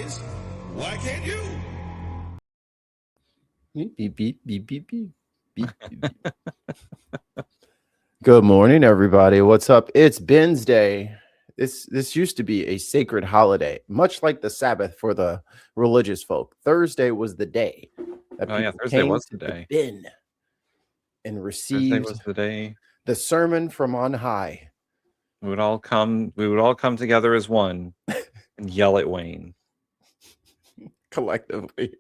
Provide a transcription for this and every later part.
is, why can't you? Beep, beep, beep, beep, beep, beep, beep, beep. Good morning, everybody. What's up? It's Ben's Day. This used to be a sacred holiday, much like the Sabbath for the religious folk. Thursday was the day that Thursday was the day. Ben and received Thursday was the day. The sermon from on high. We would all come together as one and yell at Wayne Collectively.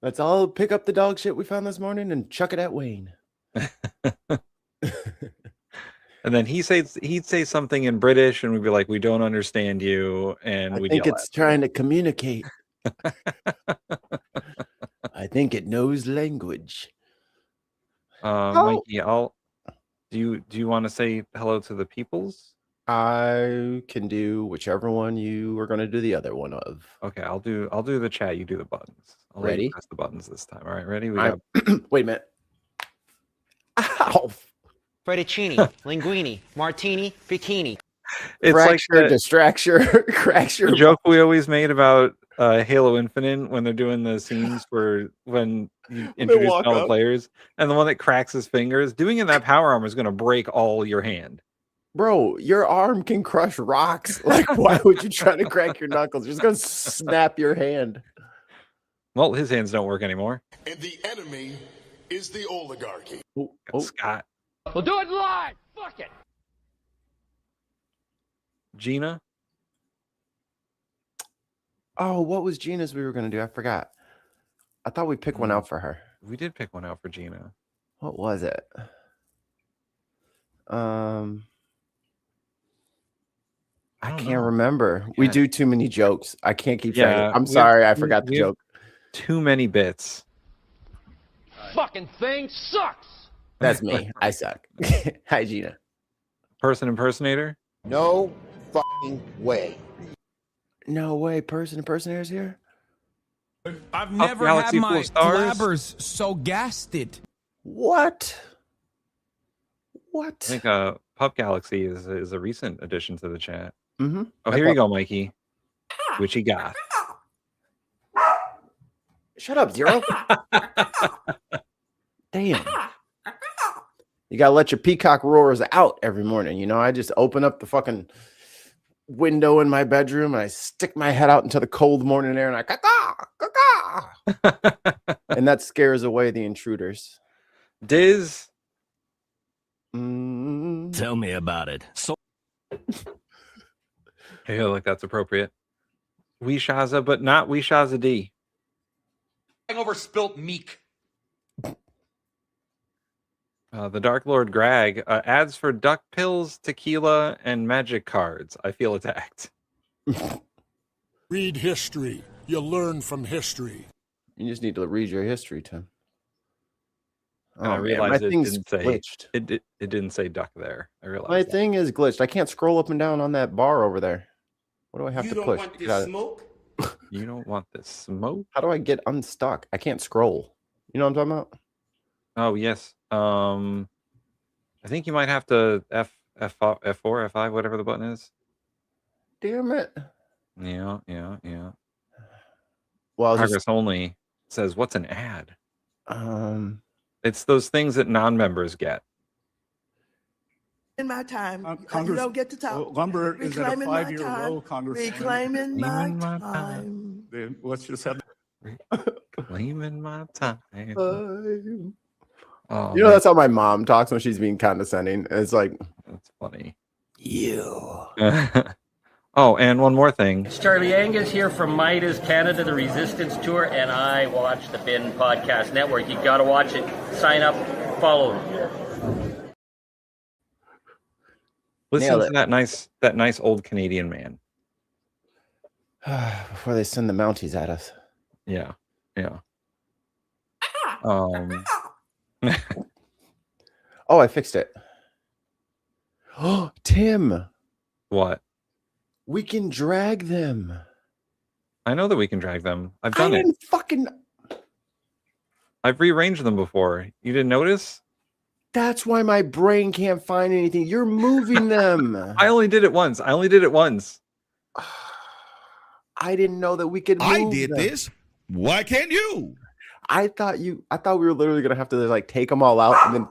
Let's all pick up the dog shit we found this morning and chuck it at Wayne. And then he'd say something in British, and we'd be like, "We don't understand you," and I think it's trying to communicate. I think it knows language. Mikey, do you want to say hello to the peoples? I can do whichever one you are going to do the other one of. Okay, I'll do the chat. You do the buttons. I'll ready? Let you press the buttons this time. All right, ready? Wait a minute. Ow! Fettuccine, linguine, martini, bikini. It's fracture, like distraction, fracture. The joke we always made about Halo Infinite when they're doing the scenes for when you introduce all the players, and the one that cracks his fingers, doing it in that power armor is going to break all your hand. Bro, your arm can crush rocks. Like, why would you try to crack your knuckles? You're just going to snap your hand. Well, his hands don't work anymore. And the enemy is the oligarchy. Oh. Scott. We'll do it live. Fuck it. Gina. Oh, what was Gina's we were going to do? I forgot. I thought we picked one out for her. We did pick one out for Gina. What was it? I can't remember. Yeah. We do too many jokes. I can't keep saying it. I'm sorry. I forgot the joke. Too many bits. Fucking thing sucks. That's me. I suck. Hi, Gina. Person impersonator? No fucking way. No way. Person impersonator's here? I've never had my blabbers so gasted. What? I think Pup Galaxy is a recent addition to the chat. Mm-hmm. Oh, here you go, Mikey. Which he got. Shut up, Zero. Damn. You gotta let your peacock roars out every morning. You know, I just open up the fucking window in my bedroom and I stick my head out into the cold morning air and I caw, and that scares away the intruders. Diz. Tell me about it. So I feel like that's appropriate. We Shaza, but not We Shaza D. Over spilt meek. The Dark Lord Greg ads for duck pills, tequila, and magic cards. I feel attacked. Read history. You learn from history. You just need to read your history, Tim. I realized it didn't say it didn't say duck there. I realized my thing is glitched. I can't scroll up and down on that bar over there. What do I have to push? Want this smoke? You don't want this smoke? How do I get unstuck? I can't scroll. You know what I'm talking about? Oh yes. I think you might have to F4, F5, whatever the button is. Damn it. Yeah. Well, Progress only says, what's an ad? It's those things that non-members get. In my time, you don't get to talk. Lumber is at a 5-year low, Congressman. Reclaiming my time. Let's just have Reclaiming my time. Oh, you know, that's how my mom talks when she's being condescending. It's like, that's funny. You. Oh, and one more thing. It's Charlie Angus here from Midas Canada, the Resistance Tour, and I watch the Bin Podcast Network. You got to watch it. Sign up, follow them. Listen to that nice old Canadian man. Before they send the Mounties at us. Yeah. Oh, I fixed it. Oh, Tim. What? We can drag them. I know that we can drag them. I've done it. I've rearranged them before. You didn't notice? That's why my brain can't find anything. You're moving them. I only did it once. I didn't know that we could move I did them. this. Why can't you? I thought we were literally gonna have to like take them all out and then.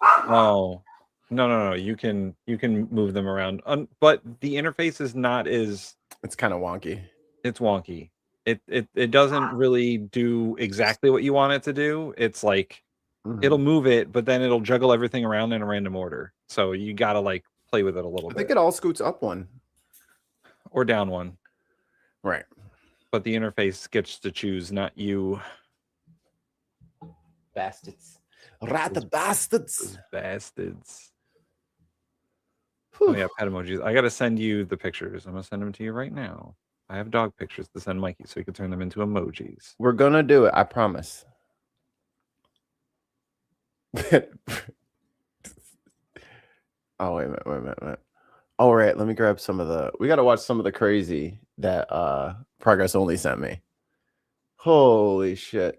Oh, no. You can move them around. But the interface is not as. It's kind of wonky. It's wonky. It doesn't really do exactly what you want it to do. It's like it'll move it, but then it'll juggle everything around in a random order. So you gotta like play with it a little bit. I think it all scoots up one or down one. Right. But the interface gets to choose, not you. Bastards. Rat bastards. Bastards. Oh yeah, pet emojis. I gotta send you the pictures. I'm gonna send them to you right now. I have dog pictures to send Mikey so he can turn them into emojis. We're gonna do it, I promise. Oh, wait a minute. All right, let me grab some of the. We got to watch some of the crazy that Progress Only sent me. Holy shit.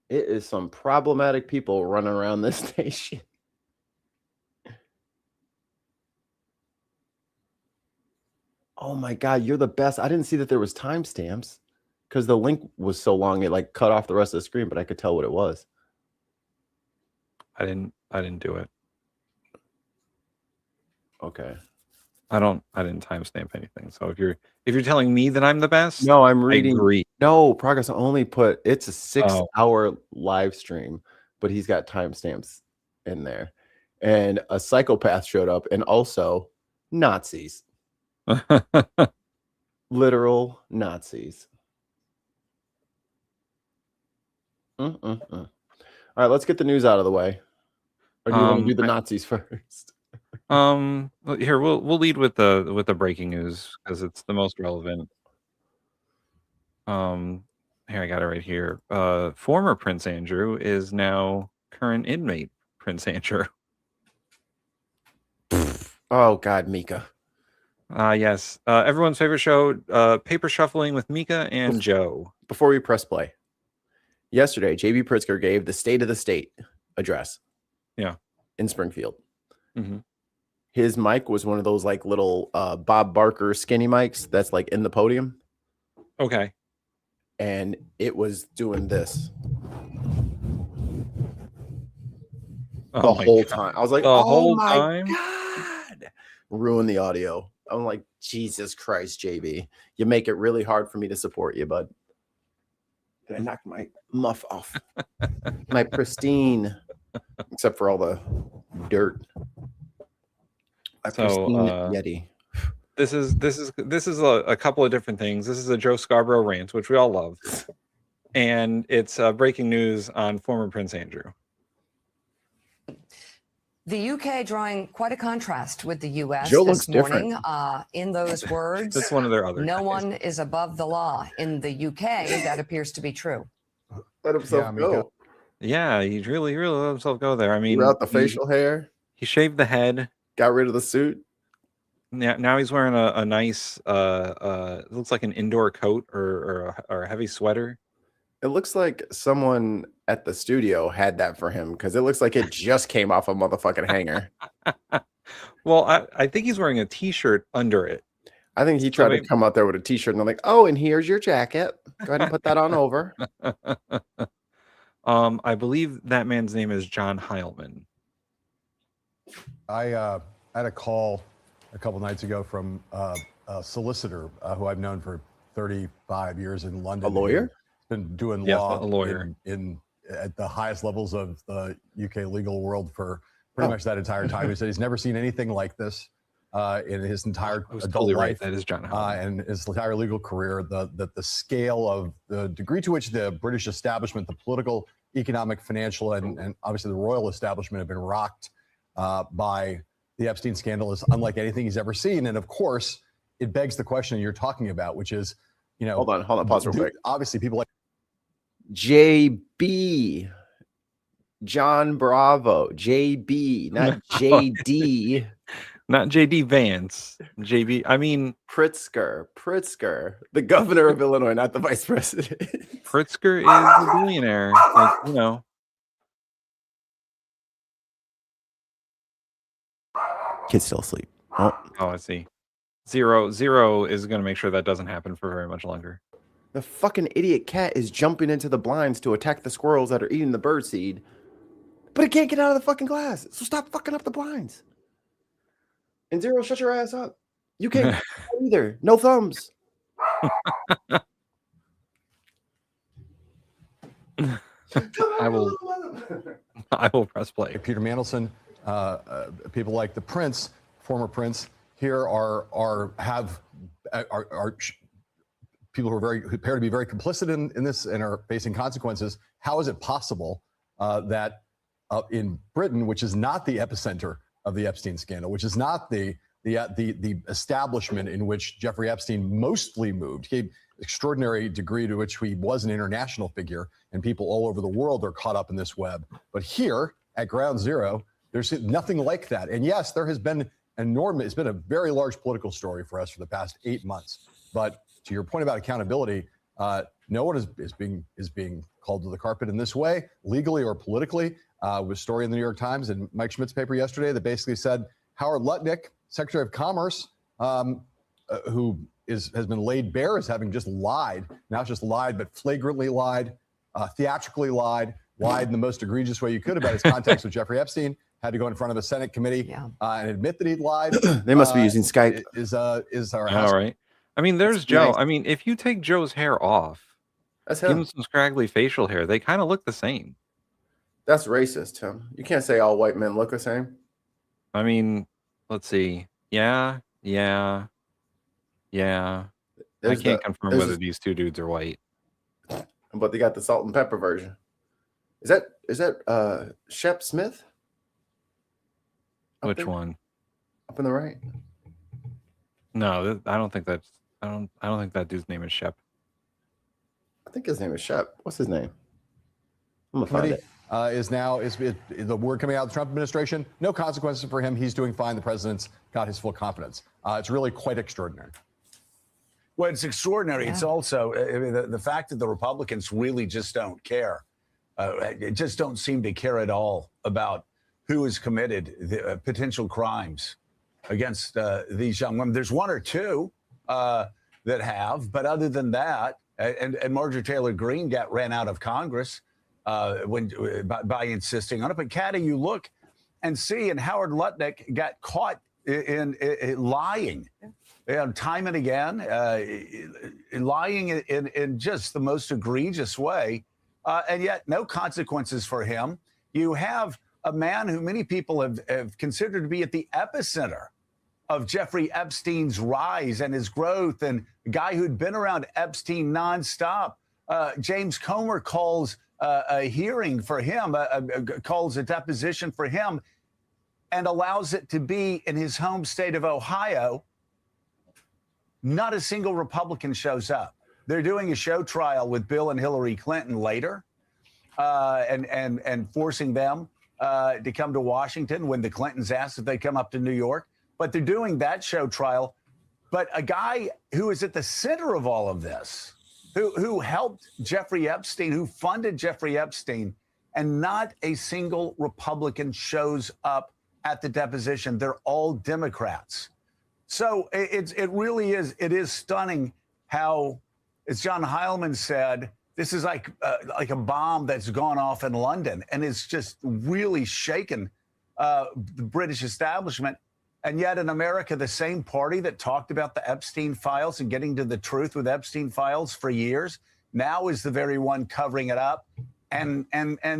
It is some problematic people running around this nation. Oh my God, you're the best. I didn't see that there was timestamps because the link was so long it like cut off the rest of the screen, but I could tell what it was. I didn't do it. Okay. I didn't timestamp anything. So if you're telling me that I'm the best, no, I'm reading. I agree. No, Progress Only put it's a 6-hour live stream, but he's got timestamps in there. And a psychopath showed up, and also Nazis. Literal Nazis. All right, let's get the news out of the way. Or do you want to do the Nazis first? Here we'll lead with the breaking news because it's the most relevant. Here I got it right here. Former Prince Andrew is now current inmate Prince Andrew. Oh God, Mika. Yes. Everyone's favorite show, Paper Shuffling with Mika and Joe. Before we press play, yesterday JB Pritzker gave the State of the State address. Yeah, in Springfield. His mic was one of those like little Bob Barker skinny mics that's like in the podium. Okay. And it was doing this the whole time. I was like, oh my God. Ruin the audio. I'm like, Jesus Christ, JB. You make it really hard for me to support you, bud. Did I knock my muff off? My pristine, except for all the dirt. Yeti. This is a couple of different things. This is a Joe Scarborough rant, which we all love, and it's breaking news on former Prince Andrew. The UK drawing quite a contrast with the US Joe this morning. In those words, that's one of their other. No one is above the law in the UK. That appears to be true. Let himself go. Yeah, he really let himself go there. I mean, without the facial hair, he shaved the head, got rid of the suit. Yeah, now he's wearing a nice it looks like an indoor coat or a heavy sweater. It looks like someone at the studio had that for him because it looks like it just came off a motherfucking hanger. Well, I think he's wearing a t-shirt under it. I think he tried to come out there with a t-shirt and I'm like, oh, and here's your jacket. Go ahead and put that on over. I believe that man's name is John Heilman. I had a call a couple nights ago from a solicitor who I've known for 35 years in London. A lawyer? Been doing law at the highest levels of the UK legal world for pretty much that entire time. He said he's never seen anything like this in his entire adult life. That is John and his entire legal career. The scale of the degree to which the British establishment, the political, economic, financial, and obviously the royal establishment have been rocked by the Epstein scandal is unlike anything he's ever seen. And of course, it begs the question you're talking about, which is, hold on, pause real quick. Obviously, people like JB, John Bravo, JB, not JD. Not JD Vance. JB, I mean Pritzker, the governor of Illinois, not the vice president. Pritzker is a billionaire. Like, Kid's still asleep. Oh, I see. Zero is going to make sure that doesn't happen for very much longer. the fucking idiot cat is jumping into the blinds to attack the squirrels that are eating the birdseed, but it can't get out of the fucking glass. So stop fucking up the blinds. And Zero, shut your ass up. You can't either. No thumbs. I will press play. Peter Mandelson, people like the Prince, former Prince, here are people who appear to be very complicit in this and are facing consequences. How is it possible that in Britain, which is not the epicenter of the Epstein scandal, which is not the establishment in which Jeffrey Epstein mostly moved, he gave extraordinary degree to which he was an international figure, and people all over the world are caught up in this web. But here at Ground Zero, there's nothing like that. And yes, there has been it's been a very large political story for us for the past 8 months. But to your point about accountability, no one is being called to the carpet in this way, legally or politically. Was a story in the New York Times and Mike Schmidt's paper yesterday that basically said Howard Lutnick, Secretary of Commerce, who has been laid bare as having just lied, not just lied, but flagrantly lied, theatrically lied in the most egregious way you could about his contacts with Jeffrey Epstein, had to go in front of a Senate committee and admit that he'd lied. They must be using Skype. Is our all right? I mean, there's Joe. Nice. I mean, if you take Joe's hair off, that's give him. Him some scraggly facial hair. They kind of look the same. That's racist, Tim. You can't say all white men look the same. I mean, let's see. Yeah. I can't confirm whether these two dudes are white. But they got the salt and pepper version. Is that Shep Smith? Which one? Up in the right. No, I don't think that's. I don't think that dude's name is Shep. I think his name is Shep. What's his name? I'm gonna find it. Is the word coming out of the Trump administration? No consequences for him. He's doing fine. The president's got his full confidence. It's really quite extraordinary. Well, it's extraordinary. Yeah. It's also the fact that the Republicans really just don't care. Just don't seem to care at all about who has committed the potential crimes against these young women. There's one or two that have, but other than that, and Marjorie Taylor Greene ran out of Congress by insisting on it. But Kathy, you look and see, and Howard Lutnick got caught in lying. Time and again, lying in just the most egregious way, and yet no consequences for him. You have a man who many people have considered to be at the epicenter of Jeffrey Epstein's rise and his growth, and a guy who'd been around Epstein nonstop. James Comer calls a hearing for him, calls a deposition for him, and allows it to be in his home state of Ohio. Not a single Republican shows up. They're doing a show trial with Bill and Hillary Clinton later, and forcing them to come to Washington when the Clintons asked if they come up to New York. But they're doing that show trial. But a guy who is at the center of all of this, who helped Jeffrey Epstein, who funded Jeffrey Epstein, and not a single Republican shows up at the deposition. They're all Democrats. So it really is stunning how, as John Heilman said, this is like a bomb that's gone off in London, and it's just really shaken the British establishment. And yet in America, the same party that talked about the Epstein files and getting to the truth with Epstein files for years now is the very one covering it up and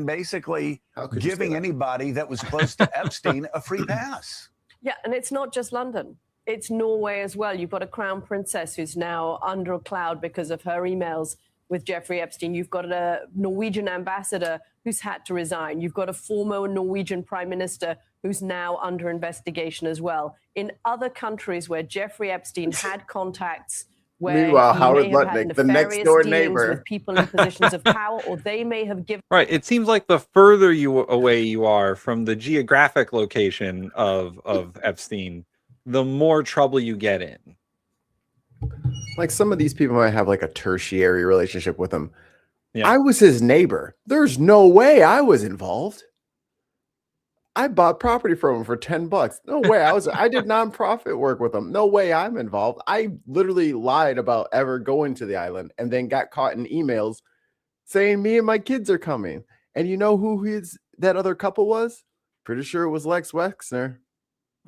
basically giving anybody that was close to Epstein a free pass. Yeah, and it's not just London. It's Norway as well. You've got a crown princess who's now under a cloud because of her emails with Jeffrey Epstein. You've got a Norwegian ambassador who's had to resign. You've got a former Norwegian prime minister who's now under investigation as well. In other countries where Jeffrey Epstein had contacts, where meanwhile, he Howard may have Lutnick, had the next door neighbor, with people in positions of power, or they may have given. Right. It seems like the further away you are from the geographic location of Epstein, the more trouble you get in. Like some of these people might have like a tertiary relationship with him. Yeah. I was his neighbor. There's no way I was involved. I bought property from him for $10. No way. I did nonprofit work with him. No way I'm involved. I literally lied about ever going to the island and then got caught in emails saying me and my kids are coming. And you know who that other couple was? Pretty sure it was Lex Wexner.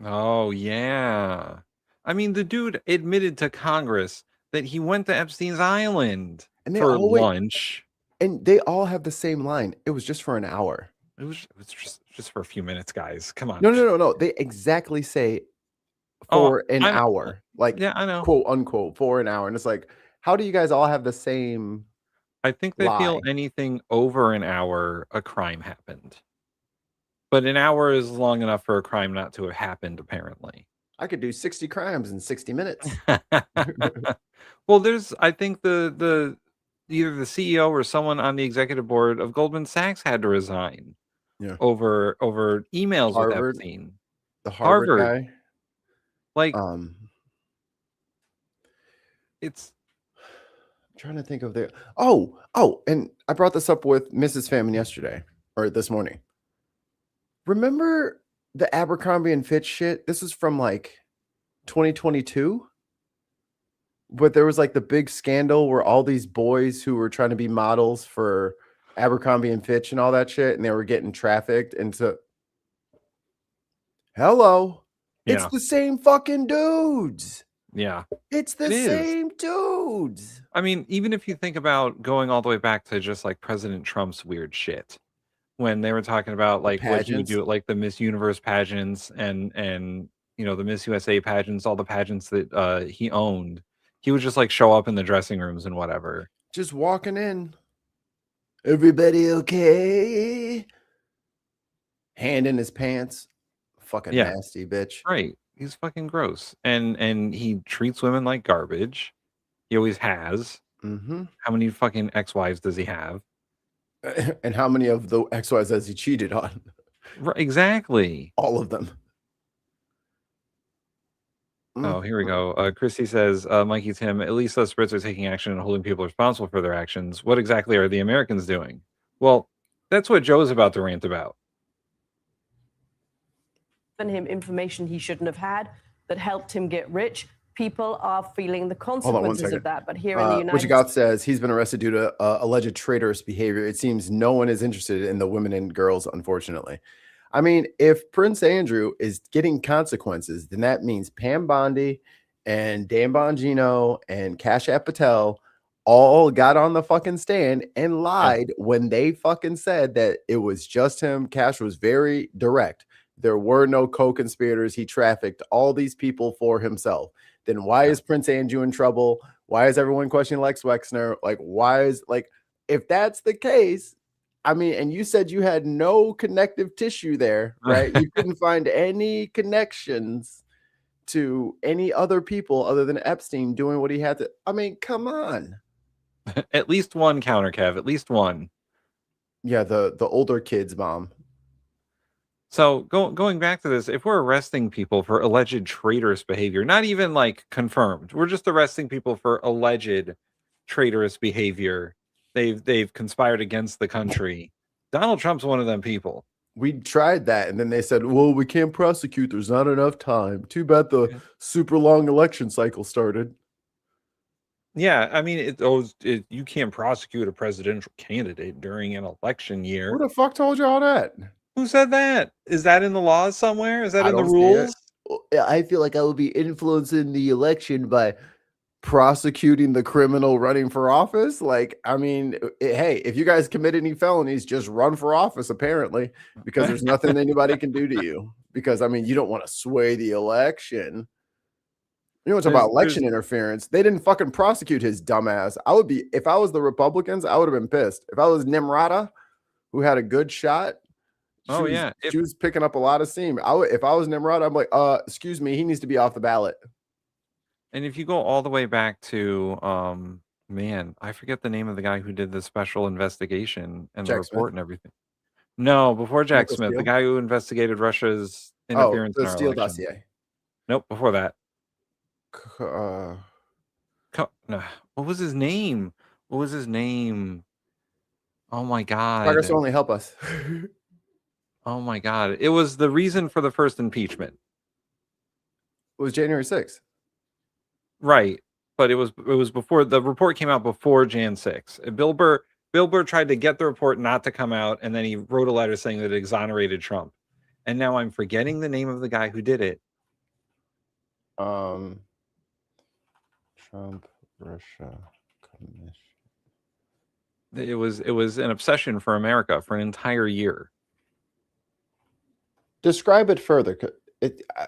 Oh, yeah. I mean, the dude admitted to Congress that he went to Epstein's island for lunch. And they all have the same line. It was just for an hour. It was just for a few minutes, guys. Come on. No. They exactly say for an hour. Like, yeah, I know. Quote unquote, for an hour. And it's like, how do you guys all have the same I think they feel anything over an hour, a crime happened. But an hour is long enough for a crime not to have happened, apparently. I could do 60 crimes in 60 minutes. Well, I think either the CEO or someone on the executive board of Goldman Sachs had to resign over emails with Epstein. The Harvard guy. Like, it's I'm trying to think of the and I brought this up with Mrs. Famine yesterday or this morning. Remember the Abercrombie and Fitch shit? This is from like 2022. But there was like the big scandal where all these boys who were trying to be models for Abercrombie and Fitch and all that shit, and they were getting trafficked into. Hello. Yeah. It's the same fucking dudes. Yeah. It's the same dudes. I mean, even if you think about going all the way back to just like President Trump's weird shit, when they were talking about like what he would do at like the Miss Universe pageants and you know the Miss USA pageants, all the pageants that he owned, he would just like show up in the dressing rooms and whatever. Just walking in. Everybody okay? Hand in his pants. Fucking nasty bitch. Right. He's fucking gross. And he treats women like garbage. He always has. Mm-hmm. How many fucking ex-wives does he have? And how many of the ex-wives has he cheated on? Right, exactly. All of them. Oh, here we go. Christy says, Mikey, Tim, at least us Brits are taking action and holding people responsible for their actions. What exactly are the Americans doing? Well, that's what Joe's about to rant about. Him information he shouldn't have had that helped him get rich. People are feeling the consequences of that. But here in the United States, Which says he's been arrested due to alleged traitorous behavior. It seems no one is interested in the women and girls, unfortunately. I mean, if Prince Andrew is getting consequences, then that means Pam Bondi and Dan Bongino and Kash Patel all got on the fucking stand and lied when they fucking said that it was just him. Kash was very direct. There were no co-conspirators. He trafficked all these people for himself. Then why is Prince Andrew in trouble? Why is everyone questioning Lex Wexner? Like, if that's the case, I mean, and you said you had no connective tissue there, right? You couldn't find any connections to any other people other than Epstein doing what he had to. I mean, come on. At least one counter, Kev. At least one. Yeah, the older kid's mom. So going back to this, if we're arresting people for alleged traitorous behavior, not even like confirmed, we're just arresting people for alleged traitorous behavior. They've conspired against the country. Donald Trump's one of them people. We tried that, and then they said, well, we can't prosecute. There's not enough time. Too bad the super long election cycle started. Yeah, I mean, you can't prosecute a presidential candidate during an election year. Who the fuck told you all that? Who said that? Is that in the laws somewhere? Is that in the rules? I feel like I would be influencing the election by prosecuting the criminal running for office. Like, I mean, hey, if you guys commit any felonies, just run for office, apparently, because there's nothing anybody can do to you. Because, I mean, you don't want to sway the election. You know what's about election interference? They didn't fucking prosecute his dumbass. If I was the Republicans, I would have been pissed. If I was Nimrata, who had a good shot, she was picking up a lot of steam. If I was Nimrod, I'm like, excuse me, he needs to be off the ballot. And if you go all the way back to, man, I forget the name of the guy who did the special investigation and the report and everything. No, before Jack Smith, the guy who investigated Russia's interference in our Steele election. dossier. Nope, before that. What was his name? Oh my God. Progress will only help us. Oh my God. It was the reason for the first impeachment. It was January 6th. Right. But it was before the report came out before Jan 6. Bill Burr tried to get the report not to come out, and then he wrote a letter saying that it exonerated Trump. And now I'm forgetting the name of the guy who did it. Trump, Russia Commission. It was an obsession for America for an entire year. Describe it further.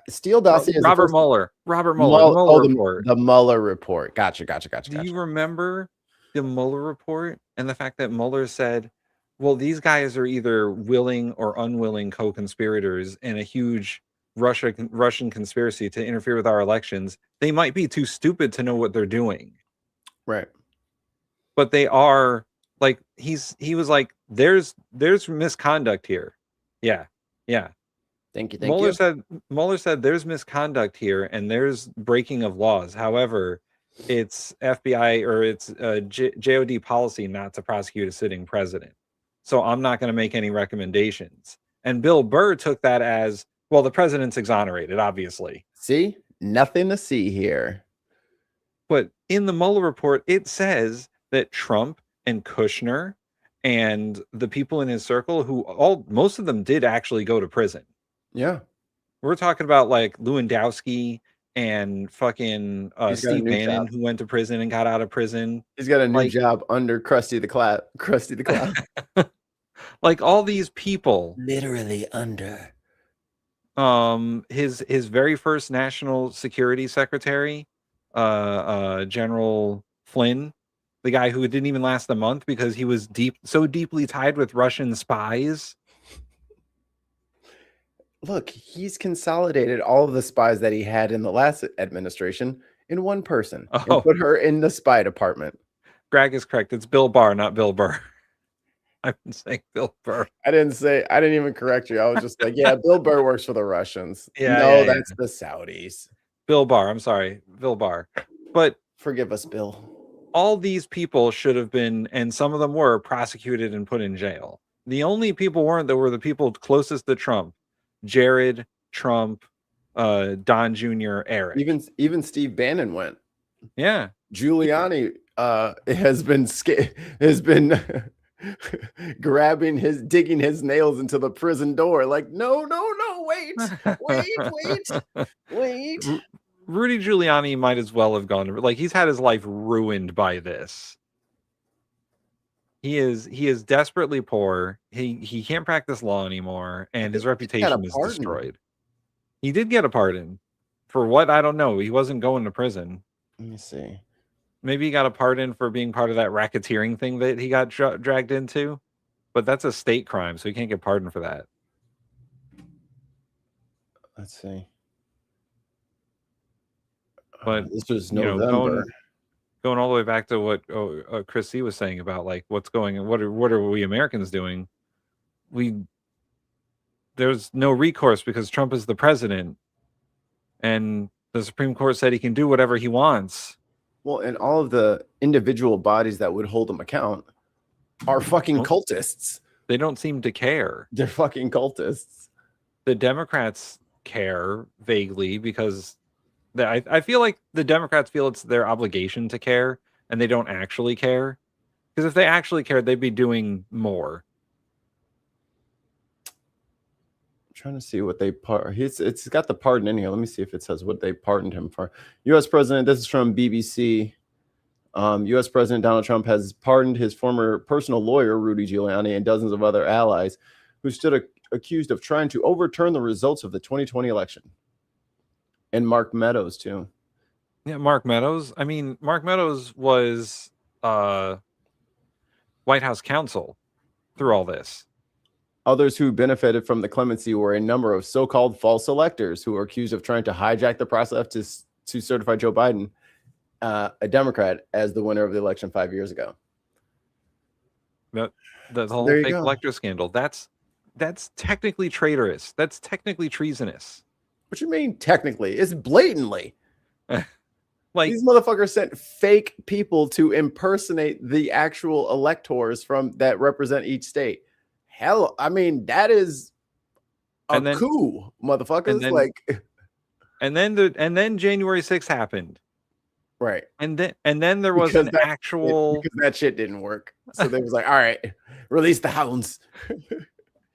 Steele dossier is Robert Mueller. The Mueller report. The Mueller report. Gotcha. Do you remember the Mueller report and the fact that Mueller said, well, these guys are either willing or unwilling co-conspirators in a huge Russian conspiracy to interfere with our elections. They might be too stupid to know what they're doing. Right. But they are, like, he was like, there's misconduct here. Yeah. Thank you. Mueller said there's misconduct here and there's breaking of laws. However, it's FBI or it's JOD policy not to prosecute a sitting president. So I'm not going to make any recommendations. And Bill Burr took that as, well, the president's exonerated, obviously. See? Nothing to see here. But in the Mueller report, it says that Trump and Kushner and the people in his circle most of them did actually go to prison. Yeah. We're talking about like Lewandowski and fucking Steve Bannon, who went to prison and got out of prison. He's got a new job under Krusty the Clown. Like all these people. Literally under. His very first national security secretary, General Flynn, the guy who didn't even last a month because he was so deeply tied with Russian spies. Look, he's consolidated all of the spies that he had in the last administration in one person and put her in the spy department. Greg is correct. It's Bill Barr, not Bill Burr. I've been saying Bill Burr. I didn't even correct you. I was just like, yeah, Bill Burr works for the Russians. That's the Saudis. Bill Barr. I'm sorry. Bill Barr. But forgive us, Bill. All these people should have been, and some of them were, prosecuted and put in jail. The only people weren't that were the people closest to Trump. Jared, Trump, Don Jr., Eric. Even Steve Bannon went. Yeah. Giuliani has been digging his nails into the prison door. Like, no, wait. Rudy Giuliani might as well have gone. Like, he's had his life ruined by this. He is desperately poor. He can't practice law anymore, and his reputation is destroyed. He did get a pardon. For what? I don't know. He wasn't going to prison. Let me see. Maybe he got a pardon for being part of that racketeering thing that he got dragged into, but that's a state crime, so he can't get pardoned for that. Let's see. But this was November. Going all the way back to what Chris C was saying about like what's going on, what are we Americans doing? There's no recourse because Trump is the president, and the Supreme Court said he can do whatever he wants. Well, and all of the individual bodies that would hold him account are fucking cultists. They don't seem to care. They're fucking cultists. The Democrats care vaguely because I feel like the Democrats feel it's their obligation to care, and they don't actually care. Because if they actually cared, they'd be doing more. I'm trying to see what they it's got the pardon in here. Let me see if it says what they pardoned him for. U.S. President, this is from BBC. U.S. President Donald Trump has pardoned his former personal lawyer, Rudy Giuliani, and dozens of other allies who stood accused of trying to overturn the results of the 2020 election. And Mark Meadows, too. Yeah, Mark Meadows. I mean, Mark Meadows was White House counsel through all this. Others who benefited from the clemency were a number of so-called false electors who were accused of trying to hijack the process to certify Joe Biden, a Democrat, as the winner of the election 5 years ago. The whole fake elector scandal. That's technically traitorous. That's technically treasonous. What you mean technically? It's blatantly. Like these motherfuckers sent fake people to impersonate the actual electors that represent each state. Hell, I mean, that is coup, motherfuckers. And then January 6th happened. Right. And then there was because that shit didn't work. So they was like, all right, release the hounds.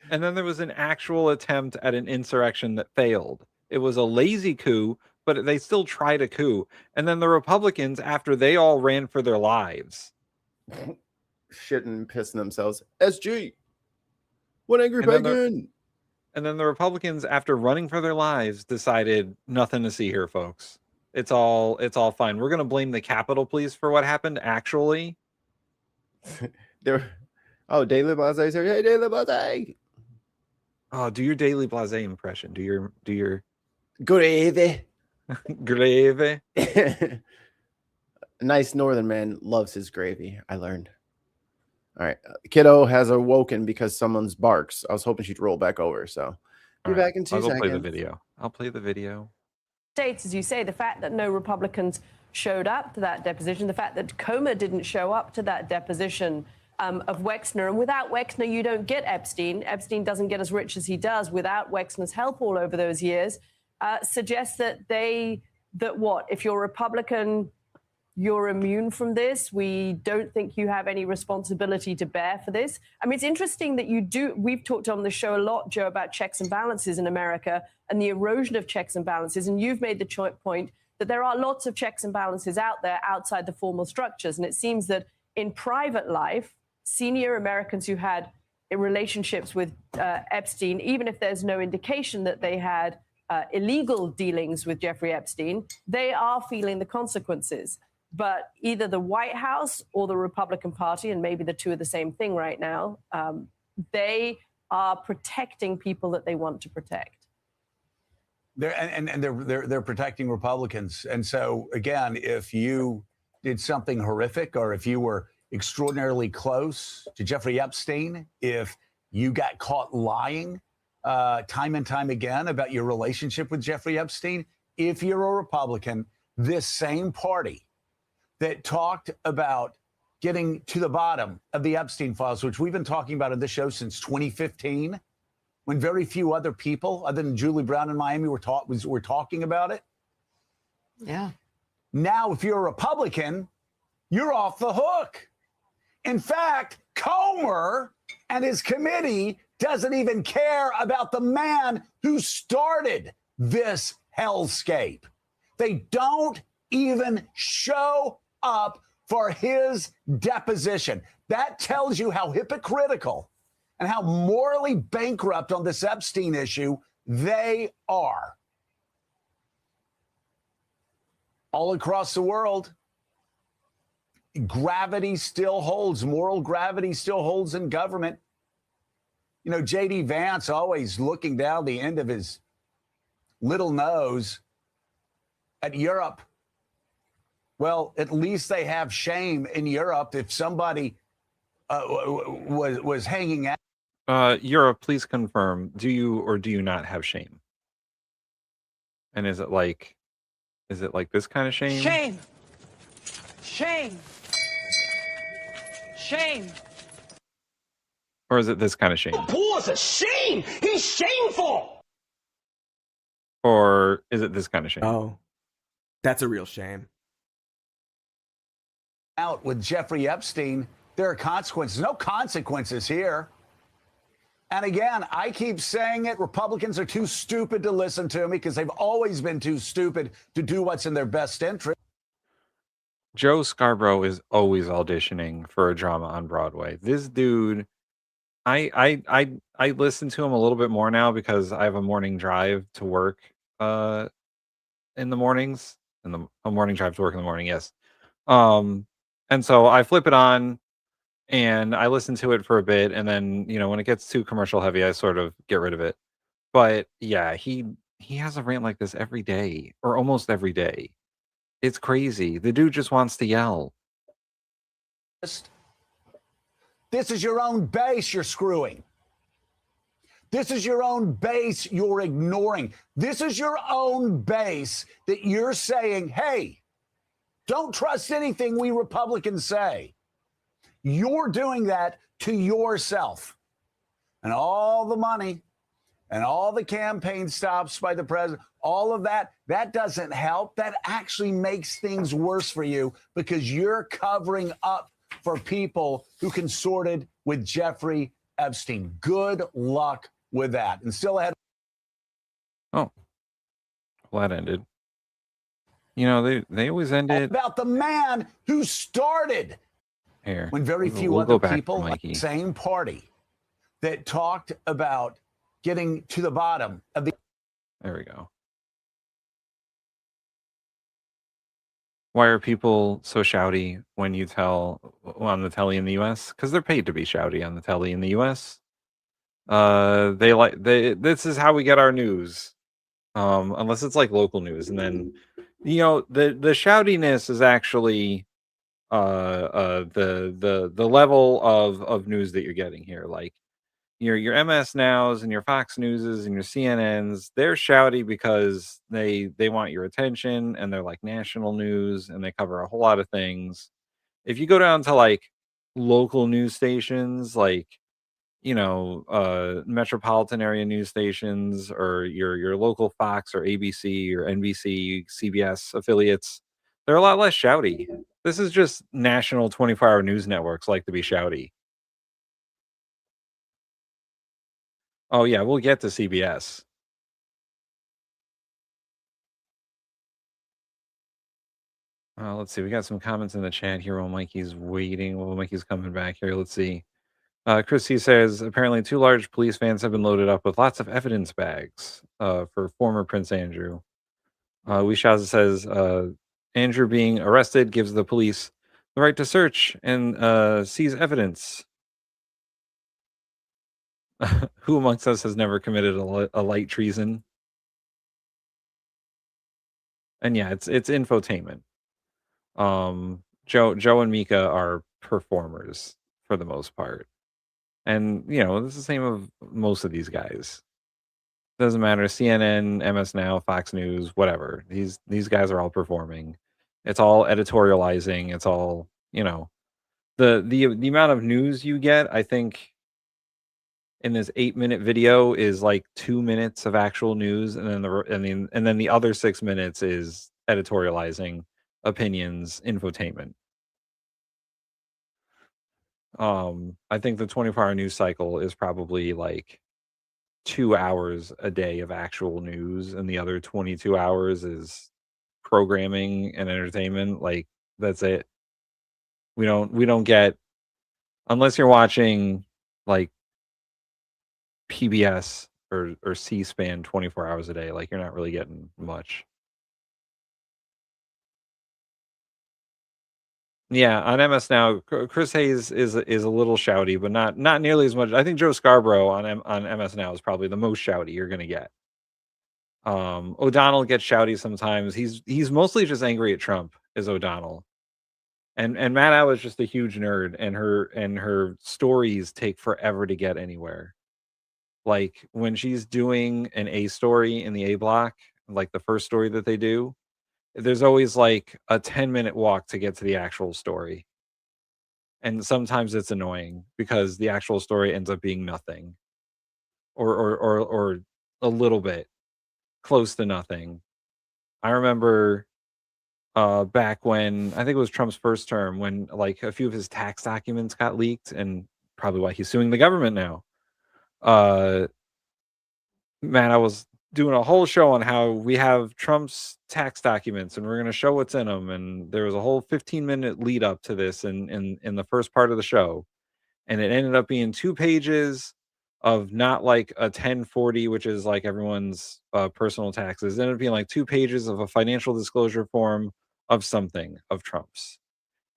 And then there was an actual attempt at an insurrection that failed. It was a lazy coup, but they still tried a coup. And then the Republicans, after they all ran for their lives, shitting and pissing themselves. SG. One angry pagan. And then the Republicans, after running for their lives, decided nothing to see here, folks. It's all fine. We're gonna blame the Capitol Police for what happened. Actually, Daily Blase here. Hey, Daily Blase. Oh, do your Daily Blase impression. Do your gravy. Gravy. A nice northern man loves his gravy. I learned. All right, kiddo has awoken because someone's barks. I was hoping she'd roll back over. So be back in 2 seconds. I'll play the video. I'll play the video. States, as you say, the fact that no Republicans showed up to that deposition, the fact that Comer didn't show up to that deposition of Wexner, and without Wexner, you don't get Epstein. Epstein doesn't get as rich as he does without Wexner's help all over those years. Suggests that if you're Republican, you're immune from this. We don't think you have any responsibility to bear for this. I mean, it's interesting that you do. We've talked on the show a lot, Joe, about checks and balances in America and the erosion of checks and balances. And you've made the point that there are lots of checks and balances out there outside the formal structures. And it seems that in private life, senior Americans who had relationships with Epstein, even if there's no indication that they had illegal dealings with Jeffrey Epstein, they are feeling the consequences. But either the White House or the Republican Party, and maybe the two are the same thing right now, they are protecting people that they want to protect. They're protecting Republicans. And so, again, if you did something horrific, or if you were extraordinarily close to Jeffrey Epstein, if you got caught lying time and time again about your relationship with Jeffrey Epstein, if you're a Republican, this same party that talked about getting to the bottom of the Epstein files, which we've been talking about on this show since 2015, when very few other people, other than Julie Brown in Miami, were talking about it. Yeah. Now, if you're a Republican, you're off the hook. In fact, Comer and his committee doesn't even care about the man who started this hellscape. They don't even show up for his deposition. That tells you how hypocritical and how morally bankrupt on this Epstein issue they are. All across the world, gravity still holds. Moral gravity still holds in government. You know, J.D. Vance always looking down the end of his little nose at Europe. Well, at least they have shame in Europe if somebody was hanging out. Europe, please confirm. Do you or do you not have shame? And is it like this kind of shame? Shame. Shame. Shame. Or is it this kind of shame? Paul's a shame. He's shameful. Or is it this kind of shame? Oh, that's a real shame. Out with Jeffrey Epstein, there are consequences. No consequences here. And again, I keep saying it. Republicans are too stupid to listen to me because they've always been too stupid to do what's in their best interest. Joe Scarborough is always auditioning for a drama on Broadway. This dude, I listen to him a little bit more now because I have a morning drive to work in the mornings. A morning drive to work in the morning, yes. And so I flip it on and I listen to it for a bit, and then, you know, when it gets too commercial heavy, I sort of get rid of it. But yeah, he has a rant like this every day, or almost every day. It's crazy. The dude just wants to yell. This is your own base you're screwing. This is your own base you're ignoring. This is your own base that you're saying, hey, don't trust anything we Republicans say. You're doing that to yourself. And all the money and all the campaign stops by the president, all of that, that doesn't help. That actually makes things worse for you because you're covering up for people who consorted with Jeffrey Epstein. Good luck with that. And still ahead. Oh, well, that ended. You know, they always end it about the man who started here. When very few we'll other people at the same party that talked about getting to the bottom of the. There we go. Why are people so shouty when you tell on the telly in the U.S.? Because they're paid to be shouty on the telly in the U.S. This is how we get our news, unless it's like local news, and then you know the shoutiness is actually the level of news that you're getting here, like your MS Nows and your Fox Newses and your CNNs. They're shouty because they want your attention, and they're like national news, and they cover a whole lot of things. If you go down to like local news stations, like you know, metropolitan area news stations, or your local Fox or ABC or NBC, CBS affiliates, they're a lot less shouty. This is just national 24-hour news networks like to be shouty. Oh yeah, we'll get to CBS. Let's see. We got some comments in the chat here while Mikey's waiting. While Mikey's coming back here, let's see. Christy says, apparently 2 large police vans have been loaded up with lots of evidence bags for former Prince Andrew. Wishaza says, Andrew being arrested gives the police the right to search and seize evidence. Who amongst us has never committed a light treason? And yeah, it's infotainment. Joe and Mika are performers for the most part. And, you know, it's the same of most of these guys. Doesn't matter. CNN, MS Now, Fox News, whatever. These guys are all performing. It's all editorializing. It's all, you know, the amount of news you get, I think, in this 8-minute video is like 2 minutes of actual news, and then the other 6 minutes is editorializing, opinions, infotainment. I think the 24-hour news cycle is probably like 2 hours a day of actual news, and the other 22 hours is programming and entertainment. Like that's it. We don't get, unless you're watching like PBS or C-SPAN 24 hours a day, like you're not really getting much. Yeah, on MS Now, Chris Hayes is a little shouty, but not nearly as much. I think Joe Scarborough on MS Now is probably the most shouty you're gonna get. O'Donnell gets shouty sometimes. He's mostly just angry at Trump, is O'Donnell. And Maddow is just a huge nerd, and her stories take forever to get anywhere. Like when she's doing an A story in the A block, like the first story that they do, there's always like a 10-minute walk to get to the actual story. And sometimes it's annoying because the actual story ends up being nothing. Or a little bit close to nothing. I remember back when, I think it was Trump's first term, when like a few of his tax documents got leaked, and probably why he's suing the government now. Man, I was doing a whole show on how we have Trump's tax documents and we're going to show what's in them, and there was a whole 15-minute lead up to this in the first part of the show, and it ended up being 2 pages of not like a 1040, which is like everyone's personal taxes. It ended up being like 2 pages of a financial disclosure form of something of Trump's,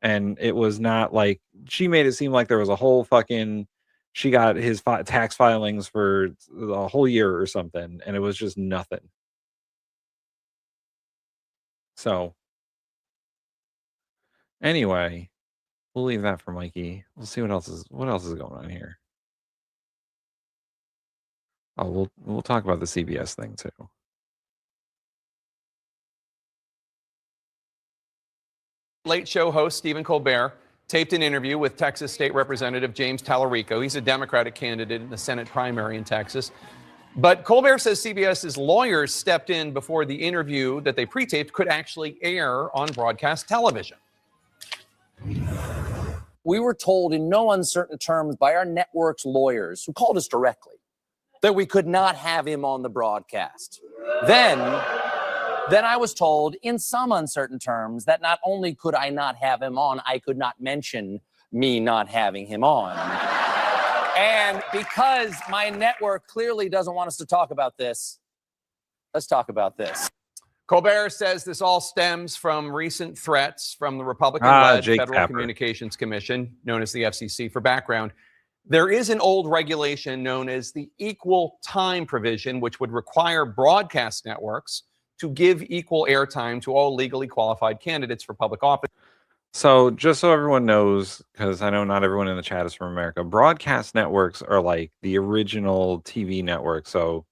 and it was not like, she made it seem like there was a whole fucking, she got his tax filings for a whole year or something, and it was just nothing. So anyway, we'll leave that for Mikey. We'll see what else is going on here. Oh, we'll talk about the CBS thing too. Late Show host Stephen Colbert taped an interview with Texas State Representative James Tallarico. He's a Democratic candidate in the Senate primary in Texas. But Colbert says CBS's lawyers stepped in before the interview that they pre-taped could actually air on broadcast television. We were told in no uncertain terms by our network's lawyers, who called us directly, that we could not have him on the broadcast. Then I was told in some uncertain terms that not only could I not have him on, I could not mention me not having him on. And because my network clearly doesn't want us to talk about this, let's talk about this. Colbert says this all stems from recent threats from the Republican-led Federal Communications Commission, known as the FCC. For background, there is an old regulation known as the equal time provision, which would require broadcast networks to give equal airtime to all legally qualified candidates for public office. So just so everyone knows, because I know not everyone in the chat is from America, broadcast networks are like the original TV network. So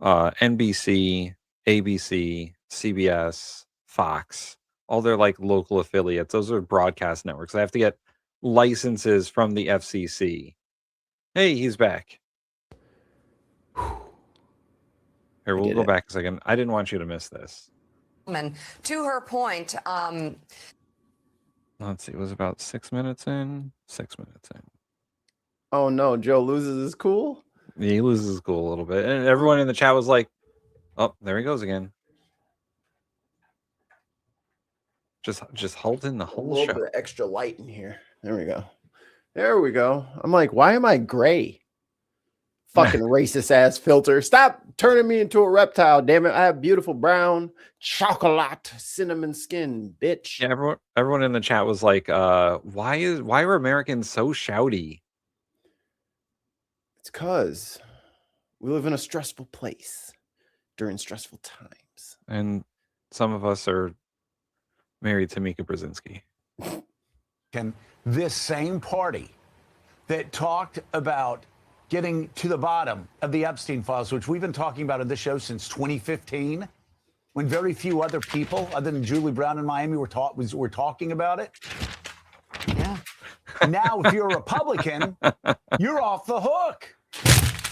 NBC, ABC, CBS, Fox, all their like local affiliates. Those are broadcast networks. They have to get licenses from the FCC. Hey, he's back. Here, we'll go back a second. I didn't want you to miss this. And to her point, let's see, it was about 6 minutes in. 6 minutes in. Oh no, Joe loses his cool? Yeah, he loses his cool a little bit. And everyone in the chat was like, oh, there he goes again. Just hold in the whole a little show. bit of extra light in here. There we go. There we go. I'm like, why am I gray? Fucking racist ass filter. Stop turning me into a reptile, damn it. I have beautiful brown chocolate cinnamon skin, bitch. Yeah, everyone in the chat was like, why are Americans so shouty? It's because we live in a stressful place during stressful times. And some of us are married to Mika Brzezinski. And this same party that talked about getting to the bottom of the Epstein files, which we've been talking about on this show since 2015, when very few other people other than Julie Brown in Miami were talking about it. Yeah. Now, if you're a Republican, you're off the hook.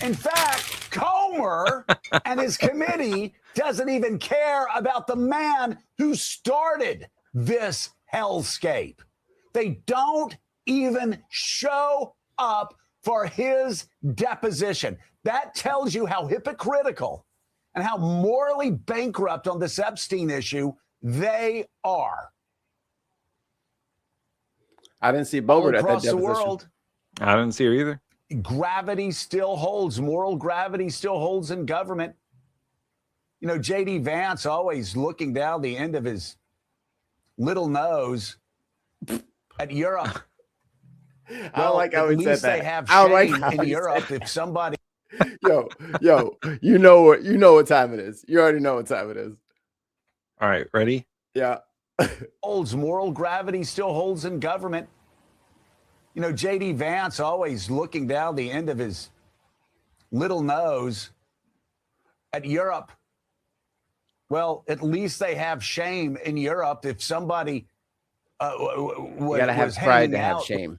In fact, Comer and his committee doesn't even care about the man who started this hellscape. They don't even show up for his deposition. That tells you how hypocritical and how morally bankrupt on this Epstein issue they are. I didn't see Bobert at that across the deposition. world. I didn't see her either. Gravity still holds. Moral gravity still holds in government. You know, J.D. Vance always looking down the end of his little nose at Europe. I don't like how he said that. They have I don't like shame how in he Europe said if somebody. Yo, you know what time it is. You already know what time it is. All right, ready? Yeah. Holds moral gravity still holds in government. You know, J.D. Vance always looking down the end of his little nose at Europe. Well, at least they have shame in Europe if somebody You gotta have pride to have shame.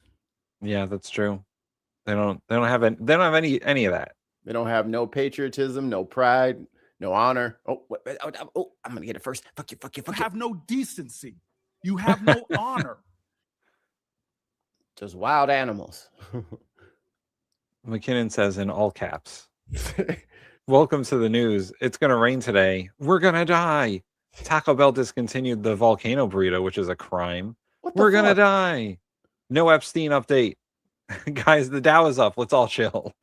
Yeah, that's true. They don't have any of that. They don't have no patriotism, no pride, no honor. Oh, I'm gonna get it first. Fuck you. You have no decency. You have no honor. Just wild animals. McKinnon says in all caps, welcome to the news. It's going to rain today. We're going to die. Taco Bell discontinued the volcano burrito, which is a crime. We're going to die. No Epstein update. Guys, the Dow is up. Let's all chill.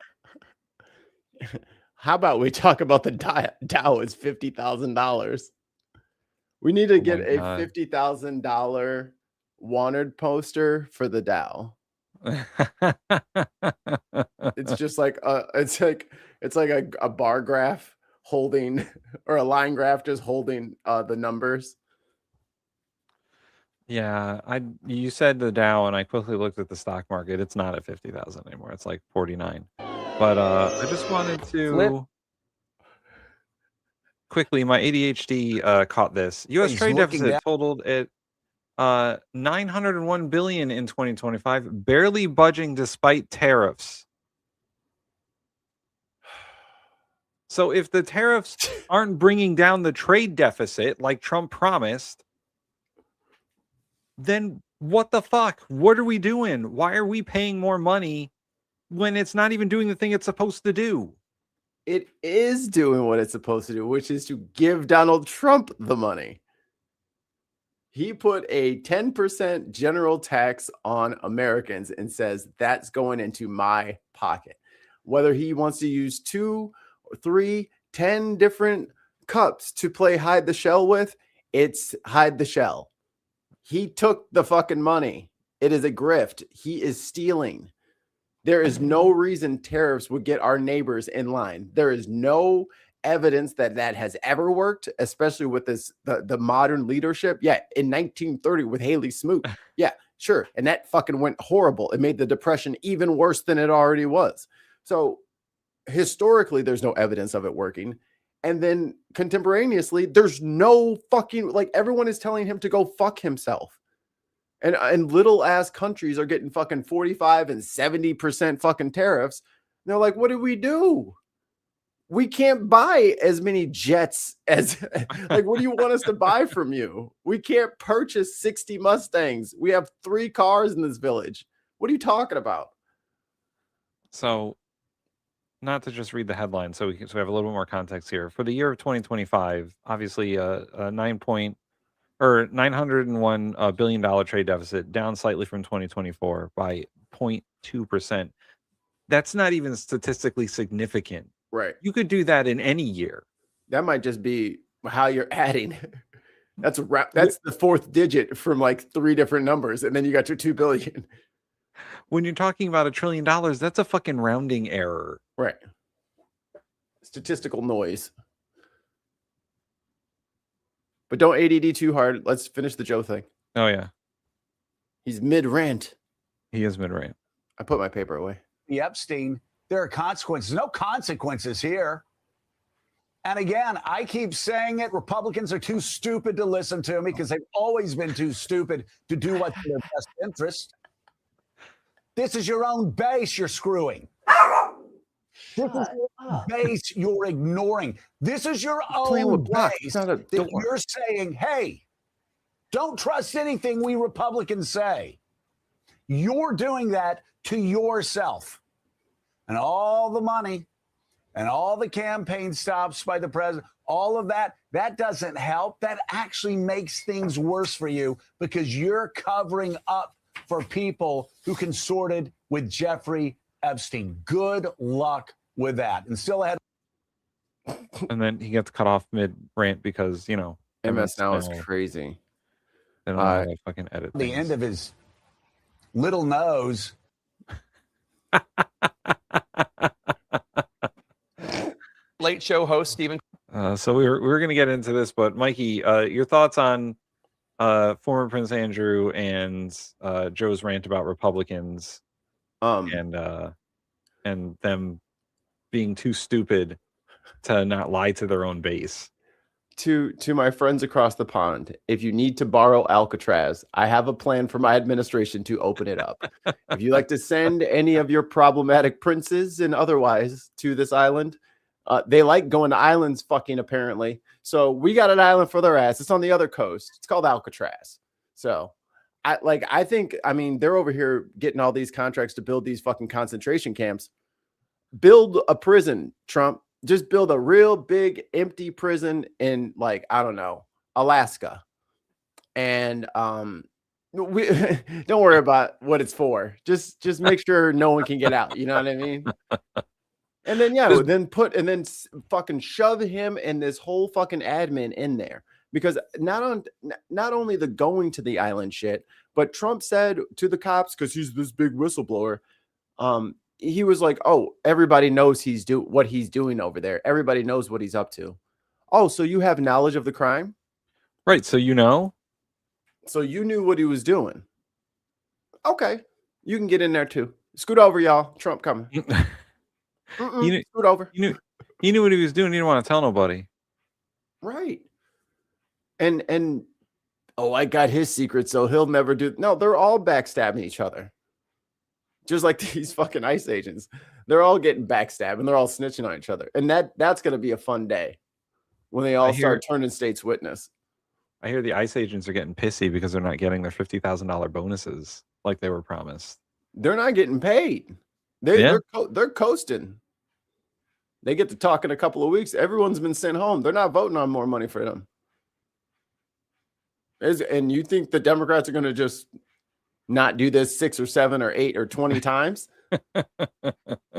How about we talk about the Dow is $50,000? We need to get a $50,000 wanted poster for the Dow. It's just like it's like a bar graph holding, or a line graph just holding the numbers. Yeah, you said the Dow, and I quickly looked at the stock market. It's not at 50,000 anymore. It's like 49. But I just wanted to quickly, my ADHD caught this. U.S. trade deficit totaled at $901 billion in 2025, barely budging despite tariffs. So if the tariffs aren't bringing down the trade deficit like Trump promised, then what the fuck? What are we doing? Why are we paying more money when it's not even doing the thing it's supposed to do? It is doing what it's supposed to do, which is to give Donald Trump the money. He put a 10% general tax on Americans and says that's going into my pocket. Whether he wants to use 2 or 3, 10 different cups to play hide the shell with, it's hide the shell. He took the fucking money. It is a grift. He is stealing. There is no reason tariffs would get our neighbors in line. There is no evidence that that has ever worked, especially with this the modern leadership. Yeah, in 1930 with Haley Smoot. Yeah, sure. And that fucking went horrible. It made the Depression even worse than it already was. So historically, there's no evidence of it working. And then contemporaneously, there's no fucking, like, everyone is telling him to go fuck himself. And little ass countries are getting fucking 45 and 70% fucking tariffs. And they're like, what do we do? We can't buy as many jets as, like, what do you want us to buy from you? We can't purchase 60 Mustangs. We have 3 cars in this village. What are you talking about? So, not to just read the headline, so we have a little bit more context here. For the year of 2025, obviously a $901 billion trade deficit, down slightly from 2024 by 0.2%. That's not even statistically significant. Right. You could do that in any year. That might just be how you're adding. That's the 4th digit from like 3 different numbers, and then you got your 2 billion. When you're talking about $1 trillion, that's a fucking rounding error. Right. Statistical noise. But don't ADD too hard. Let's finish the Joe thing. Oh, yeah. He's mid-rant. He is mid-rant. I put my paper away. The Epstein, there are consequences. No consequences here. And again, I keep saying it. Republicans are too stupid to listen to me because they've always been too stupid to do what's in their best interest. This is your own base you're screwing. This is your base you're ignoring. This is your own base that you're saying, hey, don't trust anything we Republicans say. You're doing that to yourself. And all the money and all the campaign stops by the president, all of that, that doesn't help. That actually makes things worse for you because you're covering up for people who consorted with Jeffrey Epstein. Good luck with that. And still ahead. And then he gets cut off mid-rant because, you know. MS now is crazy. They don't know how to fucking edit the end of his little nose. Late show host Stephen. So we were going to get into this, but Mikey, your thoughts on former Prince Andrew and Joe's rant about Republicans and them being too stupid to not lie to their own base. To my friends across the pond, if you need to borrow Alcatraz, I have a plan for my administration to open it up. If you like to send any of your problematic princes and otherwise to this island, they like going to islands fucking apparently. So we got an island for their ass. It's on the other coast. It's called Alcatraz. So I think they're over here getting all these contracts to build these fucking concentration camps. Build a prison, Trump. Just build a real big empty prison in, like, I don't know, Alaska. And we don't worry about what it's for. Just make sure no one can get out. You know what I mean? And then then fucking shove him and this whole fucking admin in there. Because not only the going to the island shit, but Trump said to the cops, because he's this big whistleblower, he was like, oh, everybody knows what he's doing over there. Everybody knows what he's up to. Oh, so you have knowledge of the crime? Right. So you know? So you knew what he was doing. Okay. You can get in there too. Scoot over, y'all. Trump coming. Scoot over. He knew what he was doing. He didn't want to tell nobody. Right. And I got his secret, so he'll never do. No, they're all backstabbing each other. just like these fucking ICE agents. They're all getting backstabbed and they're all snitching on each other. And that's going to be a fun day when they all start turning state's witness. I hear the ICE agents are getting pissy because they're not getting their $50,000 bonuses like they were promised. They're not getting paid. They're coasting. They get to talk in a couple of weeks. Everyone's been sent home. They're not voting on more money for them. And you think the Democrats are going to just not do this 6 or 7 or 8 or 20 times?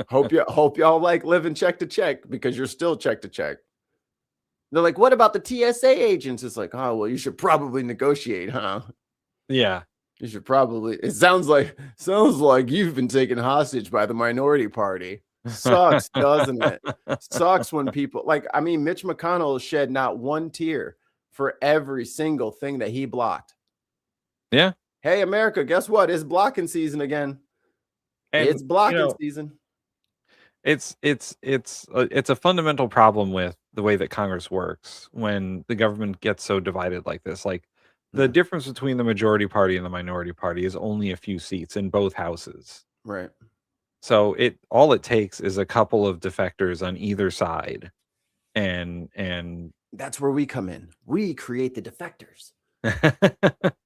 Hope y'all like living check to check, because you're still check to check. They're like, what about the TSA agents? It's like, oh, well, you should probably negotiate, huh? Yeah. You should probably. It sounds like you've been taken hostage by the minority party. Sucks, doesn't it? Sucks when people Mitch McConnell shed not one tear for every single thing that he blocked. Yeah. Hey, America, guess what? It's blocking season again. And, it's blocking season. It's a fundamental problem with the way that Congress works when the government gets so divided like this. Like, the difference between the majority party and the minority party is only a few seats in both houses. Right. So all it takes is a couple of defectors on either side. And that's where we come in. We create the defectors.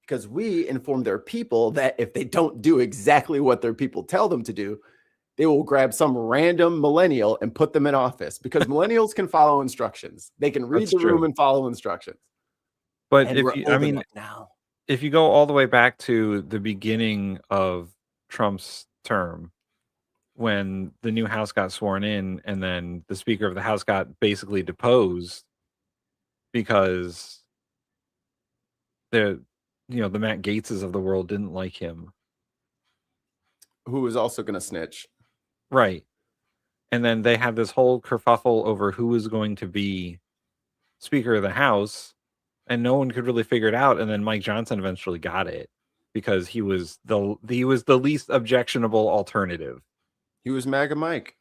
Because we inform their people that if they don't do exactly what their people tell them to do, they will grab some random millennial and put them in office, because millennials can follow instructions. They can read the room and follow instructions. But if you go all the way back to the beginning of Trump's term, when the new House got sworn in, and then the Speaker of the House got basically deposed because the Matt Gaetzes of the world didn't like him, who was also going to snitch. Right. And then they had this whole kerfuffle over who was going to be Speaker of the House, and no one could really figure it out. And then Mike Johnson eventually got it because he was the least objectionable alternative. He was MAGA Mike.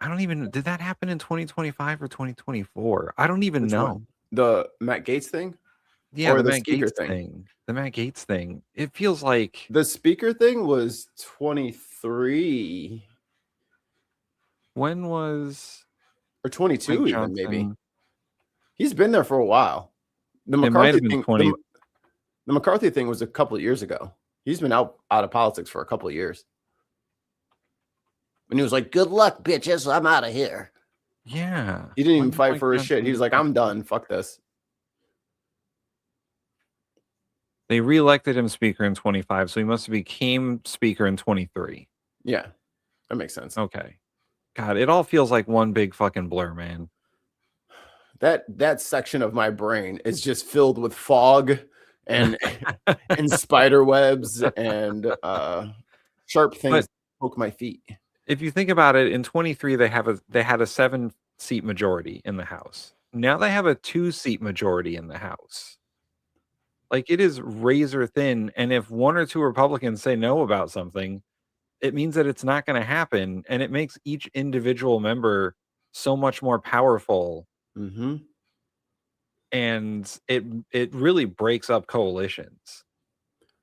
Did that happen in 2025 or 2024? I don't even know. One? The Matt Gaetz thing? Yeah, the Matt Gaetz thing. The Matt Gaetz thing. It feels like the Speaker thing was 23. When was or 22 even maybe? He's been there for a while. The McCarthy thing. The McCarthy thing was a couple of years ago. He's been out of politics for a couple of years. And he was like, "Good luck, bitches. I'm out of here." Yeah. He didn't even fight for his shit. He was like, "I'm done. Fuck this." They reelected him Speaker in 25, so he must have became Speaker in 23. Yeah, that makes sense. Okay. God, it all feels like one big fucking blur, man. That section of my brain is just filled with fog and and spider webs and sharp things poke my feet. If you think about it, in 23 they had a 7-seat majority in the House. Now they have a 2-seat majority in the House. Like, it is razor thin, and if 1 or 2 Republicans say no about something, it means that it's not going to happen, and it makes each individual member so much more powerful. Mm-hmm. And it really breaks up coalitions.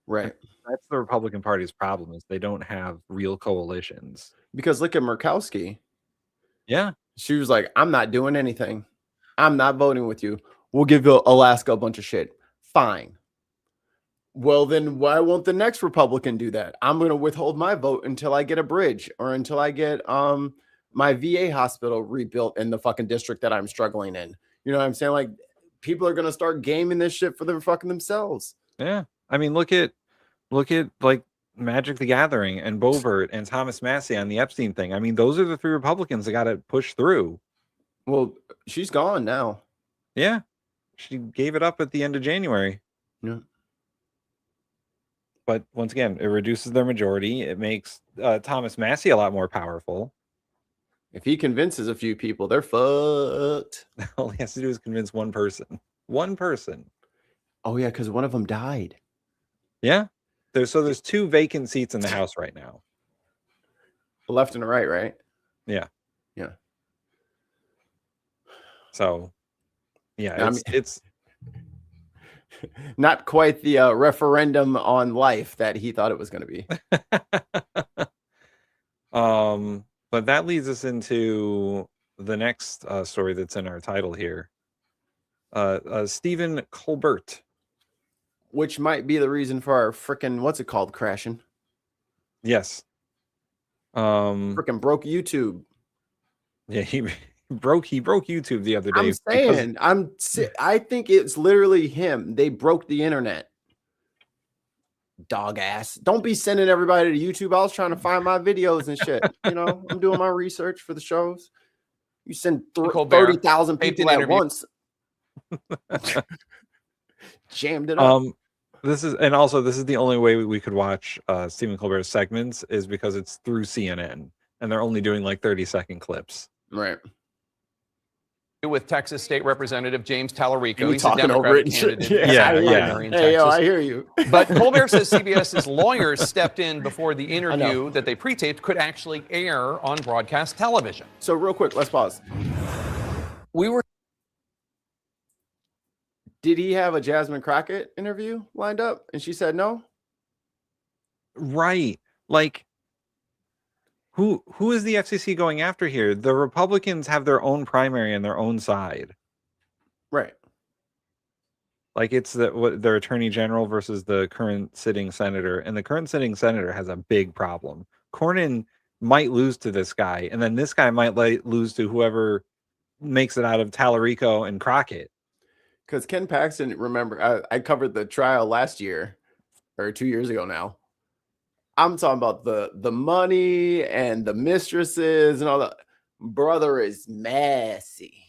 Right. That's the Republican Party's problem, is they don't have real coalitions. Because look at Murkowski. Yeah. She was like, "I'm not doing anything. I'm not voting with you. We'll give Alaska a bunch of shit." Fine. Well, then why won't the next Republican do that? I'm going to withhold my vote until I get a bridge or until I get my VA hospital rebuilt in the fucking district that I'm struggling in. You know what I'm saying? Like, people are going to start gaming this shit for them fucking themselves. Yeah. I mean, look at like Magic the Gathering and Boebert and Thomas Massey on the Epstein thing. I mean, those are the 3 Republicans that got to push through. Well, she's gone now. Yeah. She gave it up at the end of January. Yeah. But once again, it reduces their majority. It makes Thomas Massey a lot more powerful. If he convinces a few people, they're fucked. All he has to do is convince one person. One person. Oh, yeah, because one of them died. Yeah. There's 2 vacant seats in the House right now. The left and the right, right? Yeah. Yeah. So, yeah, it's Not quite the referendum on life that he thought it was going to be. But that leads us into the next story that's in our title here. Stephen Colbert. Which might be the reason for our frickin' what's it called crashing. Yes. Frickin' broke YouTube. Yeah, he broke YouTube the other day. I'm saying, I think it's literally him. They broke the internet. Dog ass. Don't be sending everybody to YouTube. I was trying to find my videos and shit. You know, I'm doing my research for the shows. You send 30,000 people at once. Jammed it up. This is the only way we could watch Stephen Colbert's segments is because it's through CNN, and they're only doing like 30-second clips. Right. With Texas State Representative James Tallarico. He's a Democratic candidate. Hey, yo, I hear you. But Colbert says CBS's lawyers stepped in before the interview that they pre-taped could actually air on broadcast television. So real quick, let's pause. Did he have a Jasmine Crockett interview lined up and she said no? Right. Like, who is the FCC going after here? The Republicans have their own primary and their own side. Right. Like, it's their attorney general versus the current sitting senator. And the current sitting senator has a big problem. Cornyn might lose to this guy. And then this guy might lose to whoever makes it out of Tallarico and Crockett. Because Ken Paxton, remember, I covered the trial last year or 2 years ago now. I'm talking about the money and the mistresses and all that. Brother is messy.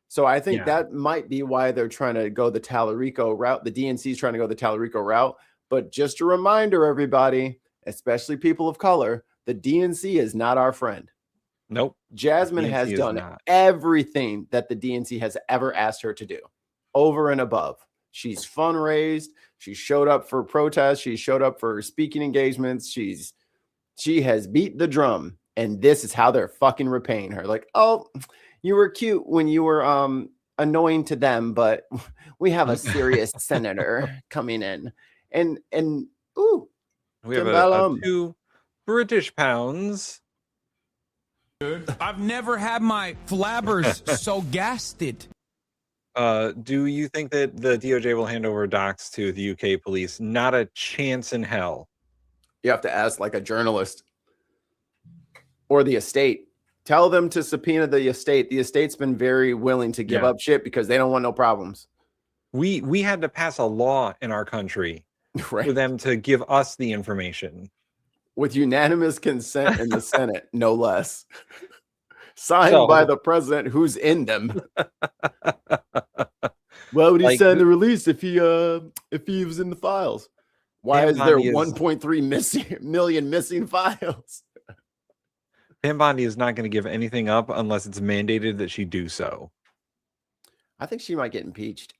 So I think that might be why they're trying to go the Tallarico route. The DNC is trying to go the Tallarico route. But just a reminder, everybody, especially people of color, the DNC is not our friend. Nope. Jasmine has done everything that the DNC has ever asked her to do. Over and above. She's fundraised. She showed up for protests. She showed up for speaking engagements. She has beat the drum, and this is how they're fucking repaying her. Like, oh, you were cute when you were annoying to them, but we have a serious senator coming in, and ooh, we have a 2 British pounds. I've never had my flabbers so gasted. Do you think that the DOJ will hand over docs to the UK police? Not a chance in hell. You have to ask like a journalist or the estate. Tell them to subpoena the estate. The estate's been very willing to give up shit because they don't want no problems. We had to pass a law in our country for them to give us the information. With unanimous consent in the Senate, no less. Signed by the president who's in them. Why would he send the release if he was in the files? Why is there 1.3 million missing files? Pam Bondi is not going to give anything up unless it's mandated that she do so. I think she might get impeached.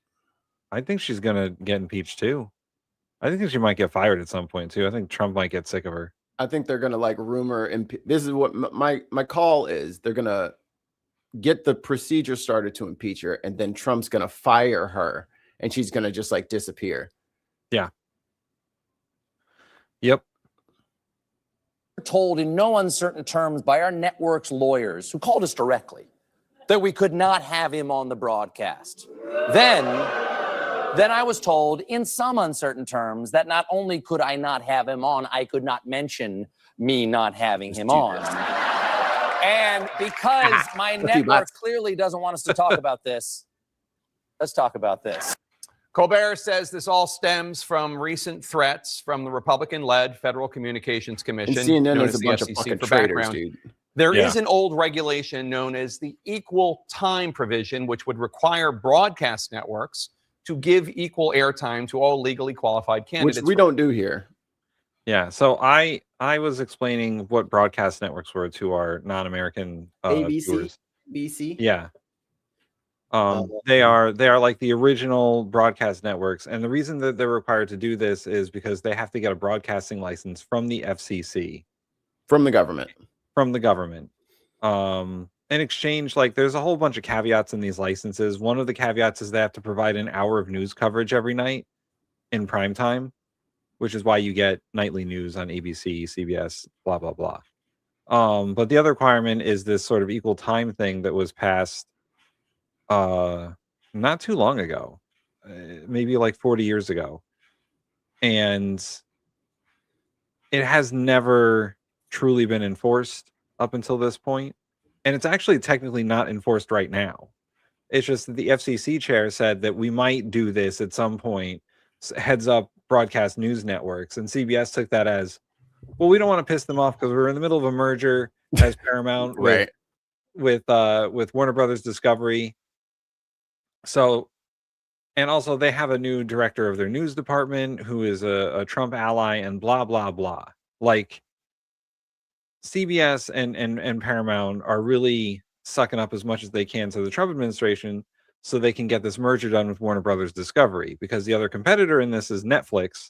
I think she's going to get impeached too. I think she might get fired at some point too. I think Trump might get sick of her. I think they're going to like rumor. This is what my call is. They're going to get the procedure started to impeach her, and then Trump's going to fire her, and she's going to just like disappear. Yeah. Yep. We're told in no uncertain terms by our network's lawyers who called us directly that we could not have him on the broadcast. Then I was told in some uncertain terms that not only could I not have him on, I could not mention me not having him on. And because my network clearly doesn't want us to talk about this, let's talk about this. Colbert says this all stems from recent threats from the Republican-led Federal Communications Commission, known as the FCC for background. There is an old regulation known as the Equal Time Provision, which would require broadcast networks to give equal airtime to all legally qualified candidates. Which we don't do here. Yeah, so I was explaining what broadcast networks were to our non-American ABC, viewers. BC. Yeah. They are like the original broadcast networks, and the reason that they're required to do this is because they have to get a broadcasting license from the FCC. From the government. From the government. And in exchange, like there's a whole bunch of caveats in these licenses. One of the caveats is they have to provide an hour of news coverage every night in prime time, which is why you get nightly news on ABC, CBS, blah, blah, blah. But the other requirement is this sort of equal time thing that was passed not too long ago, maybe like 40 years ago. And it has never truly been enforced up until this point. And it's actually technically not enforced right now. It's just that the FCC chair said that we might do this at some point, heads up broadcast news networks. And CBS took that as, well, we don't want to piss them off because we're in the middle of a merger as Paramount right. with Warner Brothers Discovery. So, and also they have a new director of their news department who is a Trump ally and blah, blah, blah. Like CBS and Paramount are really sucking up as much as they can to the Trump administration so they can get this merger done with Warner Brothers Discovery, because the other competitor in this is Netflix.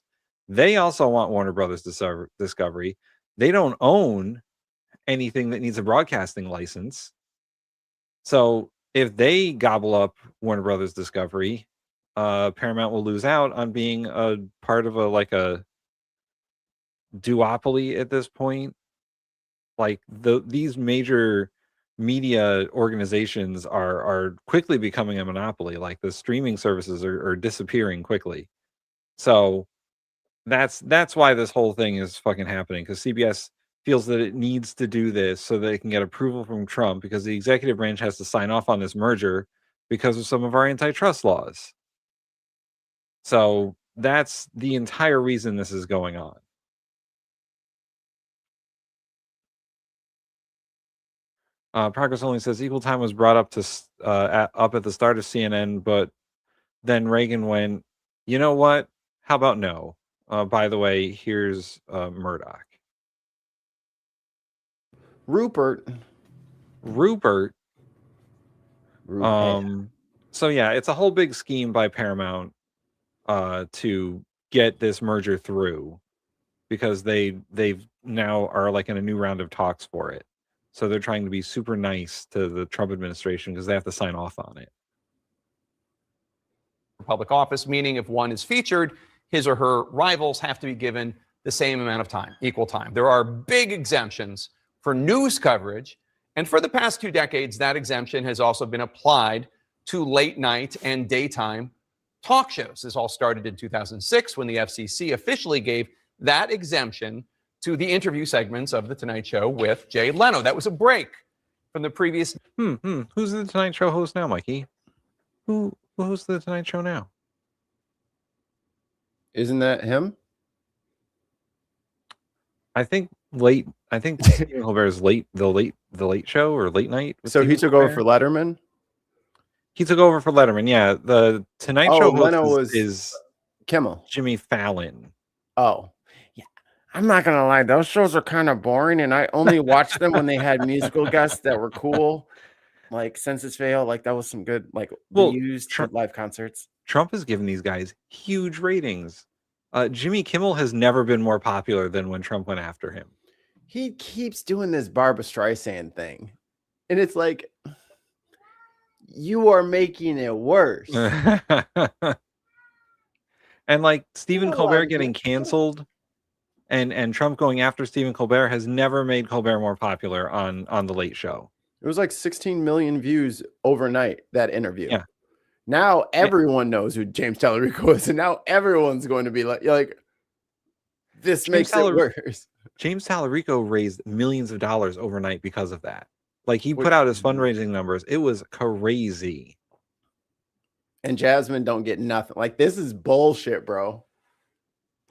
They also want Warner Brothers Discovery. They don't own anything that needs a broadcasting license. So if they gobble up Warner Brothers Discovery, Paramount will lose out on being a part of a duopoly at this point. Like these major media organizations are quickly becoming a monopoly. Like the streaming services are disappearing quickly. So that's why this whole thing is fucking happening, because CBS feels that it needs to do this so that it can get approval from Trump, because the executive branch has to sign off on this merger because of some of our antitrust laws. So that's the entire reason this is going on. Progress only says equal time was brought up to up at the start of CNN, but then Reagan went, you know what? How about no? By the way, here's Murdoch. Rupert. So yeah, it's a whole big scheme by Paramount to get this merger through, because they've now are like in a new round of talks for it. So they're trying to be super nice to the Trump administration because they have to sign off on it. Public office, meaning if one is featured, his or her rivals have to be given the same amount of time, equal time. There are big exemptions for news coverage. And for the past 2 decades, that exemption has also been applied to late night and daytime talk shows. This all started in 2006 when the FCC officially gave that exemption to the interview segments of The Tonight Show with Jay Leno. That was a break from the previous. Who's the Tonight Show host now, Mikey? Who hosts the Tonight Show now? Isn't that him? I think Stephen Colbert's the late show or late night. So he took over for Letterman? He took over for Letterman, yeah. The Tonight Show host is Kimmel. Jimmy Fallon. Oh. I'm not gonna lie, those shows are kind of boring, and I only watched them when they had musical guests that were cool, like Census Fail. Like that was some good, like used live concerts. Trump has given these guys huge ratings. Jimmy Kimmel has never been more popular than when Trump went after him. He keeps doing this Barbra Streisand thing, and it's like, you are making it worse. And like Stephen Colbert getting canceled. And Trump going after Stephen Colbert has never made Colbert more popular on The Late Show. It was like 16 million views overnight, that interview. Yeah. Now everyone knows who James Tallarico is, and now everyone's going to be like this makes it worse. James Tallarico raised millions of dollars overnight because of that. Like he put out his fundraising numbers. It was crazy. And Jasmine don't get nothing. Like this is bullshit, bro.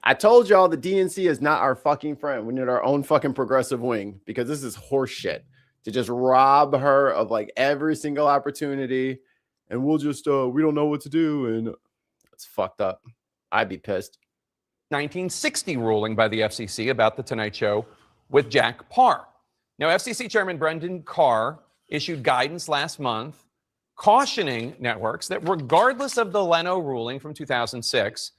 I told y'all the DNC is not our fucking friend. We need our own fucking progressive wing, because this is horse shit to just rob her of like every single opportunity. And we'll just, we don't know what to do. And it's fucked up. I'd be pissed. 1960 ruling by the FCC about The Tonight Show with Jack Paar. Now, FCC Chairman Brendan Carr issued guidance last month cautioning networks that regardless of the Leno ruling from 2006,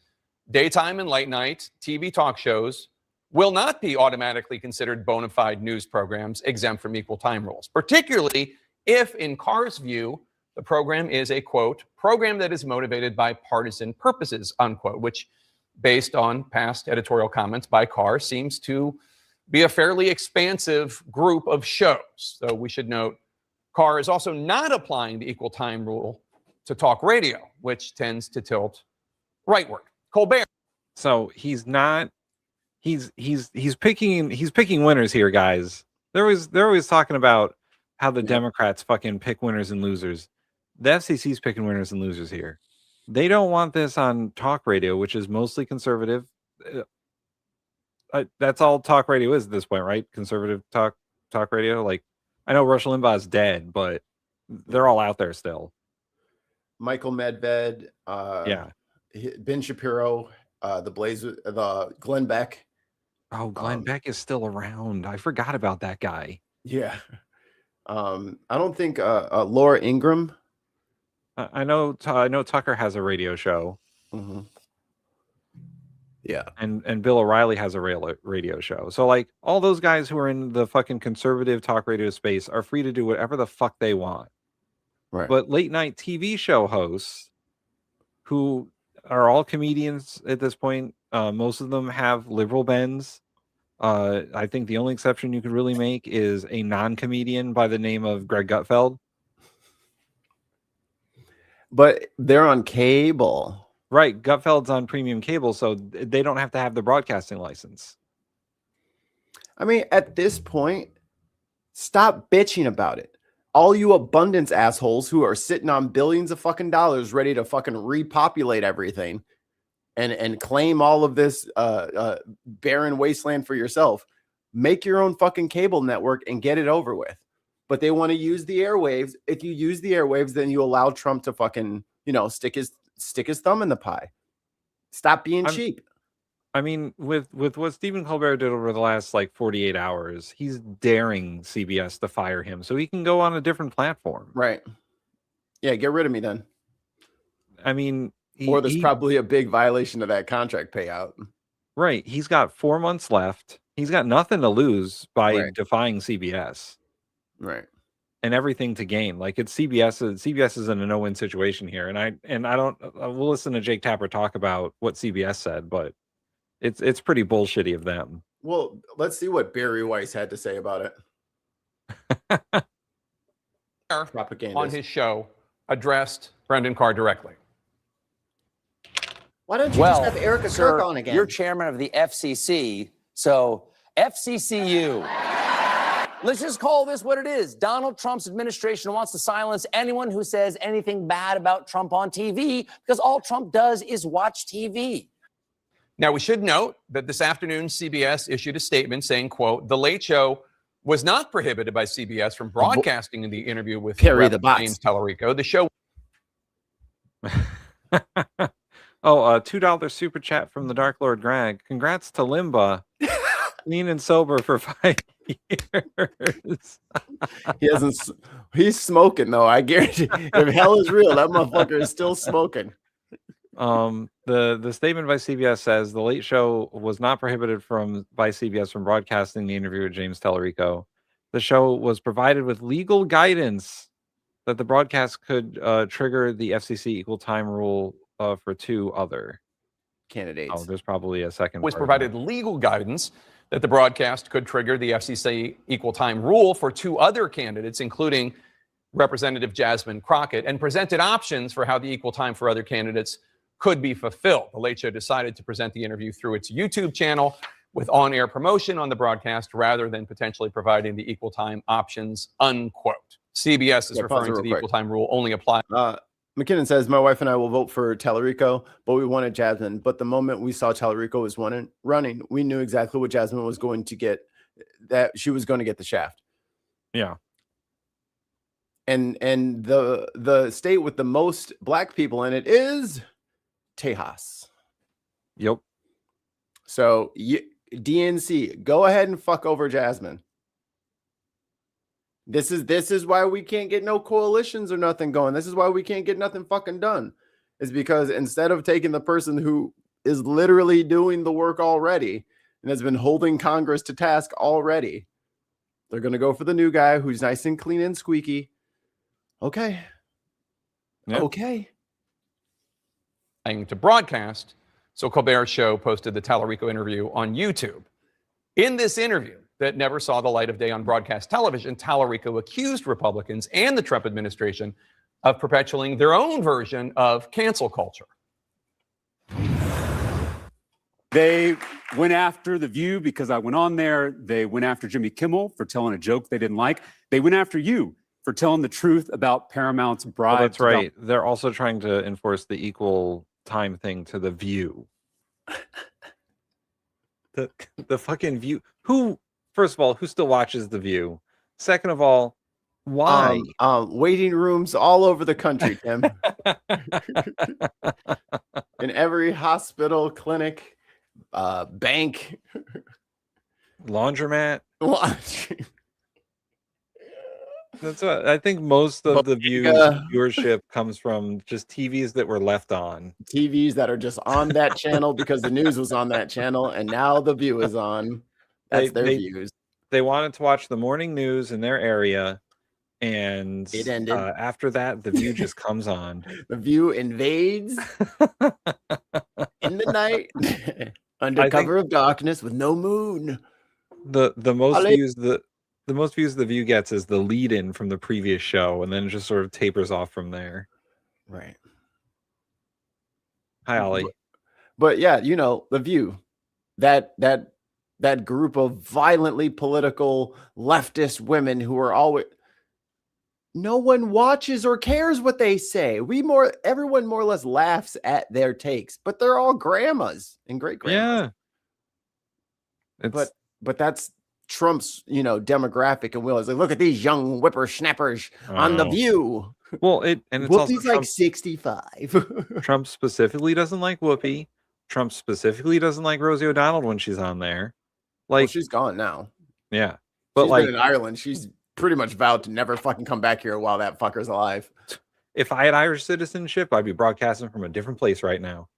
daytime and late night TV talk shows will not be automatically considered bona fide news programs exempt from equal time rules, particularly if, in Carr's view, the program is a, quote, program that is motivated by partisan purposes, unquote, which, based on past editorial comments by Carr, seems to be a fairly expansive group of shows. So we should note, Carr is also not applying the equal time rule to talk radio, which tends to tilt rightward. Colbert. So he's not. He's picking winners here, guys. They're always talking about how the Democrats fucking pick winners and losers. The FCC's picking winners and losers here. They don't want this on talk radio, which is mostly conservative. That's all talk radio is at this point, right? Conservative talk radio. Like, I know Rush Limbaugh's dead, but they're all out there still. Michael Medved, Ben Shapiro, the Glenn Beck. Oh, Glenn Beck is still around. I forgot about that guy. Yeah. I don't think Laura Ingraham. I know Tucker has a radio show. Mm-hmm. Yeah. And Bill O'Reilly has a radio show. So like all those guys who are in the fucking conservative talk radio space are free to do whatever the fuck they want. Right. But late night TV show hosts who are all comedians at this point, most of them have liberal bends. I think the only exception you could really make is a non-comedian by the name of Greg Gutfeld. But they're on cable. Right. Gutfeld's on premium cable, so they don't have to have the broadcasting license. I mean, at this point, stop bitching about it. All you abundance assholes who are sitting on billions of fucking dollars ready to fucking repopulate everything and claim all of this barren wasteland for yourself, make your own fucking cable network and get it over with. But they want to use the airwaves. If you use the airwaves, then you allow Trump to fucking, stick his thumb in the pie. Stop being cheap. I mean, with what Stephen Colbert did over the last 48 hours, he's daring CBS to fire him so he can go on a different platform. Right. Yeah, get rid of me then. I mean, there's probably a big violation of that contract payout. Right. He's got 4 months left. He's got nothing to lose by defying CBS. Right. And everything to gain. Like, it's CBS. CBS is in a no-win situation here. And we'll listen to Jake Tapper talk about what CBS said, but it's pretty bullshitty of them. Well, let's see what Barry Weiss had to say about it. Propaganda on his show addressed Brendan Carr directly. Why don't you just have Erica sir, Kirk on again? You're chairman of the FCC, so FCCU. Let's just call this what it is. Donald Trump's administration wants to silence anyone who says anything bad about Trump on TV because all Trump does is watch TV. Now, we should note that this afternoon, CBS issued a statement saying, quote, The Late Show was not prohibited by CBS from broadcasting the interview with James Tallarico. The show... $2 super chat from the Dark Lord Greg. Congrats to Limba. Clean and sober for 5 years. He's smoking though. I guarantee. If hell is real, that motherfucker is still smoking. The statement by CBS says the Late Show was not prohibited by CBS from broadcasting the interview with James Tallarico. The show was provided with legal guidance that the broadcast could trigger the FCC equal time rule for 2 other candidates. Oh, there's probably a second. Was provided legal guidance that the broadcast could trigger the FCC equal time rule for 2 other candidates, including Representative Jasmine Crockett, and presented options for how the equal time for other candidates could be fulfilled. The Late Show decided to present the interview through its YouTube channel with on-air promotion on the broadcast rather than potentially providing the equal time options, unquote. CBS is referring to the equal time rule only applies. McKinnon says, my wife and I will vote for Tallarico, but we wanted Jasmine. But the moment we saw Tallarico was running, we knew exactly what Jasmine was going to get, that she was going to get the shaft. Yeah. And the state with the most black people in it is Tejas. Yep. So DNC, go ahead and fuck over Jasmine. This is why we can't get no coalitions or nothing going. This is why we can't get nothing fucking done. Is because instead of taking the person who is literally doing the work already and has been holding Congress to task already, they're going to go for the new guy who's nice and clean and squeaky, Okay. Yep. Okay. To broadcast. So Colbert's show posted the Tallarico interview on YouTube. In this interview that never saw the light of day on broadcast television, Tallarico accused Republicans and the Trump administration of perpetuating their own version of cancel culture. They went after The View because I went on there. They went after Jimmy Kimmel for telling a joke they didn't like. They went after you for telling the truth about Paramount's bribe. That's right. They're also trying to enforce the equal time thing to The View. the fucking View. Who, first of all, who still watches The View? Second of all, why? Waiting rooms all over the country, Tim. In every hospital, clinic, bank, laundromat. That's what I think. Most of the viewership comes from just TVs that were left on. TVs that are just on that channel because the news was on that channel, and now The View is on. That's their views. They wanted to watch the morning news in their area, and it ended. After that, The View just comes on. The View invades in the night under cover of darkness with no moon. The most views the most views The View gets is the lead-in from the previous show, and then it just sort of tapers off from there. Right. Hi, Ollie. But yeah, you know, The View, that group of violently political leftist women who are always, no one watches or cares what they say. Everyone more or less laughs at their takes, but they're all grandmas and great grandmas. Yeah. But that's Trump's, demographic, and Will is like, look at these young whippersnappers on The View. Well, it's Whoopi's like 65. Trump specifically doesn't like Whoopi. Trump specifically doesn't like Rosie O'Donnell when she's on there. Like, she's gone now. Yeah, but she's been in Ireland. She's pretty much vowed to never fucking come back here while that fucker's alive. If I had Irish citizenship, I'd be broadcasting from a different place right now.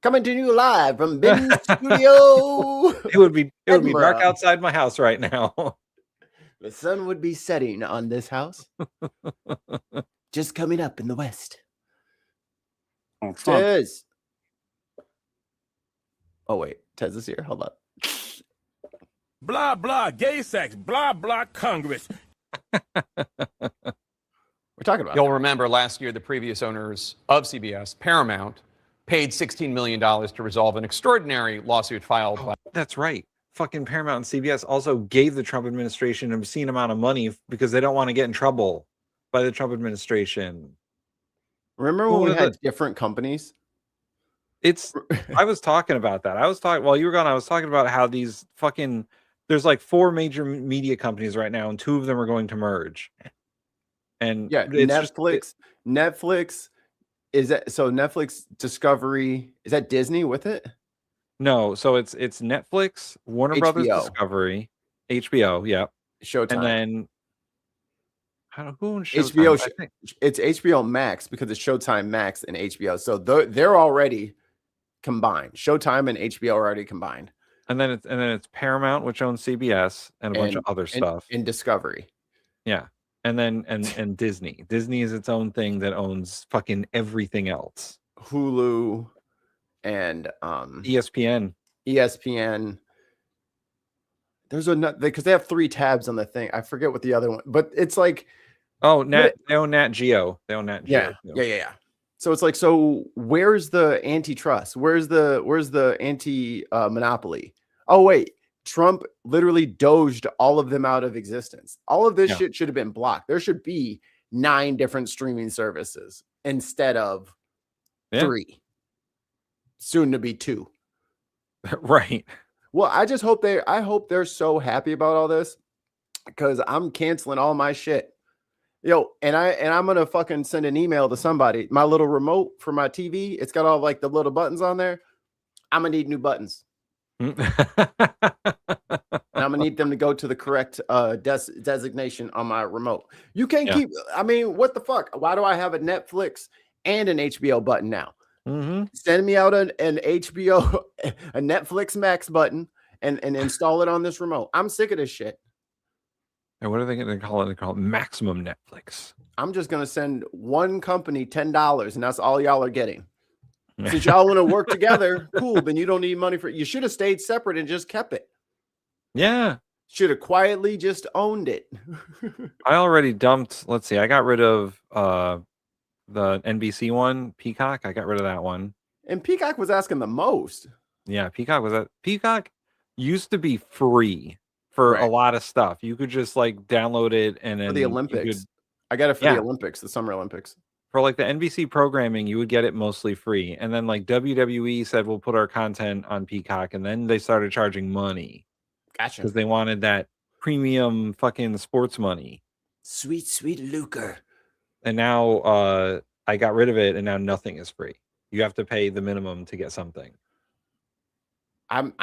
Coming to you live from Ben's studio. It would be dark outside my house right now. The sun would be setting on this house. Just coming up in the west. Tez. Oh wait, Tez is here. Hold on. Blah blah gay sex. Blah blah Congress. We're talking about. You'll remember last year the previous owners of CBS, Paramount, paid $16 million to resolve an extraordinary lawsuit filed by... That's right. Fucking Paramount and CBS also gave the Trump administration an obscene amount of money because they don't want to get in trouble by the Trump administration. Remember when we had different companies? I was talking about that. While you were gone, I was talking about how these fucking... There's like 4 major media companies right now, and 2 of them are going to merge. And yeah, Netflix... Is that so? Netflix, Discovery, is that Disney with it? No, so it's Netflix, Warner Brothers Discovery, HBO, yeah, Showtime, and then who owns Showtime? HBO. It's HBO Max because it's Showtime Max and HBO. So they're already combined. Showtime and HBO are already combined. And then it's Paramount, which owns CBS and a bunch of other stuff. In Discovery, yeah. And then and Disney. Disney is its own thing that owns fucking everything else. Hulu and ESPN. There's because they have 3 tabs on the thing. I forget what the other one, but it's like they own Nat Geo. They own Nat Geo. Yeah. So it's like, so where's the antitrust? Where's the anti monopoly? Oh wait. Trump literally doged all of them out of existence. All of this shit should have been blocked. There should be 9 different streaming services instead of 3. Soon to be 2. Right. Well, I hope they're so happy about all this because I'm canceling all my shit. And I'm gonna fucking send an email to somebody. My little remote for my TV, it's got all like the little buttons on there. I'm gonna need new buttons. And I'm gonna need them to go to the correct designation on my remote. You can't keep. I mean, what the fuck? Why do I have a Netflix and an HBO button now? Mm-hmm. Send me out an HBO, a Netflix Max button, and install it on this remote. I'm sick of this shit. And what are they going to call it? They call it maximum Netflix. I'm just going to send one company $10, and that's all y'all are getting. Since y'all want to work together, cool, then you don't need money for it. You should have stayed separate and just kept it. Yeah. Should have quietly just owned it. I already dumped, let's see, I got rid of the NBC one, Peacock. I got rid of that one. And Peacock was asking the most. Yeah, Peacock used to be free for a lot of stuff. You could just like download it and then for the Olympics. I got it for the Olympics, the Summer Olympics. For like the NBC programming, you would get it mostly free. And then like WWE said, we'll put our content on Peacock. And then they started charging money. Gotcha. Because they wanted that premium fucking sports money. Sweet, sweet lucre. And now I got rid of it, and now nothing is free. You have to pay the minimum to get something. I'm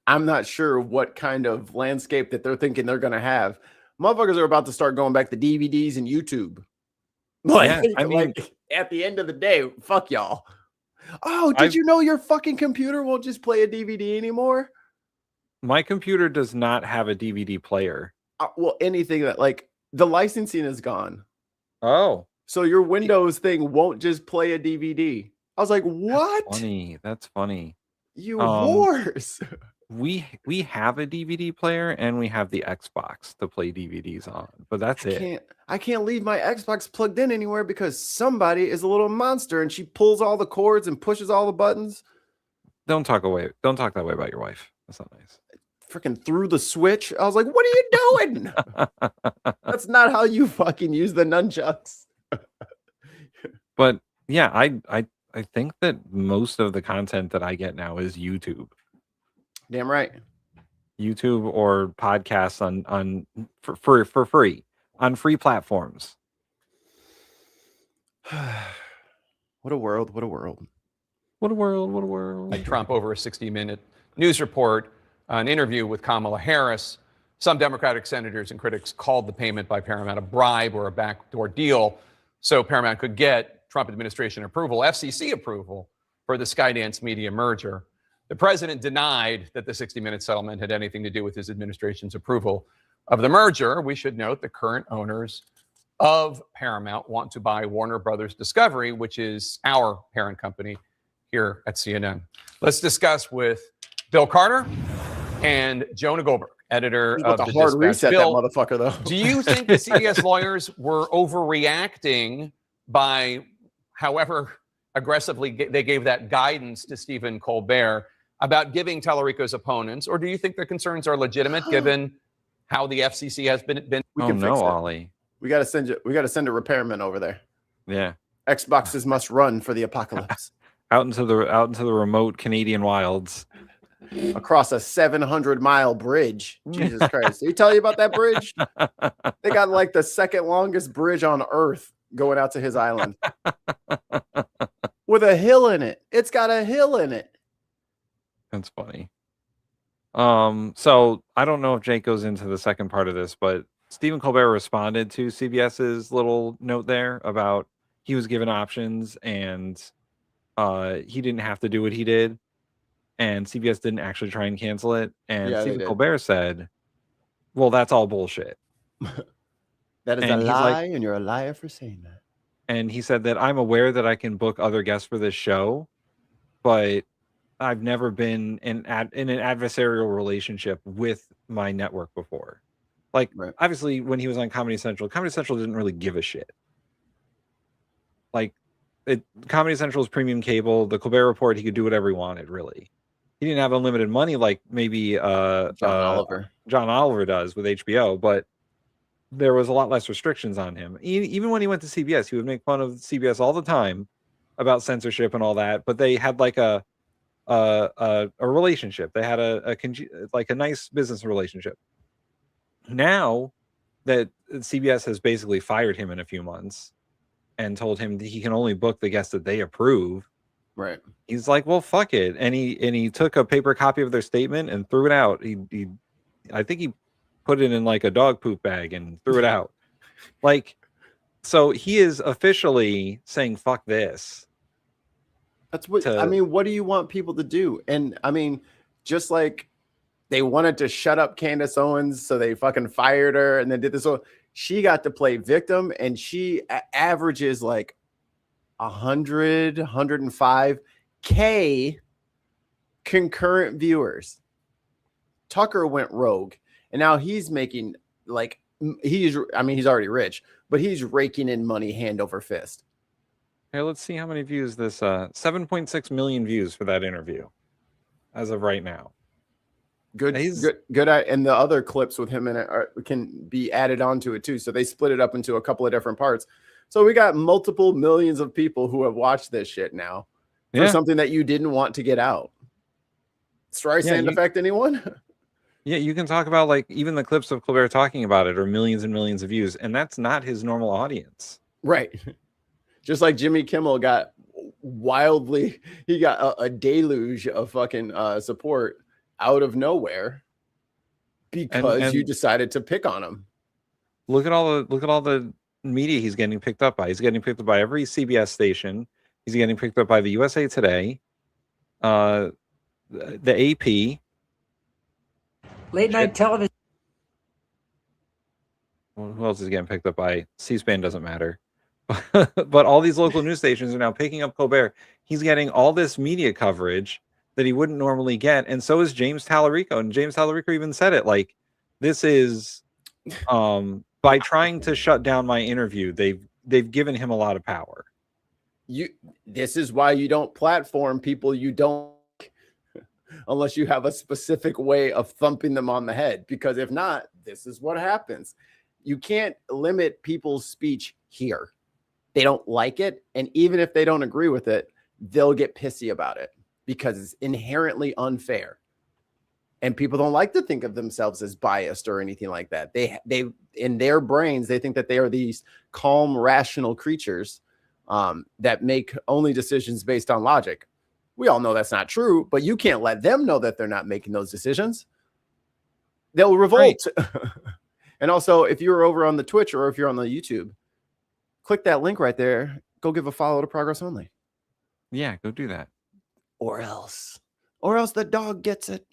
not sure what kind of landscape that they're thinking they're going to have. Motherfuckers are about to start going back to DVDs and YouTube. Like, yeah, I mean, like at the end of the day, fuck y'all. Oh, did you know your fucking computer won't just play a DVD anymore? My computer does not have a DVD player. Well, anything that like the licensing is gone. Oh, so your Windows thing won't just play a DVD. I was like, what? That's funny. You whores. We have a DVD player and we have the Xbox to play DVDs on, but that's it. I can't leave my Xbox plugged in anywhere because somebody is a little monster and she pulls all the cords and pushes all the buttons. Don't talk that way about your wife. That's not nice. Freaking threw the switch. I was like, what are you doing? That's not how you fucking use the nunchucks. But yeah, I think that most of the content that I get now is YouTube. Damn right. YouTube or podcasts on for free on free platforms. What a world! What a world! What a world! What a world! Like Trump over a 60-minute news report, an interview with Kamala Harris. Some Democratic senators and critics called the payment by Paramount a bribe or a backdoor deal, so Paramount could get Trump administration approval, FCC approval for the Skydance Media merger. The president denied that the 60-minute settlement had anything to do with his administration's approval of the merger. We should note the current owners of Paramount want to buy Warner Brothers Discovery, which is our parent company here at CNN. Let's discuss with Bill Carter and Jonah Goldberg, editor of the hard Dispatch. reset, Bill, that motherfucker, though. do you think the CBS lawyers were overreacting by however aggressively they gave that guidance to Stephen Colbert about giving Tallarico's opponents, or do you think the concerns are legitimate given how the FCC has been? We can fix it. Ollie. We got to send you. We got to send a repairman over there. Yeah. Xboxes must run for the apocalypse. out into the remote Canadian wilds. Across a 700-mile bridge. Jesus Christ. Did he tell you about that bridge? They got like the second longest bridge on Earth going out to his island. With a hill in it. It's got a hill in it. That's funny. So I don't know if Jake goes into the second part of this, but Stephen Colbert responded to CBS's little note there about he was given options and he didn't have to do what he did. And CBS didn't actually try and cancel it. And Stephen Colbert said, well, that's all bullshit. That is a lie, and you're a liar for saying that. And he said that I'm aware that I can book other guests for this show, but I've never been in an adversarial relationship with my network before. Like, obviously, when he was on Comedy Central didn't really give a shit. Like, Comedy Central's premium cable, the Colbert Report, he could do whatever he wanted, really. He didn't have unlimited money like maybe John Oliver does with HBO, but there was a lot less restrictions on him. Even when he went to CBS, he would make fun of CBS all the time about censorship and all that, but they had like a relationship. They had a nice business relationship. Now that CBS has basically fired him in a few months and told him that he can only book the guests that they approve, right? He's like, well, fuck it, and he took a paper copy of their statement and threw it out. I think he put it in like a dog poop bag and threw it out. Like, so he is officially saying, fuck this. That's what I mean. What do you want people to do? And I mean, just like they wanted to shut up Candace Owens, so they fucking fired her and then did this. So she got to play victim, and she averages like 105K concurrent viewers. Tucker went rogue, and now he's making like he's already rich, but he's raking in money hand over fist. Hey, let's see how many views this 7.6 million views for that interview as of right now. Good. And the other clips with him in it can be added onto it too. So they split it up into a couple of different parts. So we got multiple millions of people who have watched this shit now for something that you didn't want to get out. Streisand affect anyone? Yeah, you can talk about like even the clips of Colbert talking about it are millions and millions of views, and that's not his normal audience. Right. Just like Jimmy Kimmel got he got a deluge of fucking support out of nowhere because and you decided to pick on him. Look at all the media he's getting picked up by. He's getting picked up by every CBS station. He's getting picked up by the USA Today, the AP. Late night television. Well, who else is getting picked up by? C-SPAN doesn't matter. But all these local news stations are now picking up Colbert. He's getting all this media coverage that he wouldn't normally get. And so is James Tallarico. And James Tallarico even said it, like, this is by trying to shut down my interview, they've given him a lot of power. This is why you don't platform people you don't unless you have a specific way of thumping them on the head, because if not, this is what happens. You can't limit people's speech here. They don't like it, and even if they don't agree with it, they'll get pissy about it because it's inherently unfair, and people don't like to think of themselves as biased or anything like that. They in their brains, they think that they are these calm, rational creatures that make only decisions based on logic. We all know that's not true, but you can't let them know that they're not making those decisions. They'll revolt. Right. And also, if you're over on the Twitch or if you're on the YouTube, click that link right there. Go give a follow to Progress Only. Yeah, go do that. Or else the dog gets it.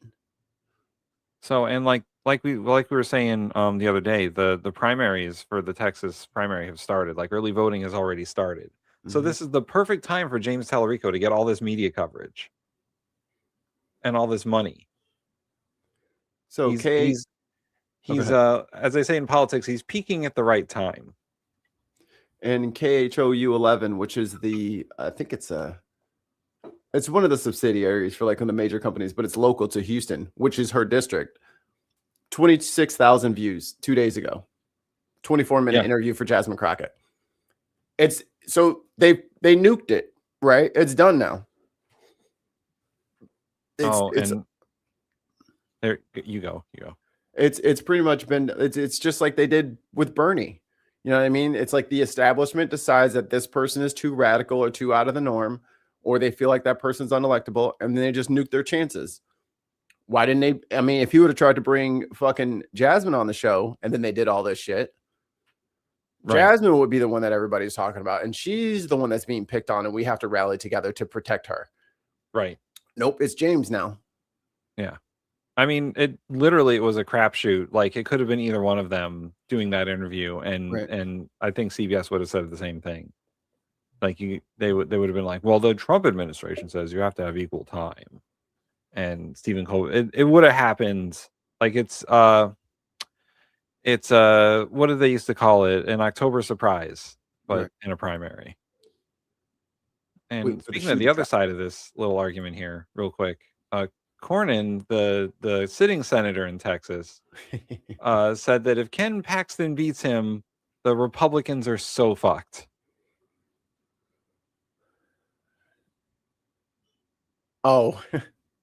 So, and like we were saying the other day, the primaries for the Texas primary have started. Like early voting has already started. So this is the perfect time for James Tallarico to get all this media coverage and all this money. So he's as they say in politics, he's peaking at the right time. And KHOU 11, which is I think it's one of the subsidiaries for like one of the major companies, but it's local to Houston, which is her district. 26,000 views 2 days ago. 24-minute interview for Jasmine Crockett. So they nuked it, right? It's done now. There you go. It's pretty much been. It's just like they did with Bernie. You know what I mean? It's like the establishment decides that this person is too radical or too out of the norm, or they feel like that person's unelectable, and then they just nuke their chances. Why didn't they? I mean, if you would have tried to bring fucking Jasmine on the show and then they did all this shit, right. Jasmine would be the one that everybody's talking about, and she's the one that's being picked on, and we have to rally together to protect her. Right. Nope, it's James now. Yeah. I mean, it was a crapshoot. Like it could have been either one of them doing that interview, and I think CBS would have said the same thing. Like they would have been like, well, the Trump administration says you have to have equal time, and Stephen Colbert. It would have happened. Like it's what did they used to call it? An October surprise, but in a primary. And speaking of the other side of this little argument here, real quick. Cornyn, the sitting senator in Texas, said that if Ken Paxton beats him, the Republicans are so fucked. Oh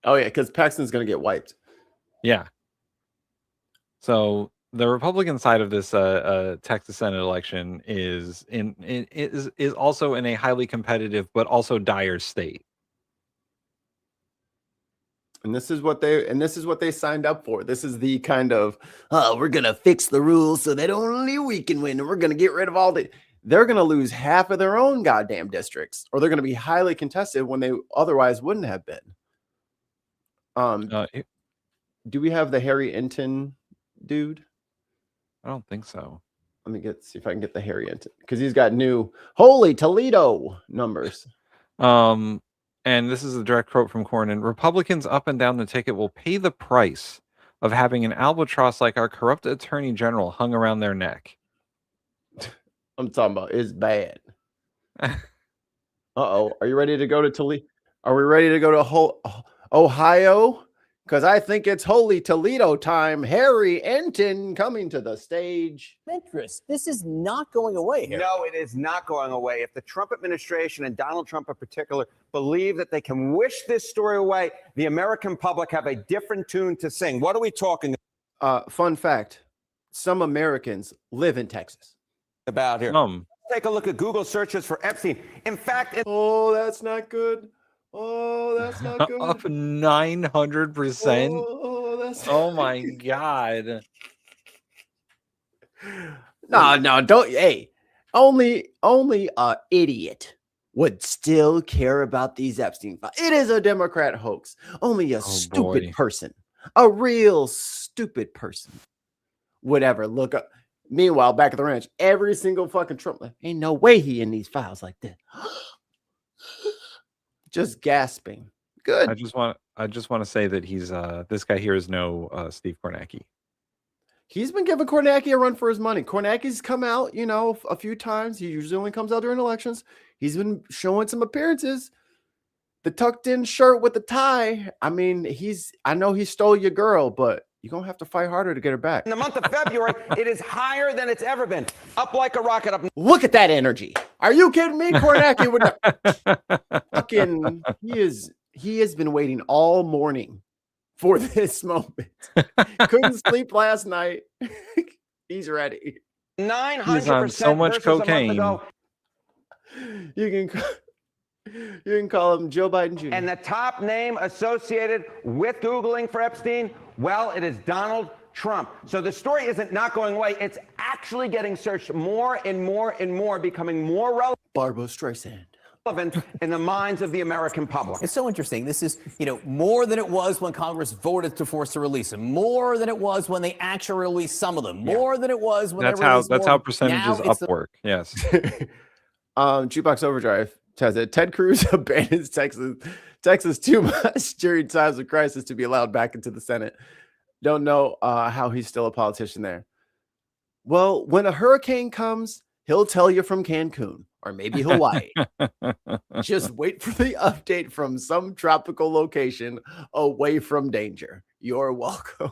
yeah, because Paxton's going to get wiped. Yeah. So the Republican side of this Texas Senate election is also in a highly competitive but also dire state. And this is what they signed up for. This is the kind of, we're going to fix the rules so that only we can win. And we're going to get rid of all the, they're going to lose half of their own goddamn districts, or they're going to be highly contested when they otherwise wouldn't have been. Do we have the Harry Enton dude? I don't think so. Let me see if I can get the Harry Enton because he's got new Holy Toledo numbers. And this is a direct quote from Cornyn. Republicans up and down the ticket will pay the price of having an albatross like our corrupt attorney general hung around their neck. I'm talking about it's bad. Uh-oh. Are you ready to go to Toledo? Are we ready to go to Ohio? Because I think it's Holy Toledo time. Harry Enton coming to the stage. Interest. This is not going away here. No, it is not going away. If the Trump administration and Donald Trump in particular believe that they can wish this story away, the American public have a different tune to sing. What are we talking Fun fact. Some Americans live in Texas. about here? Take a look at Google searches for Epstein. In fact, oh, that's not good. Oh, that's not good. Up 900%. Oh, that's oh my God. No, don't. Hey, only a idiot would still care about these Epstein files. It is a Democrat hoax. Only a stupid person, a real stupid person, would ever look up. Meanwhile, back at the ranch, every single fucking Trump, ain't no way he in these files like that. Just gasping. Good. I just want to say that he's this guy here is no Steve Kornacki. He's been giving Kornacki a run for his money. Kornacki's come out, a few times. He usually only comes out during elections. He's been showing some appearances. The tucked in shirt with the tie. I mean, I know he stole your girl, but you're going to have to fight harder to get her back. in the month of February, it is higher than it's ever been. Up like a rocket. Up. Look at that energy. Are you kidding me? Kornacki would fucking he has been waiting all morning for this moment. Couldn't sleep last night. He's ready. 900%. He's on so much cocaine. You can call him Joe Biden Jr. And the top name associated with Googling for Epstein, well, it is Donald Trump. So the story isn't not going away. It's actually getting searched more and more and more, becoming more relevant. Barbara Streisand. In the minds of the American public. It's so interesting. This is, more than it was when Congress voted to force to release them, more than it was when they actually released some of them, more than it was when that's how percentages Upwork. Yes. Jukebox Overdrive says it. Ted Cruz abandons Texas too much during times of crisis to be allowed back into the Senate. Don't know how he's still a politician there. Well, when a hurricane comes, he'll tell you from Cancun or maybe Hawaii. Just wait for the update from some tropical location away from danger. You're welcome.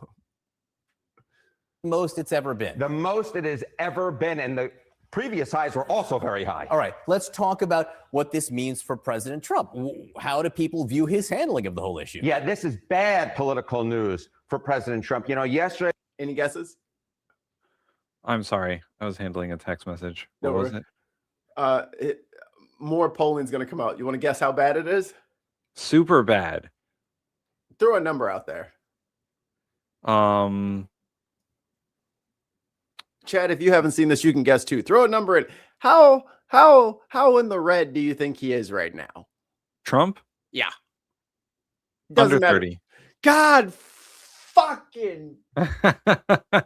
Most it's ever been. The most it has ever been. And the previous highs were also very high. All right, let's talk about what this means for President Trump. How do people view his handling of the whole issue? Yeah, this is bad political news for President Trump. Yesterday. Any guesses? I'm sorry. I was handling a text message. What was it? More polling's going to come out. You want to guess how bad it is? Super bad. Throw a number out there. Chad, if you haven't seen this, you can guess too. Throw a number in. How in the red do you think he is right now? Trump? Yeah. Under 30. God fucking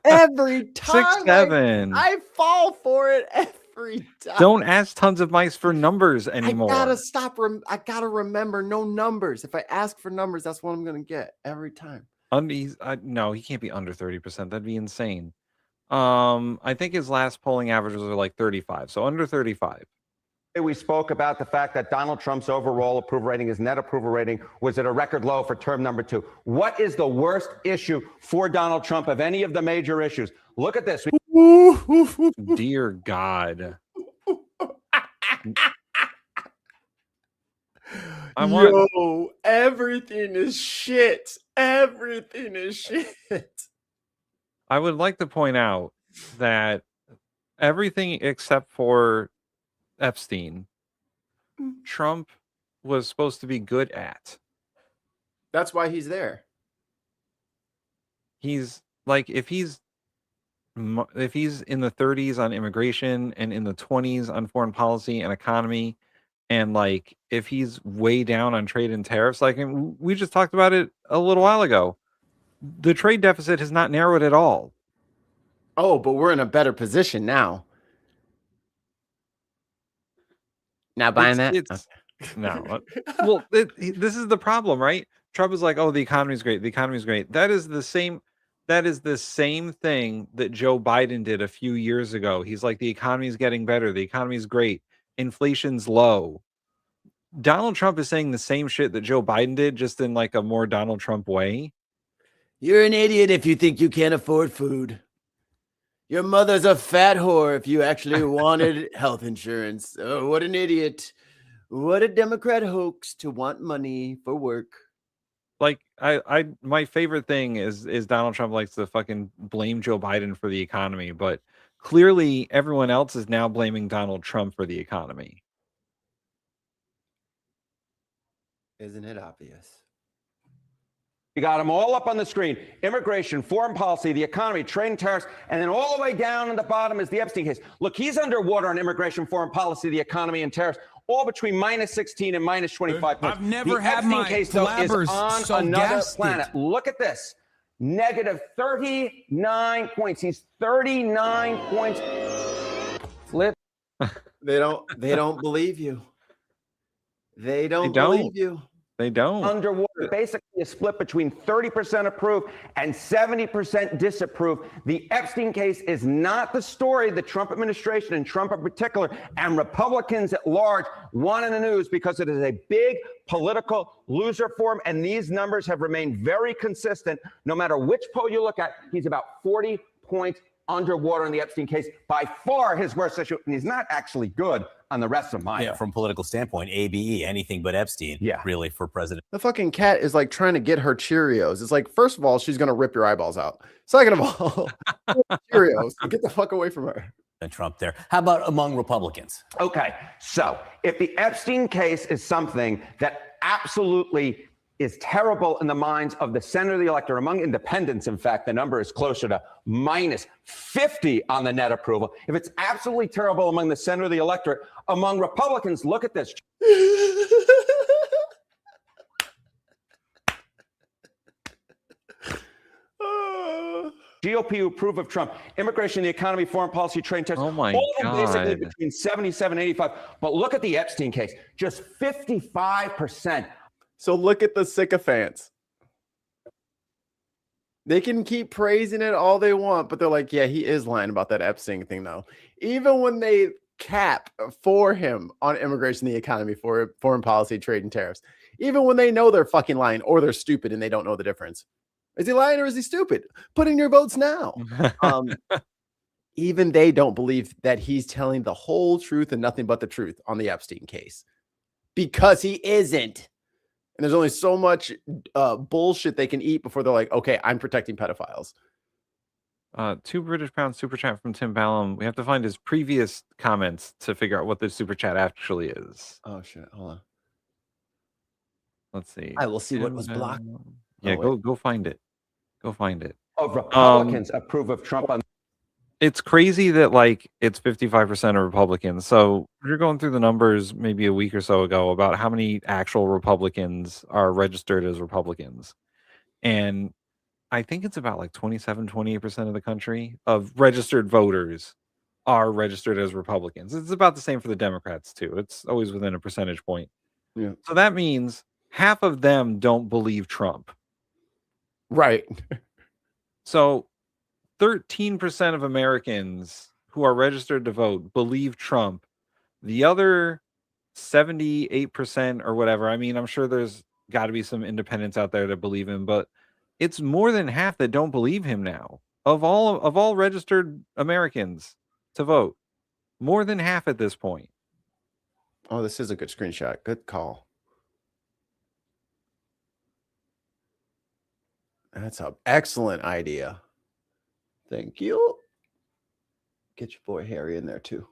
every time 6, 7. I fall for it every time. Don't ask tons of mice for numbers anymore. I gotta remember no numbers. If I ask for numbers, that's what I'm gonna get every time. No, he can't be under 30%. That'd be insane. I think his last polling averages are like 35, so under 35. We spoke about the fact that Donald Trump's overall approval rating, his net approval rating, was at a record low for term number 2. What is the worst issue for Donald Trump of any of the major issues? Look at this. Dear God. Everything is shit. Everything is shit. I would like to point out that everything except for Epstein, Trump was supposed to be good at. That's why he's there. He's like, if he's in the 30s on immigration and in the 20s on foreign policy and economy, and like if he's way down on trade and tariffs, like we just talked about it a little while ago. the trade deficit has not narrowed at all. Oh, but we're in a better position now. Not buying that? It's no. Well, this is the problem, right? Trump is like, oh, the economy's great. The economy's great. That is the same thing that Joe Biden did a few years ago. He's like, the economy's getting better. The economy's great. Inflation's low. Donald Trump is saying the same shit that Joe Biden did, just in like a more Donald Trump way. You're an idiot if you think you can't afford food. Your mother's a fat whore if you actually wanted health insurance. Oh, what an idiot. What a Democrat hoax to want money for work. Like, my favorite thing is Donald Trump likes to fucking blame Joe Biden for the economy, but clearly everyone else is now blaming Donald Trump for the economy. Isn't it obvious? You got them all up on the screen. Immigration, foreign policy, the economy, trade and tariffs, and then all the way down at the bottom is the Epstein case. Look, he's underwater on immigration, foreign policy, the economy, and tariffs, all between -16 and -25 points. I've never the had Epstein my case, though, is on so another planet. Look at this. -39 points. He's 39 points. Flip. They don't believe you. They don't believe you. They don't. Underwater, basically a split between 30% approve and 70% disapprove. The Epstein case is not the story the Trump administration and Trump in particular and Republicans at large want in the news, because it is a big political loser for him. And these numbers have remained very consistent. No matter which poll you look at, he's about 40 points underwater in the Epstein case, by far his worst issue. And he's not actually good on the rest of mine. Yeah, from political standpoint, ABE, anything but Epstein, really, for president. The fucking cat is like trying to get her Cheerios. It's like, first of all, she's going to rip your eyeballs out. Second of all, Cheerios, get the fuck away from her. And Trump there. How about among Republicans? Okay, so if the Epstein case is something that absolutely is terrible in the minds of the center of the electorate, among independents, in fact, the number is closer to -50 on the net approval. If it's absolutely terrible among the center of the electorate, among Republicans, look at this. GOP who approve of Trump, immigration, the economy, foreign policy, trade, tariffs, oh my all of them basically God. between 77 and 85. But look at the Epstein case, just 55%. So look at the sycophants. They can keep praising it all they want, but they're like, yeah, he is lying about that Epstein thing, though. Even when they cap for him on immigration, the economy, for foreign policy, trade, and tariffs, even when they know they're fucking lying or they're stupid and they don't know the difference. Is he lying or is he stupid? Put in your votes now. Even they don't believe that he's telling the whole truth and nothing but the truth on the Epstein case, because he isn't. And there's only so much bullshit they can eat before they're like, okay, I'm protecting pedophiles. 2 British pounds super chat from Tim Ballum. We have to find his previous comments to figure out what the super chat actually is. Oh shit, hold on. Let's see. I will see what was blocked. Yeah, go find it. Go find it. Oh, Republicans approve of Trump on. It's crazy that like it's 55% of Republicans. So you're going through the numbers maybe a week or so ago about how many actual Republicans are registered as Republicans. And I think it's about like 28% of the country of registered voters are registered as Republicans. It's about the same for the Democrats too. It's always within a percentage point. Yeah. So that means half of them don't believe Trump. Right. So 13% of Americans who are registered to vote believe Trump. The other 78% or whatever, I mean, I'm sure there's got to be some independents out there that believe him, but it's more than half that don't believe him now. Of all registered Americans to vote, more than half at this point. Oh, this is a good screenshot. Good call. That's an excellent idea. Thank you. Get your boy Harry in there too.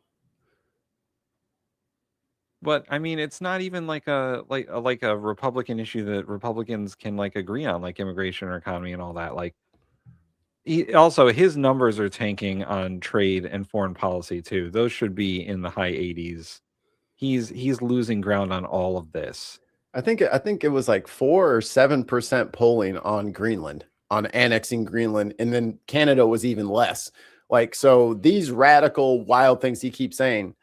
But I mean, it's not even like a Republican issue that Republicans can like agree on, like immigration or economy and all that. Like, also his numbers are tanking on trade and foreign policy too. Those should be in the high 80s. He's losing ground on all of this. I think it was like 4 or 7% polling on Greenland. on annexing Greenland, and then Canada was even less. Like, so these radical, wild things he keeps saying,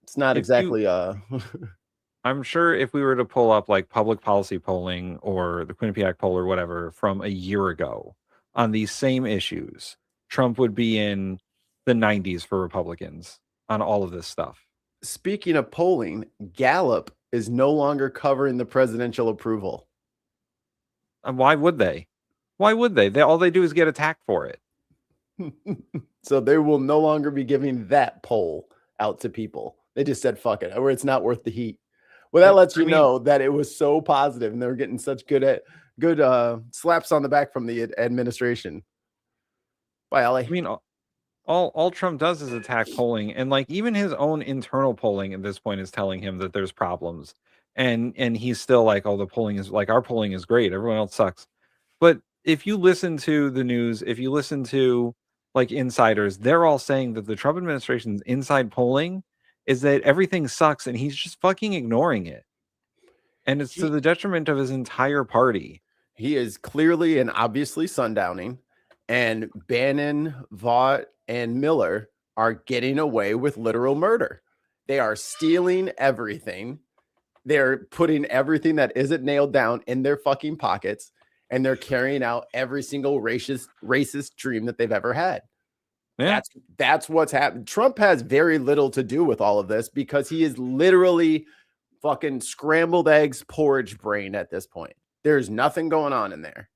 it's not exactly I'm sure if we were to pull up like public policy polling or the Quinnipiac poll or whatever from a year ago on these same issues, Trump would be in the 90s for Republicans on all of this stuff. Speaking of polling, Gallup is no longer covering the presidential approval. And why would they? Why would they? All they do is get attacked for it. So they will no longer be giving that poll out to people. They just said, fuck it, or it's not worth the heat. Well, that lets you know that it was so positive and they were getting such good slaps on the back from the administration. Bye, Ollie. I mean, all Trump does is attack polling, and like even his own internal polling at this point is telling him that there's problems. And he's still like, oh, the polling is like, our polling is great, everyone else sucks. But if you listen to the news, if you listen to like insiders, they're all saying that the Trump administration's inside polling is that everything sucks and he's just fucking ignoring it. And it's to the detriment of his entire party. He is clearly and obviously sundowning, and Bannon, Vaught, and Miller are getting away with literal murder. They are stealing everything. They're putting everything that isn't nailed down in their fucking pockets, and they're carrying out every single racist dream that they've ever had. Yeah. That's what's happened. Trump has very little to do with all of this because he is literally fucking scrambled eggs porridge brain at this point. There's nothing going on in there.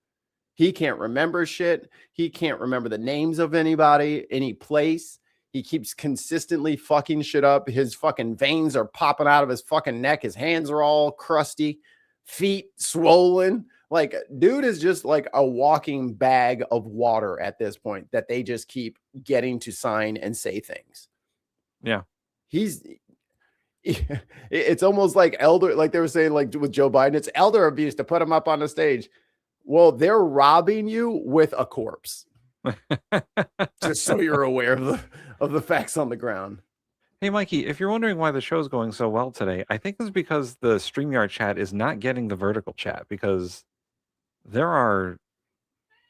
He can't remember shit. He can't remember the names of anybody, any place. He keeps consistently fucking shit up. His fucking veins are popping out of his fucking neck. His hands are all crusty, feet swollen. Like, dude is just like a walking bag of water at this point that they just keep getting to sign and say things. Yeah. It's almost like elder, like they were saying, like with Joe Biden, it's elder abuse to put him up on the stage. Well, they're robbing you with a corpse. Just so you're aware of the facts on the ground. Hey, Mikey, if you're wondering why the show's going so well today, I think it's because the StreamYard chat is not getting the vertical chat, because there's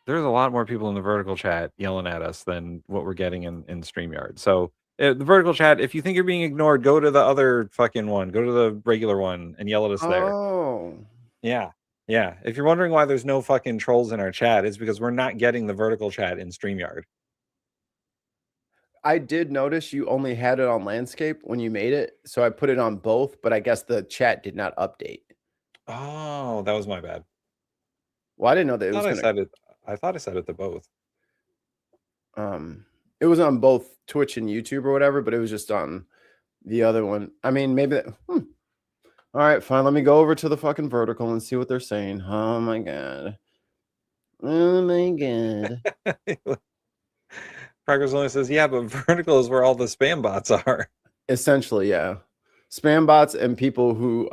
a lot more people in the vertical chat yelling at us than what we're getting in StreamYard. So the vertical chat, if you think you're being ignored, go to the other fucking one. Go to the regular one and yell at us there. Oh. Yeah. Yeah. If you're wondering why there's no fucking trolls in our chat, it's because we're not getting the vertical chat in StreamYard. I did notice you only had it on landscape when you made it, so I put it on both, but I guess the chat did not update. Oh, that was my bad. Well, I didn't know that it was I thought I said it to both. It was on both Twitch and YouTube or whatever, but it was just on the other one. I mean, maybe that. All right, fine. Let me go over to the fucking vertical and see what they're saying. Oh my god. Oh my god. Progress only says, yeah, but vertical is where all the spam bots are. Essentially, yeah. Spam bots and people who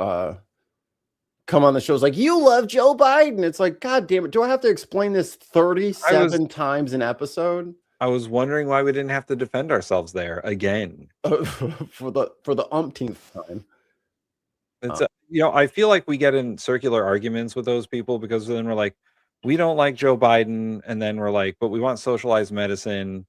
come on the shows like, you love Joe Biden. It's like, god damn it. Do I have to explain this 37 times an episode? I was wondering why we didn't have to defend ourselves there again. for the umpteenth time. It's I feel like we get in circular arguments with those people, because then we're like, we don't like Joe Biden, and then we're like, but we want socialized medicine.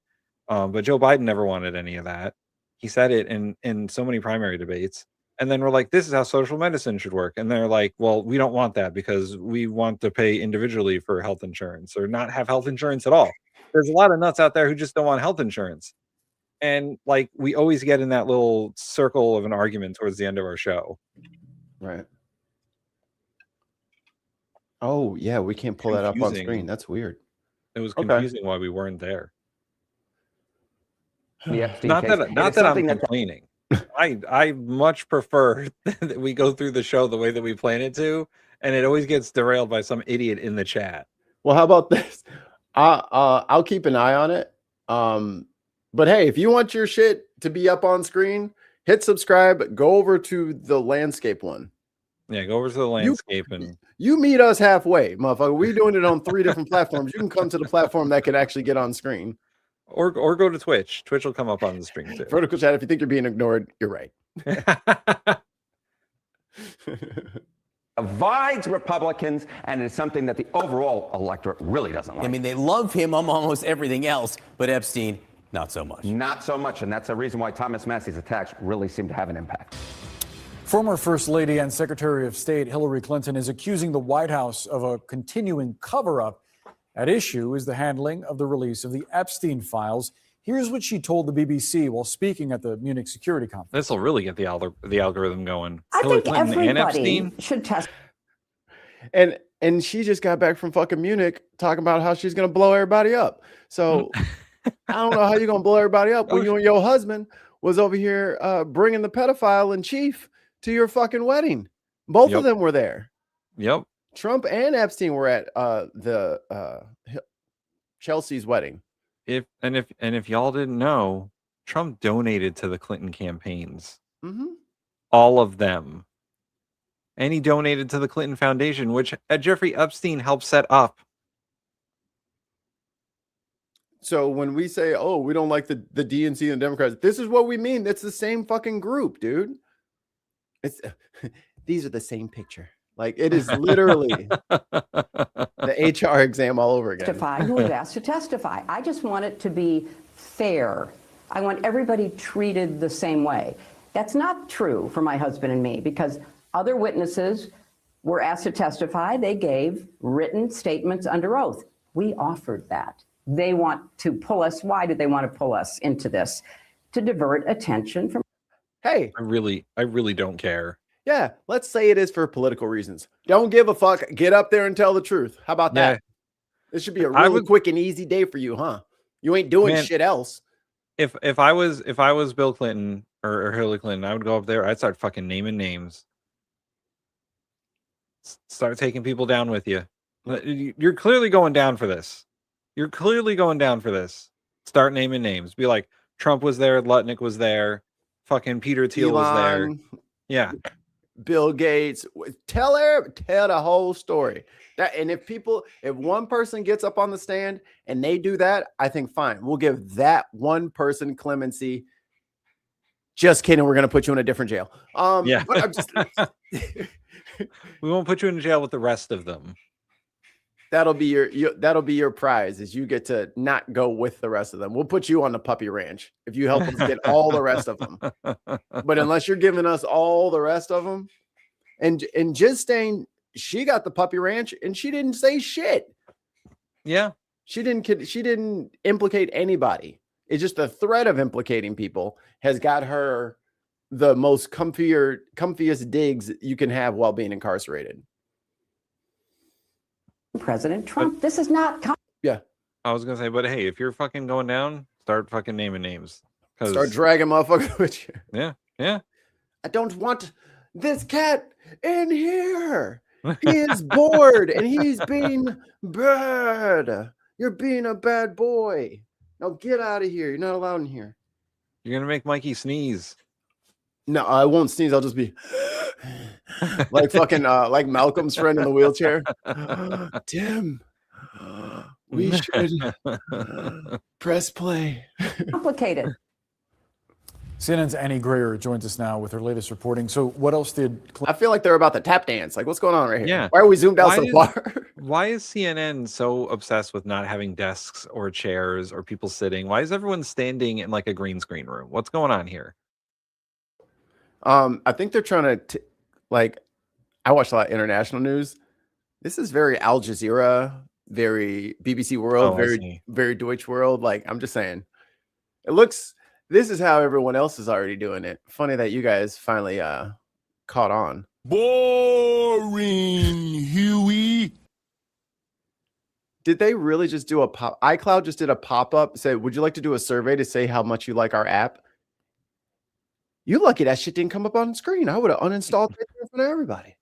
But Joe Biden never wanted any of that. He said it in so many primary debates. And then we're like, this is how social medicine should work. And they're like, well, we don't want that because we want to pay individually for health insurance, or not have health insurance at all. There's a lot of nuts out there who just don't want health insurance. And like, we always get in that little circle of an argument towards the end of our show. Right. Oh, yeah, we can't pull that up on screen. That's weird. It was confusing why we weren't there. Yeah, not that I'm complaining. I much prefer that we go through the show the way that we plan it to, and it always gets derailed by some idiot in the chat. Well, how about this? I'll keep an eye on it. But hey, if you want your shit to be up on screen, hit subscribe. Go over to the landscape one. Yeah, go over to the landscape and you meet us halfway, motherfucker. We're doing it on 3 different platforms. You can come to the platform that could actually get on screen. Or go to Twitch. Twitch will come up on the screen too. Vertical chat, if you think you're being ignored, you're right. divides Republicans, and it's something that the overall electorate really doesn't like. I mean, they love him on almost everything else, but Epstein, not so much. Not so much, and that's the reason why Thomas Massey's attacks really seem to have an impact. Former First Lady and Secretary of State Hillary Clinton is accusing the White House of a continuing cover-up. At issue is the handling of the release of the Epstein files. Here's what she told the BBC while speaking at the Munich Security Conference. This will really get the algorithm going. I Hillary think Clinton and everybody Epstein should test. And she just got back from fucking Munich talking about how she's gonna blow everybody up. So I don't know how you're gonna blow everybody up when you and your husband was over here bringing the pedophile in chief to your fucking wedding. Both of them were there. Yep. Trump and Epstein were at the Chelsea's wedding. If y'all didn't know, Trump donated to the Clinton campaigns. Mm-hmm. All of them. And he donated to the Clinton Foundation, which Jeffrey Epstein helped set up. So when we say, oh, we don't like the DNC and the Democrats, this is what we mean. It's the same fucking group, dude. It's these are the same picture. Like, it is literally the HR exam all over again. Who was asked to testify. I just want it to be fair. I want everybody treated the same way. That's not true for my husband and me, because other witnesses were asked to testify. They gave written statements under oath. We offered that. They want to pull us. Why did they want to pull us into this? To divert attention from. Hey, I really don't care. Yeah, let's say it is for political reasons. Don't give a fuck. Get up there and tell the truth. How about that? This should be a really quick and easy day for you, huh? You ain't doing shit else. If I was Bill Clinton or Hillary Clinton, I would go up there. I'd start fucking naming names. Start taking people down with you. You're clearly going down for this. You're clearly going down for this. Start naming names. Be like, Trump was there, Lutnick was there, fucking Peter Thiel was there. Yeah. Bill Gates, tell the whole story. And if one person gets up on the stand and they do that, I think fine. We'll give that one person clemency. Just kidding. We're going to put you in a different jail. Yeah. But I'm just, we won't put you in jail with the rest of them. That'll be your prize, is you get to not go with the rest of them. We'll put you on the puppy ranch if you help us get all the rest of them. But unless you're giving us all the rest of them, and just saying she got the puppy ranch and she didn't say shit. Yeah, she didn't implicate anybody. It's just the threat of implicating people has got her the most comfiest digs you can have while being incarcerated. President Trump. This is not. Yeah, I was gonna say, but hey, if you're fucking going down, start fucking naming names. Start dragging motherfuckers with you. Yeah. I don't want this cat in here. He is bored and he's being bad. You're being a bad boy. Now get out of here. You're not allowed in here. You're gonna make Mikey sneeze. No, I won't sneeze. I'll just be like fucking like Malcolm's friend in the wheelchair. Tim, we should press play. Complicated. CNN's Annie Grayer joins us now with her latest reporting. So what else did... I feel like they're about to tap dance. Like, what's going on right here? Yeah. Why are we zoomed out so far? Why is CNN so obsessed with not having desks or chairs or people sitting? Why is everyone standing in like a green screen room? What's going on here? I think they're trying to like, I watch a lot of international news. This is very Al Jazeera, very BBC World, very Deutsche World. Like, I'm just saying, this is how everyone else is already doing it. Funny that you guys finally caught on. Boring, Huey. Did they really just do iCloud just did a pop-up, say, would you like to do a survey to say how much you like our app? You lucky that shit didn't come up on the screen. I would have uninstalled it in front of everybody.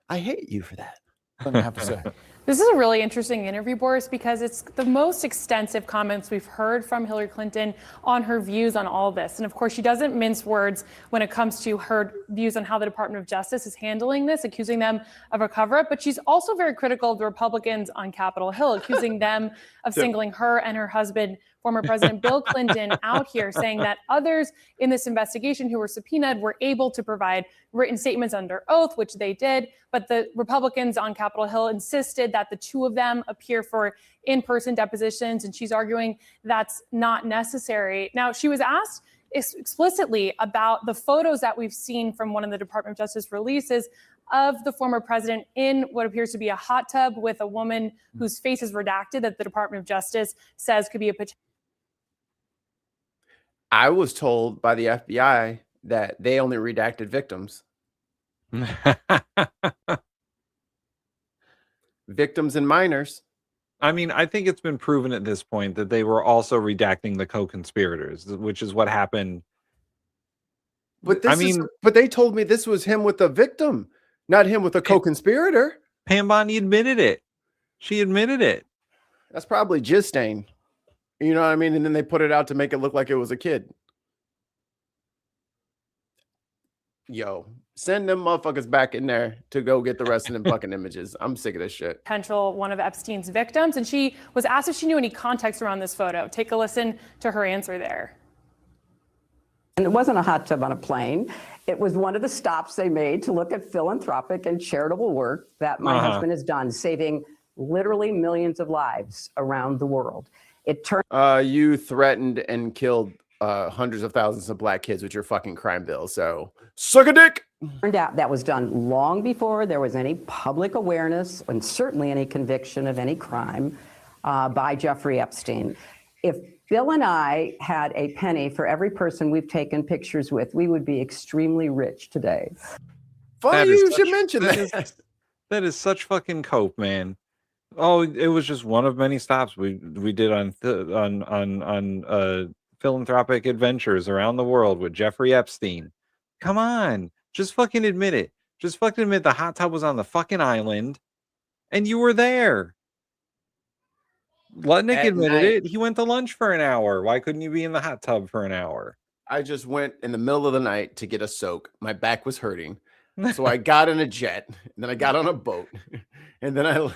I hate you for that. I have to say. This is a really interesting interview, Boris, because it's the most extensive comments we've heard from Hillary Clinton on her views on all this. And of course, she doesn't mince words when it comes to her views on how the Department of Justice is handling this, accusing them of a cover-up. But she's also very critical of the Republicans on Capitol Hill, accusing them of singling her and her husband, former President Bill Clinton out here saying that others in this investigation who were subpoenaed were able to provide written statements under oath, which they did. But the Republicans on Capitol Hill insisted that the two of them appear for in-person depositions, and she's arguing that's not necessary. Now, she was asked explicitly about the photos that we've seen from one of the Department of Justice releases of the former president in what appears to be a hot tub with a woman whose face is redacted that the Department of Justice says could be a potential. I was told by the FBI that they only redacted victims. Victims and minors. I mean, I think it's been proven at this point that they were also redacting the co-conspirators, which is what happened. But but they told me this was him with the victim, not him with a co-conspirator. Pam Bondi admitted it. She admitted it. That's probably jizz stain. You know what I mean? And then they put it out to make it look like it was a kid. Yo, send them motherfuckers back in there to go get the rest of them fucking images. I'm sick of this shit. Potential one of Epstein's victims, and she was asked if she knew any context around this photo. Take a listen to her answer there. And it wasn't a hot tub on a plane. It was one of the stops they made to look at philanthropic and charitable work that my husband has done, saving literally millions of lives around the world. It turned you threatened and killed hundreds of thousands of black kids with your fucking crime bill. So suck a dick. Turned out that was done long before there was any public awareness and certainly any conviction of any crime by Jeffrey Epstein. If Bill and I had a penny for every person we've taken pictures with, we would be extremely rich today. Funny you should mention that. That is such fucking cope, man. Oh, it was just one of many stops we did on philanthropic adventures around the world with Jeffrey Epstein. Come on, just fucking admit it. Just fucking admit the hot tub was on the fucking island, and you were there. Lutnick admitted it. He went to lunch for an hour. Why couldn't you be in the hot tub for an hour? I just went in the middle of the night to get a soak. My back was hurting. So I got in a jet, and then I got on a boat, and then I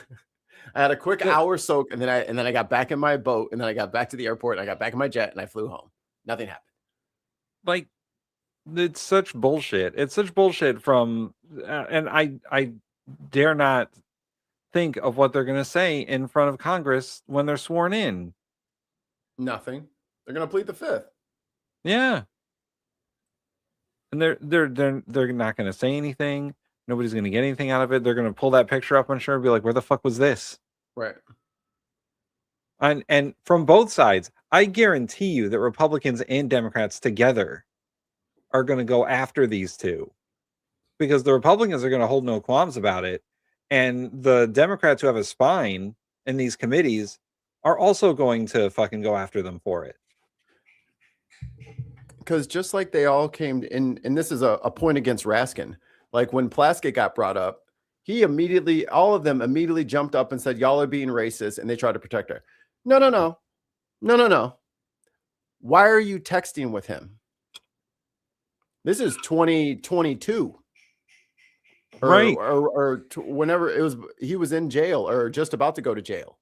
had a quick hour soak, and then I got back in my boat, and then I got back to the airport, and I got back in my jet, and I flew home. Nothing happened. Like, it's such bullshit. It's such bullshit from, and I dare not think of what they're going to say in front of Congress when they're sworn in. Nothing. They're going to plead the fifth. Yeah. And they're not going to say anything. Nobody's going to get anything out of it. They're going to pull that picture up, I'm sure, and be like, where the fuck was this? Right. And from both sides, I guarantee you that Republicans and Democrats together are going to go after these two, because the Republicans are going to hold no qualms about it. And the Democrats who have a spine in these committees are also going to fucking go after them for it. Because just like they all came in, and this is a point against Raskin, like when Plaskett got brought up, all of them immediately jumped up and said, y'all are being racist, and they tried to protect her. No. Why are you texting with him? This is 2022. Right. Or whenever it was, he was in jail or just about to go to jail.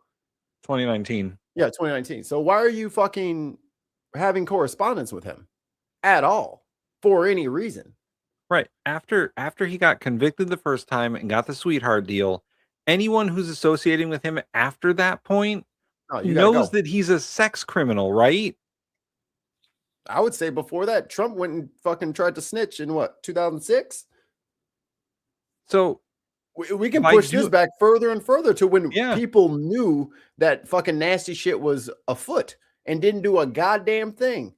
2019. Yeah, 2019. So why are you fucking having correspondence with him at all for any reason? Right. After he got convicted the first time and got the sweetheart deal, anyone who's associating with him after that point knows that he's a sex criminal, right? I would say before that, Trump went and fucking tried to snitch in 2006? So we can push this back further and further to when people knew that fucking nasty shit was afoot and didn't do a goddamn thing.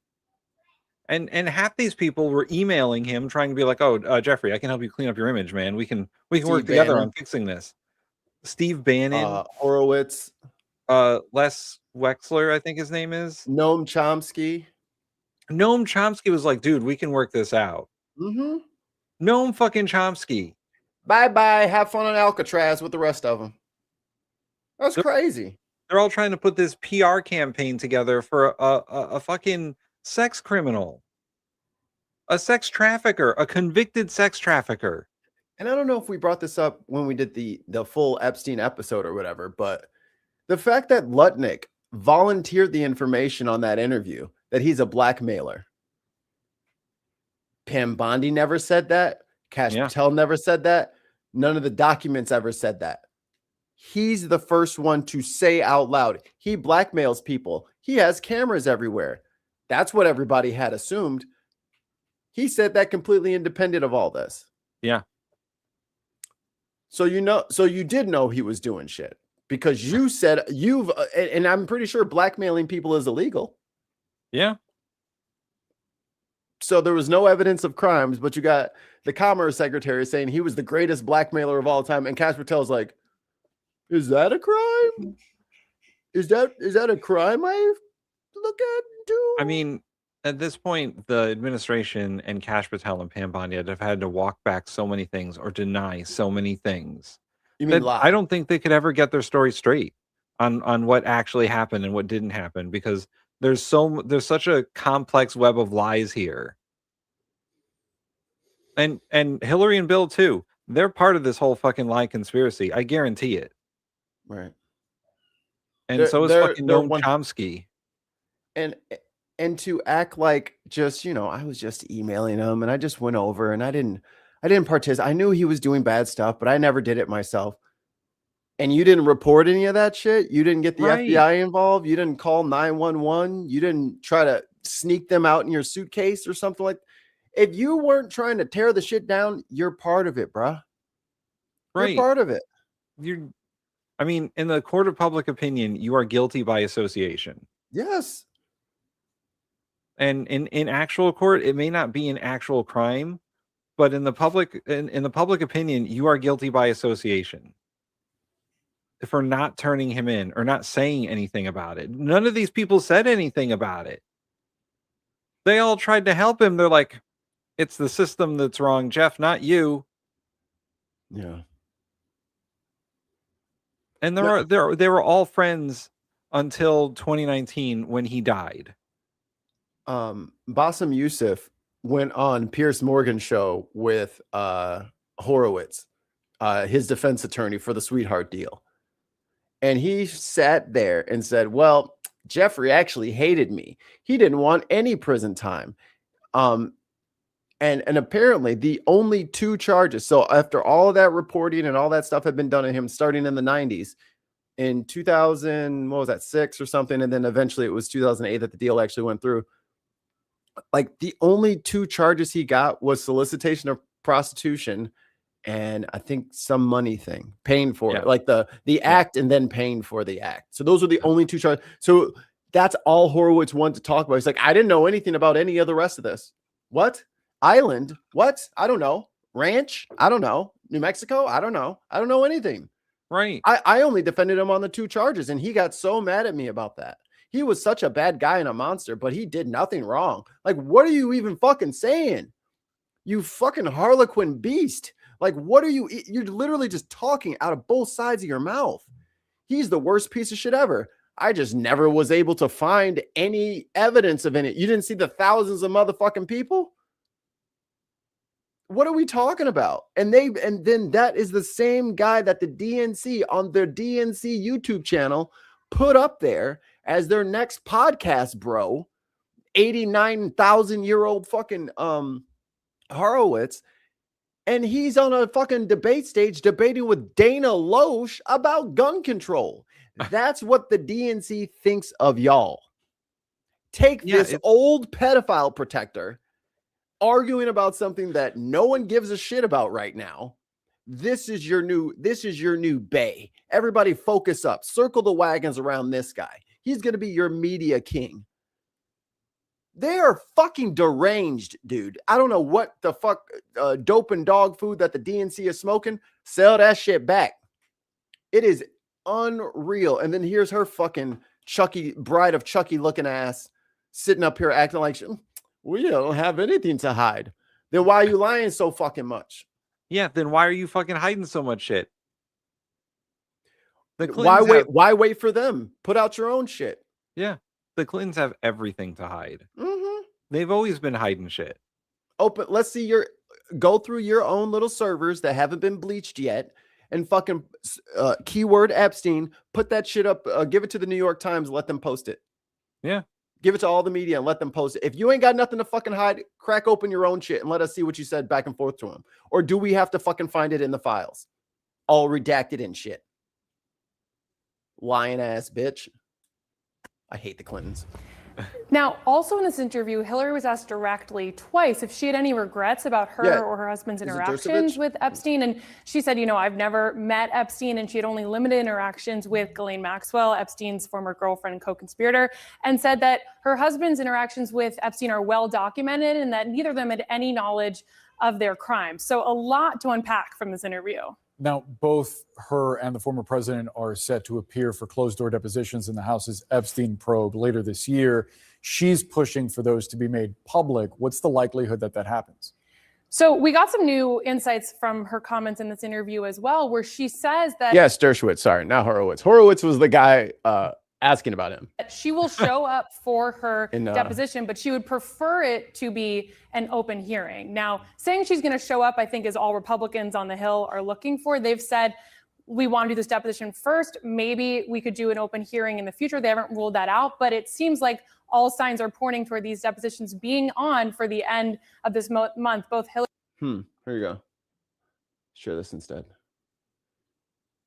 And half these people were emailing him trying to be like, oh, Jeffrey, I can help you clean up your image, man. We can work together on fixing this. Steve Bannon, Horowitz, Les Wexler, I think his name is. Noam Chomsky. Noam Chomsky was like, dude, we can work this out. Mm-hmm. Noam fucking Chomsky. Bye-bye. Have fun on Alcatraz with the rest of them. That's crazy. They're all trying to put this PR campaign together for a fucking sex criminal. A sex trafficker. A convicted sex trafficker. And I don't know if we brought this up when we did the full Epstein episode or whatever, but the fact that Lutnick volunteered the information on that interview that he's a blackmailer. Pam Bondi never said that. Kash Patel never said that. None of the documents ever said that. He's the first one to say out loud, he blackmails people. He has cameras everywhere. That's what everybody had assumed. He said that completely independent of all this. Yeah. So you did know he was doing shit because you said and I'm pretty sure blackmailing people is illegal. Yeah. So there was no evidence of crimes, but you got the Commerce Secretary saying he was the greatest blackmailer of all time. And Kash Patel's like, is that a crime? Is that a crime I look at and do? I mean, at this point, the administration and Kash Patel and Pam Bondi have had to walk back so many things or deny so many things. You mean lie? I don't think they could ever get their story straight on what actually happened and what didn't happen, because there's such a complex web of lies here. And Hillary and Bill too. They're part of this whole fucking lie conspiracy. I guarantee it. Right. And so is fucking Noam Chomsky. And to act like just, I was just emailing him and I just went over and I didn't participate. I knew he was doing bad stuff, but I never did it myself. And you didn't report any of that shit. You didn't get the FBI involved. You didn't call 911. You didn't try to sneak them out in your suitcase or something like that. If you weren't trying to tear the shit down, you're part of it, bruh. You're part of it. I mean, in the court of public opinion, you are guilty by association. Yes. And in actual court, it may not be an actual crime, but in the public opinion, you are guilty by association for not turning him in or not saying anything about it. None of these people said anything about it. They all tried to help him. They're like, it's the system that's wrong, Jeff, not you. Yeah. And they were all friends until 2019 when he died. Bassem Youssef went on Piers Morgan's show with Horowitz, his defense attorney for the Sweetheart deal. And he sat there and said, well, Jeffrey actually hated me. He didn't want any prison time. And apparently the only two charges. So after all of that reporting and all that stuff had been done to him starting in the 90s, in 2006 or something, and then eventually it was 2008 that the deal actually went through. Like the only two charges he got was solicitation of prostitution and I think some money thing, paying for it, like the act and then paying for the act. So those are the only two charges. So that's all Horowitz wanted to talk about. He's like, I didn't know anything about any of the rest of this. What? Island? What? I don't know. Ranch? I don't know. New Mexico? I don't know. I don't know anything. Right. I only defended him on the two charges, and he got so mad at me about that. He was such a bad guy and a monster, but he did nothing wrong. Like, what are you even fucking saying? You fucking harlequin beast. Like, what are you? You're literally just talking out of both sides of your mouth. He's the worst piece of shit ever. I just never was able to find any evidence of it. You didn't see the thousands of motherfucking people? What are we talking about? And then that is the same guy that the DNC on their DNC YouTube channel put up there as their next podcast, bro. 89,000-year-old fucking Horowitz. And he's on a fucking debate stage debating with Dana Loesch about gun control. That's what the DNC thinks of y'all. Take this old pedophile protector arguing about something that no one gives a shit about right now. This is your new bae. Everybody focus up. Circle the wagons around this guy. He's going to be your media king. They are fucking deranged, dude. I don't know what the fuck dope and dog food that the DNC is smoking. Sell that shit back. It is unreal. And then here's her fucking Chucky, bride of Chucky looking ass sitting up here acting like, we don't have anything to hide. Then why are you lying so fucking much? Yeah, then why are you fucking hiding so much shit? Why wait for them? Put out your own shit. Yeah. The Clintons have everything to hide. Mm-hmm. They've always been hiding shit. Let's see go through your own little servers that haven't been bleached yet and fucking keyword Epstein, put that shit up, give it to the New York Times, let them post it. Yeah. Give it to all the media and let them post it. If you ain't got nothing to fucking hide, crack open your own shit and let us see what you said back and forth to him. Or do we have to fucking find it in the files? All redacted and shit. Lying ass bitch. I hate the Clintons. Now, also in this interview, Hillary was asked directly twice if she had any regrets about her or her husband's interactions with Epstein. And she said, you know, I've never met Epstein, and she had only limited interactions with Ghislaine Maxwell, Epstein's former girlfriend and co-conspirator, and said that her husband's interactions with Epstein are well documented and that neither of them had any knowledge of their crimes. So a lot to unpack from this interview. Now, both her and the former president are set to appear for closed-door depositions in the House's Epstein probe later this year. She's pushing for those to be made public. What's the likelihood that that happens? So we got some new insights from her comments in this interview as well, where she says that... Yeah, Dershowitz. Sorry, not Horowitz. Horowitz was the guy asking about him. She will show up for her In, deposition, but she would prefer it to be an open hearing. Now, saying she's going to show up, I think, is all Republicans on the Hill are looking for. They've said, we want to do this deposition first. Maybe we could do an open hearing in the future. They haven't ruled that out, but it seems like all signs are pointing toward these depositions being on for the end of this month. Both Hillary... Here you go. Share this instead.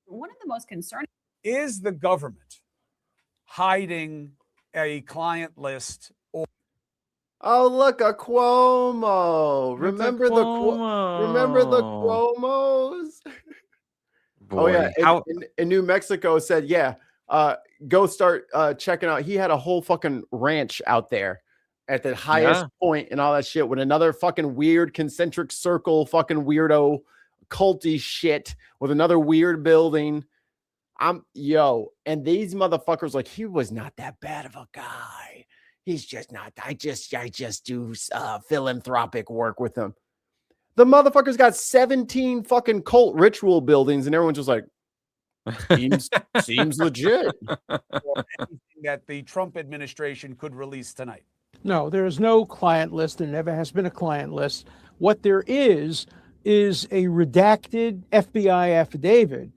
One of the most concerning... Is the government hiding a client list? Or oh, look, a Cuomo. Remember the Cuomos? Boy, oh yeah, in New Mexico said, yeah, go start checking out. He had a whole fucking ranch out there at the highest point and all that shit with another fucking weird concentric circle, fucking weirdo culty shit with another weird building. And these motherfuckers, like, he was not that bad of a guy. He's just not. I just do philanthropic work with him. The motherfucker's got 17 fucking cult ritual buildings, and everyone's just like, seems legit. or anything that the Trump administration could release tonight? No, there is no client list. There never has been a client list. What there is a redacted FBI affidavit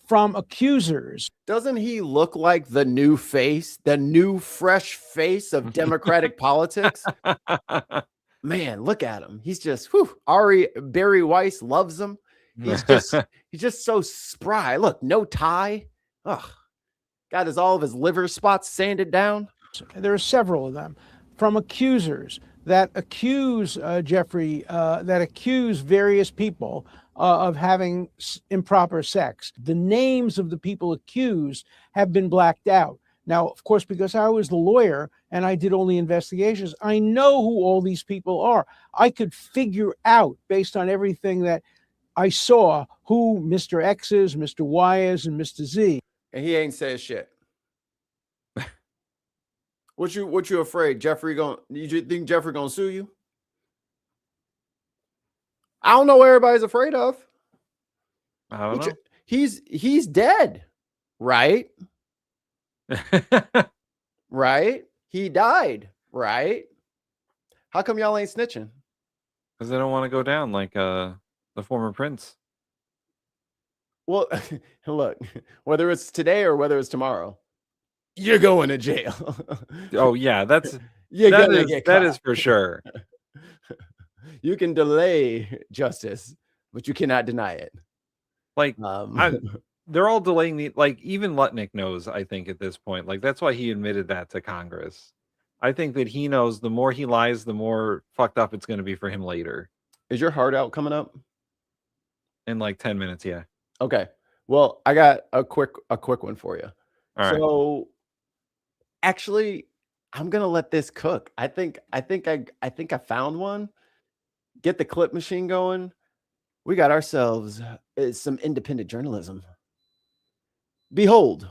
from accusers. Doesn't he look like the new face, the new fresh face of Democratic politics? Man, look at him. He's just, Barry Weiss loves him. He's just so spry. Look, no tie. Ugh. Got all of his liver spots sanded down. There are several of them from accusers that accuse Jeffrey, that accuse various people of having improper sex. The names of the people accused have been blacked out. Now, of course, because I was the lawyer and I did all the investigations, I know who all these people are. I could figure out, based on everything that I saw, who Mr. X is, Mr. Y is, and Mr. Z. And he ain't said shit. What you afraid? You think Jeffrey gonna sue you? I don't know what everybody's afraid of. I don't know. He's dead, right? Right? He died, right? How come y'all ain't snitching? Because they don't want to go down like the former prince. Well, look, whether it's today or whether it's tomorrow, you're going to jail. Oh yeah, that is for sure. You can delay justice, but you cannot deny it. Like they're all delaying even Lutnick knows, I think, at this point. Like, that's why he admitted that to Congress. I think that he knows the more he lies, the more fucked up it's going to be for him later. Is your heart out coming up? In like 10 minutes, yeah. Okay. Well, I got a quick one for you. All right. So actually, I'm gonna let this cook. I think I found one. Get the clip machine going. We got ourselves some independent journalism. Behold.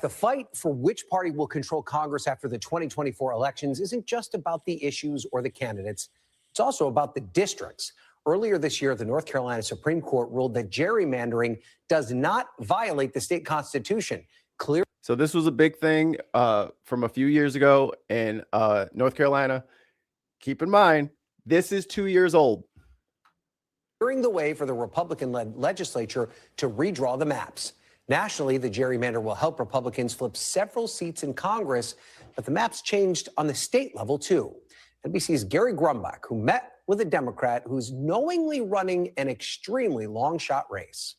The fight for which party will control Congress after the 2024 elections isn't just about the issues or the candidates. It's also about the districts. Earlier this year, the North Carolina Supreme Court ruled that gerrymandering does not violate the state constitution. So this was a big thing from a few years ago in North Carolina. Keep in mind, this is 2 years old. clearing the way for the Republican-led legislature to redraw the maps. Nationally, the gerrymander will help Republicans flip several seats in Congress, but the maps changed on the state level, too. NBC's Gary Grumbach, who met with a Democrat who's knowingly running an extremely long-shot race.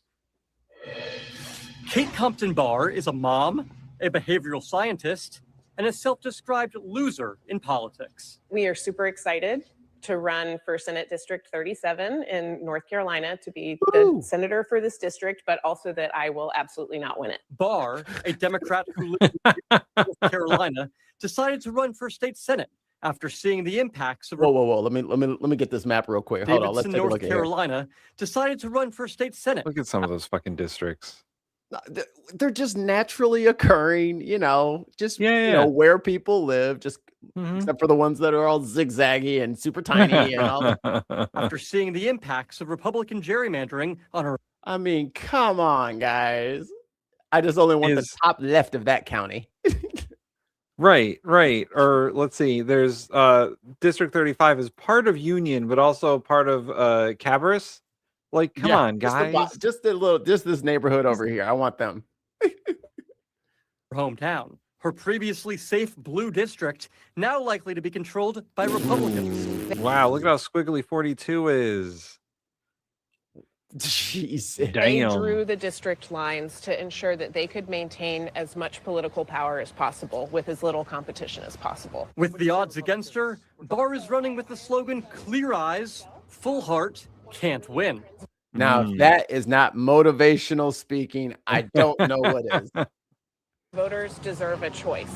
Kate Compton-Barr is a mom, a behavioral scientist, and a self-described loser in politics. We are super excited to run for Senate District 37 in North Carolina, to be the senator for this district, but also that I will absolutely not win it. Barr, a Democrat who lives in North Carolina, decided to run for state senate after seeing the impacts of Whoa. Let me get this map real quick. Hold on. Let's take a North look at Carolina decided to run for state senate. Look at some of those fucking districts. They're just naturally occurring, you know, just you know, where people live, just except for the ones that are all zigzaggy and super tiny and all that. After seeing the impacts of Republican gerrymandering on her. I mean, come on, guys. I just only want the top left of that county. Right. Or let's see, there's District 35 is part of Union, but also part of Cabris. Like, come on, guys. Just this neighborhood over here. I want them. Her hometown, her previously safe blue district, now likely to be controlled by Republicans. Wow, look at how squiggly 42 is. Jeez. They drew the district lines to ensure that they could maintain as much political power as possible with as little competition as possible. With the odds against her, Barr is running with the slogan, clear eyes, full heart, can't win. Now, that is not motivational speaking. I don't know what is. Voters deserve a choice.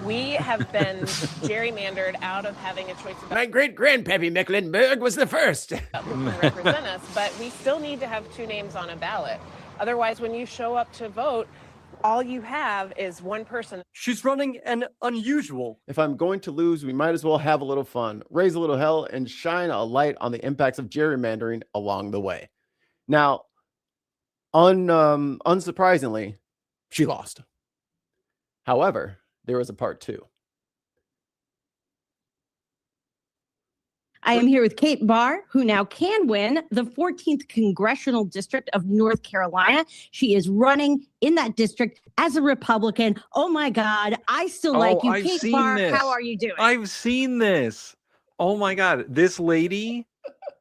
We have been gerrymandered out of having a choice. My great-grandpappy Mecklenburg was the first. Who can represent us, but we still need to have 2 names on a ballot. Otherwise, when you show up to vote, all you have is one person. She's running an unusual. If I'm going to lose, we might as well have a little fun, raise a little hell, and shine a light on the impacts of gerrymandering along the way. Now, unsurprisingly, she lost. However, there was a part 2. I am here with Kate Barr, who now can win the 14th Congressional District of North Carolina. She is running in that district as a Republican. Oh my God, I still like you. Kate Barr, how are you doing? I've seen this. Oh my God, this lady.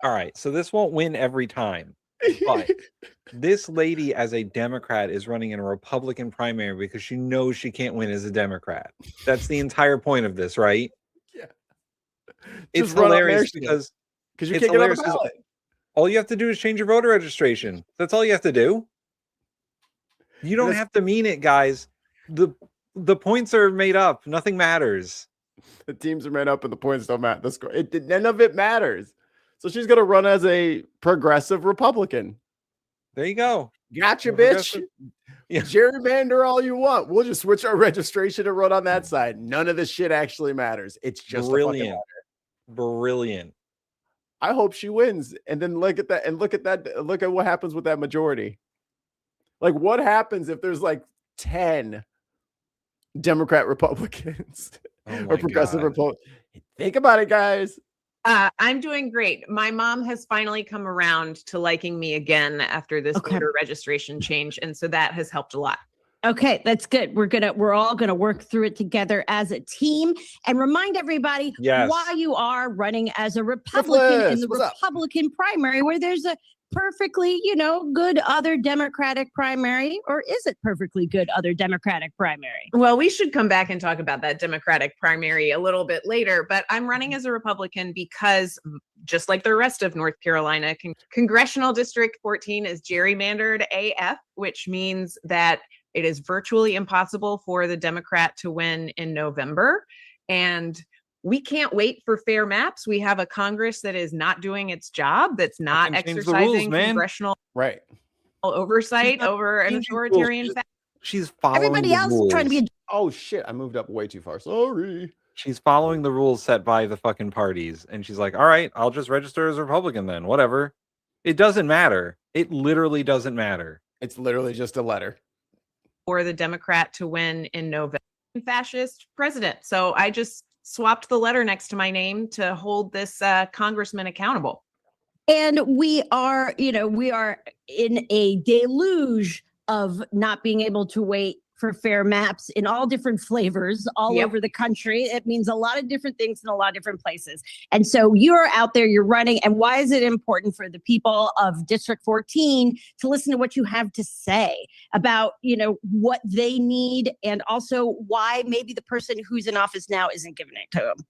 All right, so this won't win every time. But this lady as a Democrat is running in a Republican primary because she knows she can't win as a Democrat. That's the entire point of this, right? Yeah. It's hilarious because you can't get on the ballot. All you have to do is change your voter registration. That's all you have to do. You don't have to mean it, guys. The points are made up. Nothing matters. The teams are made up and the points don't matter. The score, none of it matters. So she's going to run as a progressive Republican. There you go. Gotcha, bitch. Yeah. Gerrymander all you want. We'll just switch our registration and run on that side. None of this shit actually matters. It's just brilliant. Brilliant. I hope she wins. And then look at that. And look at what happens with that majority. Like, what happens if there's like 10 Democrat Republicans or progressive Republicans? Think about it, guys. I'm doing great. My mom has finally come around to liking me again after this voter registration change, and so that has helped a lot. Okay, that's good. We're all gonna work through it together as a team, and remind everybody why you are running as a Republican in the Republican primary, where there's a perfectly, good other Democratic primary, or is it perfectly good other Democratic primary? Well, we should come back and talk about that Democratic primary a little bit later, but I'm running as a Republican because, just like the rest of North Carolina, Congressional District 14 is gerrymandered AF, which means that it is virtually impossible for the Democrat to win in November. And we can't wait for fair maps. We have a Congress that is not doing its job, that's not exercising congressional oversight over an authoritarian fact. She's following everybody else rules. trying to be. Oh shit! I moved up way too far. Sorry. She's following the rules set by the fucking parties, and she's like, "All right, I'll just register as a Republican then. Whatever. It doesn't matter. It literally doesn't matter. It's literally just a letter for the Democrat to win in November. Fascist president. So I just swapped the letter next to my name to hold this congressman accountable. And we are in a deluge of not being able to wait for fair maps in all different flavors all over the country. It means a lot of different things in a lot of different places. And so you're out there, you're running. And why is it important for the people of District 14 to listen to what you have to say about, what they need, and also why maybe the person who's in office now isn't giving it to them?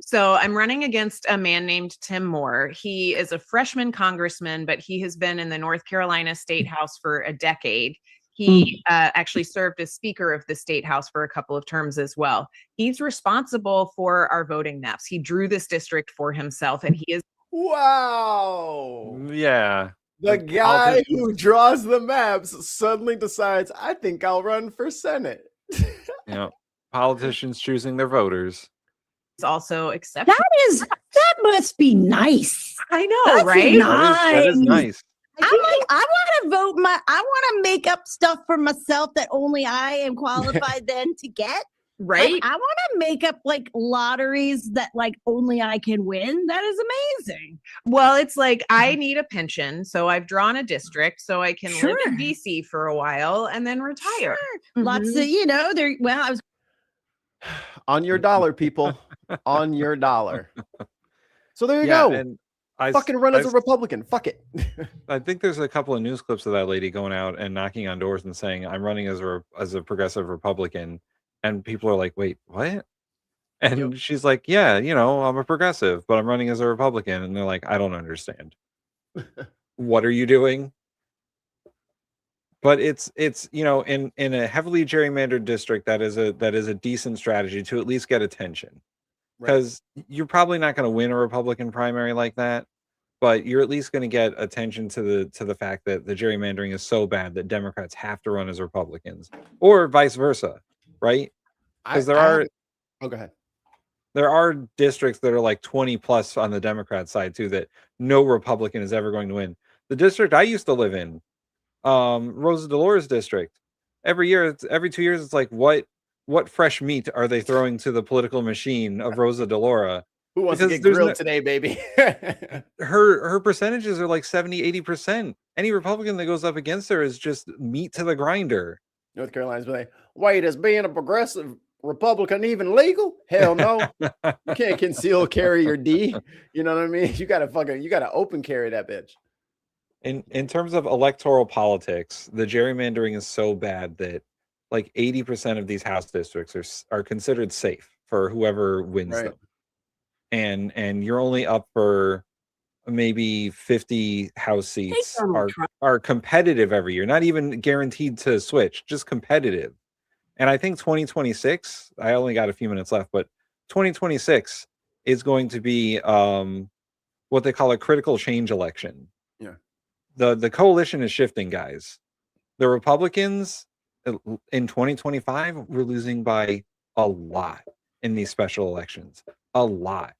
So I'm running against a man named Tim Moore. He is a freshman congressman, but he has been in the North Carolina State House for a decade. He actually served as Speaker of the State House for a couple of terms as well. He's responsible for our voting maps. He drew this district for himself, and he is. Wow. Yeah. The guy who draws the maps suddenly decides, I think I'll run for Senate. Politicians choosing their voters. It's also exceptional. That must be nice. I know, That's right? Nice. That is nice. I'm like, I want to vote I want to make up stuff for myself that only I am qualified then to get. Right. Like, I want to make up like lotteries that like only I can win. That is amazing. Well, it's like I need a pension, so I've drawn a district so I can live in DC for a while and then retire. Lots of, there. Well, I was on your dollar, people, on your dollar. So there you go. And I fucking run as a Republican. Fuck it. I think there's a couple of news clips of that lady going out and knocking on doors and saying, I'm running as a progressive Republican. And people are like, wait, what? And she's like, yeah, I'm a progressive, but I'm running as a Republican. And they're like, I don't understand. What are you doing? But it's in a heavily gerrymandered district, that is a decent strategy to at least get attention. Because you're probably not going to win a Republican primary like that, but you're at least going to get attention to the fact that the gerrymandering is so bad that Democrats have to run as Republicans, or vice versa, right? Because go ahead. There are districts that are like 20 plus on the Democrat side too that no Republican is ever going to win. The district I used to live in, Rosa Dolores district, every 2 years, it's like what fresh meat are they throwing to the political machine of Rosa Dolores? Who wants to get grilled today, baby? her percentages are like 70-80%. Any Republican that goes up against her is just meat to the grinder. North Carolina's like, wait, is being a progressive Republican even legal? Hell no. You can't conceal carry your D. You know what I mean? You gotta open carry that bitch. In terms of electoral politics, the gerrymandering is so bad that like 80% of these House districts are considered safe for whoever wins them. And you're only up for maybe 50 House seats are competitive every year, not even guaranteed to switch, just competitive. And I think 2026, I only got a few minutes left, but 2026 is going to be what they call a critical change election. Yeah. The coalition is shifting, guys. The Republicans in 2025, we're losing by a lot in these special elections, a lot.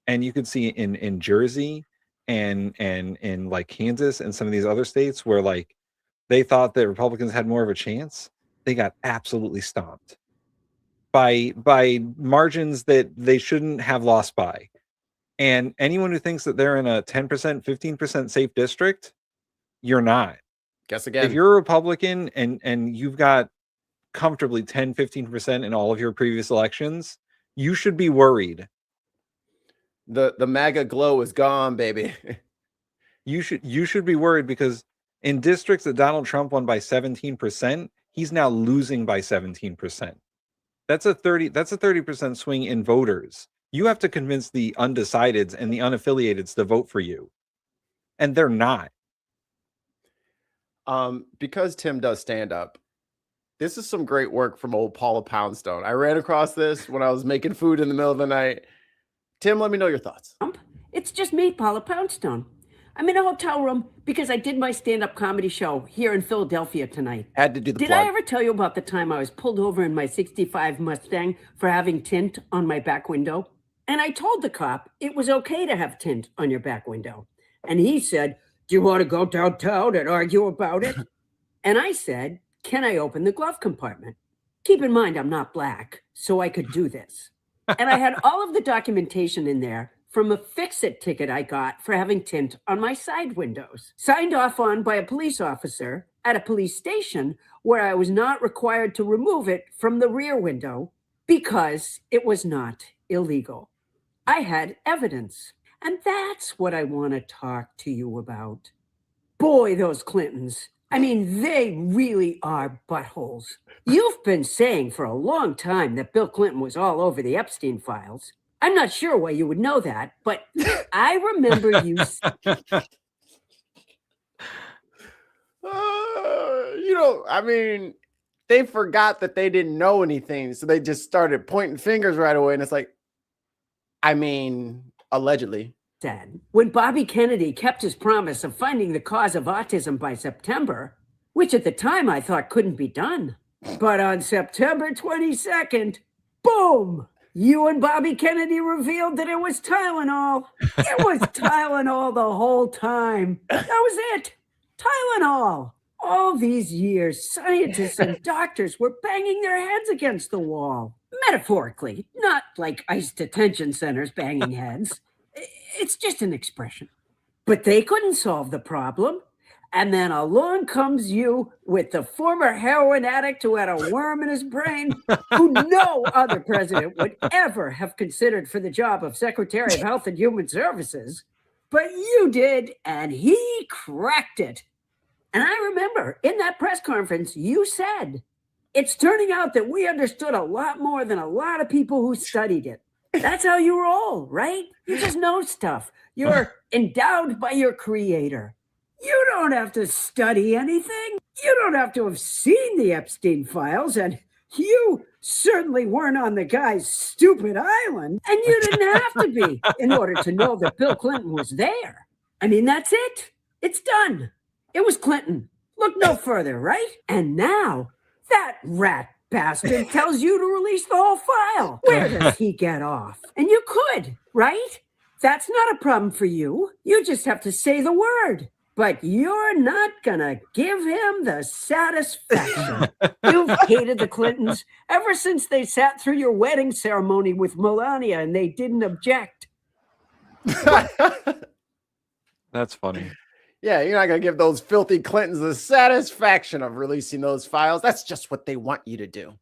And you could see in Jersey and in like Kansas and some of these other states where like they thought that Republicans had more of a chance, they got absolutely stomped by margins that they shouldn't have lost by. And anyone who thinks that they're in a 10%, 15% safe district, you're not. Guess again. If you're a Republican and you've got comfortably 10, 15% in all of your previous elections, you should be worried. The MAGA glow is gone, baby. You should be worried because in districts that Donald Trump won by 17%, he's now losing by 17%. That's a 30% swing in voters. You have to convince the undecideds and the unaffiliateds to vote for you. And they're not. Because Tim does stand up, this is some great work from old Paula Poundstone. I ran across this when I was making food in the middle of the night. Tim, let me know your thoughts. It's just me, Paula Poundstone. I'm in a hotel room because I did my stand-up comedy show here in Philadelphia tonight. Had to do the Did plug. I ever tell you about the time I was pulled over in my 65 Mustang for having tint on my back window? And I told the cop it was okay to have tint on your back window. And he said, do you want to go downtown and argue about it? And I said, can I open the glove compartment? Keep in mind, I'm not black, so I could do this. And I had all of the documentation in there from a fix-it ticket I got for having tint on my side windows, signed off on by a police officer at a police station where I was not required to remove it from the rear window because it was not illegal. I had evidence, and that's what I want to talk to you about. Boy, those Clintons. I mean, they really are buttholes. You've been saying for a long time that Bill Clinton was all over the Epstein files. I'm not sure why you would know that, but I remember you. I mean, they forgot that they didn't know anything, so they just started pointing fingers right away. And it's like, I mean, allegedly. Said when Bobby Kennedy kept his promise of finding the cause of autism by September, which at the time I thought couldn't be done. But on September 22nd, boom! You and Bobby Kennedy revealed that it was Tylenol. It was Tylenol the whole time. That was it. Tylenol. All these years, scientists and doctors were banging their heads against the wall. Metaphorically, not like ICE detention centers banging heads. It's just an expression. But they couldn't solve the problem. And then along comes you with the former heroin addict who had a worm in his brain, who no other president would ever have considered for the job of Secretary of Health and Human Services. But you did, and he cracked it. And I remember in that press conference, you said, it's turning out that we understood a lot more than a lot of people who studied it. That's how you roll, right? You just know stuff. You're endowed by your creator. You don't have to study anything. You don't have to have seen the Epstein files, and you certainly weren't on the guy's stupid island, and you didn't have to be in order to know that Bill Clinton was there. I mean, that's it. It's done. It was Clinton. Look no further, right? And now that rat bastard tells you to release the whole file. Where does he get off? And you could, right? That's not a problem for you. You just have to say the word. But you're not gonna give him the satisfaction. You've hated the Clintons ever since they sat through your wedding ceremony with Melania and they didn't object. That's funny. Yeah, you're not going to give those filthy Clintons the satisfaction of releasing those files. That's just what they want you to do.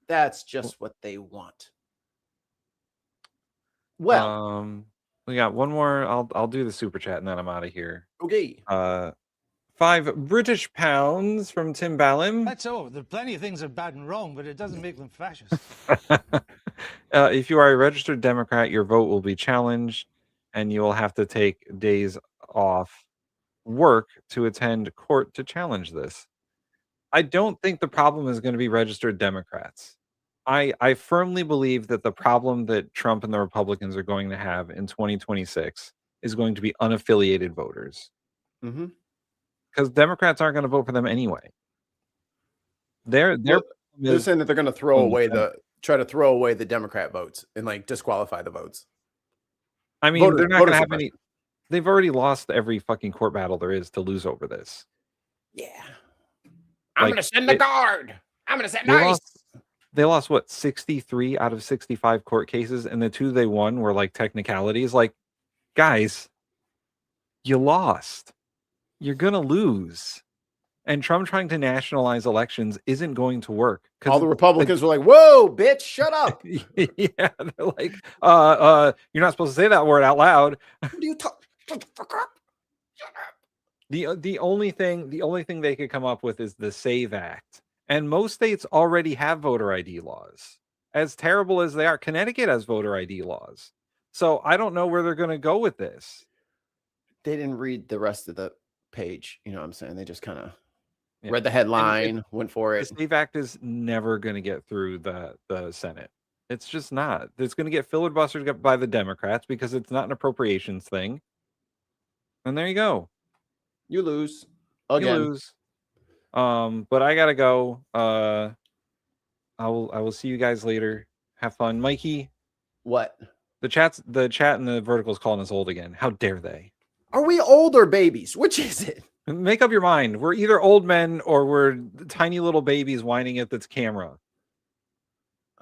That's just what they want. Well, we got one more. I'll do the super chat and then I'm out of here. Okay. 5 British pounds from Tim Ballum. That's all. There are plenty of things that are bad and wrong, but it doesn't make them fascist. If you are a registered Democrat, your vote will be challenged and you will have to take days off work to attend court to challenge this. I don't think the problem is going to be registered Democrats. I firmly believe that the problem that Trump and the Republicans are going to have in 2026 is going to be unaffiliated voters. Because Democrats aren't going to vote for them anyway. They're saying that they're going to try to throw away the Democrat votes and like disqualify the votes. I mean, they're not going to have any. They've already lost every fucking court battle there is to lose over this. Yeah. I'm going to send the guard. I'm going to send ICE. They lost what, 63 out of 65 court cases, and the 2 they won were like technicalities. Like, guys, you lost. You're going to lose. And Trump trying to nationalize elections isn't going to work. All the Republicans were like, whoa, bitch, shut up. Yeah, they're like, you're not supposed to say that word out loud. What do you talk? Shut the fuck up. Shut up. The only thing they could come up with is the SAVE Act. And most states already have voter ID laws. As terrible as they are, Connecticut has voter ID laws. So I don't know where they're going to go with this. They didn't read the rest of the page. You know what I'm saying? They just kind of read the headline, went for it. The SAVE Act is never going to get through the Senate. It's just not. It's going to get filibustered by the Democrats because it's not an appropriations thing. And there you go. You lose. Again. You lose. But I gotta go. I will see you guys later. Have fun. Mikey. What? The chat and the verticals calling us old again. How dare they? Are we old or babies? Which is it? Make up your mind. We're either old men or we're tiny little babies whining at this camera.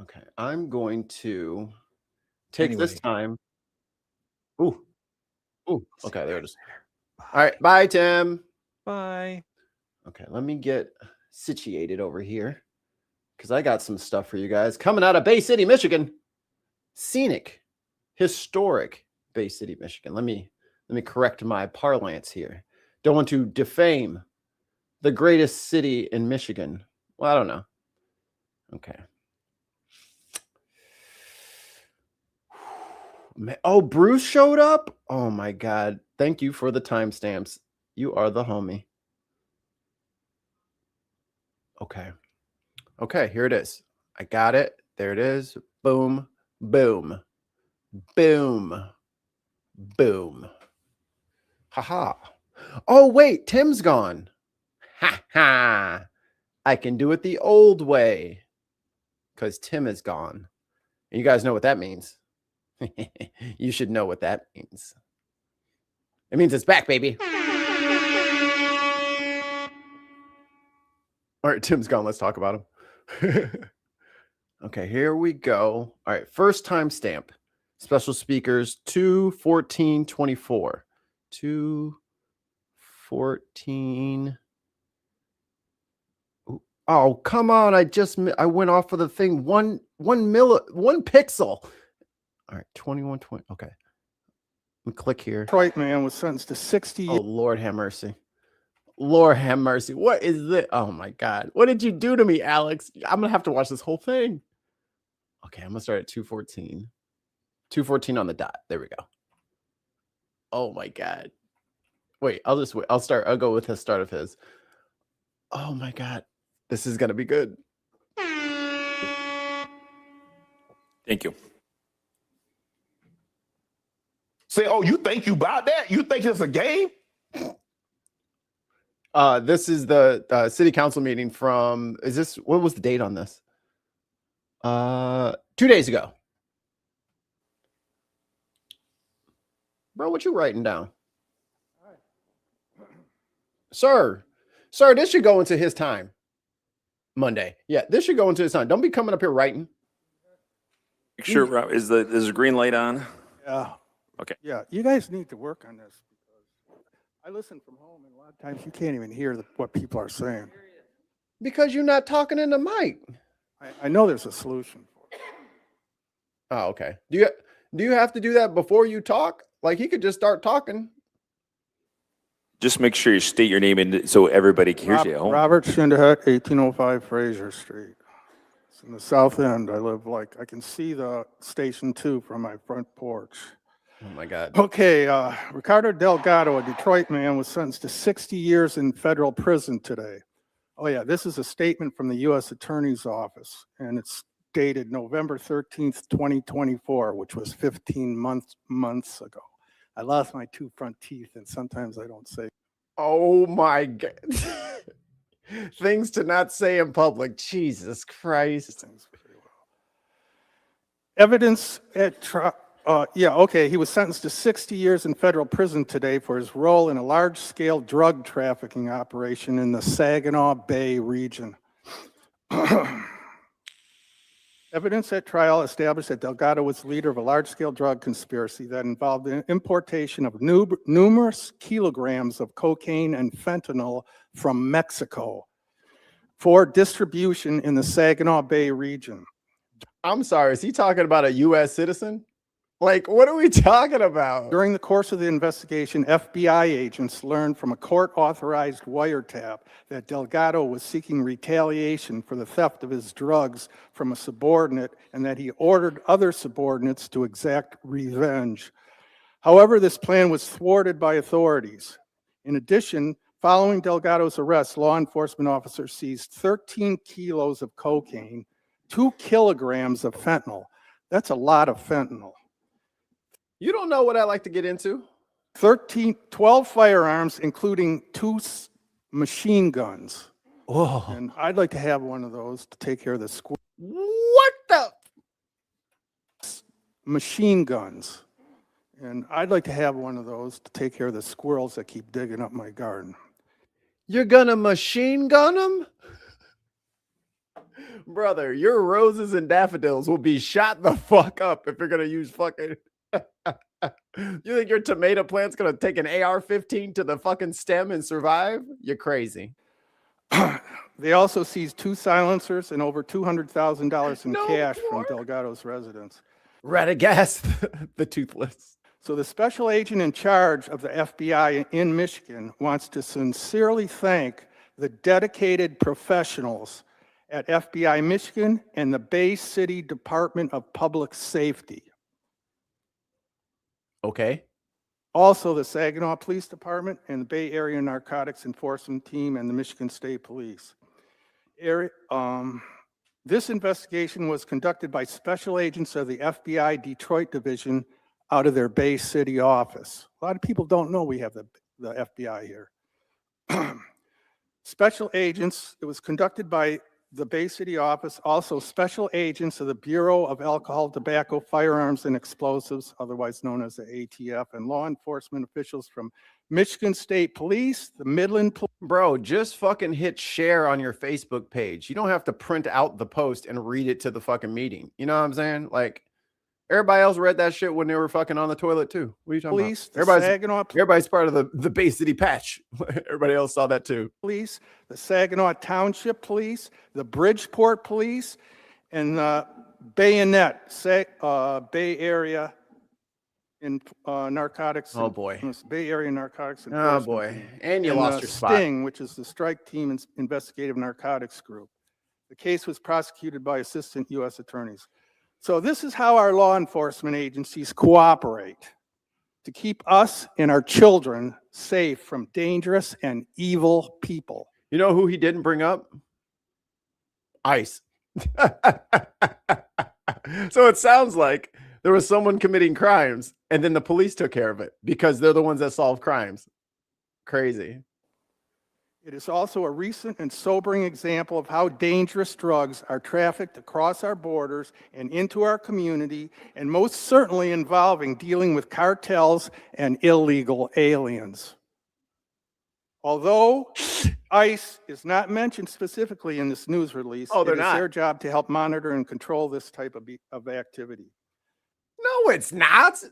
Okay. I'm going to take this time Ooh. Ooh. Okay, there it is. All right. Bye, Tim. Bye. Okay, let me get situated over here because I got some stuff for you guys coming out of Bay City, Michigan. Scenic, historic Bay City, Michigan. Let me correct my parlance here. Don't want to defame the greatest city in Michigan. Well, I don't know. Okay. Oh, Bruce showed up? Oh my God. Thank you for the timestamps. You are the homie. Okay. Okay, here it is. I got it. There it is. Boom, boom, boom, boom. Haha. Oh, wait, Tim's gone. Ha ha. I can do it the old way because Tim is gone. And you guys know what that means. You should know what that means. It means it's back, baby. All right, Tim's gone. Let's talk about him. Okay, here we go. All right, first timestamp. Special speakers 2/14/24. 2/14. Oh, come on. I went off of the thing. One pixel. All right, 21:20. Okay. Let me click here. Detroit man was sentenced to 60 years. Oh, Lord have mercy. Lord have mercy. What is this? Oh my God. What did you do to me, Alex? I'm gonna have to watch this whole thing. Okay, I'm gonna start at 2:14. 2:14 on the dot. There we go. Oh my God. Wait, I'll just wait. I'll go with the start of his. Oh my God. This is gonna be good. Thank you. Say, oh, you think you bought that? You think it's a game? This is the city council meeting from, what was the date on this? 2 days ago. Bro, what you writing down? Sir, this should go into his time. Monday. Yeah, this should go into his time. Don't be coming up here writing. Sure, is the green light on? Yeah. Okay. Yeah, you guys need to work on this because I listen from home and a lot of times you can't even hear what people are saying. Because you're not talking in the mic. I know there's a solution for it. Oh, okay. Do you have to do that before you talk? Like he could just start talking. Just make sure you state your name so everybody hears you at home. Robert Schindehet, 1805 Fraser Street. It's in the south end. I can see the station 2 from my front porch. Oh my God. Okay, Ricardo Delgado, a Detroit man, was sentenced to 60 years in federal prison today. Oh yeah, this is a statement from the U.S. Attorney's Office, and it's dated November 13th, 2024, which was 15 months ago. I lost my 2 front teeth, and sometimes I don't say. Oh my God. Things to not say in public. Jesus Christ. Evidence at trial. He was sentenced to 60 years in federal prison today for his role in a large-scale drug trafficking operation in the Saginaw Bay region. Evidence at trial established that Delgado was the leader of a large-scale drug conspiracy that involved the importation of numerous kilograms of cocaine and fentanyl from Mexico for distribution in the Saginaw Bay region. I'm sorry, is he talking about a U.S. citizen? Like, what are we talking about? During the course of the investigation, FBI agents learned from a court-authorized wiretap that Delgado was seeking retaliation for the theft of his drugs from a subordinate and that he ordered other subordinates to exact revenge. However, this plan was thwarted by authorities. In addition, following Delgado's arrest, law enforcement officers seized 13 kilos of cocaine, 2 kilograms of fentanyl. That's a lot of fentanyl. You don't know what I like to get into. 12 firearms, including 2 machine guns. Oh. And I'd like to have one of those to take care of the squirrel. What the? Machine guns. And I'd like to have one of those to take care of the squirrels that keep digging up my garden. You're gonna machine gun them? Brother, your roses and daffodils will be shot the fuck up if you're gonna use fucking... You think your tomato plant's gonna take an AR-15 to the fucking stem and survive? You're crazy. They also seized 2 silencers and over $200,000 in cash from Delgado's residence. Radagast, the toothless. So the special agent in charge of the FBI in Michigan wants to sincerely thank the dedicated professionals at FBI Michigan and the Bay City Department of Public Safety. Okay. Also, the Saginaw Police Department and the Bay Area Narcotics Enforcement Team and the Michigan State Police. This investigation was conducted by special agents of the FBI Detroit Division out of their Bay City office. A lot of people don't know we have the FBI here. Special agents, it was conducted by the Bay City office, also special agents of the Bureau of Alcohol, Tobacco, Firearms, and Explosives, otherwise known as the ATF, and law enforcement officials from Michigan State Police, the Midland Police. Bro, just fucking hit share on your Facebook page. You don't have to print out the post and read it to the fucking meeting. You know what I'm saying? Like, everybody else read that shit when they were fucking on the toilet too. What are you talking Police, about? Saginaw Everybody's part of the Bay City patch. Everybody else saw that too. Police, the Saginaw Township Police, the Bridgeport Police, and the Bayonet, Bay Area in narcotics. Oh boy. Bay Area Narcotics. Oh boy. And you lost your spot. Sting, which is the Strike Team Investigative Narcotics Group. The case was prosecuted by assistant U.S. attorneys. So this is how our law enforcement agencies cooperate to keep us and our children safe from dangerous and evil people. You know who he didn't bring up? ICE. So it sounds like there was someone committing crimes and then the police took care of it because they're the ones that solve crimes. Crazy. It is also a recent and sobering example of how dangerous drugs are trafficked across our borders and into our community, and most certainly involving dealing with cartels and illegal aliens. Although ICE is not mentioned specifically in this news release, it is their job to help monitor and control this type of activity. No, it's not.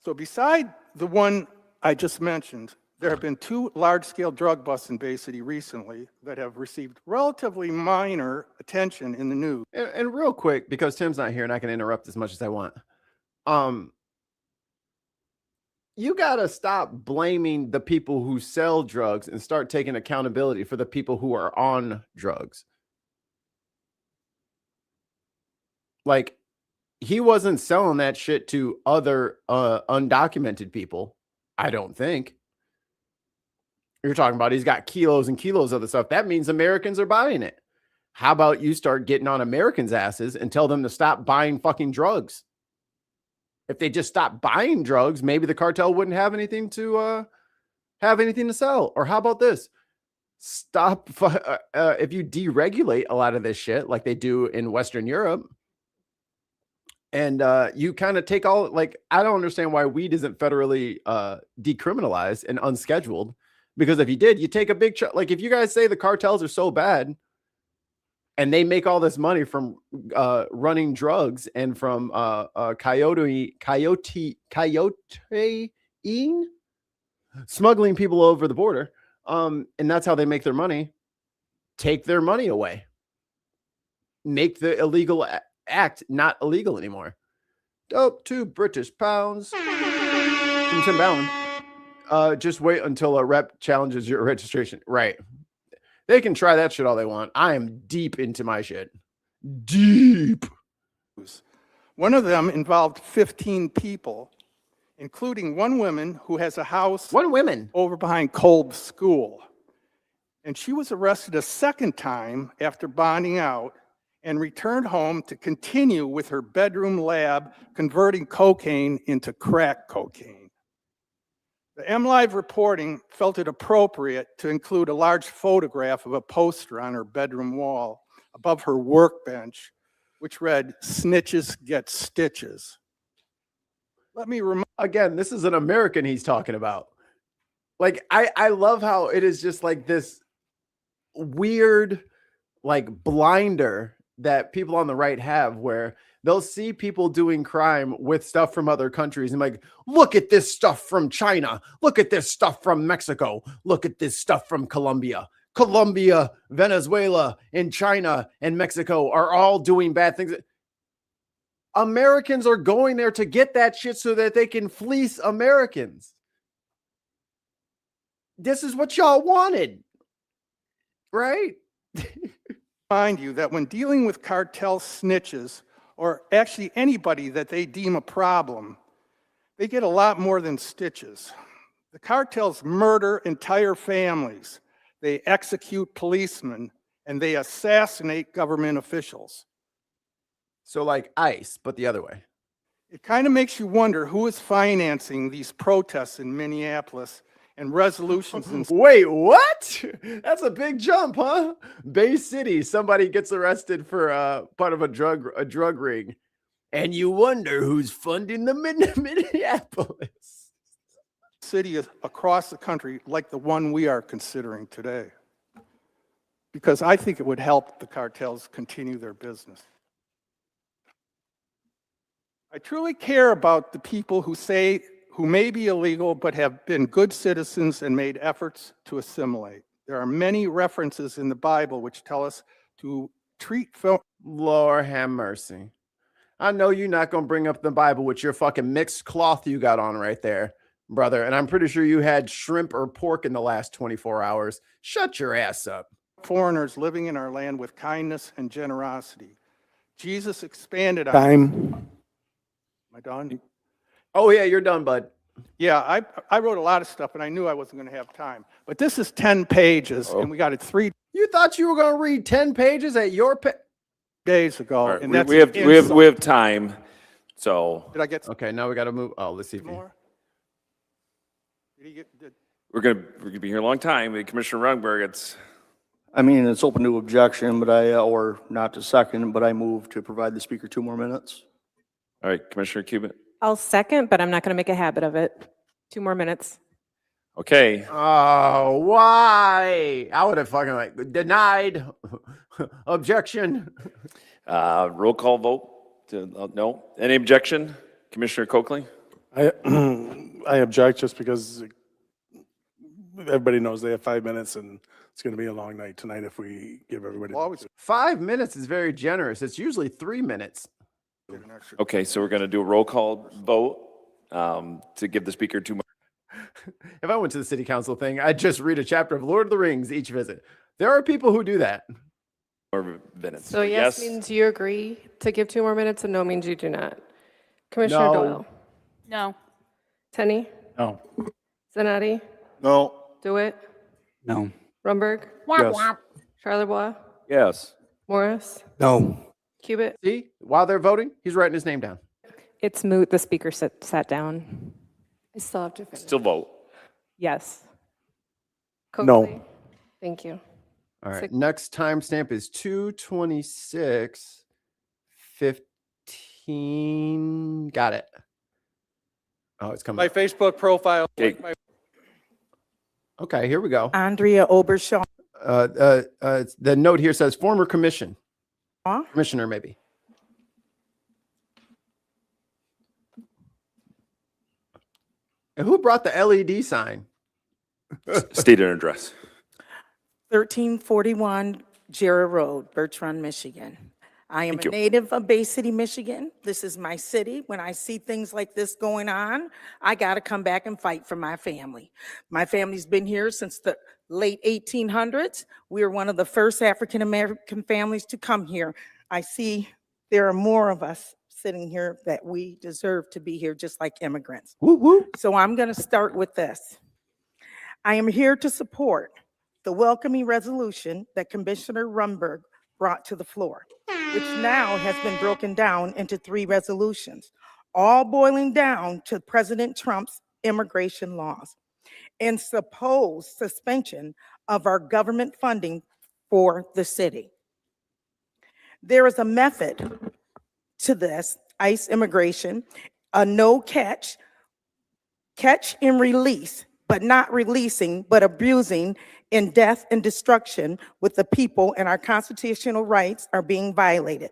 So beside the one I just mentioned, there have been 2 large-scale drug busts in Bay City recently that have received relatively minor attention in the news. And real quick, because Tim's not here and I can interrupt as much as I want. You got to stop blaming the people who sell drugs and start taking accountability for the people who are on drugs. Like, he wasn't selling that shit to other undocumented people, I don't think. You're talking about he's got kilos and kilos of the stuff. That means Americans are buying it. How about you start getting on Americans' asses and tell them to stop buying fucking drugs? If they just stop buying drugs, maybe the cartel wouldn't have anything to sell. Or how about this? Stop if you deregulate a lot of this shit like they do in Western Europe. And you kind of take all, like, I don't understand why weed isn't federally decriminalized and unscheduled. Because if you did, you take a big chunk. Like, if you guys say the cartels are so bad and they make all this money from running drugs and from smuggling people over the border, and that's how they make their money, take their money away. Make the illegal act not illegal anymore. Dope, 2 British pounds from Tim Ballin. Just wait until a rep challenges your registration. Right. They can try that shit all they want. I am deep into my shit. Deep. One of them involved 15 people, including one woman who has a house over behind Kolb's school. And she was arrested a second time after bonding out and returned home to continue with her bedroom lab, converting cocaine into crack cocaine. The MLive reporting felt it appropriate to include a large photograph of a poster on her bedroom wall above her workbench, which read, "Snitches get stitches." Let me remind again, this is an American he's talking about. Like, I love how it is just like this weird, like, blinder that people on the right have, where they'll see people doing crime with stuff from other countries and like, look at this stuff from China. Look at this stuff from Mexico. Look at this stuff from Colombia. Colombia, Venezuela, and China and Mexico are all doing bad things. Americans are going there to get that shit so that they can fleece Americans. This is what y'all wanted, right? Remind you that when dealing with cartel snitches, or actually anybody that they deem a problem, they get a lot more than stitches. The cartels murder entire families, they execute policemen, and they assassinate government officials. So like ICE, but the other way. It kind of makes you wonder who is financing these protests in Minneapolis and resolutions in— Wait, what? That's a big jump, huh? Bay City, somebody gets arrested for part of a drug ring, and you wonder who's funding the Minneapolis. Cities across the country like the one we are considering today, because I think it would help the cartels continue their business. I truly care about the people who may be illegal but have been good citizens and made efforts to assimilate. There are many references in the Bible which tell us to treat— Lord have mercy. I know you're not going to bring up the Bible with your fucking mixed cloth you got on right there, brother. And I'm pretty sure you had shrimp or pork in the last 24 hours. Shut your ass up. Foreigners living in our land with kindness and generosity. Jesus expanded on— Time. Am I done? Oh, yeah, you're done, bud. Yeah, I wrote a lot of stuff, and I knew I wasn't going to have time. But this is 10 pages, and we got it 3 You thought you were going to read 10 pages at your days ago. Right, And we have time. So Did I get okay? Now we got to move. Oh, let's see if more? Did he get? Did, we're gonna be here a long time. Commissioner Rungberg, it's— I mean, it's open to objection, but or not to second, but I move to provide the speaker 2 more minutes. all right, Commissioner Cuban. I'll second, but I'm not going to make a habit of it. 2 more minutes. Okay. Oh, why? I would have fucking like denied. Objection. Roll call vote. No. Any objection? Commissioner Coakley? I object just because everybody knows they have 5 minutes and it's going to be a long night tonight if we give everybody. 5 minutes is very generous. It's usually 3 minutes. Okay, so we're going to do a roll call vote to give the speaker 2 more. If I went to the city council thing, I'd just read a chapter of Lord of the Rings each visit. There are people who do that. More minutes. So yes means you agree to give 2 more minutes, and no means you do not. Commissioner No. Doyle. No. Tenney. No. Zanotti. No. DeWitt. No. Rumberg. Yes. Charlebois. Yes. Morris. No. Cubit. See, while they're voting, he's writing his name down. It's moot. The speaker sat down. I still have to finish. Still vote. Yes. Coakley. Thank you. All right. Next timestamp is 2:26:15. Got it. Oh, it's coming. My Facebook profile. Okay. Okay, here we go. Andrea Obershaw. The note here says former commissioner, maybe. And who brought the LED sign? State and address. 1341 Jarrah Road, Birch Run, Michigan. I am Thank a you. native of Bay City, Michigan. This is my city. When I see things like this going on, I got to come back and fight for my family. My family's been here since the late 1800s. We are one of the first African-American families to come here. I see there are more of us sitting here that we deserve to be here just like immigrants. Woo, woo. So I'm going to start with this. I am here to support the welcoming resolution that Commissioner Rumberg brought to the floor, which now has been broken down into 3 resolutions, all boiling down to President Trump's immigration laws and supposed suspension of our government funding for the city. There is a method to this ICE immigration, a no catch and release but not releasing, but abusing in death and destruction with the people, and our constitutional rights are being violated.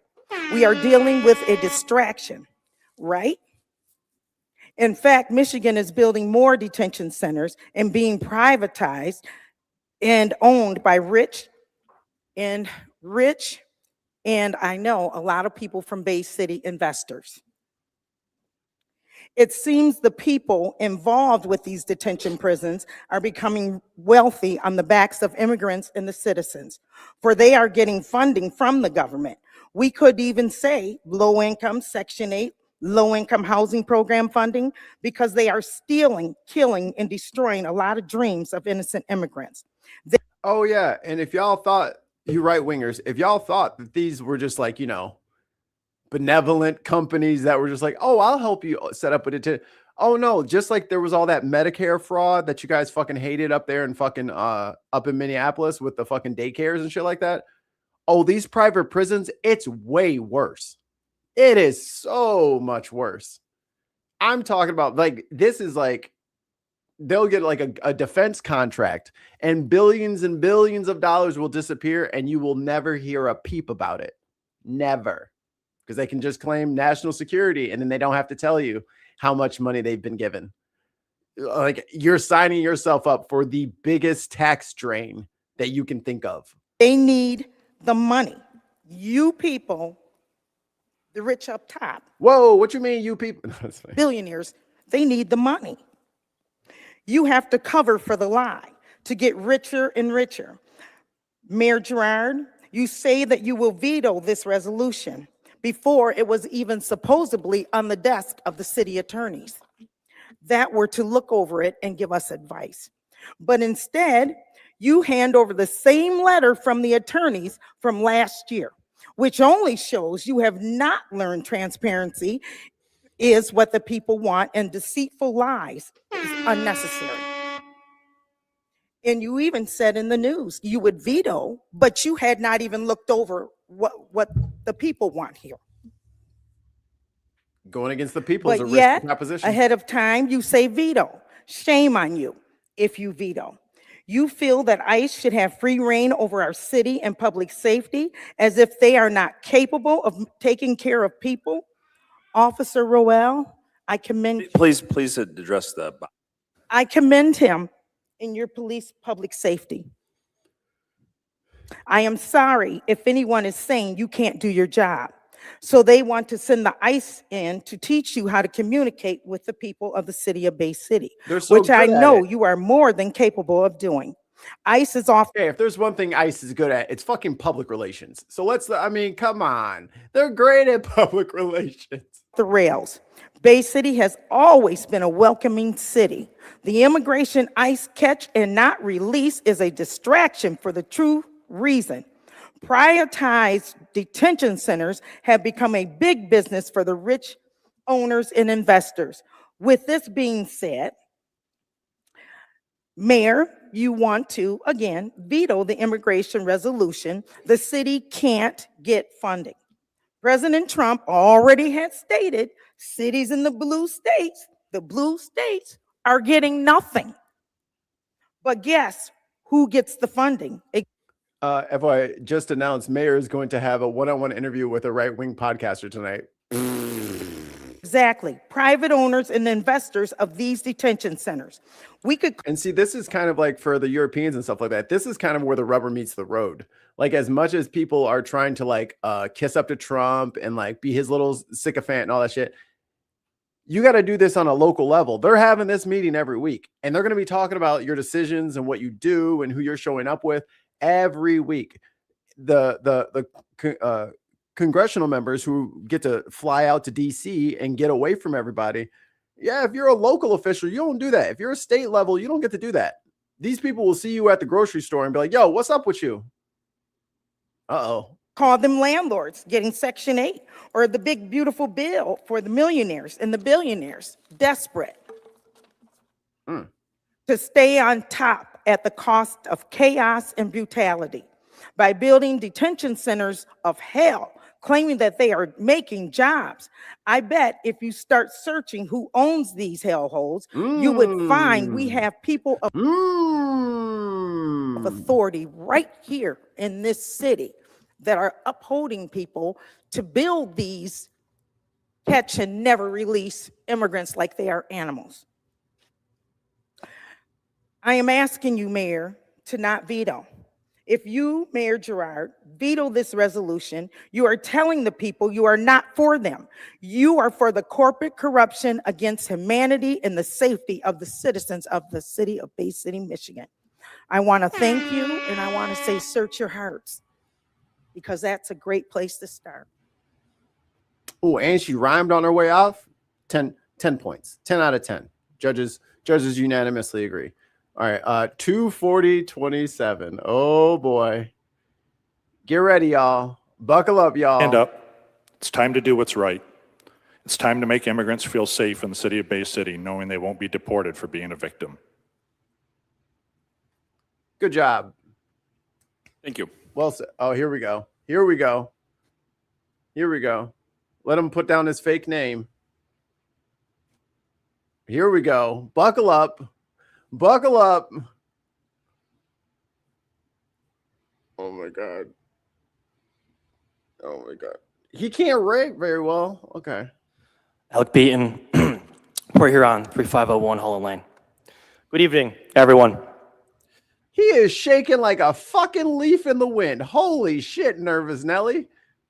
We are dealing with a distraction, right? In fact, Michigan is building more detention centers and being privatized and owned by rich, and I know a lot of people from Bay City investors. It seems the people involved with these detention prisons are becoming wealthy on the backs of immigrants and the citizens, for they are getting funding from the government. We could even say low-income Section 8, low-income housing program funding, because they are stealing, killing, and destroying a lot of dreams of innocent immigrants. Oh yeah, and if y'all thought, you right-wingers, if y'all thought that these were just like, you know, benevolent companies that were just like, oh, I'll help you set up a detention. Oh no, just like there was all that Medicare fraud that you guys fucking hated up there in fucking up in Minneapolis with the fucking daycares and shit like that. Oh, these private prisons, it's way worse. It is so much worse. I'm talking about, like, this is like, they'll get like a defense contract and billions of dollars will disappear and you will never hear a peep about it. Never. Because they can just claim national security and then they don't have to tell you how much money they've been given. Like, you're signing yourself up for the biggest tax drain that you can think of. They need the money. You people, the rich up top. Whoa, what you mean, you people? Billionaires, they need the money. You have to cover for the lie to get richer and richer. Mayor Gerard, you say that you will veto this resolution before it was even supposedly on the desk of the city attorneys that were to look over it and give us advice. But instead, you hand over the same letter from the attorneys from last year, which only shows you have not learned transparency is what the people want, and deceitful lies is unnecessary. And you even said in the news you would veto, but you had not even looked over what the people want here. Going against the people is a But risky yet, proposition. ahead of time, you say veto. Shame on you if you veto. You feel that ICE should have free reign over our city and public safety, as if they are not capable of taking care of people. Officer Roel, I commend. Please address the. I commend him in your police public safety. I am sorry if anyone is saying you can't do your job. So they want to send the ICE in to teach you how to communicate with the people of the city of Bay City, which I know you are more than capable of doing. ICE is off. Hey, if there's one thing ICE is good at, it's fucking public relations. So I mean, come on. They're great at public relations. The rails. Bay City has always been a welcoming city. The immigration ICE catch and not release is a distraction for the true reason. Privatized detention centers have become a big business for the rich owners and investors. With this being said, Mayor, you want to, again, veto the immigration resolution. The city can't get funding. President Trump already had stated cities in the blue states are getting nothing. But guess who gets the funding? FYI, just announced Mayor is going to have a one-on-one interview with a right-wing podcaster tonight. Exactly. Private owners and investors of these detention centers. And see, this is kind of like for the Europeans and stuff like that. This is kind of where the rubber meets the road. Like, as much as people are trying to like kiss up to Trump and like be his little sycophant and all that shit, you got to do this on a local level. They're having this meeting every week and they're going to be talking about your decisions and what you do and who you're showing up with every week. The congressional members who get to fly out to DC and get away from everybody. Yeah, if you're a local official, you don't do that. If you're a state level, you don't get to do that. These people will see you at the grocery store and be like, yo, what's up with you? Uh-oh. Call them landlords getting Section 8 or the big, beautiful bill for the millionaires and the billionaires, desperate to stay on top at the cost of chaos and brutality. by building detention centers of hell, claiming that they are making jobs. I bet if you start searching who owns these hellholes, you would find we have people of authority right here in this city that are upholding people to build these catch and never release immigrants like they are animals. I am asking you, Mayor, to not veto. If you, Mayor Gerard, veto this resolution, you are telling the people you are not for them. You are for the corporate corruption against humanity and the safety of the citizens of the city of Bay City, Michigan. I want to thank you, and I want to say search your hearts, because that's a great place to start. Oh, and she rhymed on her way off. 10 points. 10 out of 10. Judges unanimously agree. All right, 240-27. Oh boy. Get ready, y'all. Buckle up, y'all. Stand up. It's time to do what's right. It's time to make immigrants feel safe in the city of Bay City, knowing they won't be deported for being a victim. Good job. Thank you. Well said. Oh, here we go. Here we go. Here we go. Let him put down his fake name. Here we go. Buckle up. Buckle up. Oh my God. Oh my God. He can't rate very well. Okay. Alec Beaton, Port Huron, 3501 Holland Lane. Good evening, everyone. He is shaking like a fucking leaf in the wind. Holy shit, Nervous Nelly.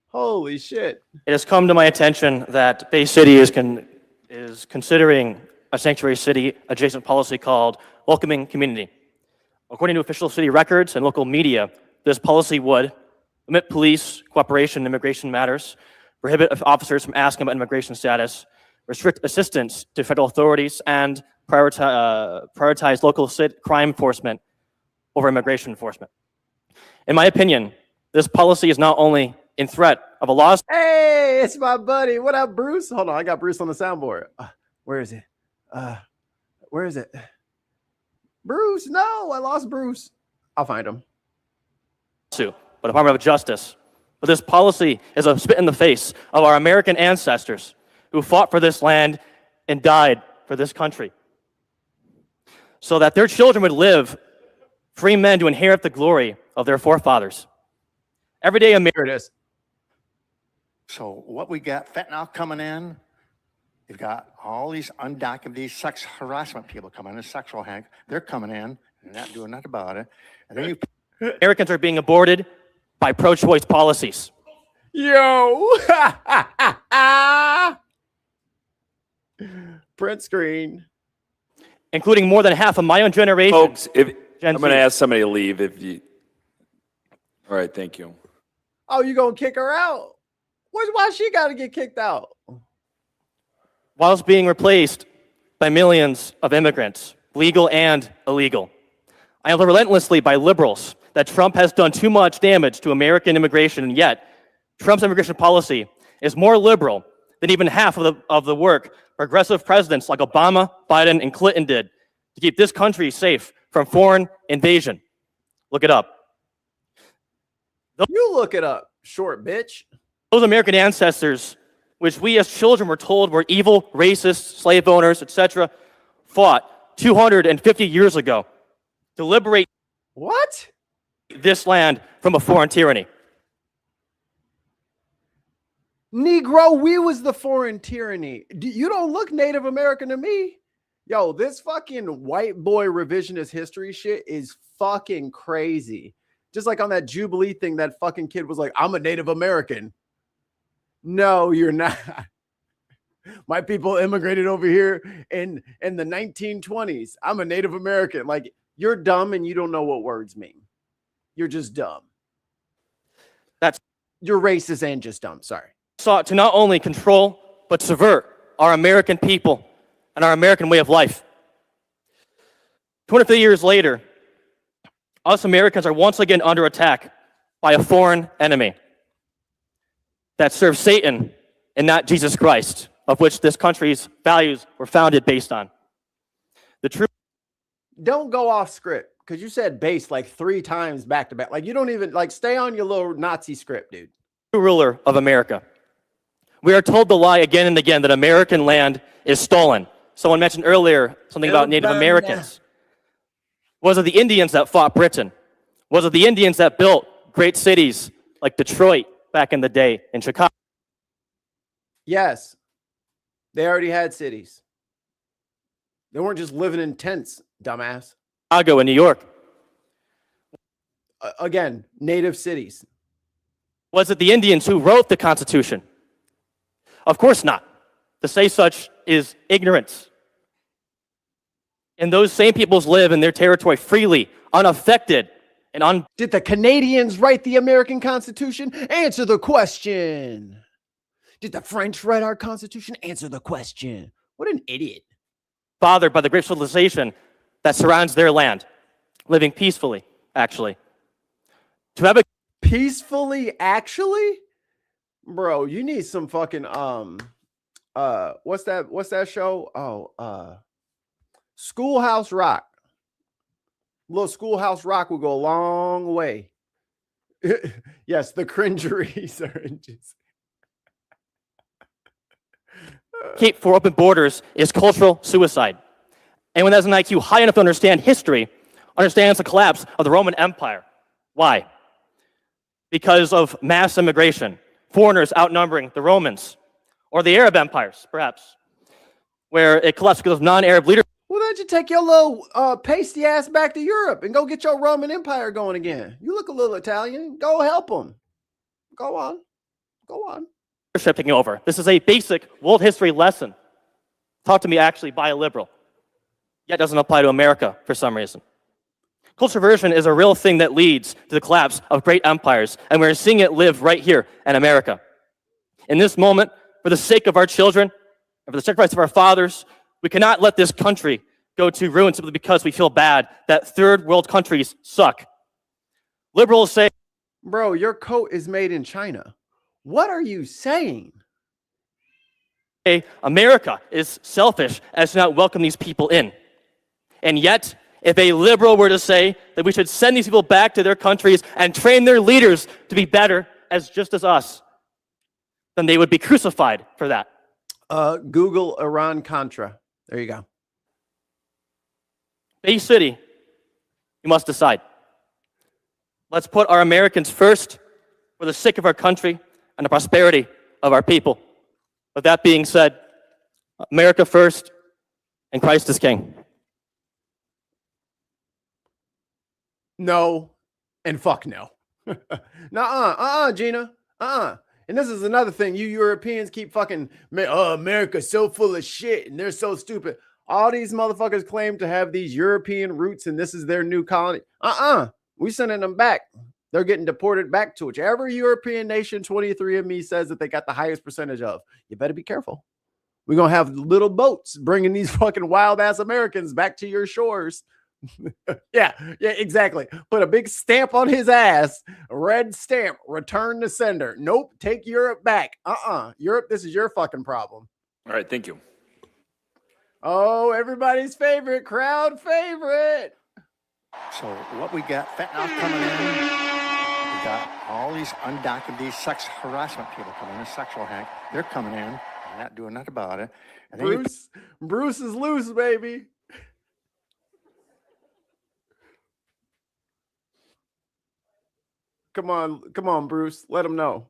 Holy shit. It has come to my attention that Bay City is considering a sanctuary city adjacent policy called welcoming community. According to official city records and local media, this policy would limit police cooperation in immigration matters, prohibit officers from asking about immigration status, restrict assistance to federal authorities, and prioritize local crime enforcement over immigration enforcement. In my opinion, this policy is not only in threat of a loss. Hey, it's my buddy. What up, Bruce? Hold on, I got Bruce on the soundboard. Where is it? Where is it? Bruce, no, I lost Bruce. I'll find him. But Department of Justice. But this policy is a spit in the face of our American ancestors who fought for this land and died for this country, so that their children would live free men to inherit the glory of their forefathers. Every day Americans. So what we got, fentanyl coming in, you've got all these undocumented sex harassment people coming in, sexual hang, they're coming in and not doing nothing about it. And then you Americans are being aborted by pro-choice policies. Yo! Print screen. Including more than half of my own generation. Folks, I'm going to ask somebody to leave if you... All right, thank you. Oh, you going to kick her out? Why she got to get kicked out? Whilst being replaced by millions of immigrants, legal and illegal. I am told relentlessly by liberals that Trump has done too much damage to American immigration, and yet Trump's immigration policy is more liberal than even half of the work progressive presidents like Obama, Biden, and Clinton did to keep this country safe from foreign invasion. Look it up. You look it up, short bitch. Those American ancestors, which we as children were told were evil, racist, slave owners, etc., fought 250 years ago to liberate this land from a foreign tyranny. Negro, we was the foreign tyranny. You don't look Native American to me. Yo, this fucking white boy revisionist history shit is fucking crazy. Just like on that Jubilee thing, that fucking kid was like, I'm a Native American. No, you're not. My people immigrated over here in the 1920s. I'm a Native American. Like, you're dumb and you don't know what words mean. You're just dumb. You're racist and just dumb. Sorry. Sought to not only control, but subvert our American people and our American way of life. 23 years later, us Americans are once again under attack by a foreign enemy that serves Satan and not Jesus Christ, of which this country's values were founded based on. The truth. Don't go off script, because you said base like 3 times back to back. Like you don't even like stay on your little Nazi script, dude. Ruler of America. We are told the lie again and again that American land is stolen. Someone mentioned earlier something about Native Americans. Was it the Indians that fought Britain? Was it the Indians that built great cities like Detroit back in the day in Chicago? Yes. They already had cities. They weren't just living in tents, dumbass. Chicago and New York. Again, native cities. Was it the Indians who wrote the Constitution? Of course not. To say such is ignorance. And those same peoples live in their territory freely, unaffected, and Did the Canadians write the American Constitution? Answer the question. Did the French write our Constitution? Answer the question. What an idiot. bothered by the great civilization that surrounds their land, living peacefully, actually. To have a peacefully, actually? Bro, you need some fucking what's that show? Oh, Schoolhouse Rock. Little Schoolhouse Rock will go a long way. Yes, the cringeries are just Keep for open borders is cultural suicide. Anyone that has an IQ high enough to understand history understands the collapse of the Roman Empire. Why? Because of mass immigration, foreigners outnumbering the Romans, or the Arab empires, perhaps, where it collapsed because of non-Arab leaders. Well, then you take your little pasty ass back to Europe and go get your Roman Empire going again. You look a little Italian. Go help them. Go on. Go on. Taking over. This is a basic world history lesson taught to me actually by a liberal, yet doesn't apply to America for some reason. Culture version is a real thing that leads to the collapse of great empires, and we're seeing it live right here in America. In this moment, for the sake of our children, and for the sacrifice of our fathers, we cannot let this country go to ruin simply because we feel bad that third world countries suck. Liberals say, bro, your coat is made in China. What are you saying? America is selfish as to not welcome these people in. And yet, if a liberal were to say that we should send these people back to their countries and train their leaders to be better just as us, then they would be crucified for that. Google Iran-Contra. There you go. Bay City, you must decide. Let's put our Americans first for the sake of our country and the prosperity of our people. With that being said, America first and Christ is King. No, and fuck no. Nuh-uh, Gina. And this is another thing. You Europeans keep fucking, oh, America's so full of shit and they're so stupid. All these motherfuckers claim to have these European roots and this is their new colony. We sending them back. They're getting deported back to whichever European nation 23andMe says that they got the highest percentage of. You better be careful. We're going to have little boats bringing these fucking wild-ass Americans back to your shores. Yeah, exactly. Put a big stamp on his ass. Red stamp. Return to sender. Nope. Take Europe back. Europe, this is your fucking problem. All right, thank you. Oh, everybody's favorite, crowd favorite. So what we got, fentanyl coming in. We got all these undocumented sex harassment people coming in, sexual hack. They're coming in and not doing nothing about it. And then Bruce is loose, baby. Come on, Bruce. Let him know.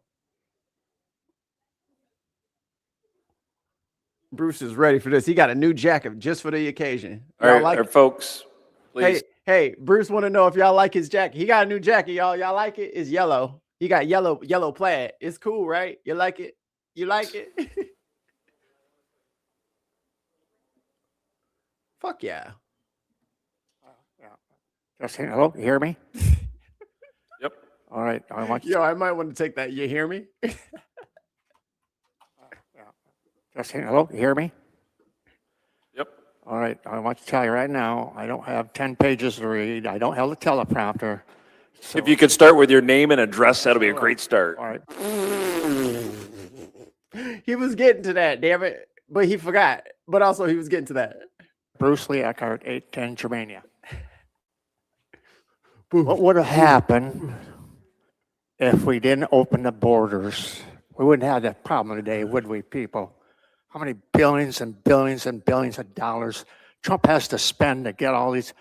Bruce is ready for this. He got a new jacket just for the occasion. All right, folks, please. Hey, Bruce want to know if y'all like his jacket. He got a new jacket, y'all. Y'all like it? It's yellow. He got yellow plaid. It's cool, right? You like it? You like it? Fuck yeah. Just saying, hello, you hear me? Yep. All right. I might want to take that. You hear me? Just saying, hello, you hear me? Yep. All right. I want to tell you right now, I don't have 10 pages to read. I don't have a teleprompter. So. If you could start with your name and address, that'll be a great start. All right. He was getting to that, damn it. But he forgot. But also he was getting to that. Bruce Lee Eckhart, 810 Germania. What would have happened if we didn't open the borders? We wouldn't have that problem today, would we, people? How many billions and billions and billions of dollars Trump has to spend to get all these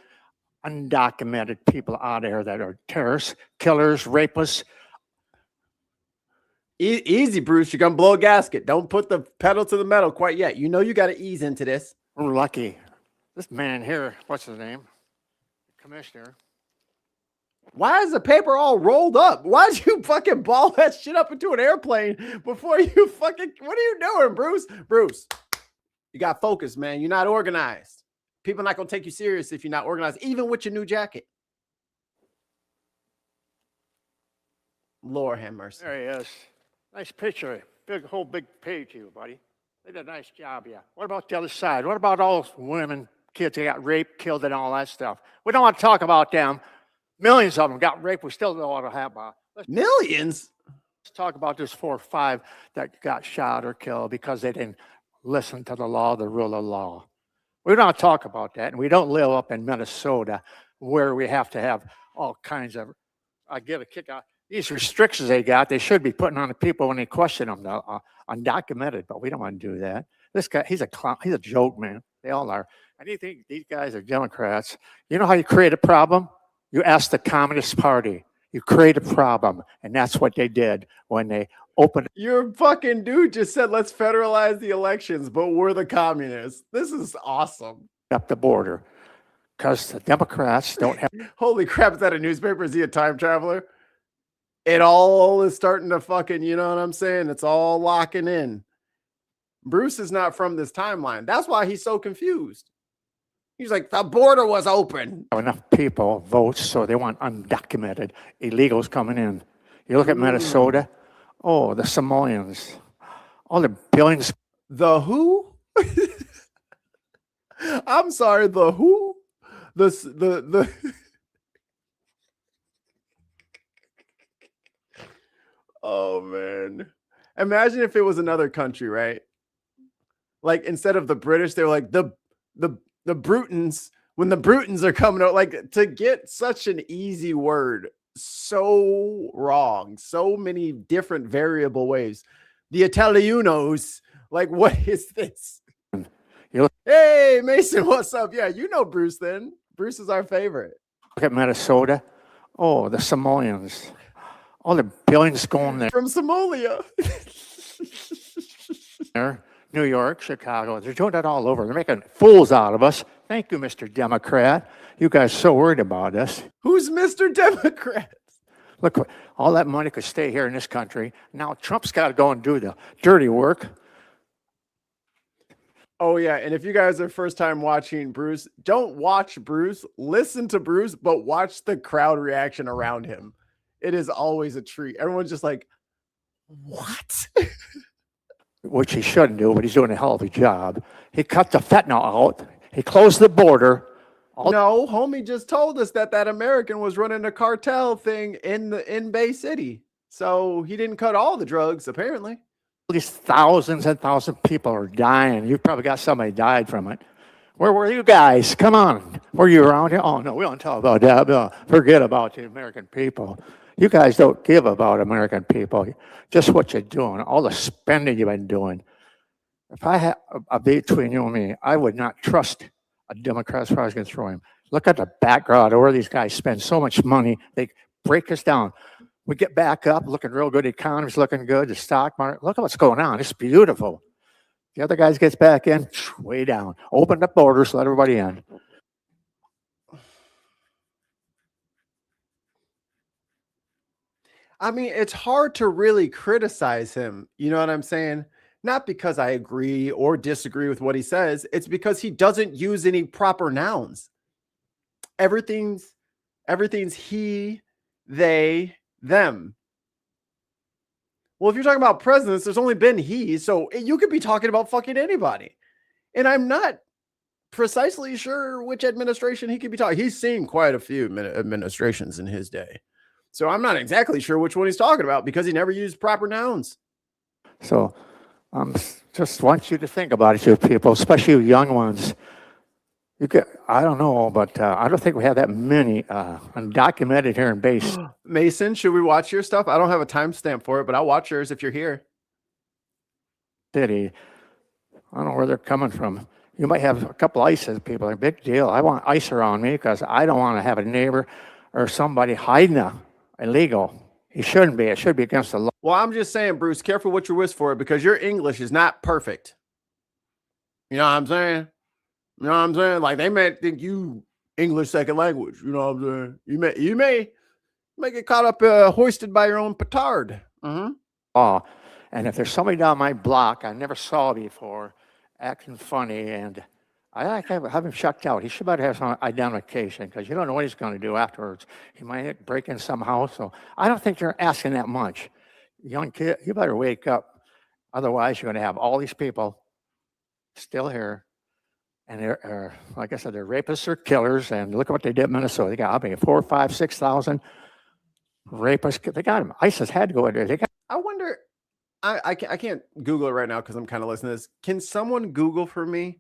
undocumented people out there that are terrorists, killers, rapists? Easy, Bruce. You're going to blow a gasket. Don't put the pedal to the metal quite yet. You know you got to ease into this. We're lucky. This man here, what's his name? Commissioner. Why is the paper all rolled up? Why'd you fucking ball that shit up into an airplane before you fucking... What are you doing, Bruce? Bruce, you got focus, man. You're not organized. People are not going to take you serious if you're not organized, even with your new jacket. Lord have mercy. There he is. Nice picture. Whole big page to you, buddy. They did a nice job, yeah. What about the other side? What about all those women, kids that got raped, killed, and all that stuff? We don't want to talk about them. Millions of them got raped. We still don't know what to have about. Millions? Let's talk about this 4 or 5 that got shot or killed because they didn't listen to the law, the rule of law. We don't talk about that. And we don't live up in Minnesota where we have to have all kinds of, I give a kick out. These restrictions they got, they should be putting on the people when they question them, undocumented, but we don't want to do that. This guy, he's a clown, he's a joke, man. They all are. And you think these guys are Democrats. You know how you create a problem? You ask the Communist Party. You create a problem, and that's what they did when they opened. Your fucking dude just said, let's federalize the elections, but we're the communists. This is awesome. Up the border, because the Democrats don't have. Holy crap, is that a newspaper? Is he a time traveler? It all is starting to fucking, you know what I'm saying? It's all locking in. Bruce is not from this timeline. That's why he's so confused. He's like, the border was open. Enough people votes, so they want undocumented illegals coming in. You look at Minnesota, oh, the Samoans, all the billions. The who? I'm sorry, the who? The Oh man. Imagine if it was another country, right? Like instead of the British, they're like the Brutons, when the Brutons are coming out, like to get such an easy word so wrong, so many different variable ways. The Italianos, like what is this? Hey Mason, what's up? Yeah, you know Bruce then. Bruce is our favorite. Look at Minnesota. Oh, the Samoans. All the billions going there. From Somalia. New York, Chicago. They're doing that all over. They're making fools out of us. Thank you, Mr. Democrat. You guys are so worried about us. Who's Mr. Democrat? Look, all that money could stay here in this country. Now Trump's got to go and do the dirty work. Oh, yeah. And if you guys are first time watching Bruce, don't watch Bruce. Listen to Bruce, but watch the crowd reaction around him. It is always a treat. Everyone's just like, what? Which he shouldn't do, but he's doing a hell of a job. He cut the fentanyl out. He closed the border. No, homie just told us that American was running a cartel thing in Bay City. So he didn't cut all the drugs, apparently. These thousands and thousands of people are dying. You probably got somebody died from it. Where were you guys? Come on. Were you around here? Oh, no, we don't talk about that. No, forget about the American people. You guys don't give about American people. Just what you're doing, all the spending you've been doing. If I had a between you and me, I would not trust a Democrat as far as I can throw him. Look at the background of where these guys spend so much money. They break us down. We get back up, looking real good. The economy's looking good. The stock market. Look at what's going on. It's beautiful. The other guys gets back in, way down. Open the borders, let everybody in. I mean, it's hard to really criticize him. You know what I'm saying? Not because I agree or disagree with what he says. It's because he doesn't use any proper nouns. Everything's he, they, them. Well, if you're talking about presidents, there's only been he, so you could be talking about fucking anybody. And I'm not precisely sure which administration he could be talking. He's seen quite a few administrations in his day. So I'm not exactly sure which one he's talking about because he never used proper nouns. So just want you to think about it, you people, especially you young ones. You could, I don't know, but I don't think we have that many undocumented here in Bay Mason, should we watch your stuff? I don't have a timestamp for it, but I'll watch yours if you're here. City. I don't know where they're coming from. You might have a couple ISIS people. A big deal. I want ICE around me because I don't want to have a neighbor or somebody hiding illegal. He shouldn't be. It should be against the law. Well, I'm just saying, Bruce, careful what you wish for because your English is not perfect. You know what I'm saying? You know what I'm saying? Like they may think you English second language. You know what I'm saying? You may get caught up hoisted by your own petard. Oh, and if there's somebody down my block I never saw before, acting funny, and I like to have him checked out. He should better have some identification because you don't know what he's going to do afterwards. He might break in some house. So I don't think they're asking that much. Young kid, you better wake up. Otherwise, you're going to have all these people still here. And they're, like I said, they're rapists or killers. And look at what they did in Minnesota. They got, 4, 5, 6,000 rapists. They got them. ISIS had to go in there. I wonder, I can't Google it right now because I'm kind of listening to this. Can someone Google for me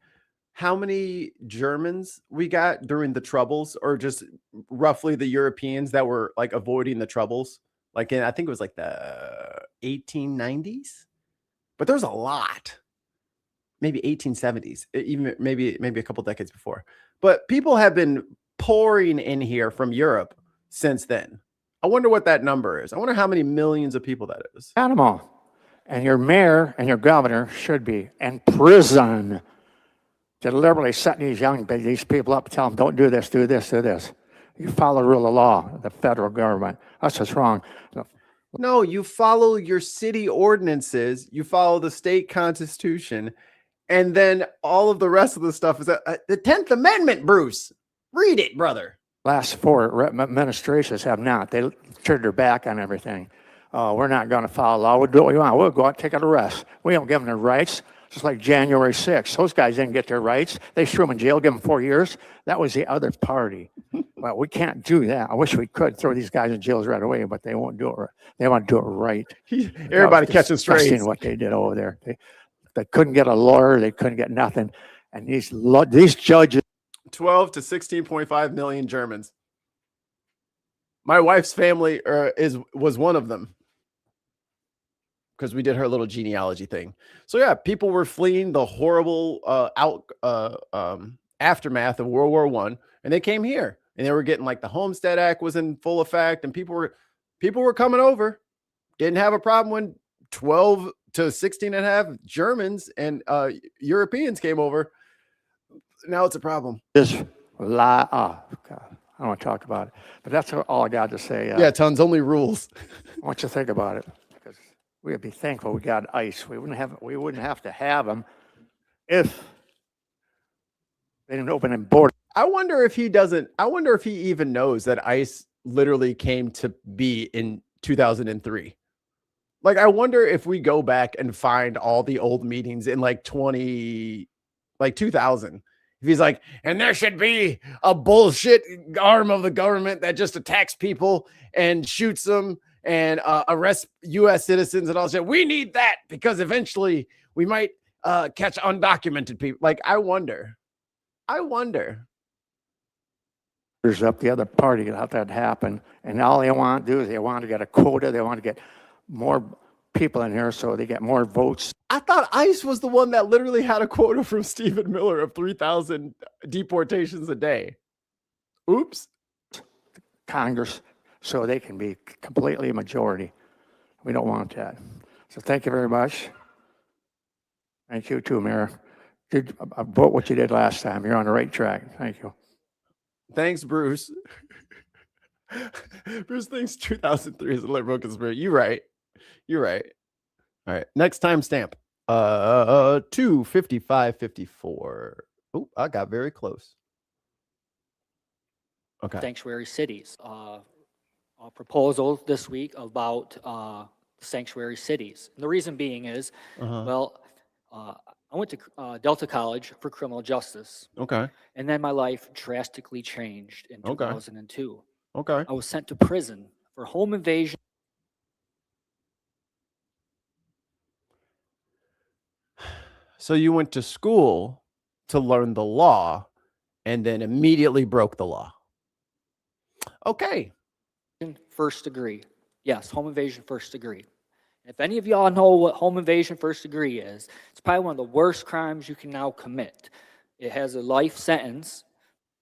how many Germans we got during the Troubles, or just roughly the Europeans that were like avoiding the Troubles? Like I think it was like the 1890s, but there's a lot. Maybe 1870s, even maybe a couple decades before. But people have been pouring in here from Europe since then. I wonder what that number is. I wonder how many millions of people that is. Got them all. And your mayor and your governor should be in prison. Deliberately setting these people up, tell them, don't do this, do this, do this. You follow the rule of law, the federal government. That's what's wrong. No, you follow your city ordinances. You follow the state constitution. And then all of the rest of the stuff is the 10th Amendment, Bruce. Read it, brother. Last 4 administrations have not. They turned their back on everything. We're not going to follow law. We'll do what we want. We'll go out and take out arrests. We don't give them their rights. Just like January 6th. Those guys didn't get their rights. They threw them in jail, give them 4 years. That was the other party. Well, we can't do that. I wish we could throw these guys in jails right away, but they won't do it. They want to do it right. Everybody catching strays. What they did over there. They couldn't get a lawyer. They couldn't get nothing. And these judges. 12 to 16.5 million Germans. My wife's family was one of them. Because we did her little genealogy thing. So yeah, people were fleeing the horrible aftermath of World War I, and they came here, and they were getting like the Homestead Act was in full effect, and people were coming over. Didn't have a problem when 12 to 16 and a half Germans and Europeans came over. Now it's a problem. This lie. Oh God, I don't want to talk about it, but that's all I got to say. Yeah, tons only rules. I want you to think about it. We would be thankful we got ICE. We wouldn't have to have them if they didn't open in border. I wonder if he even knows that ICE literally came to be in 2003. Like, I wonder if we go back and find all the old meetings in like 2000. If he's like, and there should be a bullshit arm of the government that just attacks people and shoots them and arrest U.S. citizens and all that. We need that because eventually we might catch undocumented people. Like, I wonder. There's up the other party to let that happen. And all they want to do is they want to get a quota. They want to get more people in here so they get more votes. I thought ICE was the one that literally had a quota from Stephen Miller of 3,000 deportations a day. Oops. Congress, so they can be completely a majority. We don't want that. So thank you very much. Thank you too, Mayor. Vote what you did last time. You're on the right track. Thank you. Thanks, Bruce. Bruce thinks 2003 is a liberal conspiracy. You're right. All right. Next time stamp. 255.54. Oh, I got very close. Okay. Sanctuary cities. A proposal this week about sanctuary cities. And the reason being is, I went to Delta College for criminal justice. Okay. And then my life drastically changed in 2002. Okay. I was sent to prison for home invasion. So you went to school to learn the law, and then immediately broke the law. Okay. First degree. Yes, home invasion first degree. If any of y'all know what home invasion first degree is, it's probably one of the worst crimes you can now commit. It has a life sentence,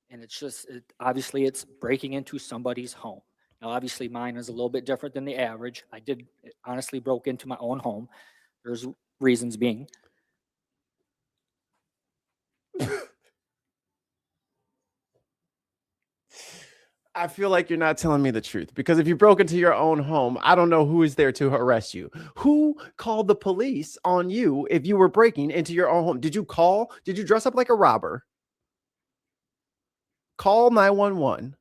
and it's just, obviously it's breaking into somebody's home. Now, obviously mine is a little bit different than the average. I did honestly broke into my own home. There's reasons being. I feel like you're not telling me the truth, because if you broke into your own home, I don't know who is there to arrest you. Who called the police on you if you were breaking into your own home? Did you call? Did you dress up like a robber? Call 911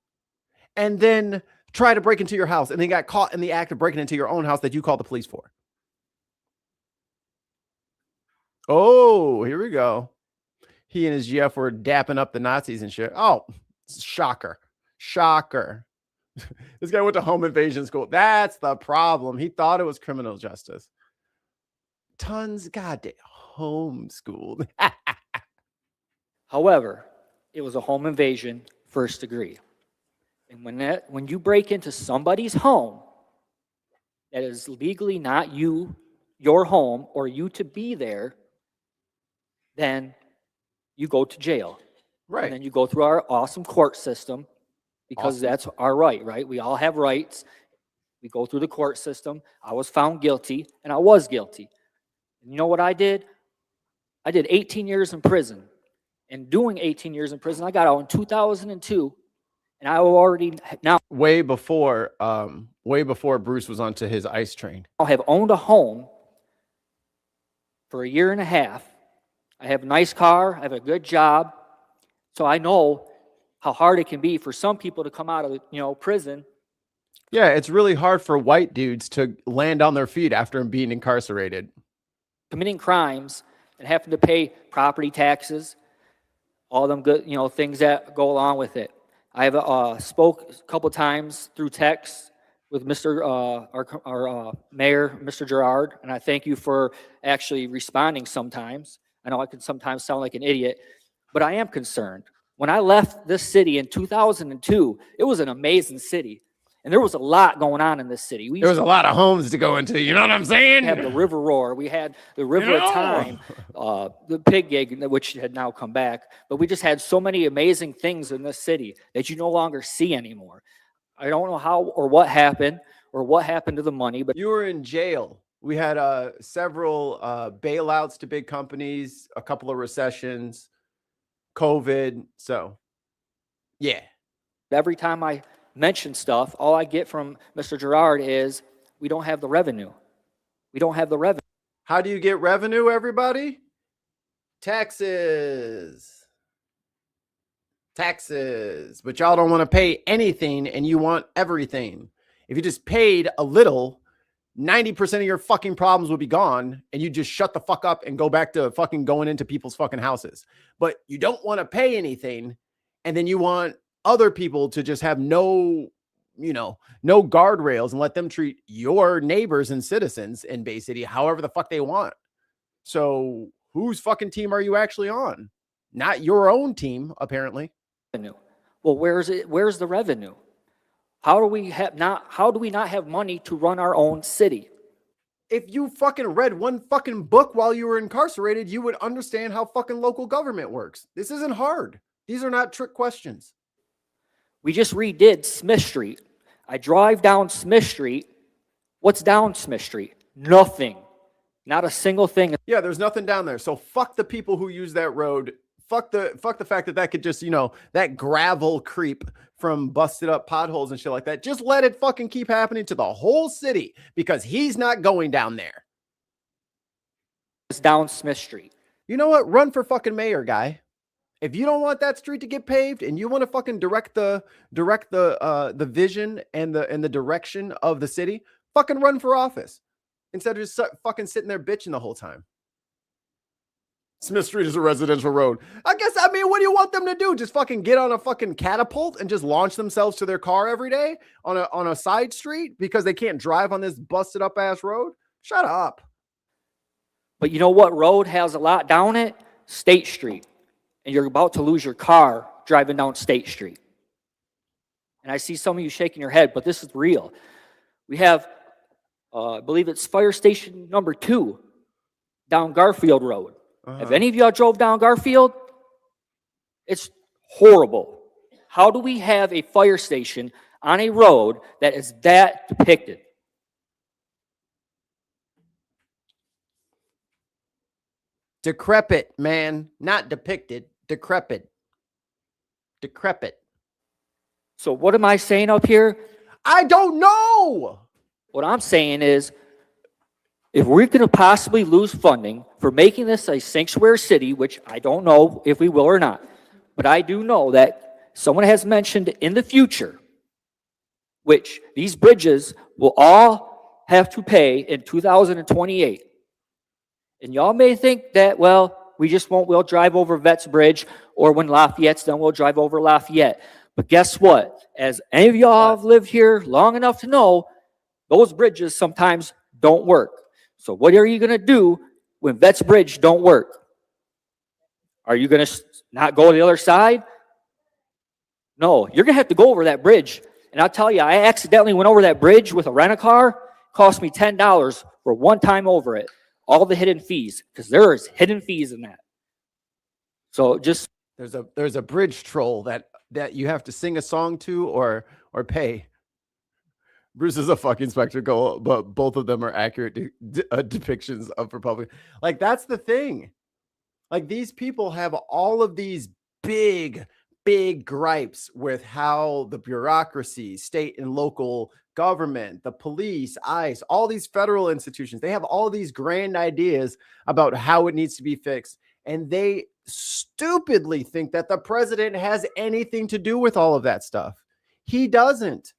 and then try to break into your house and then got caught in the act of breaking into your own house that you called the police for? Oh, here we go. He and his GF were dapping up the Nazis and shit. Oh, shocker. Shocker. This guy went to home invasion school. That's the problem. He thought it was criminal justice. Tons goddamn homeschooled. However, it was a home invasion first degree. And when you break into somebody's home that is legally not your home, or you to be there, then you go to jail. Right. And then you go through our awesome court system, because that's our right? We all have rights. We go through the court system. I was found guilty, and I was guilty. And you know what I did? I did 18 years in prison. And doing 18 years in prison, I got out in 2002, and I already now way before Bruce was onto his ICE train. I have owned a home for a year and a half. I have a nice car. I have a good job. So I know how hard it can be for some people to come out of, prison. Yeah, it's really hard for white dudes to land on their feet after being incarcerated. Committing crimes and having to pay property taxes, all them good, things that go along with it. I have spoke a couple times through text with our mayor, Mr. Gerard, and I thank you for actually responding sometimes. I know I can sometimes sound like an idiot, but I am concerned. When I left this city in 2002, it was an amazing city. And there was a lot going on in this city. There was a lot of homes to go into. You know what I'm saying? We had the River Roar. We had the River of Time, the Pig Gig, which had now come back. But we just had so many amazing things in this city that you no longer see anymore. I don't know how or what happened to the money. But you were in jail. We had several bailouts to big companies, a couple of recessions, COVID. So, yeah. Every time I mention stuff, all I get from Mr. Gerard is, we don't have the revenue. We don't have the revenue. How do you get revenue, everybody? Taxes. Taxes. But y'all don't want to pay anything, and you want everything. If you just paid a little, 90% of your fucking problems would be gone, and you just shut the fuck up and go back to fucking going into people's fucking houses. But you don't want to pay anything, and then you want other people to just have no guardrails and let them treat your neighbors and citizens in Bay City however the fuck they want. So whose fucking team are you actually on? Not your own team, apparently. Well, where's the revenue? How do we not have money to run our own city? If you fucking read one fucking book while you were incarcerated, you would understand how fucking local government works. This isn't hard. These are not trick questions. We just redid Smith Street. I drive down Smith Street. What's down Smith Street? Nothing. Not a single thing. Yeah, there's nothing down there. So fuck the people who use that road. Fuck the fact that could just, that gravel creep from busted up potholes and shit like that. Just let it fucking keep happening to the whole city, because he's not going down there. It's down Smith Street. You know what? Run for fucking mayor, guy. If you don't want that street to get paved and you want to fucking direct the vision and the direction of the city, fucking run for office instead of just fucking sitting there bitching the whole time. Smith Street is a residential road. What do you want them to do? Just fucking get on a fucking catapult and just launch themselves to their car every day on a side street because they can't drive on this busted up ass road? Shut up. But you know what road has a lot down it? State Street. And you're about to lose your car driving down State Street. And I see some of you shaking your head, but this is real. We have, I believe it's fire station number 2 down Garfield Road. Have any of y'all drove down Garfield? It's horrible. How do we have a fire station on a road that is that depicted? Decrepit, man. Not depicted. Decrepit. Decrepit. So what am I saying up here? I don't know. What I'm saying is, if we're going to possibly lose funding for making this a sanctuary city, which I don't know if we will or not, but I do know that someone has mentioned in the future, which these bridges will all have to pay in 2028. And y'all may think that, well, we'll drive over Vets Bridge, or when Lafayette's done, we'll drive over Lafayette. But guess what? As any of y'all have lived here long enough to know, those bridges sometimes don't work. So what are you going to do when Vets Bridge don't work? Are you going to not go to the other side? No, you're going to have to go over that bridge. And I'll tell you, I accidentally went over that bridge with a rent-a-car. Cost me $10 for one time over it. All the hidden fees, because there is hidden fees in that. So just there's a bridge troll that you have to sing a song to or pay. Bruce is a fucking spectacle, but both of them are accurate depictions of Republican. Like, that's the thing. Like, these people have all of these big gripes with how the bureaucracy, state and local government, the police, ICE, all these federal institutions, they have all these grand ideas about how it needs to be fixed. And they stupidly think that the president has anything to do with all of that stuff. He doesn't.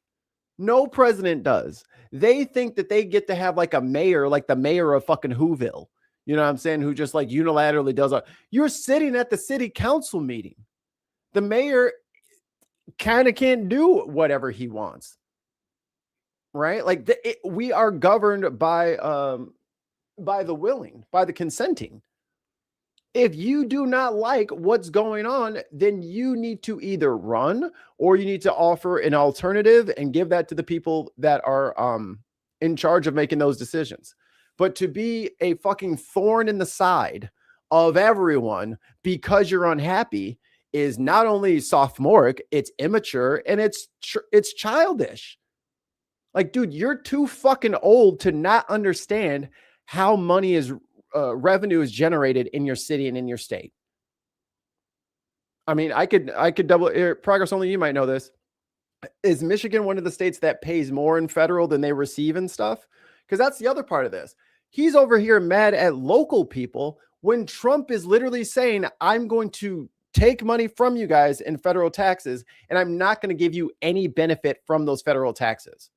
No president does. They think that they get to have like a mayor, like the mayor of fucking Whoville. You know what I'm saying? Who just like unilaterally does it. You're sitting at the city council meeting. The mayor kind of can't do whatever he wants. Right? Like we are governed by the willing, by the consenting. If you do not like what's going on, then you need to either run or you need to offer an alternative and give that to the people that are in charge of making those decisions. But to be a fucking thorn in the side of everyone because you're unhappy is not only sophomoric, it's immature, and it's childish. Like, dude, you're too fucking old to not understand how money is revenue is generated in your city and in your state. I mean, I could double progress. Only you might know this. Is Michigan one of the states that pays more in federal than they receive and stuff? Because that's the other part of this. He's over here mad at local people when Trump is literally saying, I'm going to take money from you guys in federal taxes, and I'm not going to give you any benefit from those federal taxes.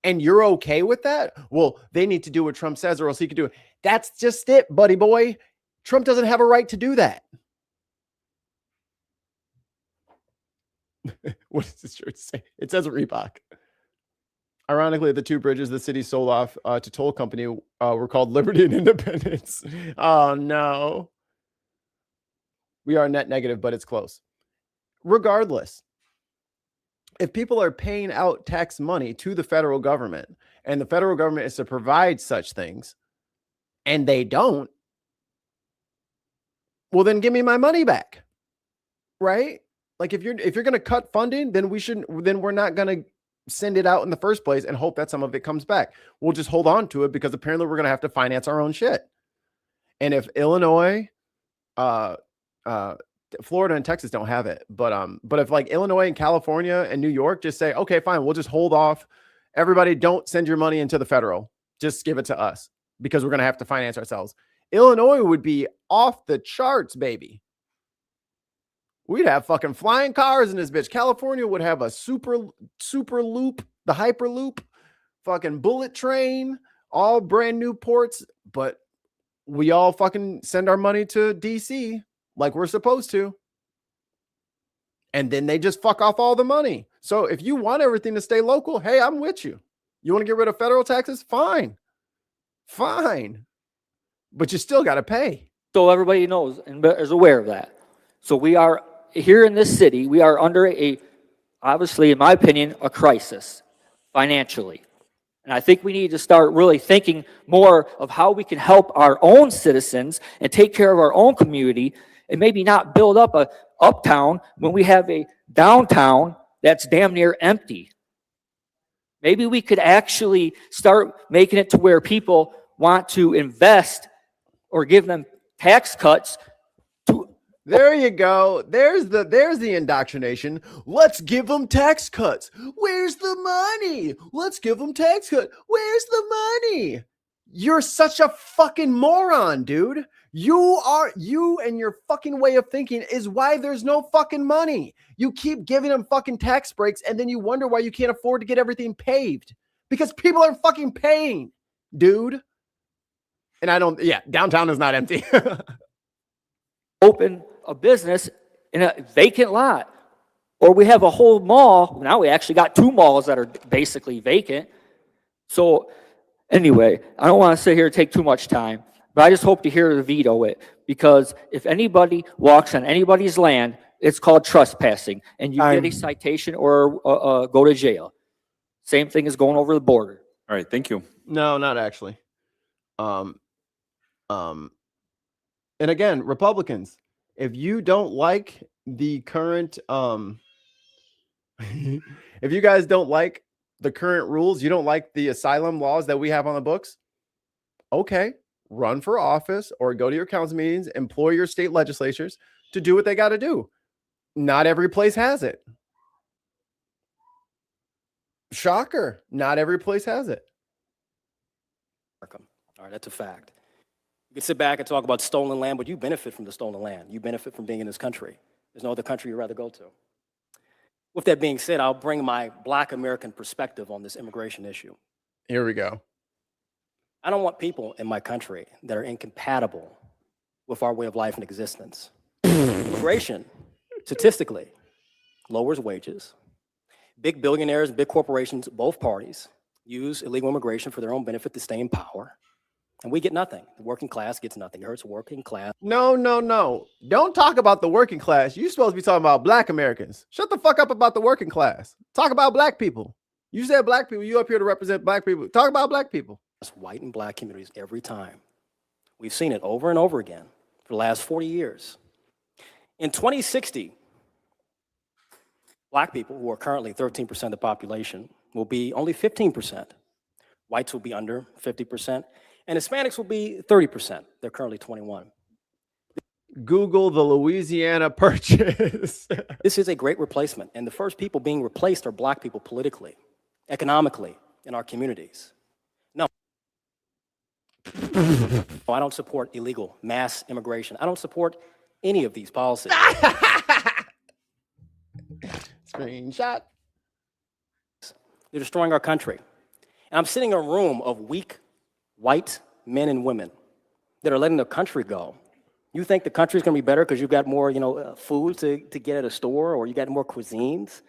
And you're okay with that? Well, they need to do what Trump says or else he can do it. That's just it, buddy boy. Trump doesn't have a right to do that. What does this shirt say? It says Reebok. Ironically, the two bridges the city sold off to toll company were called Liberty and Independence. Oh, no. We are net negative, but it's close. Regardless, if people are paying out tax money to the federal government and the federal government is to provide such things and they don't, well, then give me my money back. Right? Like if you're going to cut funding, then we're not going to send it out in the first place and hope that some of it comes back. We'll just hold on to it because apparently we're going to have to finance our own shit. And if Illinois, Florida and Texas don't have it, but if like Illinois and California and New York just say, okay, fine, we'll just hold off. Everybody don't send your money into the federal. Just give it to us because we're going to have to finance ourselves. Illinois would be off the charts, baby. We'd have fucking flying cars in this bitch. California would have a super loop, the Hyperloop, fucking bullet train, all brand new ports, but we all fucking send our money to DC like we're supposed to. And then they just fuck off all the money. So if you want everything to stay local, hey, I'm with you. You want to get rid of federal taxes? Fine. But you still got to pay. So everybody knows and is aware of that. So we are here in this city, we are under obviously, in my opinion, a crisis financially. And I think we need to start really thinking more of how we can help our own citizens and take care of our own community, and maybe not build up a uptown when we have a downtown that's damn near empty. Maybe we could actually start making it to where people want to invest or give them tax cuts. There you go. There's the indoctrination. Let's give them tax cuts. Where's the money? Let's give them tax cut. Where's the money? You're such a fucking moron, dude. You and your fucking way of thinking is why there's no fucking money. You keep giving them fucking tax breaks, and then you wonder why you can't afford to get everything paved. Because people are fucking paying, dude. And downtown is not empty. Open a business in a vacant lot, or we have a whole mall. Now we actually got 2 malls that are basically vacant. So anyway, I don't want to sit here and take too much time, but I just hope to hear the veto it, because if anybody walks on anybody's land, it's called trespassing, and you get a citation or go to jail. Same thing as going over the border. All right, thank you. No, not actually. And again, Republicans, if you don't like the current, if you guys don't like the current rules, you don't like the asylum laws that we have on the books, okay, run for office or go to your council meetings, employ your state legislatures to do what they got to do. Not every place has it. Shocker. Not every place has it. All right, that's a fact. You can sit back and talk about stolen land, but you benefit from the stolen land. You benefit from being in this country. There's no other country you'd rather go to. With that being said, I'll bring my Black American perspective on this immigration issue. Here we go. I don't want people in my country that are incompatible with our way of life and existence. Immigration, statistically, lowers wages. Big billionaires, big corporations, both parties, use illegal immigration for their own benefit to stay in power. And we get nothing. The working class gets nothing. It hurts working class. No. Don't talk about the working class. You're supposed to be talking about Black Americans. Shut the fuck up about the working class. Talk about Black people. You said Black people. You up here to represent Black people. Talk about Black people. It's white and Black communities every time. We've seen it over and over again for the last 40 years. In 2060, Black people, who are currently 13% of the population, will be only 15%. Whites will be under 50%. And Hispanics will be 30%. They're currently 21%. Google the Louisiana Purchase. This is a great replacement. And the first people being replaced are Black people politically, economically, in our communities. No. I don't support illegal mass immigration. I don't support any of these policies. Screenshot. They're destroying our country. And I'm sitting in a room of weak white men and women that are letting the country go. You think the country's going to be better because you've got more, food to get at a store, or you got more cuisines?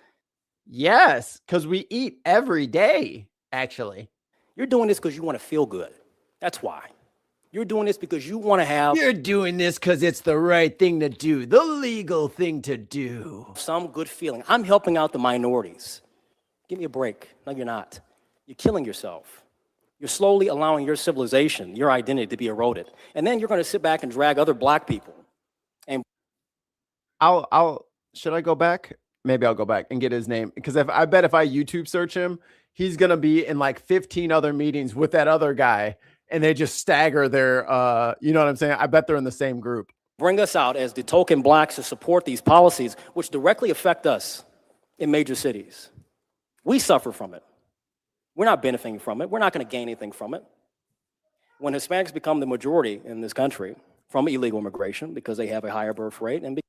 Yes, because we eat every day, actually. You're doing this because you want to feel good. That's why. You're doing this because you want to have... You're doing this because it's the right thing to do, the legal thing to do. Some good feeling. I'm helping out the minorities. Give me a break. No, you're not. You're killing yourself. You're slowly allowing your civilization, your identity to be eroded. And then you're going to sit back and drag other Black people. And should I go back? Maybe I'll go back and get his name. Because I bet if I YouTube search him, he's going to be in like 15 other meetings with that other guy. And they just stagger their, you know what I'm saying? I bet they're in the same group. Bring us out as the token Blacks to support these policies, which directly affect us in major cities. We suffer from it. We're not benefiting from it. We're not going to gain anything from it. When Hispanics become the majority in this country from illegal immigration because they have a higher birth rate. And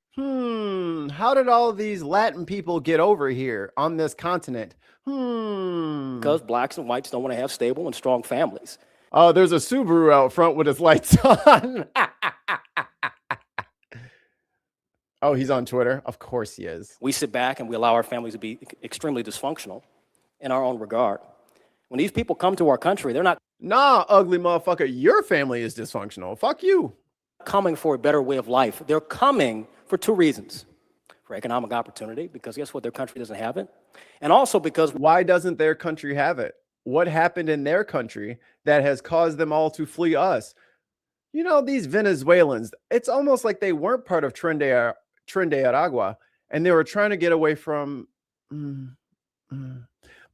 how did all of these Latin people get over here on this continent? Because Blacks and whites don't want to have stable and strong families. Oh, there's a Subaru out front with its lights on. Oh, he's on Twitter? Of course he is. We sit back and we allow our families to be extremely dysfunctional in our own regard. When these people come to our country, they're not... Nah, ugly motherfucker, your family is dysfunctional. Fuck you. Coming for a better way of life. They're coming for 2 reasons. for economic opportunity, because guess what? Their country doesn't have it. And also because why doesn't their country have it? What happened in their country that has caused them all to flee us? You know, these Venezuelans, it's almost like they weren't part of Tren de Aragua, and they were trying to get away from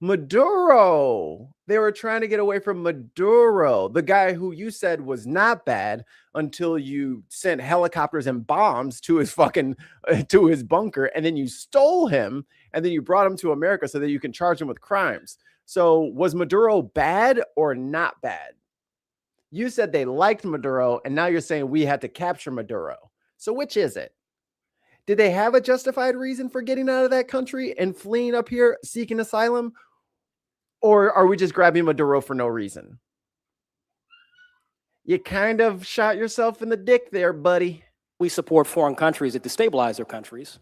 Maduro. They were trying to get away from Maduro, the guy who you said was not bad until you sent helicopters and bombs to his to his bunker, and then you stole him, and then you brought him to America so that you can charge him with crimes. So was Maduro bad or not bad? You said they liked Maduro, and now you're saying we had to capture Maduro. So which is it? Did they have a justified reason for getting out of that country and fleeing up here seeking asylum? Or are we just grabbing Maduro for no reason? You kind of shot yourself in the dick there, buddy. we support foreign countries that destabilize their countries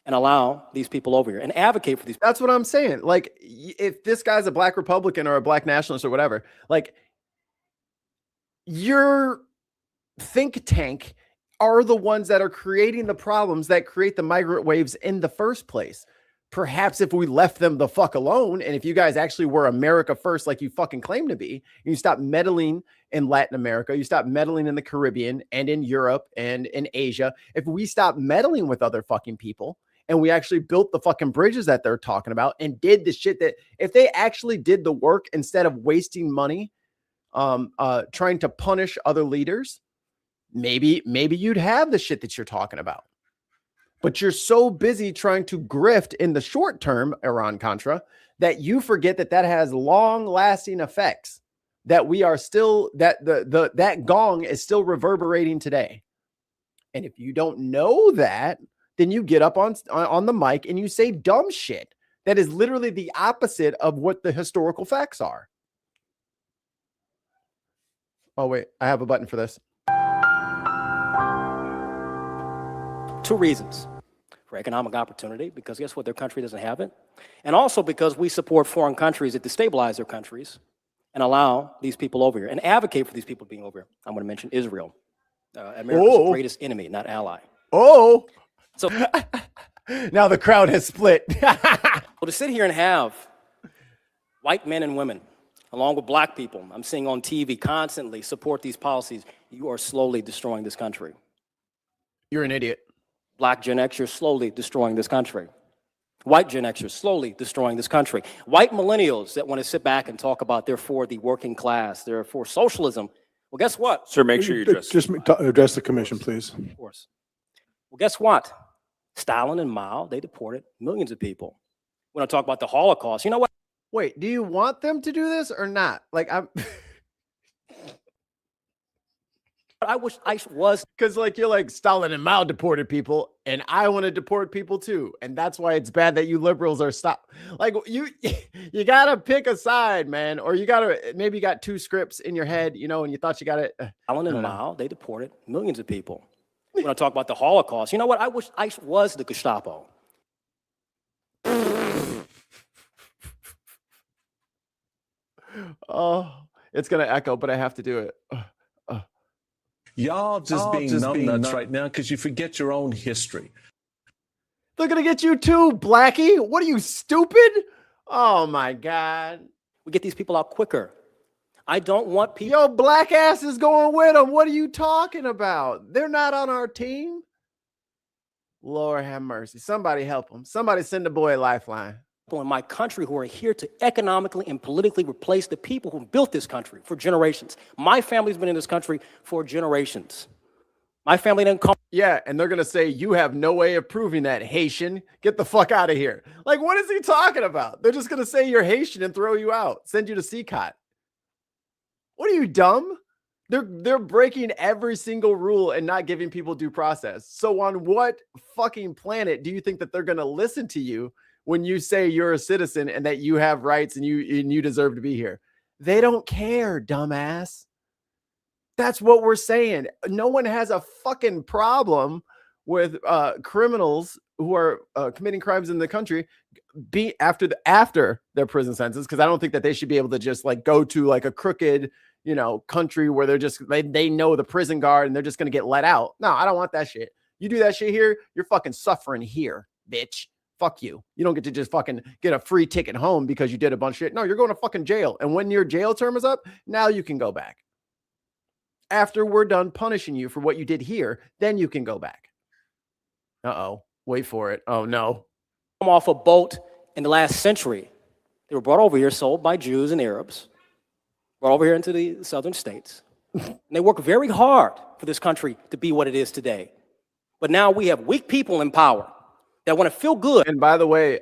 and allow these people over here and advocate for these. That's what I'm saying. Like, if this guy's a black Republican or a black nationalist or whatever, like, your think tank are the ones that are creating the problems that create the migrant waves in the first place. Perhaps if we left them the fuck alone, and if you guys actually were America first, like you fucking claim to be, and you stop meddling in Latin America, you stop meddling in the Caribbean and in Europe and in Asia, if we stop meddling with other fucking people, and we actually built the fucking bridges that they're talking about and did the shit that, if they actually did the work instead of wasting money trying to punish other leaders, maybe you'd have the shit that you're talking about. But you're so busy trying to grift in the short term, Iran-Contra, that you forget that that has long-lasting effects, that we are still, that that gong is still reverberating today. And if you don't know that, then you get up on the mic and you say dumb shit that is literally the opposite of what the historical facts are. Oh, wait, I have a button for this. 2 reasons. For economic opportunity, because guess what? Their country doesn't have it. And also because we support foreign countries that destabilize their countries and allow these people over here and advocate for these people being over here. I'm going to mention Israel, America's greatest enemy, not ally. Oh, so now the crowd has split. Well, to sit here and have white men and women, along with black people, I'm seeing on TV constantly support these policies, you are slowly destroying this country. You're an idiot. Black Gen X, you're slowly destroying this country. White Gen X, you're slowly destroying this country. White millennials that want to sit back and talk about they're for the working class, they're for socialism. Well, guess what? Sir, make sure you address. Just address the commission, please. Of course. Well, guess what? Stalin and Mao, they deported millions of people. We don't talk about the Holocaust. You know what? Wait, do you want them to do this or not? Like, I wish I was, because like you're like Stalin and Mao deported people, and I want to deport people too, and that's why it's bad that you liberals are like you gotta pick a side, man, or you gotta maybe you got 2 scripts in your head, you know, and you thought you got it. Stalin and Mao, they deported millions of people. We don't talk about the Holocaust. You know what? I wish I was the Gestapo. Oh, it's gonna echo, but I have to do it. Y'all just being numbnuts right now because you forget your own history. They're gonna get you too, Blackie. What are you, stupid? Oh my God. We get these people out quicker. I don't want people. Yo, black ass is going with them. What are you talking about? They're not on our team. Lord have mercy. Somebody help them. Somebody send the boy a lifeline. In my country who are here to economically and politically replace the people who built this country for generations. My family's been in this country for generations. My family didn't come. Yeah, and they're going to say, you have no way of proving that, Haitian. Get the fuck out of here. Like, what is he talking about? They're just going to say you're Haitian and throw you out, send you to CCOT. What are you, dumb? They're breaking every single rule and not giving people due process. So on what fucking planet do you think that they're going to listen to you when you say you're a citizen and that you have rights and you deserve to be here? They don't care, dumbass. That's what we're saying. No one has a fucking problem with criminals who are committing crimes in the country be after their prison sentence, because I don't think that they should be able to just like go to like a crooked, you know, country where they're just they know the prison guard and they're just going to get let out. No, I don't want that shit. You do that shit here, you're fucking suffering here. bitch. Fuck you. You don't get to just fucking get a free ticket home because you did a bunch of shit. No, you're going to fucking jail. And when your jail term is up, now you can go back. After we're done punishing you for what you did here, then you can go back. Uh-oh. Wait for it. Oh, no. Come off a boat in the last century. They were brought over here, sold by Jews and Arabs, brought over here into the southern states. And they worked very hard for this country to be what it is today. But now we have weak people in power that want to feel good. And by the way,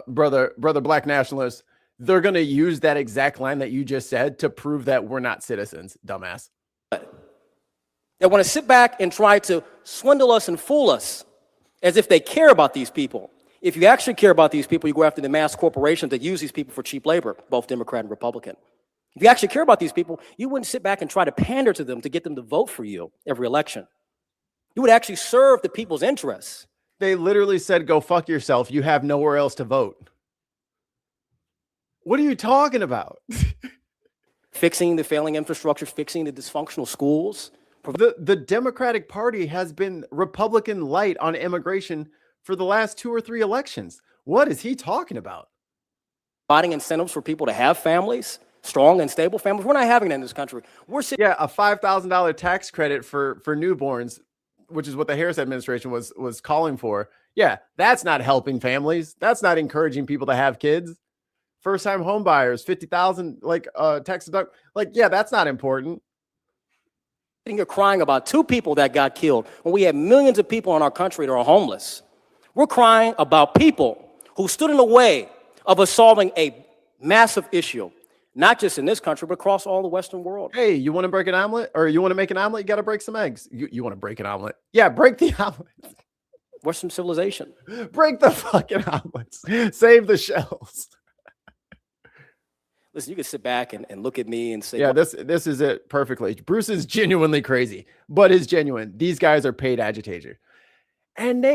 brother black nationalists, they're going to use that exact line that you just said to prove that we're not citizens, dumbass. They want to sit back and try to swindle us and fool us as if they care about these people. If you actually care about these people, you go after the mass corporations that use these people for cheap labor, both Democrat and Republican. If you actually care about these people, you wouldn't sit back and try to pander to them to get them to vote for you every election. You would actually serve the people's interests. They literally said, go fuck yourself. You have nowhere else to vote. What are you talking about? Fixing the failing infrastructure, fixing the dysfunctional schools. The Democratic Party has been Republican light on immigration for the last 2 or 3 elections. What is he talking about? Providing incentives for people to have families, strong and stable families. We're not having that in this country. We're sitting. Yeah, a $5,000 tax credit for newborns, which is what the Harris administration was calling for. Yeah, that's not helping families. That's not encouraging people to have kids. First-time home buyers, 50,000 tax deduct. Yeah, that's not important. You're crying about 2 people that got killed when we have millions of people in our country that are homeless. We're crying about people who stood in the way of us solving a massive issue, not just in this country, but across all the Western world. Hey, you want to break an omelet, or you want to make an omelet? You got to break some eggs. You want to break an omelet? Yeah, break the omelet. Western civilization. Break the fucking omelets. Save the shells. Listen, you can sit back and look at me and say, yeah, this is it perfectly. Bruce is genuinely crazy, but is genuine. These guys are paid agitators. And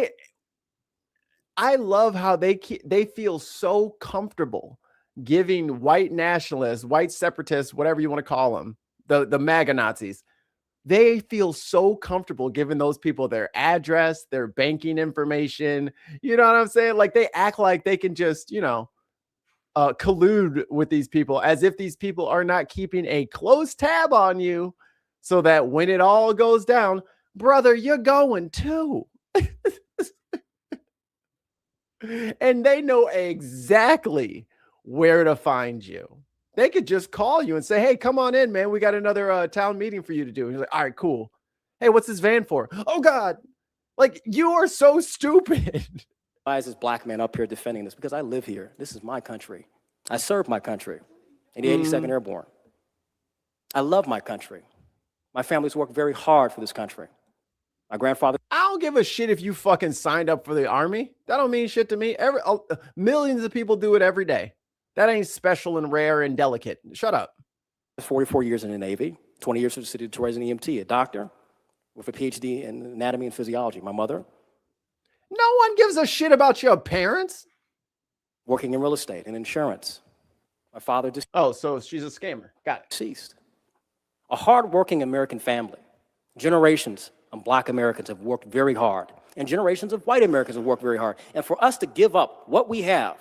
I love how they feel so comfortable giving white nationalists, white separatists, whatever you want to call them, the MAGA Nazis. They feel so comfortable giving those people their address, their banking information. You know what I'm saying? Like, they act like they can just, collude with these people as if these people are not keeping a close tab on you so that when it all goes down, brother, you're going too. And they know exactly where to find you. They could just call you and say, hey, come on in, man. We got another town meeting for you to do. And you're like, all right, cool. Hey, what's this van for? Oh, God. Like, you are so stupid. Why is this black man up here defending this? Because I live here. This is my country. I serve my country in the 82nd Airborne. I love my country. My family's worked very hard for this country. My grandfather. I don't give a shit if you fucking signed up for the army. That don't mean shit to me. Millions of people do it every day. That ain't special and rare and delicate. Shut up. 44 years in the Navy, 20 years for the city of Detroit as an EMT, a doctor with a PhD in anatomy and physiology. My mother. No one gives a shit about your parents. Working in real estate and insurance. My father just. Oh, so she's a scammer. Got it. Deceased. A hardworking American family. Generations of black Americans have worked very hard, and generations of white Americans have worked very hard. And for us to give up what we have,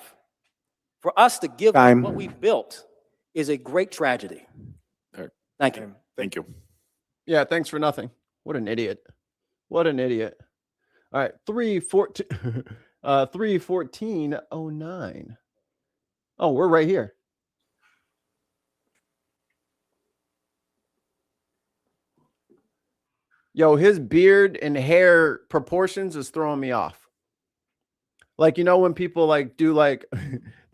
for us to give up what we've built, is a great tragedy. Thank you. Thank you. Yeah, thanks for nothing. What an idiot. What an idiot. All right, 31409. Oh, we're right here. Yo, his beard and hair proportions is throwing me off. Like, when people they'll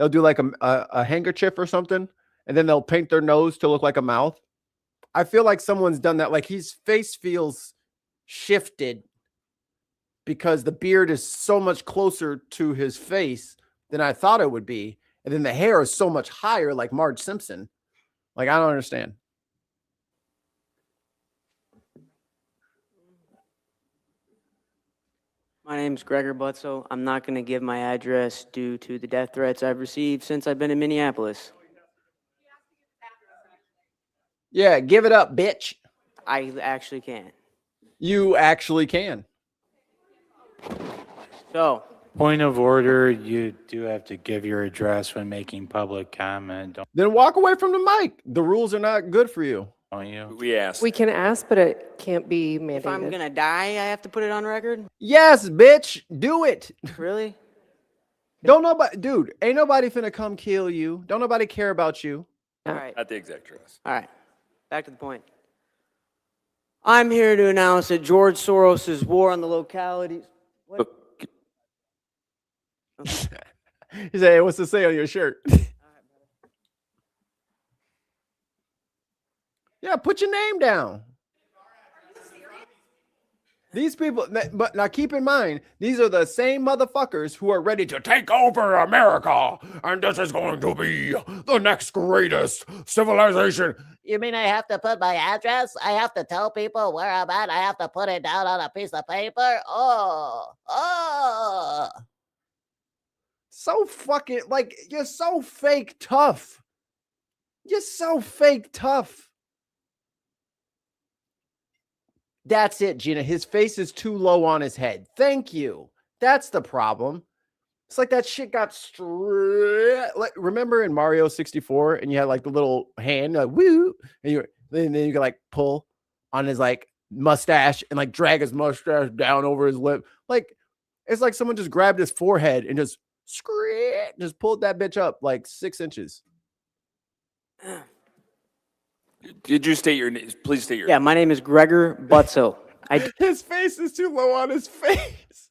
do like a handkerchief or something, and then they'll paint their nose to look like a mouth. I feel like someone's done that. Like, his face feels shifted because the beard is so much closer to his face than I thought it would be. And then the hair is so much higher, like Marge Simpson. Like, I don't understand. My name's Gregor Butzel. I'm not going to give my address due to the death threats I've received since I've been in Minneapolis. Yeah, give it up, bitch. I actually can. You actually can. So, Point of order, you do have to give your address when making public comment, Then walk away from the mic. The rules are not good for you. don't you? We asked. We can ask, but it can't be mandated. if I'm gonna die, I have to put it on record? Yes, bitch. Do it. Really? Don't nobody, dude, ain't nobody finna come kill you. Don't nobody care about you. All right. At the exact address. All right. Back to the point. I'm here to announce that George Soros' war on the localities. What? He said, hey, what's to say on your shirt? Yeah, put your name down. These people, but now keep in mind, these are the same motherfuckers who are ready to take over America, and this is going to be the next greatest civilization. You mean I have to put my address? I have to tell people where I'm at? I have to put it down on a piece of paper? Oh. So fucking, like, you're so fake tough. You're so fake tough. That's it, Gina. His face is too low on his head. Thank you. That's the problem. It's like that shit got straight. Like, remember in Mario 64 and you had like the little hand, like woo, and then you could like pull on his like mustache and like drag his mustache down over his lip. Like it's like someone just grabbed his forehead and just pulled that bitch up like 6 inches. Did you state your name? Please state your Yeah, my name is Gregor Butzel. I His face is too low on his face.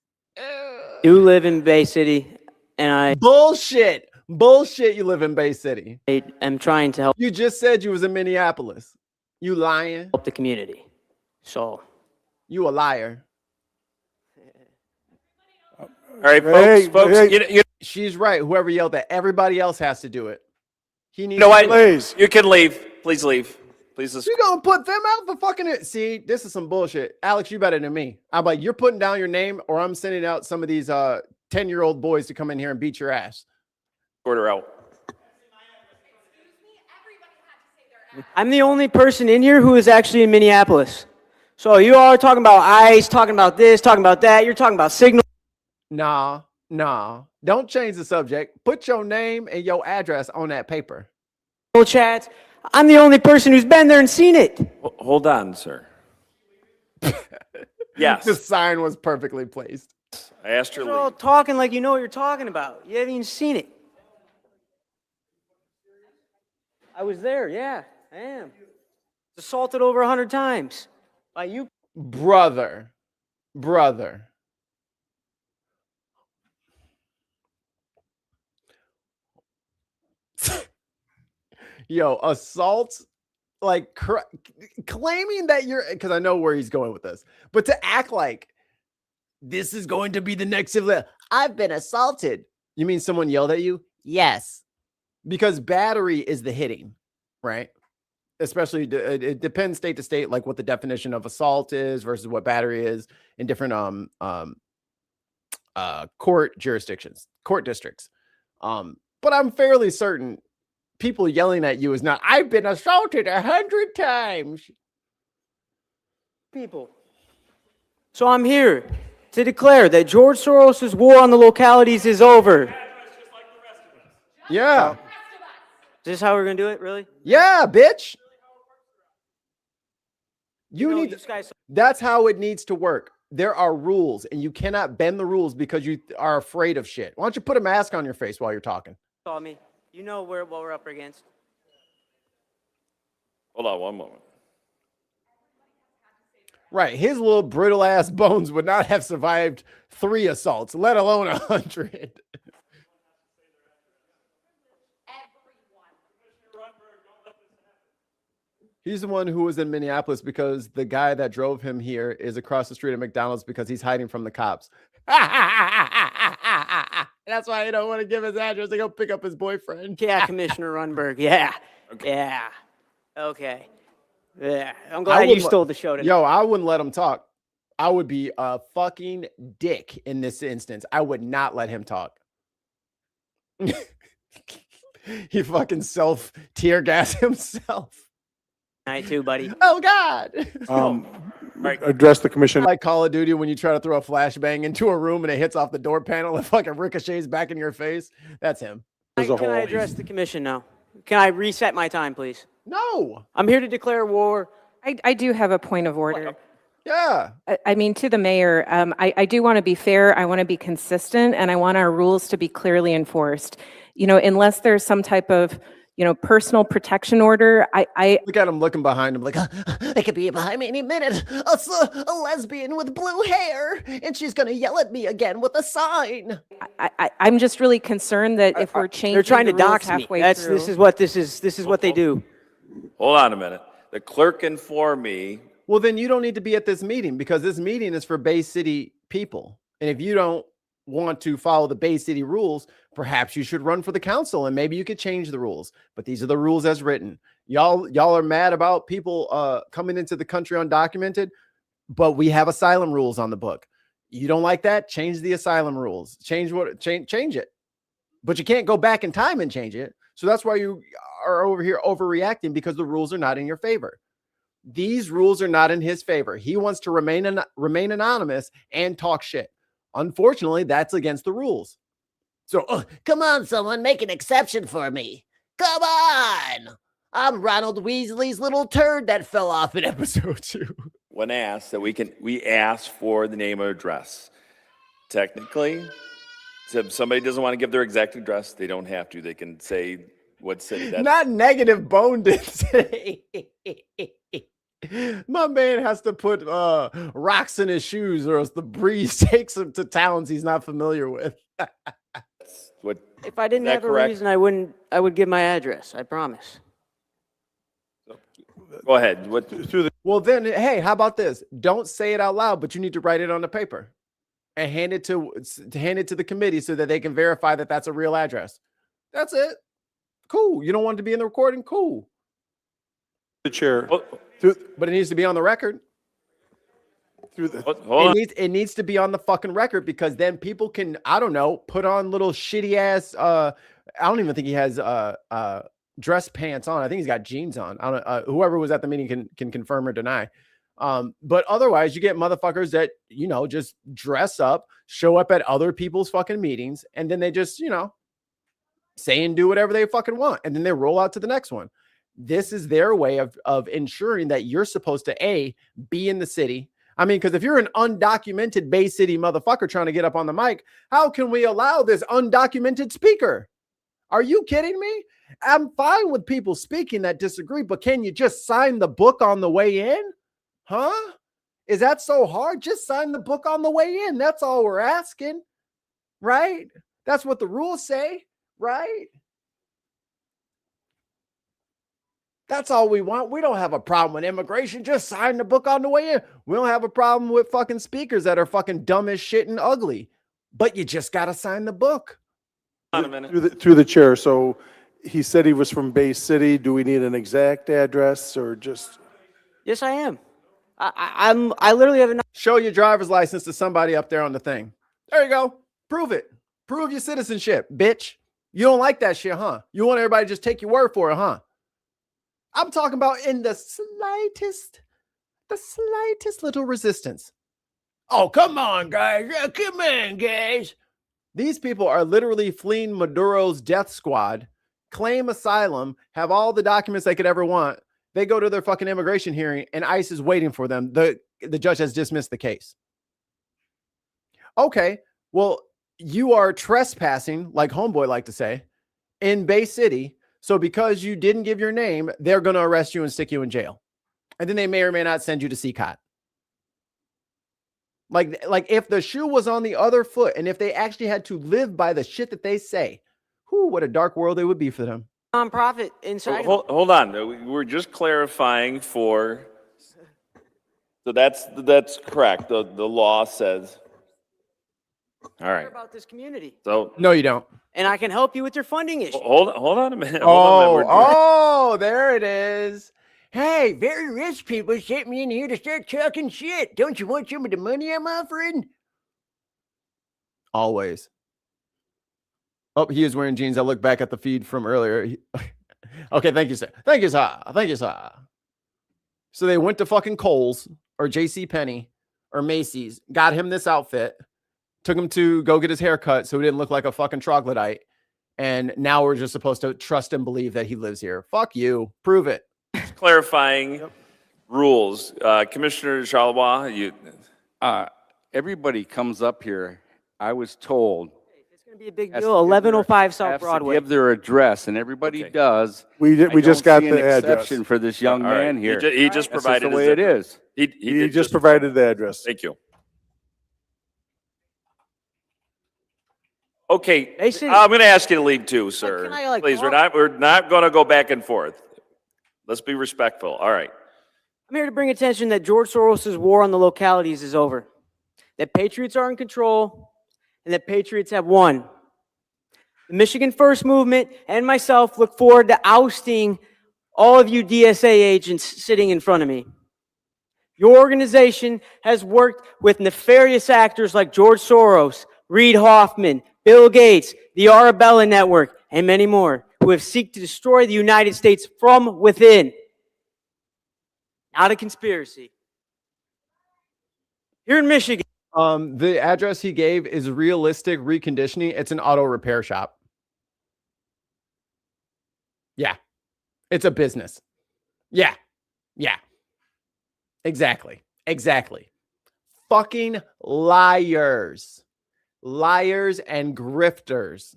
do live in Bay City, and I Bullshit. You live in Bay City. am trying to help You just said you was in Minneapolis. You lying. the community. So, You a liar. All right, folks. She's right. Whoever yelled at everybody else has to do it. He needs You know what? Please. You can leave. Please leave. Please. You gonna put them out for fucking it? See, this is some bullshit. Alex, you better than me. I'm like, you're putting down your name, or I'm sending out some of these 10-year-old boys to come in here and beat your ass. Order out. I'm the only person in here who is actually in Minneapolis. So you all are talking about ICE, talking about this, talking about that. You're talking about signal. Nah. Don't change the subject. Put your name and your address on that paper. Chats. I'm the only person who's been there and seen it. Hold on, sir. Yes. The sign was perfectly placed. I asked her. You're all talking like you know what you're talking about. You haven't even seen it. I was there, yeah, I am. Assaulted over 100 times by you. Brother. Yo, assault, like claiming that you're, because I know where he's going with this, but to act like this is going to be the next civil. I've been assaulted. You mean someone yelled at you? Yes. Because battery is the hitting, right? Especially, it depends state to state, like what the definition of assault is versus what battery is in different court jurisdictions, court districts. But I'm fairly certain people yelling at you is not, I've been assaulted 100 times. People. So I'm here to declare that George Soros' war on the localities is over. Yeah. Is this how we're going to do it, really? Yeah, bitch. You know, need you guys that's how it needs to work. There are rules, and you cannot bend the rules because you are afraid of shit. Why don't you put a mask on your face while you're talking? saw me. You know what we're up against. Hold on one moment. Right. His little brittle ass bones would not have survived 3 assaults, let alone 100. He's the one who was in Minneapolis because the guy that drove him here is across the street at McDonald's because he's hiding from the cops. That's why he don't want to give his address to go pick up his boyfriend. Yeah, Commissioner Runberg. Yeah. Okay. Yeah. Okay. Yeah. I'm glad you stole the show today. Yo, I wouldn't let him talk. I would be a fucking dick in this instance. I would not let him talk. He fucking tear gas himself. Night too, buddy. Oh God. address the commission. Like Call of Duty when you try to throw a flashbang into a room and it hits off the door panel and fucking ricochets back in your face. That's him. As a Can I whole. address the commission now? Can I reset my time, please? No. I'm here to declare war. I do have a point of order. Yeah. I mean, to the mayor, I do want to be fair. I want to be consistent, and I want our rules to be clearly enforced. You know, unless there's some type of, you know, personal protection order, I look at him looking behind him like, They could be behind me any minute. A lesbian with blue hair, and she's gonna yell at me again with a sign. I'm just really concerned that if we're changing They're trying to the rules dox me. halfway This through- is what this is what they do. Hold on a minute. The clerk informed me. well, then you don't need to be at this meeting because this meeting is for Bay City people. And if you don't want to follow the Bay City rules, perhaps you should run for the council and maybe you could change the rules. But these are the rules as written. Y'all are mad about people coming into the country undocumented, but we have asylum rules on the book. You don't like that? Change the asylum rules. Change it. But you can't go back in time and change it. So that's why you are over here overreacting, because the rules are not in your favor. These rules are not in his favor. He wants to remain anonymous and talk shit. Unfortunately, that's against the rules. So, come on, someone, make an exception for me. Come on! I'm Ronald Weasley's little turd that fell off in episode 2. When asked that we ask for the name or address. Technically, if somebody doesn't want to give their exact address, they don't have to. They can say what city. That's Not negative boned it. My man has to put rocks in his shoes, or else the breeze takes him to towns he's not familiar with. what. If I didn't Is that have a correct? reason, I would give my address. I promise. Go ahead. Well, then, hey, how about this? Don't say it out loud, but you need to write it on the paper and hand it to the committee so that they can verify that that's a real address. That's it. Cool. You don't want it to be in the recording? Cool. The chair. But it needs to be on the record. It needs to be on the fucking record, because then people can, I don't know, put on little shitty ass. I don't even think he has dress pants on. I think he's got jeans on. I don't. Whoever was at the meeting can confirm or deny. But otherwise, you get motherfuckers that, you know, just dress up, show up at other people's fucking meetings, and then they just, you know, say and do whatever they fucking want, and then they roll out to the next one. This is their way of ensuring that you're supposed to be in the city. I mean, because if you're an undocumented Bay City motherfucker trying to get up on the mic, how can we allow this undocumented speaker? Are you kidding me? I'm fine with people speaking that disagree, but can you just sign the book on the way in? Huh? Is that so hard? Just sign the book on the way in. That's all we're asking, right? That's what the rules say, right? That's all we want. We don't have a problem with immigration. Just sign the book on the way in. We don't have a problem with fucking speakers that are fucking dumb as shit and ugly, but you just got to sign the book. Through the chair. So he said he was from Bay City. Do we need an exact address or just? Yes, I am. I literally have a. Show your driver's license to somebody up there on the thing. There you go. Prove it. Prove your citizenship, bitch. You don't like that shit, huh? You want everybody to just take your word for it, huh? I'm talking about in the slightest little resistance. Oh, come on, guys. Yeah, come on, guys. These people are literally fleeing Maduro's death squad, claim asylum, have all the documents they could ever want. They go to their fucking immigration hearing, and ICE is waiting for them. The judge has dismissed the case. Okay, well, you are trespassing, like Homeboy like to say, in Bay City. So because you didn't give your name, they're going to arrest you and stick you in jail. And then they may or may not send you to CCOT. Like if the shoe was on the other foot, and if they actually had to live by the shit that they say, what a dark world it would be for them. Nonprofit inside. Hold on. We're just clarifying for. So that's correct. The law says. All right. About this community. So no, you don't. And I can help you with your funding issue. Hold on a minute. There it is. Hey, very rich people sent me in here to start talking shit. Don't you want some of the money I'm offering? Always. Oh, he is wearing jeans. I look back at the feed from earlier. Okay, thank you, sir. Thank you, sir. So they went to fucking Kohl's, or JCPenney or Macy's, got him this outfit, took him to go get his hair cut so he didn't look like a fucking troglodyte, and now we're just supposed to trust and believe that he lives here. Fuck you. Prove it. Clarifying rules. Commissioner Charlevoix, you. Everybody comes up here. I was told It's going to be a big deal. 1105 South has to Broadway. give their address, and everybody does. We I just don't got see the an address. exception for this young All right. man here. He just That's provided the way his it address. is. He He did just provided the address. Thank you. Okay, I'm going to ask you to leave too, sir. Can I, Please, talk? we're not going to go back and forth. Let's be respectful. All right. I'm here to bring attention that George Soros' war on the localities is over, that patriots are in control, and that patriots have won. The Michigan First Movement and myself look forward to ousting all of you DSA agents sitting in front of me. Your organization has worked with nefarious actors like George Soros, Reid Hoffman, Bill Gates, the Arabella Network, and many more who have sought to destroy the United States from within. Not a conspiracy. Here in Michigan. The address he gave is Realistic Reconditioning. It's an auto repair shop. Yeah. It's a business. Yeah. Yeah. Exactly. Exactly. Fucking liars. Liars and grifters.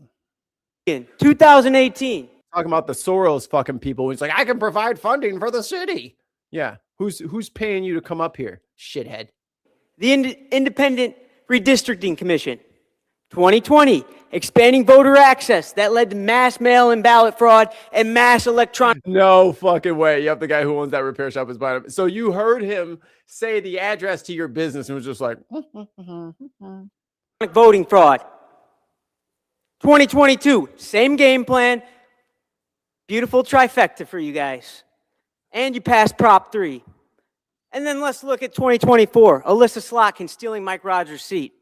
In 2018. Talking about the Soros fucking people. He's like, I can provide funding for the city. Yeah. Who's paying you to come up here, shithead? The Independent Redistricting Commission. 2020, expanding voter access. That led to mass mail-in ballot fraud and mass electronic. No fucking way. Yep, the guy who owns that repair shop is buying it. So you heard him say the address to your business and was just like, voting fraud. 2022, same game plan. Beautiful trifecta for you guys. And you passed Prop 3. And then let's look at 2024. Alyssa Slotkin stealing Mike Rogers' seat.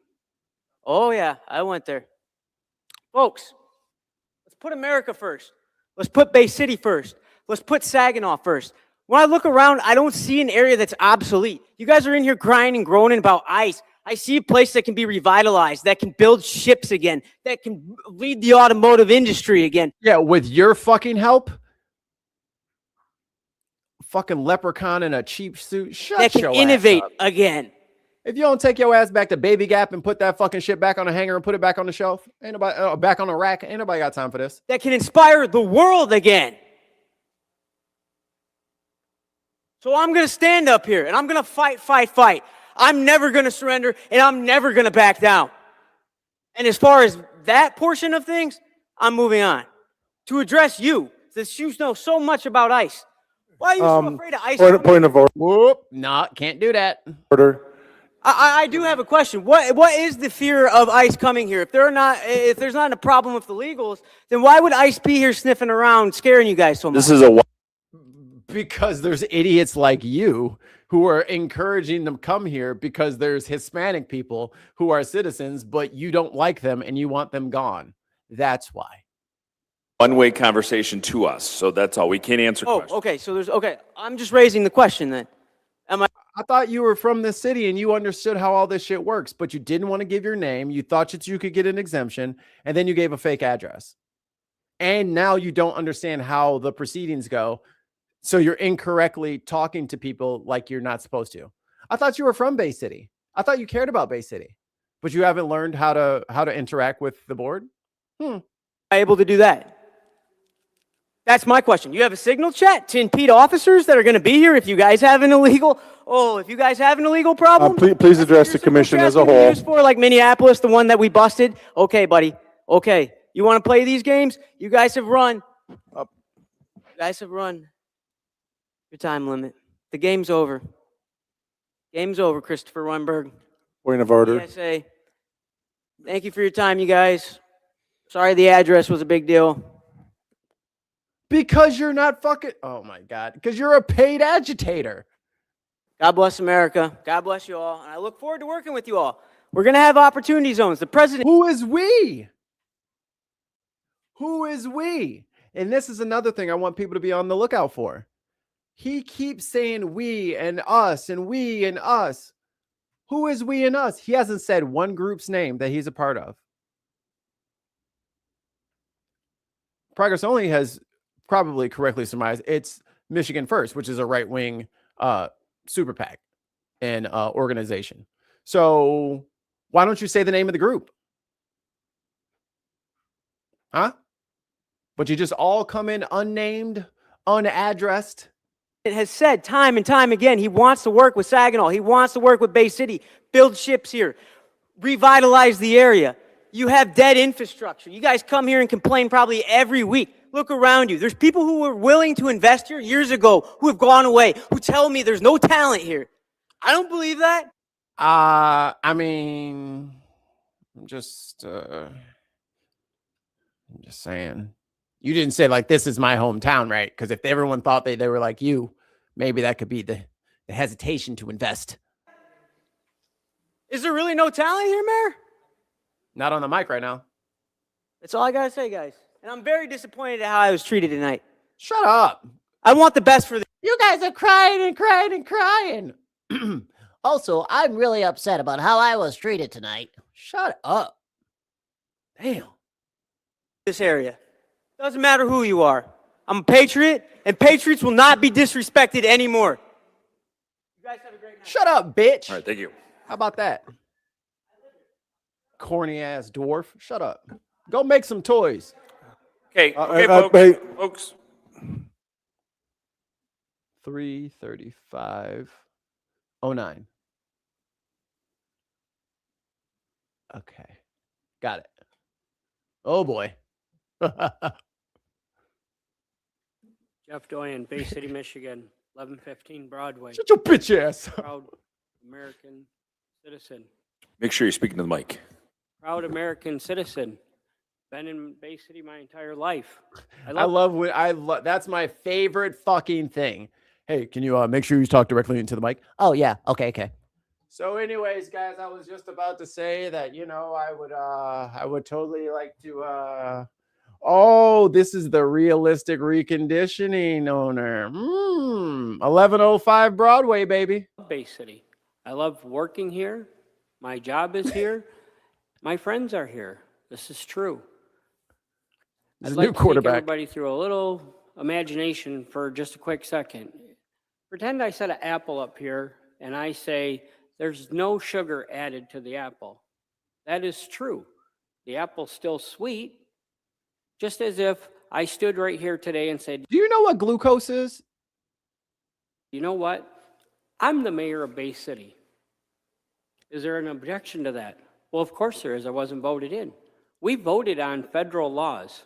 Oh, yeah, I went there. Folks, let's put America first. Let's put Bay City first. Let's put Saginaw first. When I look around, I don't see an area that's obsolete. You guys are in here crying and groaning about ICE. I see a place that can be revitalized, that can build ships again, that can lead the automotive industry again. yeah, with your fucking help. Fucking leprechaun in a cheap suit. Shut that can your innovate ass up. again. If you don't take your ass back to Baby Gap and put that fucking shit back on a hanger and put it back on the shelf, ain't nobody back on a rack. Ain't nobody got time for this. That can inspire the world again. So I'm going to stand up here and I'm going to fight. I'm never going to surrender and I'm never going to back down. And as far as that portion of things, I'm moving on. To address you, since you know so much about ICE. Why are you so afraid of ICE? Point of order. Whoop. Nah, can't do that. Order. I do have a question. What is the fear of ICE coming here? If there's not a problem with the legals, then why would ICE be here sniffing around, scaring you guys so much? This is a. Because there's idiots like you who are encouraging them come here because there's Hispanic people who are citizens, but you don't like them and you want them gone. That's why. One-way conversation to us, so that's all. We can't answer questions. Okay. So I'm just raising the question then. I thought you were from this city and you understood how all this shit works, but you didn't want to give your name. You thought that you could get an exemption, and then you gave a fake address. And now you don't understand how the proceedings go. So you're incorrectly talking to people like you're not supposed to. I thought you were from Bay City. I thought you cared about Bay City, but you haven't learned how to interact with the board. Able to do that? That's my question. You have a signal chat to impede officers that are going to be here if you guys have an illegal problem? Please address the commission as a whole. Used for like Minneapolis, the one that we busted. Okay, buddy. Okay. You want to play these games? You guys have run. Your time limit. The game's over. Game's over, Christopher Weinberg. Point of order. PSA. Thank you for your time, you guys. Sorry the address was a big deal. Because you're not fucking, oh my God, because you're a paid agitator. God bless America. God bless you all. And I look forward to working with you all. We're going to have opportunity zones. The president. Who is we? Who is we? And this is another thing I want people to be on the lookout for. He keeps saying we and us and we and us. Who is we and us? He hasn't said one group's name that he's a part of. Progress Only has probably correctly surmised it's Michigan First, which is a right-wing super PAC and organization. So why don't you say the name of the group? Huh? But you just all come in unnamed, unaddressed. It has said time and time again, he wants to work with Saginaw. He wants to work with Bay City, build ships here, revitalize the area. You have dead infrastructure. You guys come here and complain probably every week. Look around you. There's people who were willing to invest here years ago who have gone away, who tell me there's no talent here. I don't believe that. I mean, I'm just saying. You didn't say like this is my hometown, right? Because if everyone thought they were like you, maybe that could be the hesitation to invest. Is there really no talent here, Mayor? Not on the mic right now. That's all I gotta say, guys. And I'm very disappointed at how I was treated tonight. Shut up. I want the best for the. You guys are crying and crying and crying. Also, I'm really upset about how I was treated tonight. Shut up. Damn. This area. Doesn't matter who you are. I'm a patriot, and patriots will not be disrespected anymore. You guys have a great night. Shut up, bitch. All right, thank you. How about that? Corny ass dwarf. Shut up. Go make some toys. Okay, folks. 3:35:09. Okay. Got it. Oh boy. Jeff Doyen, Bay City, Michigan, 1115 Broadway. Shut your bitch ass. Proud American citizen. Make sure you're speaking to the mic. Proud American citizen. Been in Bay City my entire life. I love that's my favorite fucking thing. Hey, can you make sure you talk directly into the mic? Oh, yeah. Okay. So anyways, guys, I was just about to say that, I would totally like to, this is the realistic reconditioning owner. 1105 Broadway, baby. Bay City. I love working here. My job is here. My friends are here. This is true. This I'd is like new to quarterback. take everybody through a little imagination for just a quick second. Pretend I set an apple up here and I say there's no sugar added to the apple. That is true. The apple's still sweet, just as if I stood right here today and said, do you know what glucose is? You know what? I'm the mayor of Bay City. Is there an objection to that? Well, of course there is. I wasn't voted in. We voted on federal laws.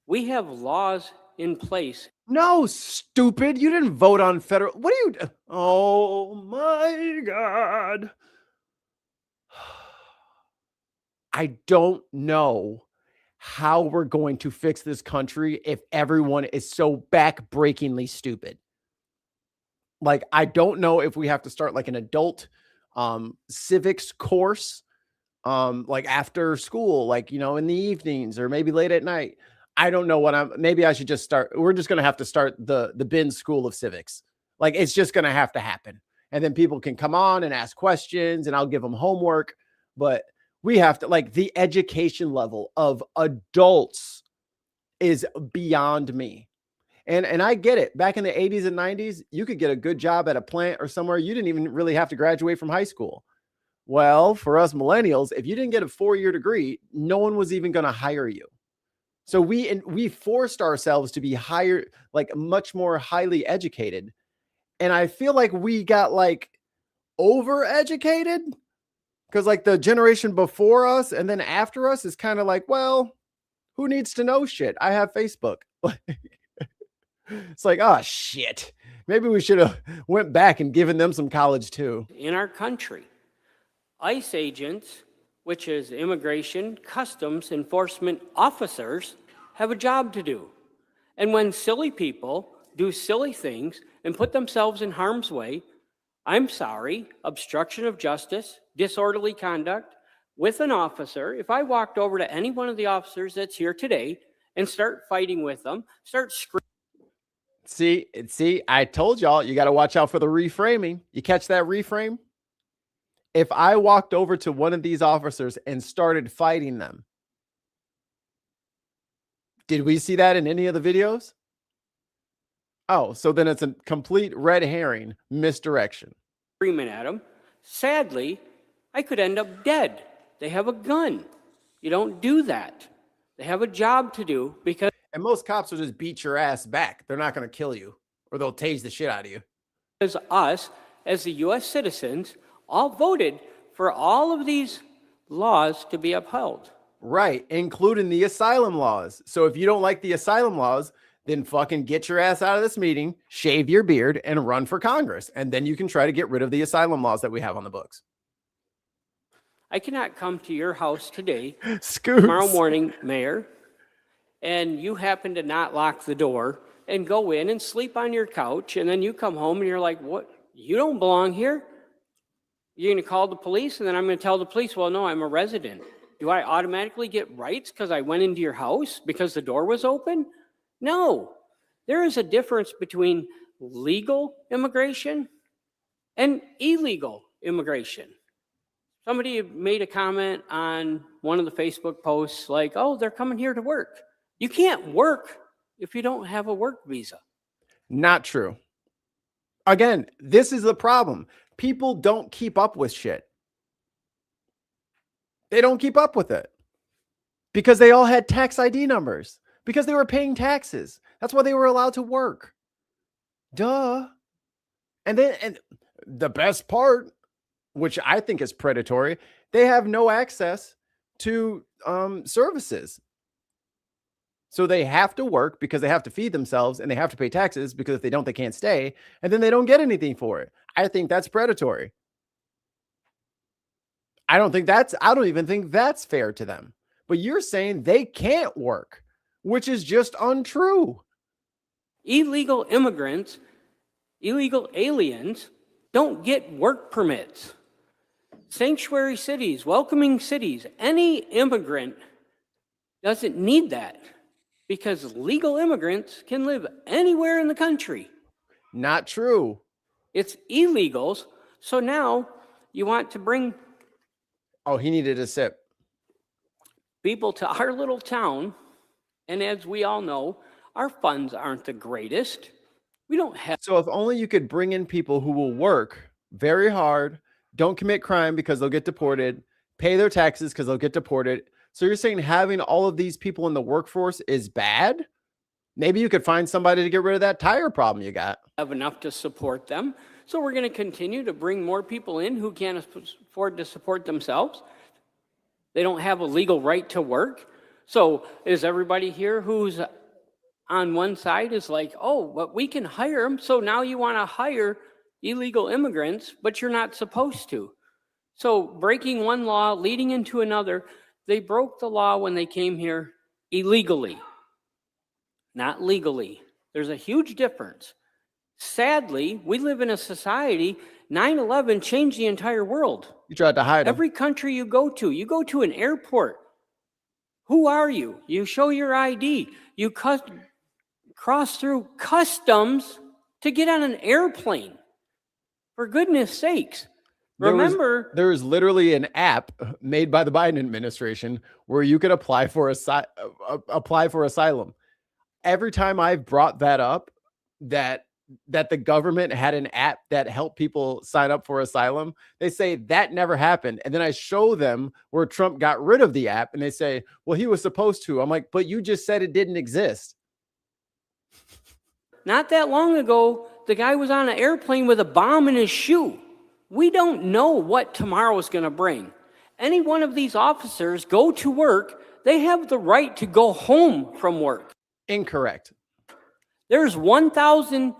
We have laws in place. No, stupid. You didn't vote on federal. What are you? Oh my God. I don't know how we're going to fix this country if everyone is so backbreakingly stupid. Like, I don't know if we have to start like an adult civics course, like after school, like, in the evenings or maybe late at night. I don't know maybe I should just start. We're just going to have to start the Bin School of Civics. Like, it's just going to have to happen. And then people can come on and ask questions and I'll give them homework. But we have to, like, the education level of adults is beyond me. And I get it. Back in the 80s and 90s, you could get a good job at a plant or somewhere. You didn't even really have to graduate from high school. Well, for us millennials, if you didn't get a 4-year degree, no one was even going to hire you. So we forced ourselves to be higher, like much more highly educated. And I feel like we got like overeducated because like the generation before us and then after us is kind of like, well, who needs to know shit? I have Facebook. It's like, oh shit. Maybe we should have went back and given them some college too. In our country, ICE agents, which is immigration, customs enforcement officers, have a job to do. And when silly people do silly things and put themselves in harm's way, I'm sorry, obstruction of justice, disorderly conduct with an officer, if I walked over to any one of the officers that's here today and start fighting with them, start screaming. See, I told y'all, you got to watch out for the reframing. You catch that reframe? If I walked over to one of these officers and started fighting them, did we see that in any of the videos? Oh, so then it's a complete red herring misdirection. Screaming at them. Sadly, I could end up dead. They have a gun. You don't do that. They have a job to do because. And most cops will just beat your ass back. They're not going to kill you, or they'll tase the shit out of you. Because us, as the U.S. citizens, all voted for all of these laws to be upheld. Right, including the asylum laws. So if you don't like the asylum laws, then fucking get your ass out of this meeting, shave your beard, and run for Congress. And then you can try to get rid of the asylum laws that we have on the books. I cannot come to your house today, Scoots. tomorrow morning, Mayor, and you happen to not lock the door and go in and sleep on your couch, and then you come home and you're like, what? You don't belong here? You're going to call the police, and then I'm going to tell the police, well, no, I'm a resident. Do I automatically get rights because I went into your house because the door was open? No. There is a difference between legal immigration and illegal immigration. Somebody made a comment on one of the Facebook posts like, oh, they're coming here to work. You can't work if you don't have a work visa. Not true. Again, this is the problem. People don't keep up with shit. They don't keep up with it because they all had tax ID numbers, because they were paying taxes. That's why they were allowed to work. Duh. And the best part, which I think is predatory, they have no access to services. So they have to work because they have to feed themselves, and they have to pay taxes because if they don't, they can't stay, and then they don't get anything for it. I think that's predatory. I don't even think that's fair to them. But you're saying they can't work, which is just untrue. Illegal immigrants, illegal aliens don't get work permits. Sanctuary cities, welcoming cities, any immigrant doesn't need that because legal immigrants can live anywhere in the country. Not true. It's illegals. So now you want to bring Oh, he needed a sip. people to our little town, and as we all know, our funds aren't the greatest. We don't have. So if only you could bring in people who will work very hard, don't commit crime because they'll get deported, pay their taxes because they'll get deported. So you're saying having all of these people in the workforce is bad? Maybe you could find somebody to get rid of that tire problem you got. Have enough to support them. So we're going to continue to bring more people in who can't afford to support themselves. They don't have a legal right to work. So is everybody here who's on one side is like, oh, but we can hire them. So now you want to hire illegal immigrants, but you're not supposed to. So breaking one law, leading into another, they broke the law when they came here illegally, not legally. There's a huge difference. Sadly, we live in a society, 9/11 changed the entire world. You tried to hide them. Every country you go to an airport. Who are you? You show your ID. You cross through customs to get on an airplane. For goodness sakes. Remember, there is literally an app made by the Biden administration where you could apply for asylum. Every time I've brought that up, that the government had an app that helped people sign up for asylum, they say that never happened. And then I show them where Trump got rid of the app and they say, well, he was supposed to. I'm like, but you just said it didn't exist. not that long ago, the guy was on an airplane with a bomb in his shoe. We don't know what tomorrow is going to bring. Any one of these officers go to work, they have the right to go home from work. Incorrect. There's 1,000th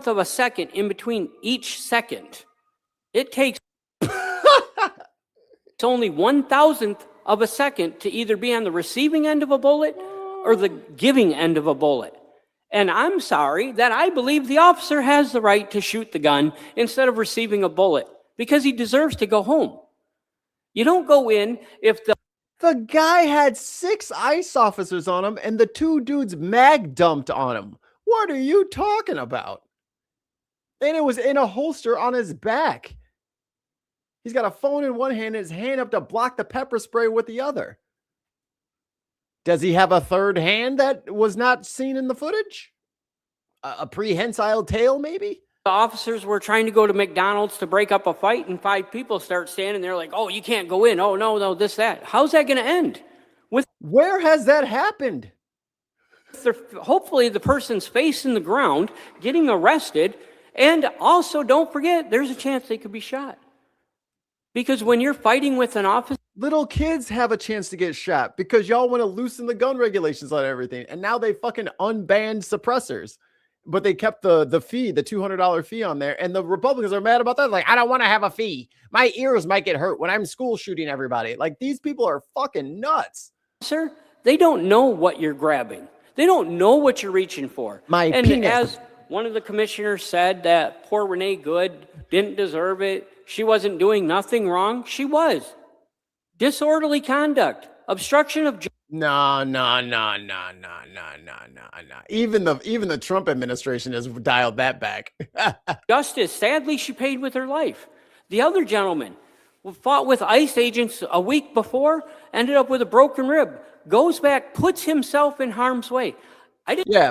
of a second in between each second. It takes it's only 1,000th of a second to either be on the receiving end of a bullet or the giving end of a bullet. And I'm sorry that I believe the officer has the right to shoot the gun instead of receiving a bullet because he deserves to go home. You don't go in if the The guy had 6 ICE officers on him, and the 2 dudes mag dumped on him. What are you talking about? And it was in a holster on his back. He's got a phone in one hand and his hand up to block the pepper spray with the other. Does he have a third hand that was not seen in the footage? A prehensile tail, maybe? The officers were trying to go to McDonald's to break up a fight, and 5 people start standing there like, oh, you can't go in. Oh, no, this, that. How's that going to end? Where has that happened? Hopefully the person's face in the ground, getting arrested, and also don't forget, there's a chance they could be shot. Because when you're fighting with an officer, little kids have a chance to get shot because y'all want to loosen the gun regulations on everything. And now they fucking unbanned suppressors. But they kept the fee, the $200 fee on there. And the Republicans are mad about that. Like, I don't want to have a fee. My ears might get hurt when I'm school shooting everybody. Like, these people are fucking nuts. Sir, they don't know what you're grabbing. They don't know what you're reaching for. And penis. As one of the commissioners said that poor Renee Good didn't deserve it. She wasn't doing nothing wrong. She was. Disorderly conduct, obstruction of justice. No. Even the Trump administration has dialed that back. Justice. Sadly, she paid with her life. The other gentleman fought with ICE agents a week before, ended up with a broken rib, goes back, puts himself in harm's way.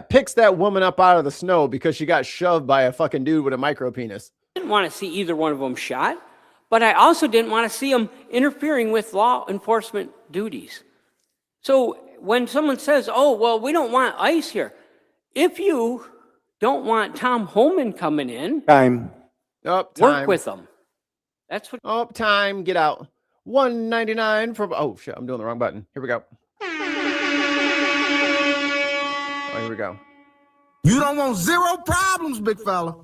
Picks that woman up out of the snow because she got shoved by a fucking dude with a micro penis. I didn't want to see either one of them shot, but I also didn't want to see them interfering with law enforcement duties. So when someone says, oh, well, we don't want ICE here. If you don't want Tom Homan coming in, work with them. That's what. Time. Get out. $1.99 from. Oh, shit. I'm doing the wrong button. Here we go. Oh, here we go. You don't want zero problems, big fella.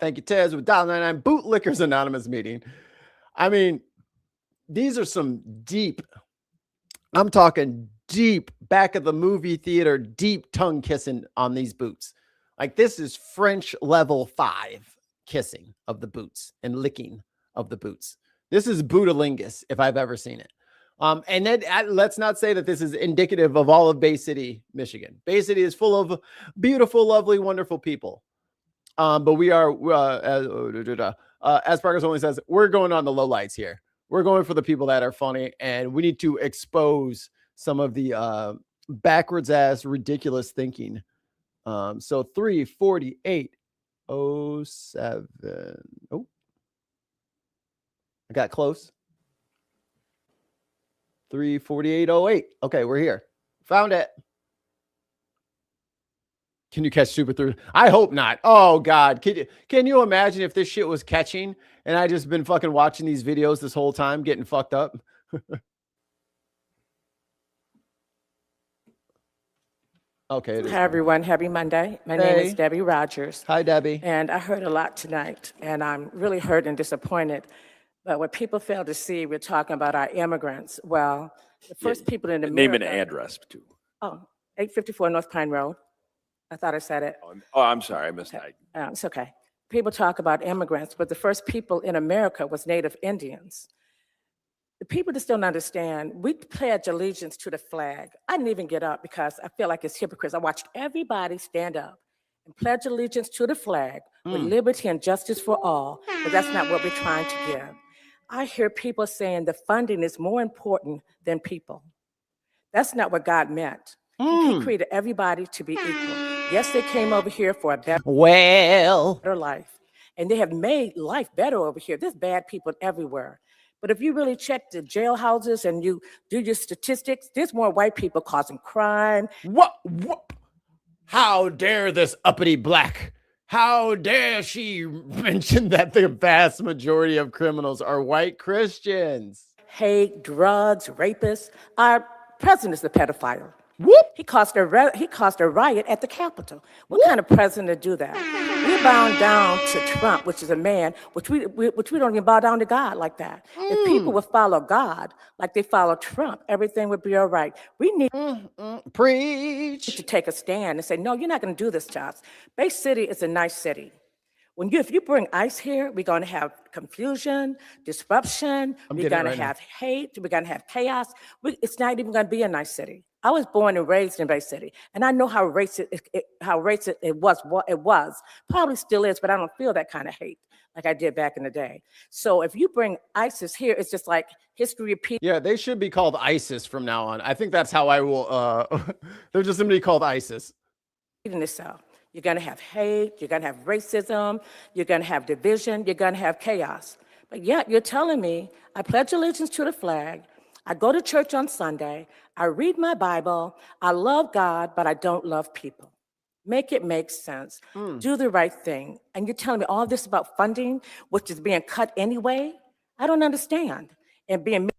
Thank you, Tez, with $1.99 Bootlickers Anonymous meeting. I mean, these are some deep, I'm talking deep, back of the movie theater, deep tongue kissing on these boots. Like, this is French level 5 kissing of the boots and licking of the boots. This is Bootalingus, if I've ever seen it. And then let's not say that this is indicative of all of Bay City, Michigan. Bay City is full of beautiful, lovely, wonderful people. But we are, as Progress Only says, we're going on the lowlights here. We're going for the people that are funny, and we need to expose some of the backwards ass, ridiculous thinking. So 34807. Oh, I got close. 34808. Okay, we're here. Found it. Can you catch Super Thur? I hope not. Oh God, can you imagine if this shit was catching and I just been fucking watching these videos this whole time, getting fucked up? Okay. Hi everyone. Happy Monday. My name is Debbie Rogers. Hi, Debbie. And I heard a lot tonight, and I'm really hurt and disappointed. But what people fail to see, we're talking about our immigrants. Well, the first people in America. Name and address too. Oh, 854 North Pine Road. I thought I said it. Oh, I'm sorry, I missed that. It's okay. People talk about immigrants, but the first people in America was Native Indians. The people just don't understand. We pledge allegiance to the flag. I didn't even get up because I feel like it's hypocrites. I watched everybody stand up and pledge allegiance to the flag with liberty and justice for all, but that's not what we're trying to give. I hear people saying the funding is more important than people. That's not what God meant. He created everybody to be equal. Yes, they came over here for a better life, and they have made life better over here. There's bad people everywhere. But if you really check the jailhouses and you do your statistics, there's more white people causing crime. What? How dare this uppity black? How dare she mention that the vast majority of criminals are white Christians? Hate, drugs, rapists. Our president is the pedophile. Whoop! He caused a riot at the Capitol. What kind of president would do that? We're bound down to Trump, which is a man, which we don't even bow down to God like that. If people would follow God like they follow Trump, everything would be all right. We need preach to take a stand and say, no, you're not going to do this to us. Bay City is a nice city. If you bring ICE here, we're going to have confusion, disruption, we're going to have hate, we're going to have chaos. It's not even going to be a nice city. I was born and raised in Bay City, and I know how racist it was. What it was, probably still is, but I don't feel that kind of hate like I did back in the day. So if you bring ISIS here, it's just like history repeats. Yeah, they should be called ISIS from now on. I think that's how I will. They're just going to be called ISIS. In itself. You're going to have hate, you're going to have racism, you're going to have division, you're going to have chaos. But yet you're telling me I pledge allegiance to the flag, I go to church on Sunday, I read my Bible, I love God, but I don't love people. Make it make sense. Do the right thing. And you're telling me all this about funding, which is being cut anyway? I don't understand. And being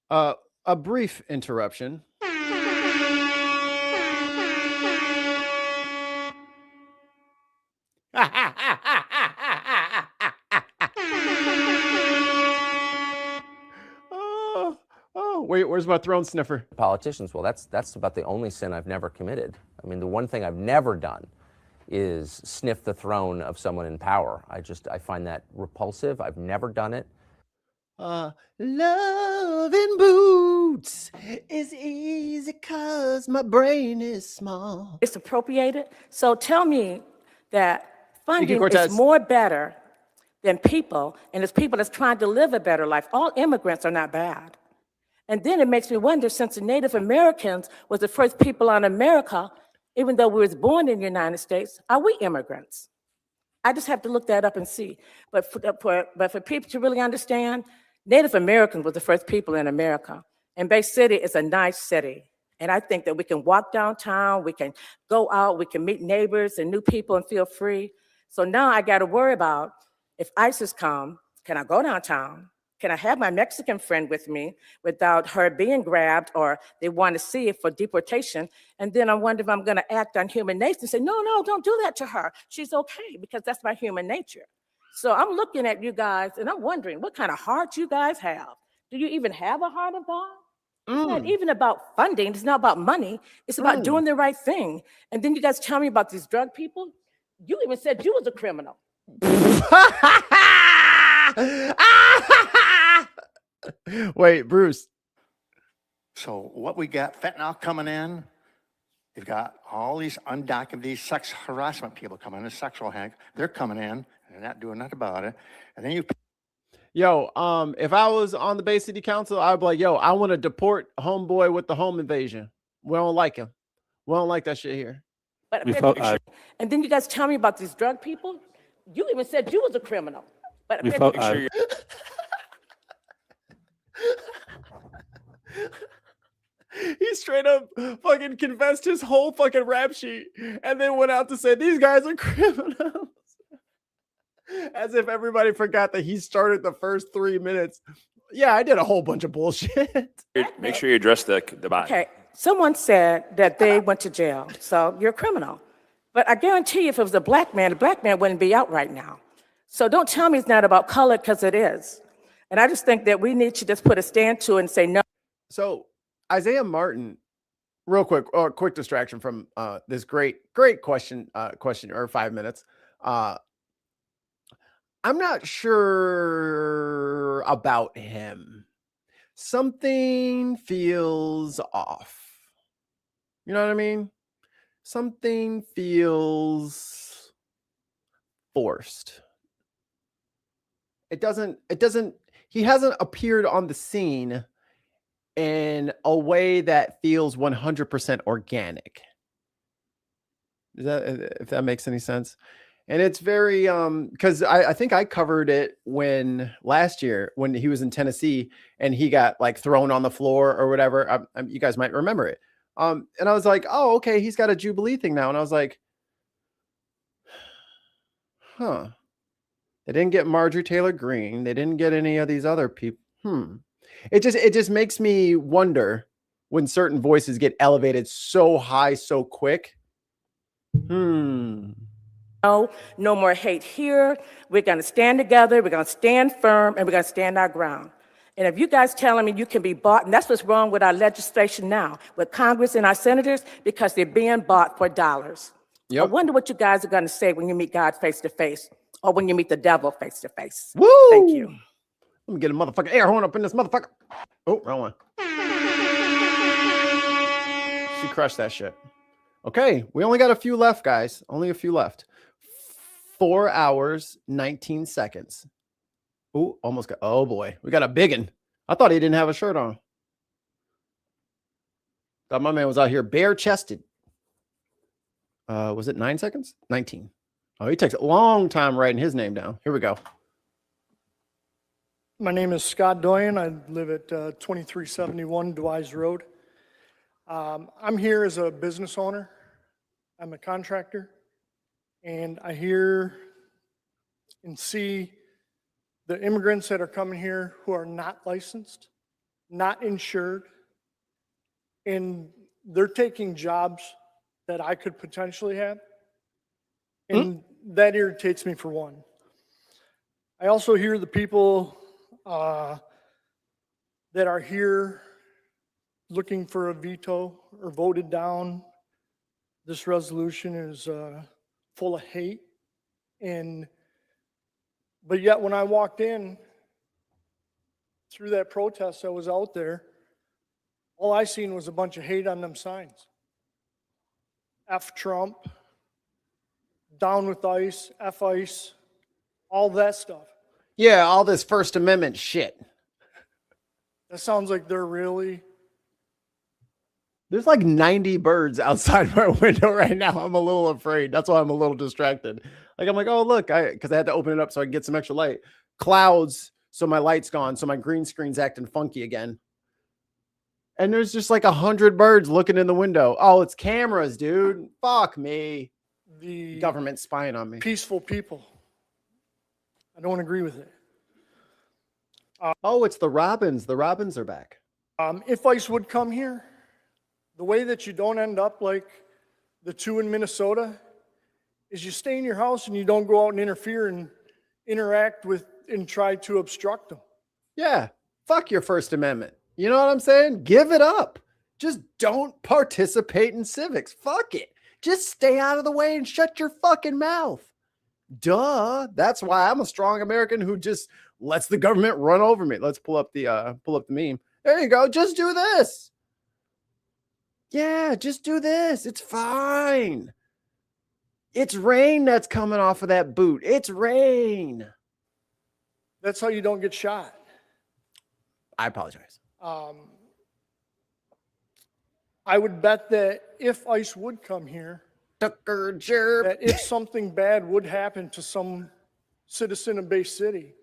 a brief interruption. Wait, where's my throne sniffer? Politicians, well, that's about the only sin I've never committed. I mean, the one thing I've never done is sniff the throne of someone in power. I find that repulsive. I've never done it. Love in boots is easy 'cause my brain is small. It's appropriated. So tell me that funding is more better than people, and it's people that's trying to live a better life. All immigrants are not bad. And then it makes me wonder, since the Native Americans was the first people on America, even though we was born in the United States, are we immigrants? I just have to look that up and see. But for people to really understand, Native Americans were the first people in America. And Bay City is a nice city. And I think that we can walk downtown, we can go out, we can meet neighbors and new people and feel free. So now I got to worry about, if ISIS come, can I go downtown? Can I have my Mexican friend with me without her being grabbed, or they want to see it for deportation? And then I wonder if I'm going to act on human nature and say, no, don't do that to her. She's okay, because that's my human nature. So I'm looking at you guys and I'm wondering what kind of heart you guys have. Do you even have a heart of God? It's not even about funding. It's not about money. It's about doing the right thing. And then you guys tell me about these drug people. You even said you was a criminal. Wait, Bruce. So what we got, fentanyl coming in, you've got all these undocumented, these sex harassment people coming in, sexual hang, they're coming in, and they're not doing nothing about it. And then you... Yo, if I was on the Bay City Council, I'd be like, yo, I want to deport homeboy with the home invasion. We don't like him. We don't like that shit here. And then you guys tell me about these drug people. You even said you was a criminal. But he straight up fucking confessed his whole fucking rap sheet and then went out to say these guys are criminals. As if everybody forgot that he started the first 3 minutes. Yeah, I did a whole bunch of bullshit. Make sure you address the body. Okay, someone said that they went to jail, so you're a criminal. But I guarantee you, if it was a black man, the black man wouldn't be out right now. So don't tell me it's not about color, because it is. And I just think that we need to just put a stand to it and say no. So Isaiah Martin, real quick, quick distraction from this great question, or 5 minutes. I'm not sure about him. Something feels off. You know what I mean? Something feels forced. It doesn't, he hasn't appeared on the scene in a way that feels 100% organic. Is that, if that makes any sense? And it's very, because I think I covered it last year when he was in Tennessee and he got like thrown on the floor or whatever. You guys might remember it. And I was like, oh, okay, he's got a Jubilee thing now. And I was like, huh. They didn't get Marjorie Taylor Greene. They didn't get any of these other people. It just makes me wonder when certain voices get elevated so high so quick. No more hate here. We're going to stand together. We're going to stand firm, and we're going to stand our ground. And if you guys telling me you can be bought, and that's what's wrong with our legislation now, with Congress and our senators, because they're being bought for dollars. I wonder what you guys are going to say when you meet God face to face. or when you meet the devil face to face. Woo! Thank you. Let me get a motherfucking air horn up in this motherfucker. Oh, wrong one. She crushed that shit. Okay, we only got a few left, guys. Only a few left. 4 hours, 19 seconds. Oh, almost got. Oh boy, we got a biggin. I thought he didn't have a shirt on. Thought my man was out here bare chested. Was it 9 seconds? 19. Oh, he takes a long time writing his name down. Here we go. My name is Scott Doyen. I live at 2371 Dwys Road. I'm here as a business owner. I'm a contractor. And I hear and see the immigrants that are coming here who are not licensed, not insured, and they're taking jobs that I could potentially have. And that irritates me for one. I also hear the people that are here looking for a veto or voted down. This resolution is full of hate. But yet when I walked in through that protest that was out there, all I seen was a bunch of hate on them signs. F Trump, down with ICE, F ICE, all that stuff. Yeah, all this First Amendment shit. That sounds like they're really... There's like 90 birds outside my window right now. I'm a little afraid. That's why I'm a little distracted. Like, I'm like, oh, look, because I had to open it up so I can get some extra light. Clouds, so my light's gone. So my green screen's acting funky again. And there's just like 100 birds looking in the window. Oh, it's cameras, dude. Fuck me. The government spying on me. Peaceful people. I don't agree with it. Oh, it's the robins. The robins are back. If ICE would come here, the way that you don't end up like the two in Minnesota is you stay in your house and you don't go out and interfere and interact with and try to obstruct them. Yeah. Fuck your First Amendment. You know what I'm saying? Give it up. Just don't participate in civics. Fuck it. Just stay out of the way and shut your fucking mouth. Duh. That's why I'm a strong American who just lets the government run over me. Let's pull up the meme. There you go. Just do this. Yeah, just do this. It's fine. It's rain that's coming off of that boot. It's rain. That's how you don't get shot. I apologize. I would bet that if ICE would come here, that if something bad would happen to some citizen of Bay City,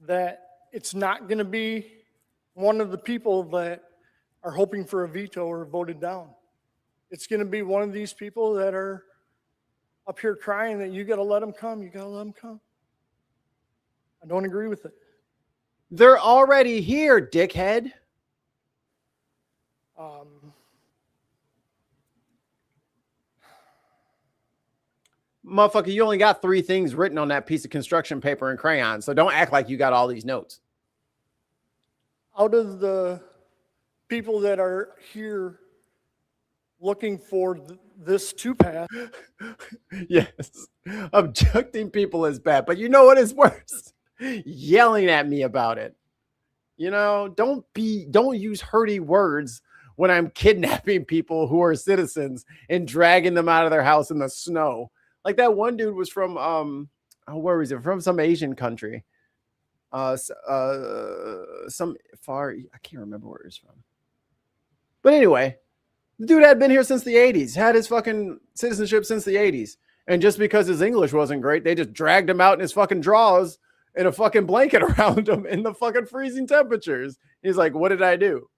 that it's not going to be one of the people that are hoping for a veto or voted down. It's going to be one of these people that are up here crying that you got to let them come. You got to let them come. I don't agree with it. They're already here, dickhead. Motherfucker, you only got 3 things written on that piece of construction paper and crayon, so don't act like you got all these notes. Out of the people that are here looking for this to pass. Yes, abducting people is bad, but you know what is worse? Yelling at me about it. You know, don't use hurty words when I'm kidnapping people who are citizens and dragging them out of their house in the snow. Like that one dude was from where was it? From some Asian country. Some far, I can't remember where he's from. But anyway, the dude had been here since the 80s, had his fucking citizenship since the 80s. And just because his English wasn't great, they just dragged him out in his fucking drawers and a fucking blanket around him in the fucking freezing temperatures. He's like, what did I do?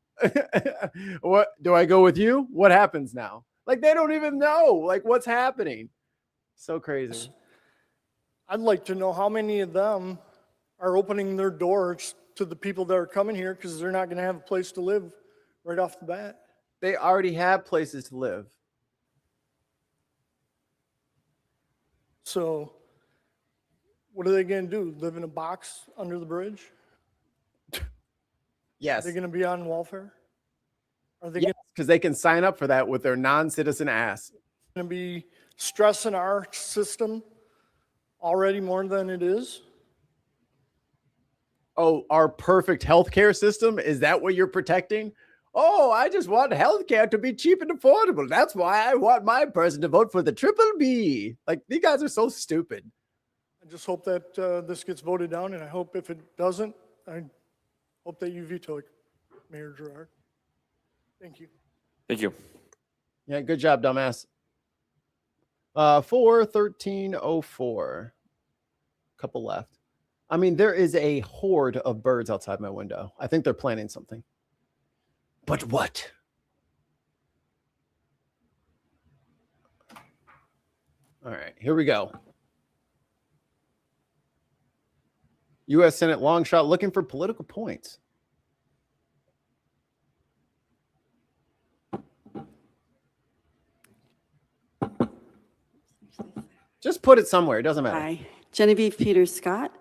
What do I go with you? What happens now? Like, they don't even know like what's happening. So crazy. I'd like to know how many of them are opening their doors to the people that are coming here because they're not going to have a place to live right off the bat. They already have places to live. So what are they going to do? Live in a box under the bridge? Yes. Are they going to be on welfare? Are they because they can sign up for that with their non-citizen ass. going to be stressing our system already more than it is. Oh, our perfect healthcare system? Is that what you're protecting? Oh, I just want healthcare to be cheap and affordable. That's why I want my person to vote for the triple B. Like, these guys are so stupid. I just hope that this gets voted down, and I hope if it doesn't, I hope that you veto it, Mayor Gerard. Thank you. Thank you. Yeah, good job, dumbass. 41304. Couple left. I mean, there is a horde of birds outside my window. I think they're planning something. But what? All right, here we go. U.S. Senate long shot looking for political points. Just put it somewhere. It doesn't matter. Hi, Genevieve Peters Scott.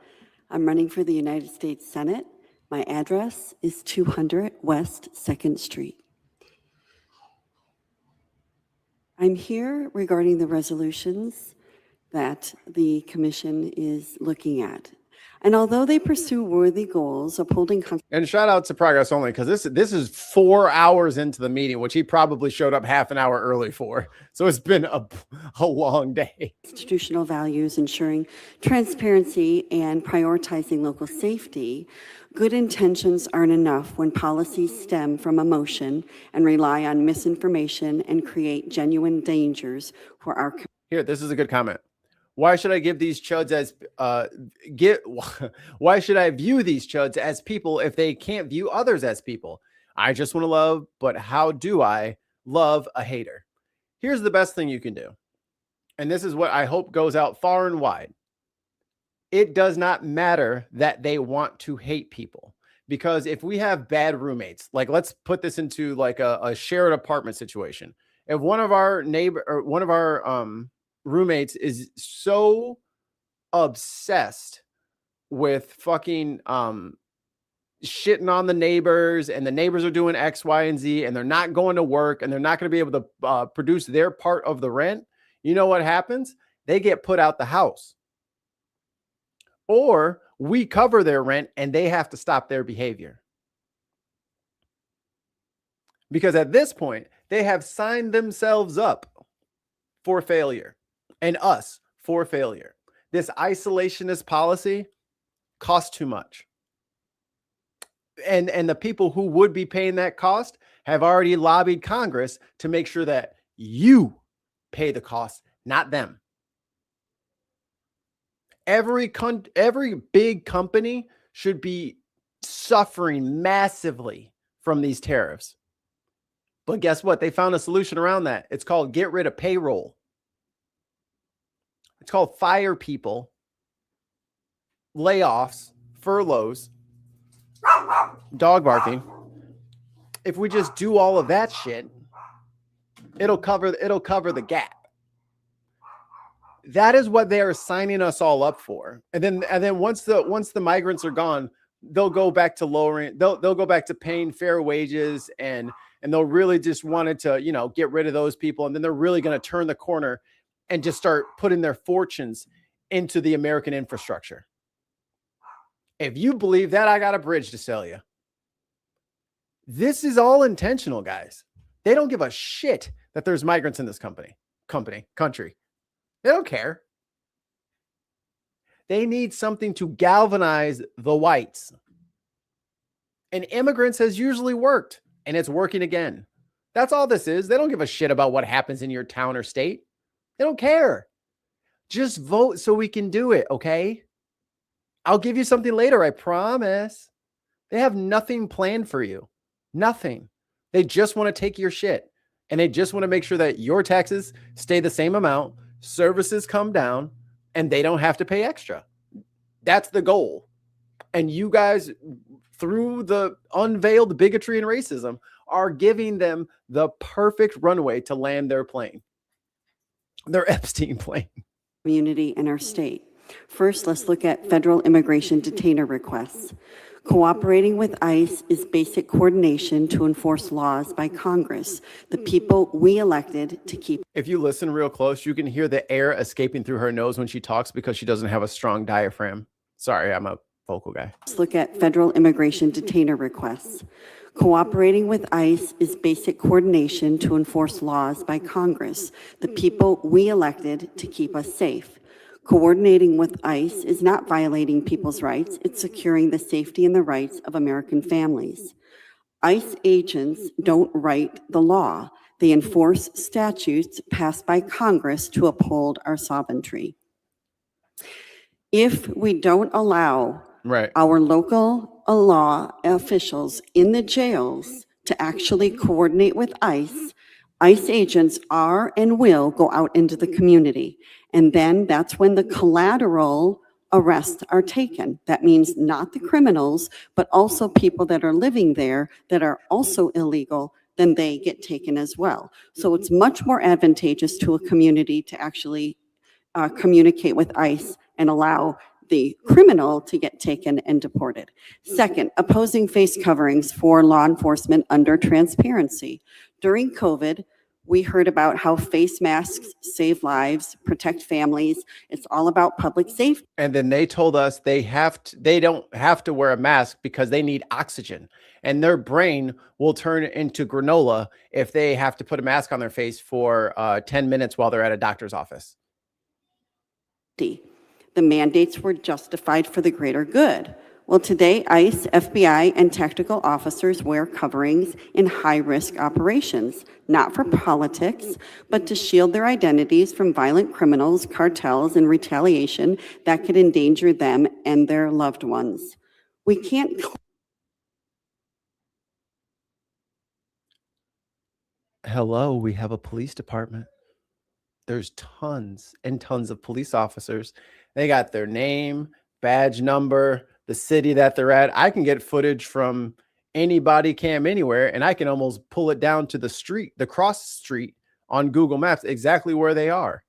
I'm running for the United States Senate. My address is 200 West 2nd Street. I'm here regarding the resolutions that the commission is looking at. And although they pursue worthy goals, upholding... And shout out to Progress Only, because this is 4 hours into the meeting, which he probably showed up half an hour early for. So it's been a long day. Institutional values, ensuring transparency, and prioritizing local safety, good intentions aren't enough when policies stem from emotion and rely on misinformation and create genuine dangers for our... Here, this is a good comment. Why should I give these chuds as why should I view these chuds as people if they can't view others as people? I just want to love, but how do I love a hater? Here's the best thing you can do. And this is what I hope goes out far and wide. It does not matter that they want to hate people, because if we have bad roommates, like let's put this into like a shared apartment situation. If one of our roommates is so obsessed with fucking shitting on the neighbors, and the neighbors are doing X, Y, and Z, and they're not going to work, and they're not going to be able to produce their part of the rent, you know what happens? They get put out the house. Or we cover their rent and they have to stop their behavior. Because at this point, they have signed themselves up for failure. And us for failure. This isolationist policy costs too much. And the people who would be paying that cost have already lobbied Congress to make sure that you pay the cost, not them. Every big company should be suffering massively from these tariffs. But guess what? They found a solution around that. It's called get rid of payroll. It's called fire people, layoffs, furloughs, dog barking. If we just do all of that shit, it'll cover the gap. That is what they are signing us all up for. And then once the migrants are gone, they'll go back to lowering. They'll go back to paying fair wages, and they'll really just wanted to get rid of those people. And then they're really going to turn the corner and just start putting their fortunes into the American infrastructure. If you believe that, I got a bridge to sell you. This is all intentional, guys. They don't give a shit that there's migrants in this country. They don't care. They need something to galvanize the whites. And immigrants has usually worked, and it's working again. That's all this is. They don't give a shit about what happens in your town or state. They don't care. Just vote so we can do it, okay? I'll give you something later, I promise. They have nothing planned for you. Nothing. They just want to take your shit. And they just want to make sure that your taxes stay the same amount, services come down, and they don't have to pay extra. That's the goal. And you guys, through the unveiled bigotry and racism, are giving them the perfect runway to land their plane. Their Epstein plane. Community in our state. First, let's look at federal immigration detainer requests. Cooperating with ICE is basic coordination to enforce laws by Congress, the people we elected to keep. If you listen real close, you can hear the air escaping through her nose when she talks because she doesn't have a strong diaphragm. Sorry, I'm a vocal guy. Let's look at federal immigration detainer requests. Cooperating with ICE is basic coordination to enforce laws by Congress, the people we elected to keep us safe. Coordinating with ICE is not violating people's rights, it's securing the safety and the rights of American families. ICE agents don't write the law. They enforce statutes passed by Congress to uphold our sovereignty. If we don't allow our local law officials in the jails to actually coordinate with ICE, ICE agents are and will go out into the community. And then that's when the collateral arrests are taken. That means not the criminals, but also people that are living there that are also illegal, then they get taken as well. So it's much more advantageous to a community to actually communicate with ICE and allow the criminal to get taken and deported. Second, opposing face coverings for law enforcement under transparency. During COVID, we heard about how face masks save lives, protect families. It's all about public safety. And then they told us they don't have to wear a mask because they need oxygen. And their brain will turn into granola if they have to put a mask on their face for 10 minutes while they're at a doctor's office. The mandates were justified for the greater good. Well, today, ICE, FBI, and tactical officers wear coverings in high-risk operations, not for politics, but to shield their identities from violent criminals, cartels, and retaliation that could endanger them and their loved ones. We can't. Hello, we have a police department. There's tons and tons of police officers. They got their name, badge number, the city that they're at. I can get footage from any body cam anywhere, and I can almost pull it down to the street, the cross street on Google Maps, exactly where they are.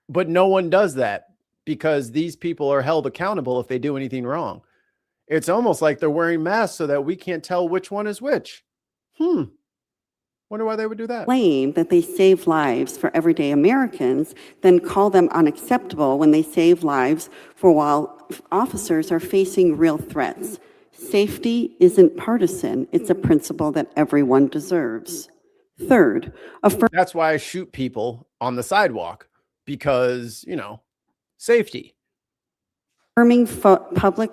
But no one does that because these people are held accountable if they do anything wrong. It's almost like they're wearing masks so that we can't tell which one is which. Wonder why they would do that. Claim that they save lives for everyday Americans, then call them unacceptable when they save lives for while officers are facing real threats. Safety isn't partisan. It's a principle that everyone deserves. Third, that's why I shoot people on the sidewalk because, you know, safety. Affirming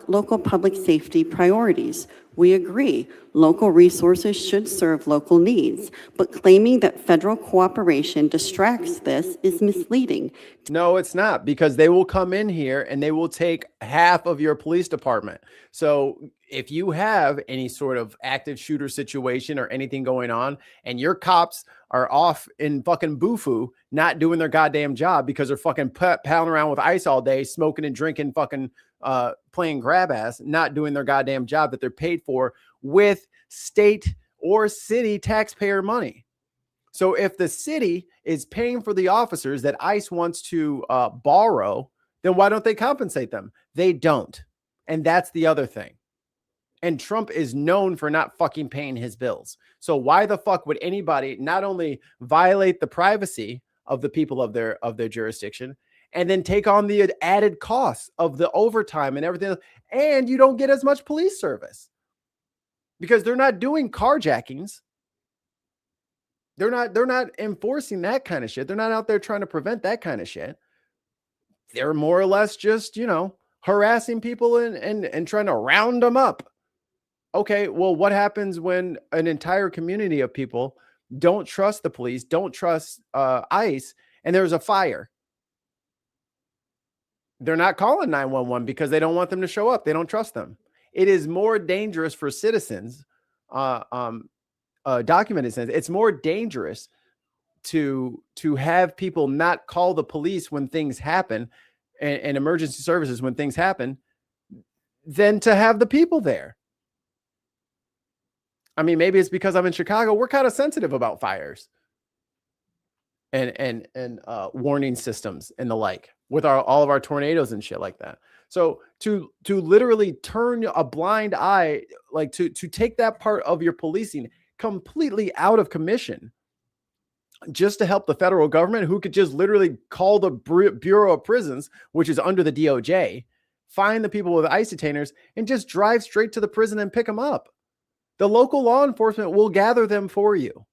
local public safety priorities. We agree, local resources should serve local needs, but claiming that federal cooperation distracts this is misleading. No, it's not, because they will come in here and they will take half of your police department. So if you have any sort of active shooter situation or anything going on and your cops are off in fucking Bufu, not doing their goddamn job because they're fucking pounding around with ice all day, smoking and drinking, fucking playing grab ass, not doing their goddamn job that they're paid for with state or city taxpayer money. So if the city is paying for the officers that ICE wants to borrow, then why don't they compensate them? They don't. And that's the other thing. And Trump is known for not fucking paying his bills. So why the fuck would anybody not only violate the privacy of the people of their jurisdiction and then take on the added costs of the overtime and everything, and you don't get as much police service because they're not doing carjackings. They're not enforcing that kind of shit. They're not out there trying to prevent that kind of shit. They're more or less just, you know, harassing people and trying to round them up. Okay, well, what happens when an entire community of people don't trust the police, don't trust ICE, and there's a fire? They're not calling 911 because they don't want them to show up. They don't trust them. It is more dangerous for citizens, documented sense. It's more dangerous to have people not call the police when things happen and emergency services when things happen than to have the people there. I mean, maybe it's because I'm in Chicago. We're kind of sensitive about fires. and warning systems and the like with all of our tornadoes and shit like that. So to literally turn a blind eye, like to take that part of your policing completely out of commission just to help the federal government, who could just literally call the Bureau of Prisons, which is under the DOJ, find the people with ICE detainers and just drive straight to the prison and pick them up. The local law enforcement will gather them for you.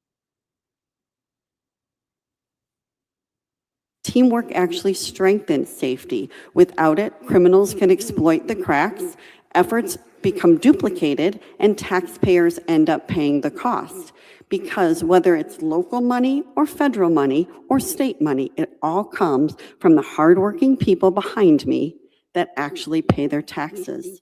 Teamwork actually strengthens safety. Without it, criminals can exploit the cracks, efforts become duplicated, and taxpayers end up paying the cost. Because whether it's local money or federal money or state money, it all comes from the hardworking people behind me that actually pay their taxes.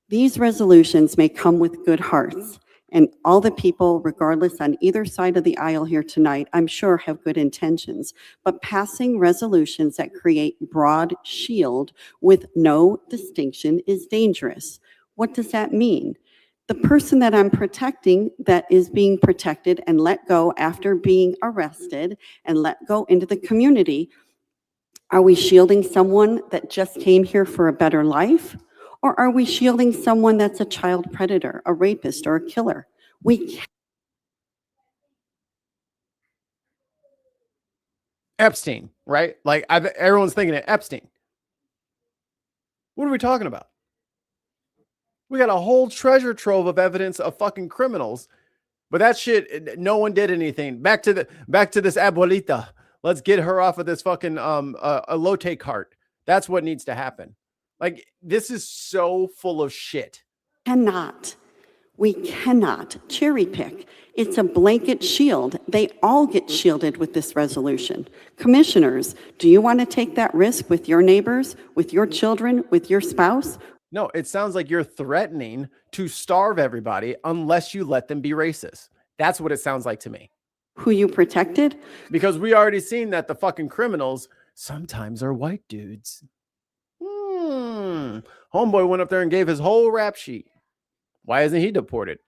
These resolutions may come with good hearts, and all the people, regardless on either side of the aisle here tonight, I'm sure have good intentions, but passing resolutions that create broad shield with no distinction is dangerous. What does that mean? The person that I'm protecting, that is being protected and let go after being arrested and let go into the community, are we shielding someone that just came here for a better life? Or are we shielding someone that's a child predator, a rapist, or a killer? Epstein, right? Like everyone's thinking of Epstein. What are we talking about? We got a whole treasure trove of evidence of fucking criminals, but that shit, no one did anything. Back to this abuelita. Let's get her off of this fucking elote cart. That's what needs to happen. Like, this is so full of shit. We cannot cherry pick. It's a blanket shield. They all get shielded with this resolution. Commissioners, do you want to take that risk with your neighbors, with your children, with your spouse? No, it sounds like you're threatening to starve everybody unless you let them be racist. That's what it sounds like to me. Who you protected? Because we already seen that the fucking criminals sometimes are white dudes. Homeboy went up there and gave his whole rap sheet. Why isn't he deported?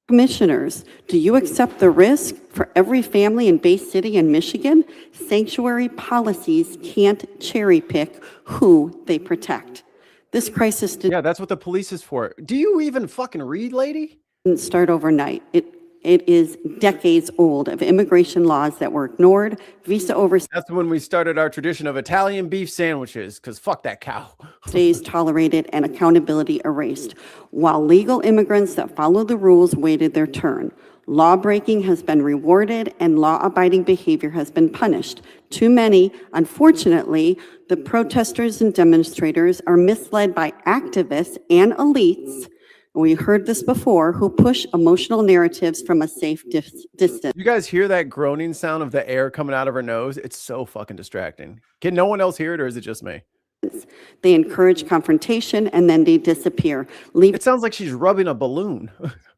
Commissioners, do you accept the risk for every family in Bay City and Michigan? Sanctuary policies can't cherry pick who they protect. This crisis Yeah, that's what the police is for. Do you even fucking read, lady? Didn't start overnight. It is decades old of immigration laws that were ignored, visa overstays. That's when we started our tradition of Italian beef sandwiches, because fuck that cow. Stays tolerated and accountability erased, while legal immigrants that follow the rules waited their turn. Law breaking has been rewarded and law-abiding behavior has been punished. Too many, unfortunately, the protesters and demonstrators are misled by activists and elites. We heard this before, who push emotional narratives from a safe distance. You guys hear that groaning sound of the air coming out of her nose? It's so fucking distracting. Can no one else hear it, or is it just me? They encourage confrontation and then they disappear. It sounds like she's rubbing a balloon,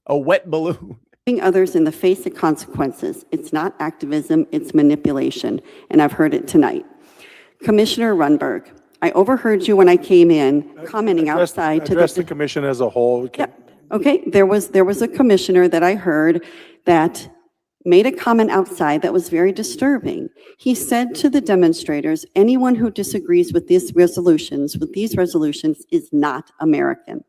a wet balloon. Leaving others in the face of consequences. It's not activism, it's manipulation. And I've heard it tonight. Commissioner Runberg, I overheard you when I came in commenting outside to the commission as a whole. Yeah. Okay, there was a commissioner that I heard that made a comment outside that was very disturbing. He said to the demonstrators, anyone who disagrees with these resolutions is not American.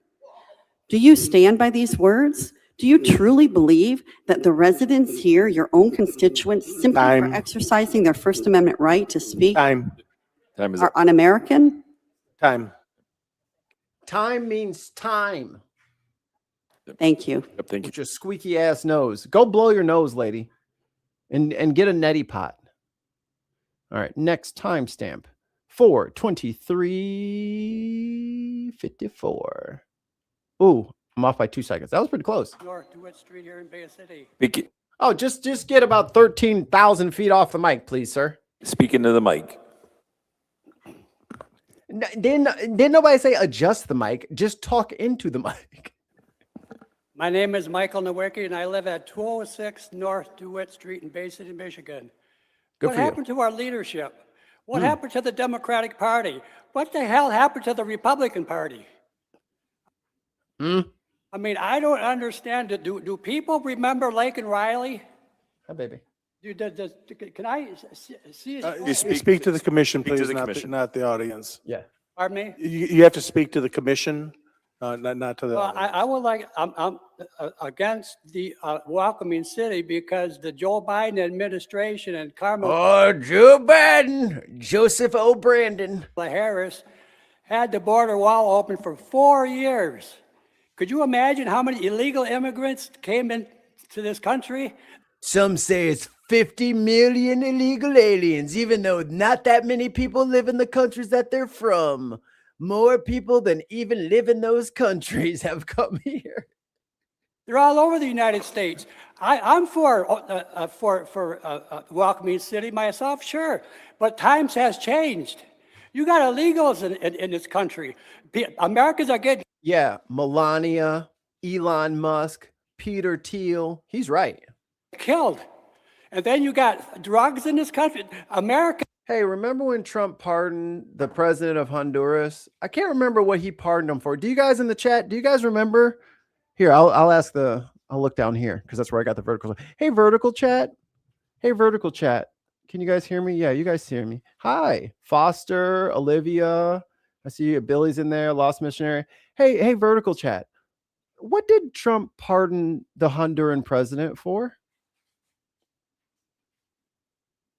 Do you stand by these words? Do you truly believe that the residents here, your own constituents, simply for exercising their First Amendment right to speak are un-American? Time means time. Thank you. Yep, thank you. With your squeaky ass nose. Go blow your nose, lady. And get a neti pot. All right, next timestamp. 4/23/54. Ooh, I'm off by 2 seconds. That was pretty close. North DeWitt Street here in Bay City. Oh, just get about 13,000 feet off the mic, please, sir. Speaking to the mic. Didn't nobody say adjust the mic? Just talk into the mic. My name is Michael Nowicki, and I live at 206 North DeWitt Street in Bay City, Michigan. Good What for you. happened to our leadership? What happened to the Democratic Party? What the hell happened to the Republican Party? I mean, I don't understand. Do people remember Lake and Riley? Hi, baby. Can I see? Speak to the commission, speak to please, the not commission. not the audience. Yeah. Pardon me? You have to speak to the commission, not to the Well, audience. I would like, I'm against the welcoming city because the Joe Biden administration and Kamala Oh, Joe Biden, Joseph O. Brandon. Harris had the border wall open for 4 years. Could you imagine how many illegal immigrants came into this country? Some say it's 50 million illegal aliens, even though not that many people live in the countries that they're from. More people than even live in those countries have come here. They're all over the United States. I'm for welcoming city myself, sure, but times has changed. You got illegals in this country. Americans are getting Yeah, Melania, Elon Musk, Peter Thiel. He's right. killed. And then you got drugs in this country. America. Hey, remember when Trump pardoned the president of Honduras? I can't remember what he pardoned him for. Do you guys in the chat, do you guys remember? Here, I'll look down here because that's where I got the vertical. Hey, vertical chat. Hey, vertical chat. Can you guys hear me? Yeah, you guys hear me. Hi, Foster, Olivia. I see Billy's in there, Lost Missionary. Hey, vertical chat. What did Trump pardon the Honduran president for?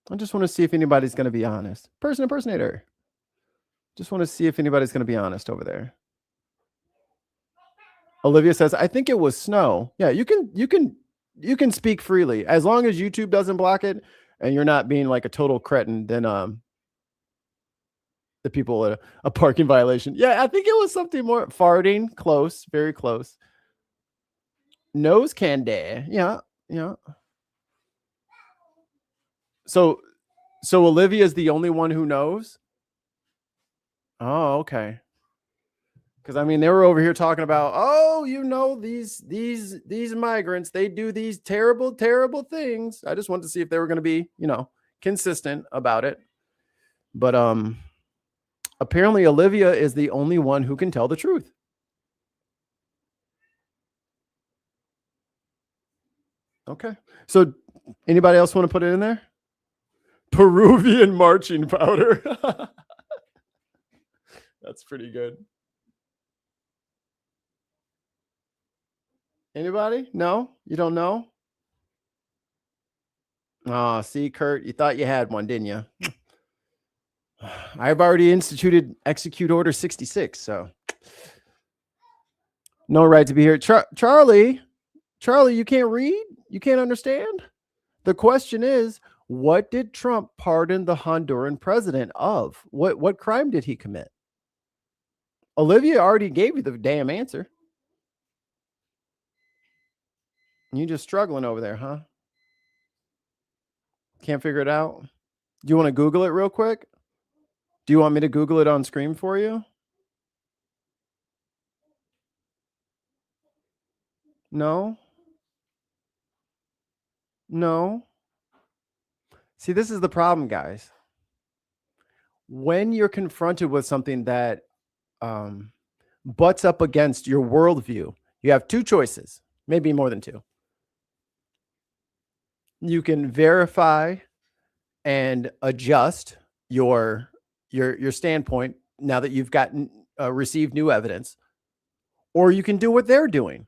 I just want to see if anybody's going to be honest. Person impersonator. Just want to see if anybody's going to be honest over there. Olivia says, I think it was snow. Yeah, you can speak freely. As long as YouTube doesn't block it and you're not being like a total cretin, then the people at a parking violation. Yeah, I think it was something more farting, close, very close. Nose candy. Yeah. So Olivia is the only one who knows? Oh, okay. Because I mean, they were over here talking about, oh, these migrants, they do these terrible, terrible things. I just wanted to see if they were going to be, consistent about it. But apparently Olivia is the only one who can tell the truth. Okay. So anybody else want to put it in there? Peruvian marching powder. That's pretty good. Anybody? No? You don't know? Oh, see, Kurt, you thought you had one, didn't you? I've already instituted Execute Order 66, so no right to be here. Charlie, you can't read? You can't understand? The question is, what did Trump pardon the Honduran president of? What crime did he commit? Olivia already gave you the damn answer. You just struggling over there, huh? Can't figure it out? Do you want to Google it real quick? Do you want me to Google it on screen for you? No? No? See, this is the problem, guys. When you're confronted with something that butts up against your worldview, you have two choices, maybe more than two. You can verify and adjust your standpoint now that you've gotten received new evidence, or you can do what they're doing.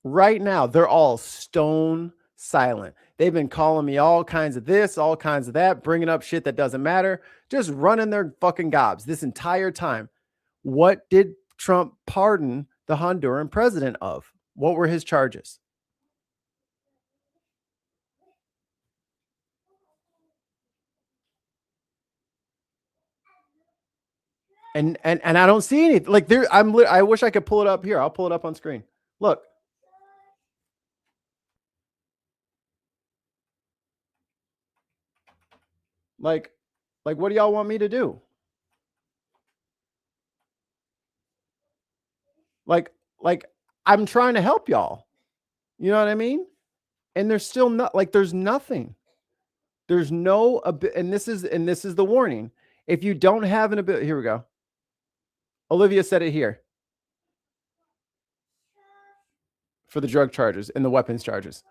Right now, they're all stone silent. They've been calling me all kinds of this, all kinds of that, bringing up shit that doesn't matter, just running their fucking gobs this entire time. What did Trump pardon the Honduran president of? What were his charges? And I don't see anything like there. I wish I could pull it up here. I'll pull it up on screen. Look. Like what do y'all want me to do? Like I'm trying to help y'all. You know what I mean? And there's still not there's nothing. There's no, and this is the warning. If you don't have an ability, here we go. Olivia said it here. For the drug charges and the weapons charges.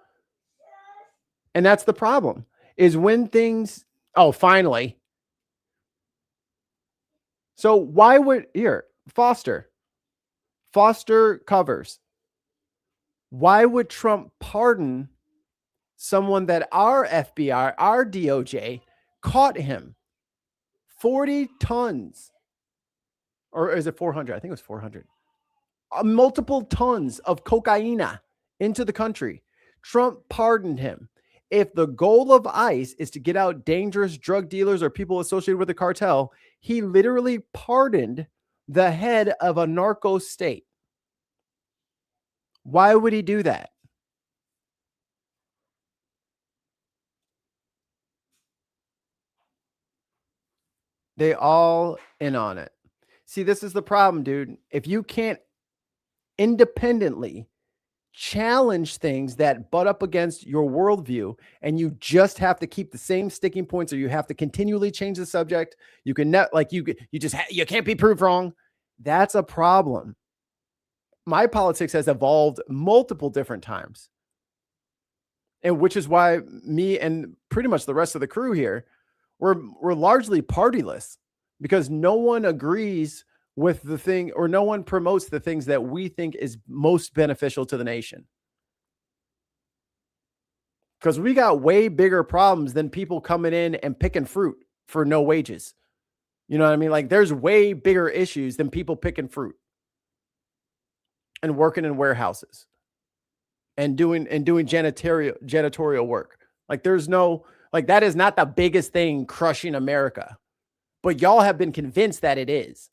And that's the problem, is when things, oh, finally. So why would, here, Foster covers. Why would Trump pardon someone that our FBI, our DOJ caught him 40 tons, or is it 400? I think it was 400. Multiple tons of cocaine into the country. Trump pardoned him. If the goal of ICE is to get out dangerous drug dealers or people associated with the cartel, he literally pardoned the head of a narco state. Why would he do that? They all in on it. See, this is the problem, dude. If you can't independently challenge things that butt up against your worldview, and you just have to keep the same sticking points, or you have to continually change the subject, you can not, like you can't be proved wrong. That's a problem. My politics has evolved multiple different times, and which is why me and pretty much the rest of the crew here, we're largely partyless, because no one agrees with the thing, or no one promotes the things that we think is most beneficial to the nation. Because we got way bigger problems than people coming in and picking fruit for no wages. You know what I mean? Like, there's way bigger issues than people picking fruit and working in warehouses and doing janitorial work. Like, there's no, like, that is not the biggest thing crushing America. But y'all have been convinced that it is.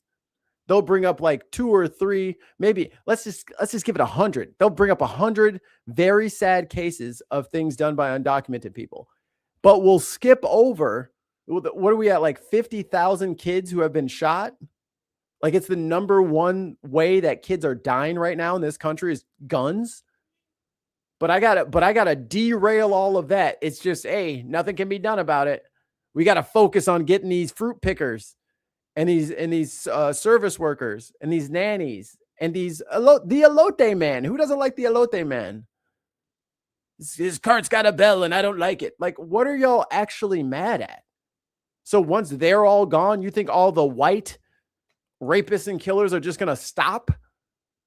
They'll bring up like 2 or 3, maybe let's just give it 100. They'll bring up 100 very sad cases of things done by undocumented people, but we'll skip over, what are we at, like 50,000 kids who have been shot? Like, it's the number one way that kids are dying right now in this country is guns. But I gotta derail all of that. It's just, hey, nothing can be done about it. We got to focus on getting these fruit pickers and these service workers and these nannies and the elote man. Who doesn't like the elote man? His cart's got a bell and I don't like it. Like, what are y'all actually mad at? So once they're all gone, you think all the white rapists and killers are just going to stop?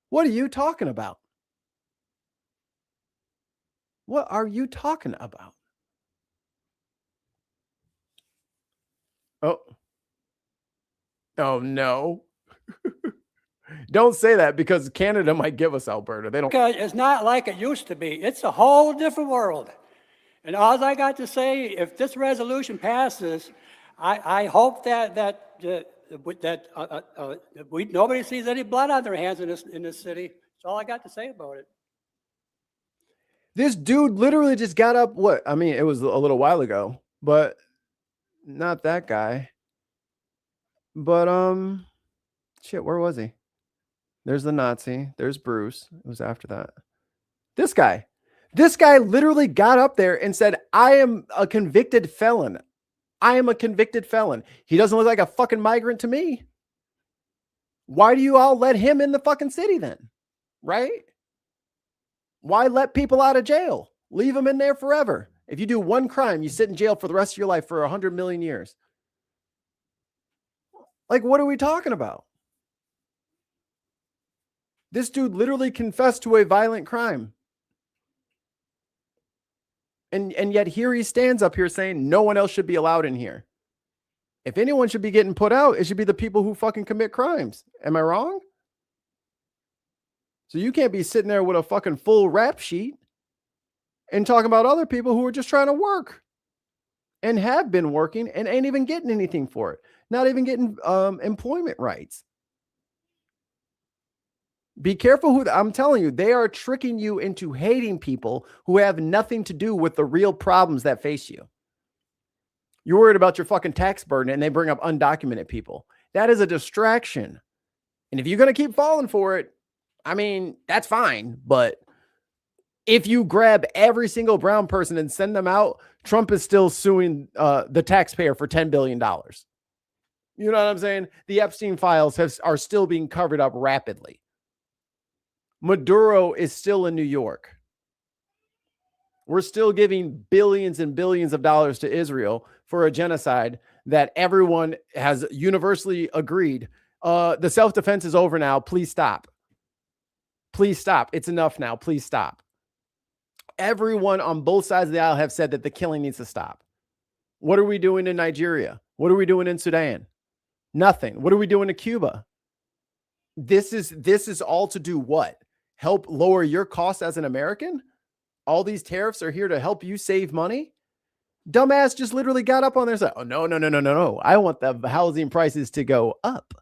What are you talking about? What are you talking about? Oh no. Don't say that, because Canada might give us Alberta. They don't. Because it's not like it used to be. It's a whole different world. And all I got to say, if this resolution passes, I hope that nobody sees any blood on their hands in this city. That's all I got to say about it. This dude literally just got up. What? I mean, it was a little while ago, but not that guy. But shit, where was he? There's the Nazi. There's Bruce. It was after that. This guy literally got up there and said, I am a convicted felon. I am a convicted felon. He doesn't look like a fucking migrant to me. Why do you all let him in the fucking city then? Right? Why let people out of jail? Leave them in there forever. If you do one crime, you sit in jail for the rest of your life for 100 million years. Like, what are we talking about? This dude literally confessed to a violent crime. And yet here he stands up here saying no one else should be allowed in here. If anyone should be getting put out, it should be the people who fucking commit crimes. Am I wrong? So you can't be sitting there with a fucking full rap sheet and talking about other people who are just trying to work and have been working and ain't even getting anything for it. Not even getting employment rights. Be careful who, I'm telling you, they are tricking you into hating people who have nothing to do with the real problems that face you. You're worried about your fucking tax burden and they bring up undocumented people. That is a distraction. And if you're going to keep falling for it, I mean, that's fine. But if you grab every single brown person and send them out, Trump is still suing the taxpayer for $10 billion. You know what I'm saying? The Epstein files are still being covered up rapidly. Maduro is still in New York. We're still giving billions and billions of dollars to Israel for a genocide that everyone has universally agreed. The self-defense is over now. Please stop. Please stop. It's enough now. Please stop. Everyone on both sides of the aisle have said that the killing needs to stop. What are we doing in Nigeria? What are we doing in Sudan? Nothing. What are we doing in Cuba? This is all to do what? Help lower your costs as an American? All these tariffs are here to help you save money? Dumbass just literally got up on their side. Oh, no. I want the housing prices to go up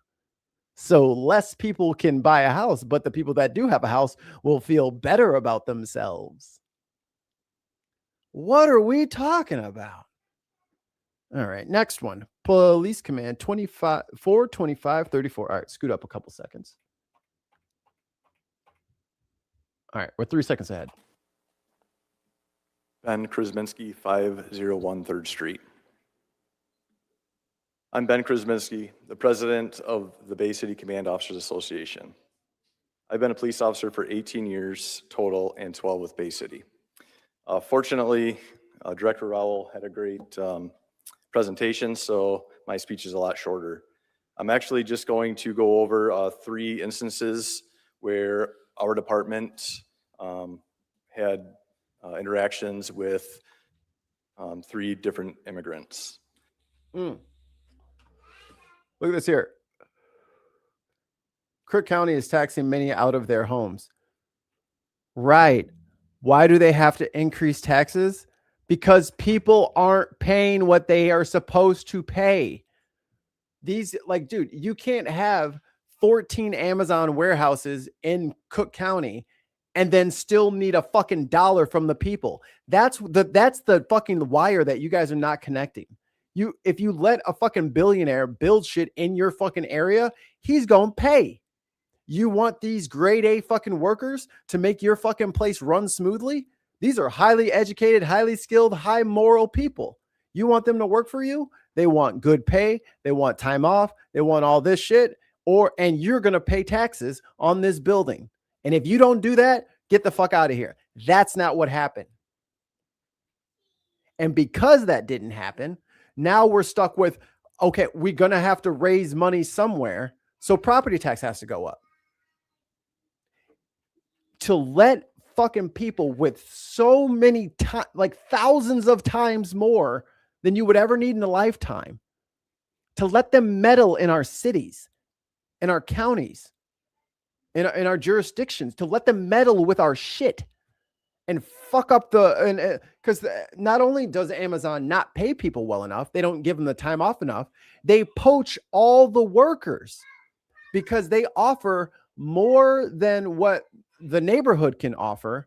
so less people can buy a house, but the people that do have a house will feel better about themselves. What are we talking about? All right, next one. Police Command 42534. All right, scoot up a couple seconds. All right, we're 3 seconds ahead. Ben Krasminski, 501 3rd Street. I'm Ben Krasminski, the president of the Bay City Command Officers Association. I've been a police officer for 18 years total and 12 with Bay City. Fortunately, Director Rowell had a great presentation, so my speech is a lot shorter. I'm actually just going to go over 3 instances where our department had interactions with 3 different immigrants. Look at this here. Crook County is taxing many out of their homes. Right. Why do they have to increase taxes? Because people aren't paying what they are supposed to pay. These, like, dude, you can't have 14 Amazon warehouses in Cook County and then still need a fucking dollar from the people. That's the fucking wire that you guys are not connecting. If you let a fucking billionaire build shit in your fucking area, he's gonna pay. You want these grade A fucking workers to make your fucking place run smoothly? These are highly educated, highly skilled, high moral people. You want them to work for you? They want good pay. They want time off. They want all this shit. And you're going to pay taxes on this building. And if you don't do that, get the fuck out of here. That's not what happened. And because that didn't happen, now we're stuck with, okay, we're going to have to raise money somewhere. So property tax has to go up. To let fucking people with so many like thousands of times more than you would ever need in a lifetime, to let them meddle in our cities, in our counties, in our jurisdictions, to let them meddle with our shit and fuck up because not only does Amazon not pay people well enough, they don't give them the time off enough, they poach all the workers because they offer more than what the neighborhood can offer,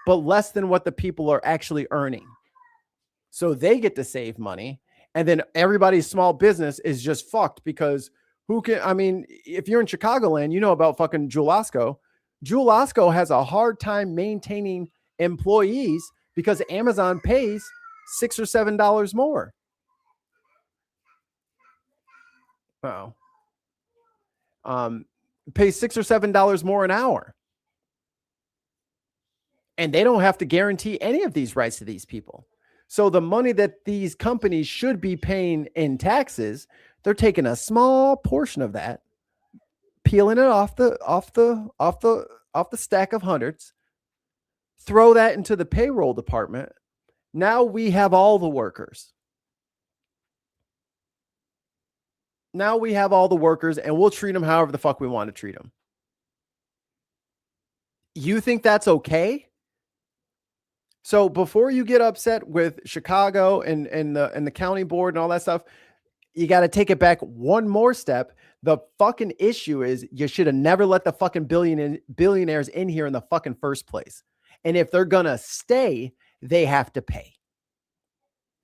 but less than what the people are actually earning. So they get to save money. And then everybody's small business is just fucked because if you're in Chicagoland, you know about fucking Jewel Osco. Jewel Osco has a hard time maintaining employees because Amazon pays $6 or $7 more. Pays $6 or $7 more an hour. And they don't have to guarantee any of these rights to these people. So the money that these companies should be paying in taxes, they're taking a small portion of that, peeling it off the stack of hundreds, throw that into the payroll department. Now we have all the workers. Now we have all the workers and we'll treat them however the fuck we want to treat them. You think that's okay? So before you get upset with Chicago and the county board and all that stuff, you got to take it back one more step. The fucking issue is you should have never let the fucking billionaires in here in the fucking first place. And if they're going to stay, they have to pay.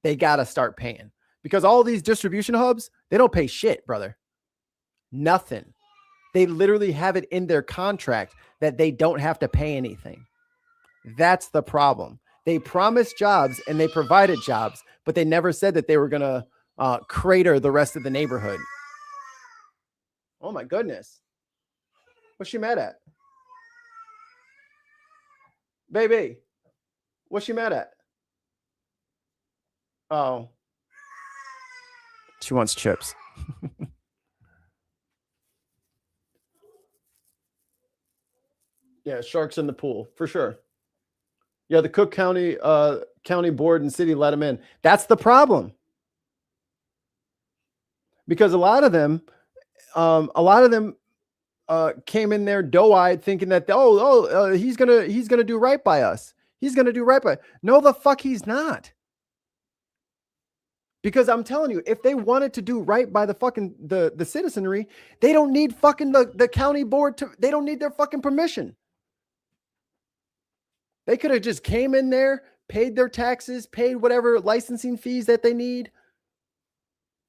They got to start paying because all these distribution hubs, they don't pay shit, brother. Nothing. They literally have it in their contract that they don't have to pay anything. That's the problem. They promised jobs and they provided jobs, but they never said that they were going to crater the rest of the neighborhood. Oh my goodness. What's she mad at? Baby. What's she mad at? Oh. She wants chips. Yeah, sharks in the pool, for sure. Yeah, the Cook County County Board and City let them in. That's the problem. Because a lot of them came in there doe-eyed thinking that he's gonna do right by us. He's gonna do right by. No, the fuck he's not. Because I'm telling you, if they wanted to do right by the fucking the citizenry, they don't need fucking the county board to. They don't need their fucking permission. They could have just came in there, paid their taxes, paid whatever licensing fees that they need,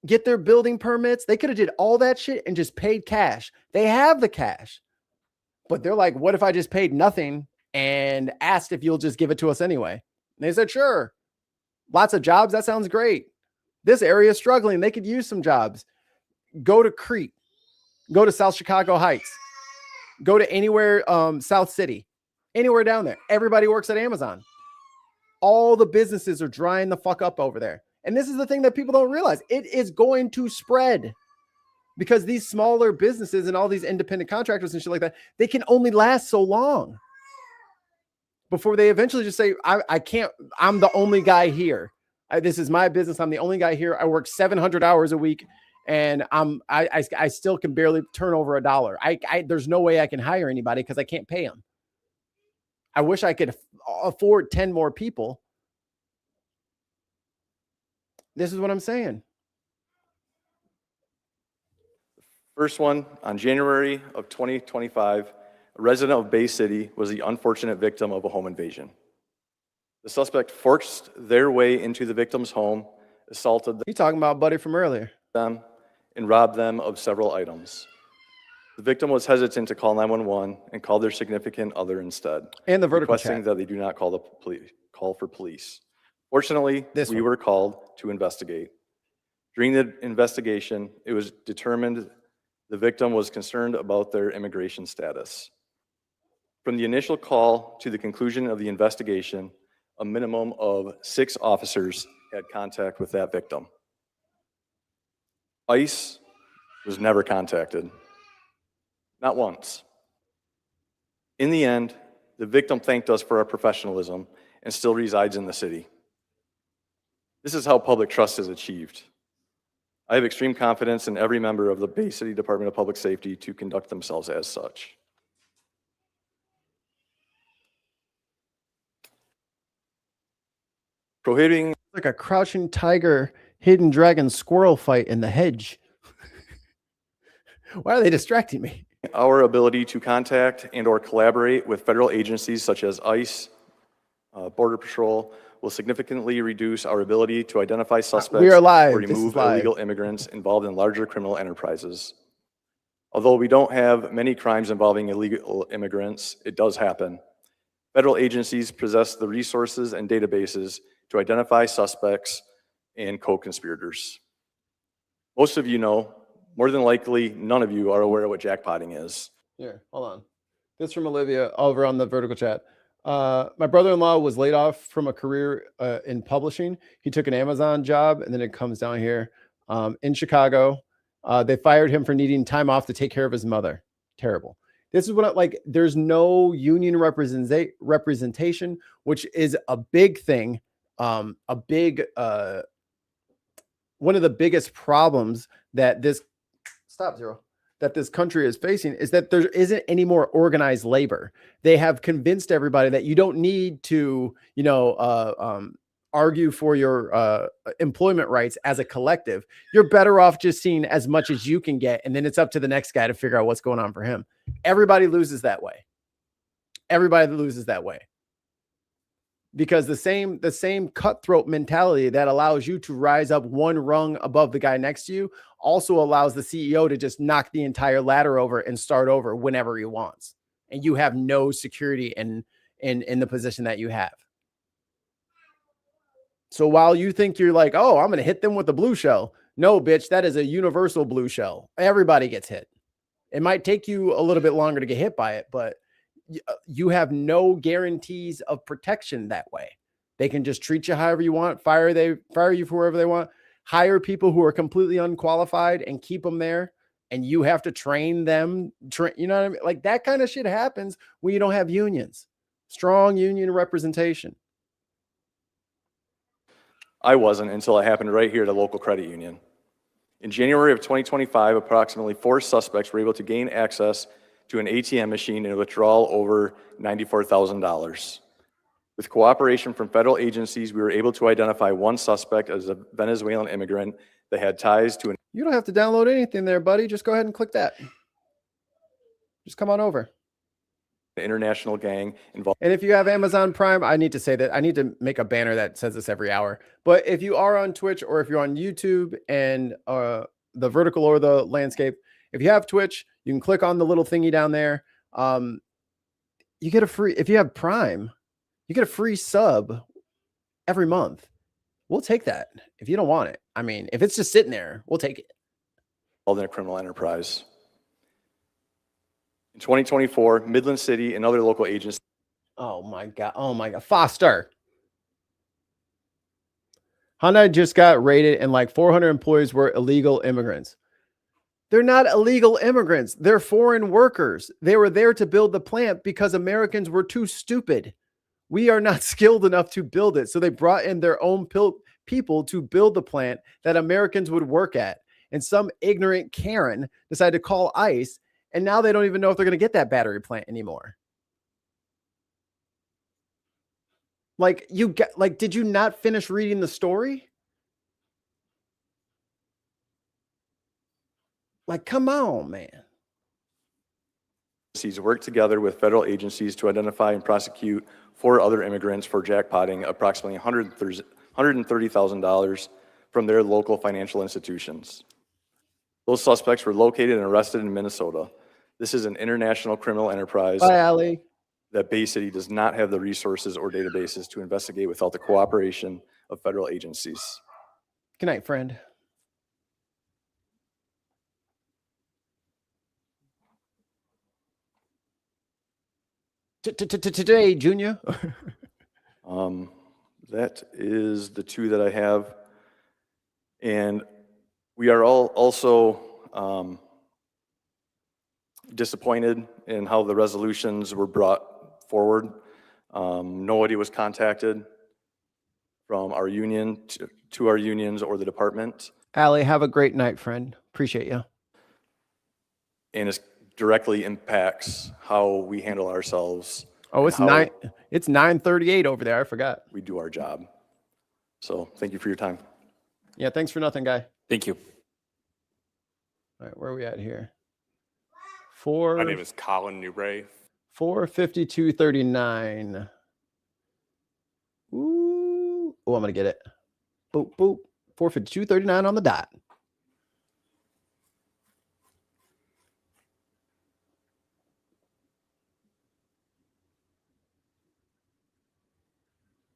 get their building permits. They could have did all that shit and just paid cash. They have the cash. But they're like, what if I just paid nothing and asked if you'll just give it to us anyway? And they said, sure. Lots of jobs. That sounds great. This area is struggling. They could use some jobs. Go to Crete. Go to South Chicago Heights. Go to anywhere, South City. Anywhere down there. Everybody works at Amazon. All the businesses are drying the fuck up over there. And this is the thing that people don't realize. It is going to spread because these smaller businesses and all these independent contractors and shit like that, they can only last so long before they eventually just say, I can't, I'm the only guy here. This is my business. I'm the only guy here. I work 700 hours a week and I still can barely turn over $1. There's no way I can hire anybody because I can't pay them. I wish I could afford 10 more people. This is what I'm saying. First one, on January of 2025, a resident of Bay City was the unfortunate victim of a home invasion. The suspect forced their way into the victim's home, assaulted them. You talking about Buddy from earlier? And robbed them of several items. The victim was hesitant to call 911 and called their significant other instead. And the vertical requesting chat. that they do not call the police. Call for police. Fortunately, we were called to investigate. During the investigation, it was determined the victim was concerned about their immigration status. From the initial call to the conclusion of the investigation, a minimum of 6 officers had contact with that victim. ICE was never contacted. Not once. In the end, the victim thanked us for our professionalism and still resides in the city. This is how public trust is achieved. I have extreme confidence in every member of the Bay City Department of Public Safety to conduct themselves as such. Prohibiting like a crouching tiger, hidden dragon squirrel fight in the hedge. Why are they distracting me? Our ability to contact and or collaborate with federal agencies such as ICE, Border Patrol, will significantly reduce our ability to identify suspects We are live. or remove illegal immigrants involved in larger criminal enterprises. Although we don't have many crimes involving illegal immigrants, it does happen. Federal agencies possess the resources and databases to identify suspects and co-conspirators. Most of you know, more than likely, none of you are aware of what jackpotting is. Here, hold on. This from Olivia over on the vertical chat. My brother-in-law was laid off from a career in publishing. He took an Amazon job, and then it comes down here in Chicago. They fired him for needing time off to take care of his mother. Terrible. This is what there's no union representation, which is a big thing. One of the biggest problems that this country is facing is that there isn't any more organized labor. They have convinced everybody that you don't need to, argue for your employment rights as a collective. You're better off just seeing as much as you can get, and then it's up to the next guy to figure out what's going on for him. Everybody loses that way. Everybody loses that way. Because the same cutthroat mentality that allows you to rise up one rung above the guy next to you also allows the CEO to just knock the entire ladder over and start over whenever he wants. And you have no security in the position that you have. So while you think you're like, oh, I'm going to hit them with a blue shell. No, bitch, that is a universal blue shell. Everybody gets hit. It might take you a little bit longer to get hit by it, but you have no guarantees of protection that way. They can just treat you however you want, fire you for wherever they want, hire people who are completely unqualified and keep them there. And you have to train them. You know what I mean? Like that kind of shit happens when you don't have unions, strong union representation. I wasn't until it happened right here at a local credit union. In January of 2025, approximately 4 suspects were able to gain access to an ATM machine and withdrawal over $94,000. With cooperation from federal agencies, we were able to identify one suspect as a Venezuelan immigrant that had ties to an... You don't have to download anything there, buddy. Just go ahead and click that. Just come on over. International gang involved. And if you have Amazon Prime, I need to say that I need to make a banner that says this every hour. But if you are on Twitch or if you're on YouTube and the vertical or the landscape, if you have Twitch, you can click on the little thingy down there. You get a free, if you have Prime, you get a free sub every month. We'll take that if you don't want it. I mean, if it's just sitting there, we'll take it. Involved in a criminal enterprise. In 2024, Midland City and other local agencies. Oh my God. Oh my God. Foster. Hyundai just got raided and like 400 employees were illegal immigrants. They're not illegal immigrants. They're foreign workers. They were there to build the plant because Americans were too stupid. We are not skilled enough to build it. So they brought in their own people to build the plant that Americans would work at. And some ignorant Karen decided to call ICE. And now they don't even know if they're going to get that battery plant anymore. Like did you not finish reading the story? Like, come on, man. Work together with federal agencies to identify and prosecute 4 other immigrants for jackpotting approximately $130,000 from their local financial institutions. Those suspects were located and arrested in Minnesota. This is an international criminal enterprise. Bye, Allie. That Bay City does not have the resources or databases to investigate without the cooperation of federal agencies. Good night, friend. Today, Junior. That is the 2 that I have. And we are all also disappointed in how the resolutions were brought forward. Nobody was contacted from our union to our unions or the department. Allie, have a great night, friend. Appreciate you. And it directly impacts how we handle ourselves. Oh, it's 9:38 over there. I forgot. We do our job. So thank you for your time. Yeah, thanks for nothing, guy. Thank you. All right, where are we at here? My name is Colin Newbray. 452.39. Ooh. Oh, I'm gonna get it. Boop boop. 452.39 on the dot.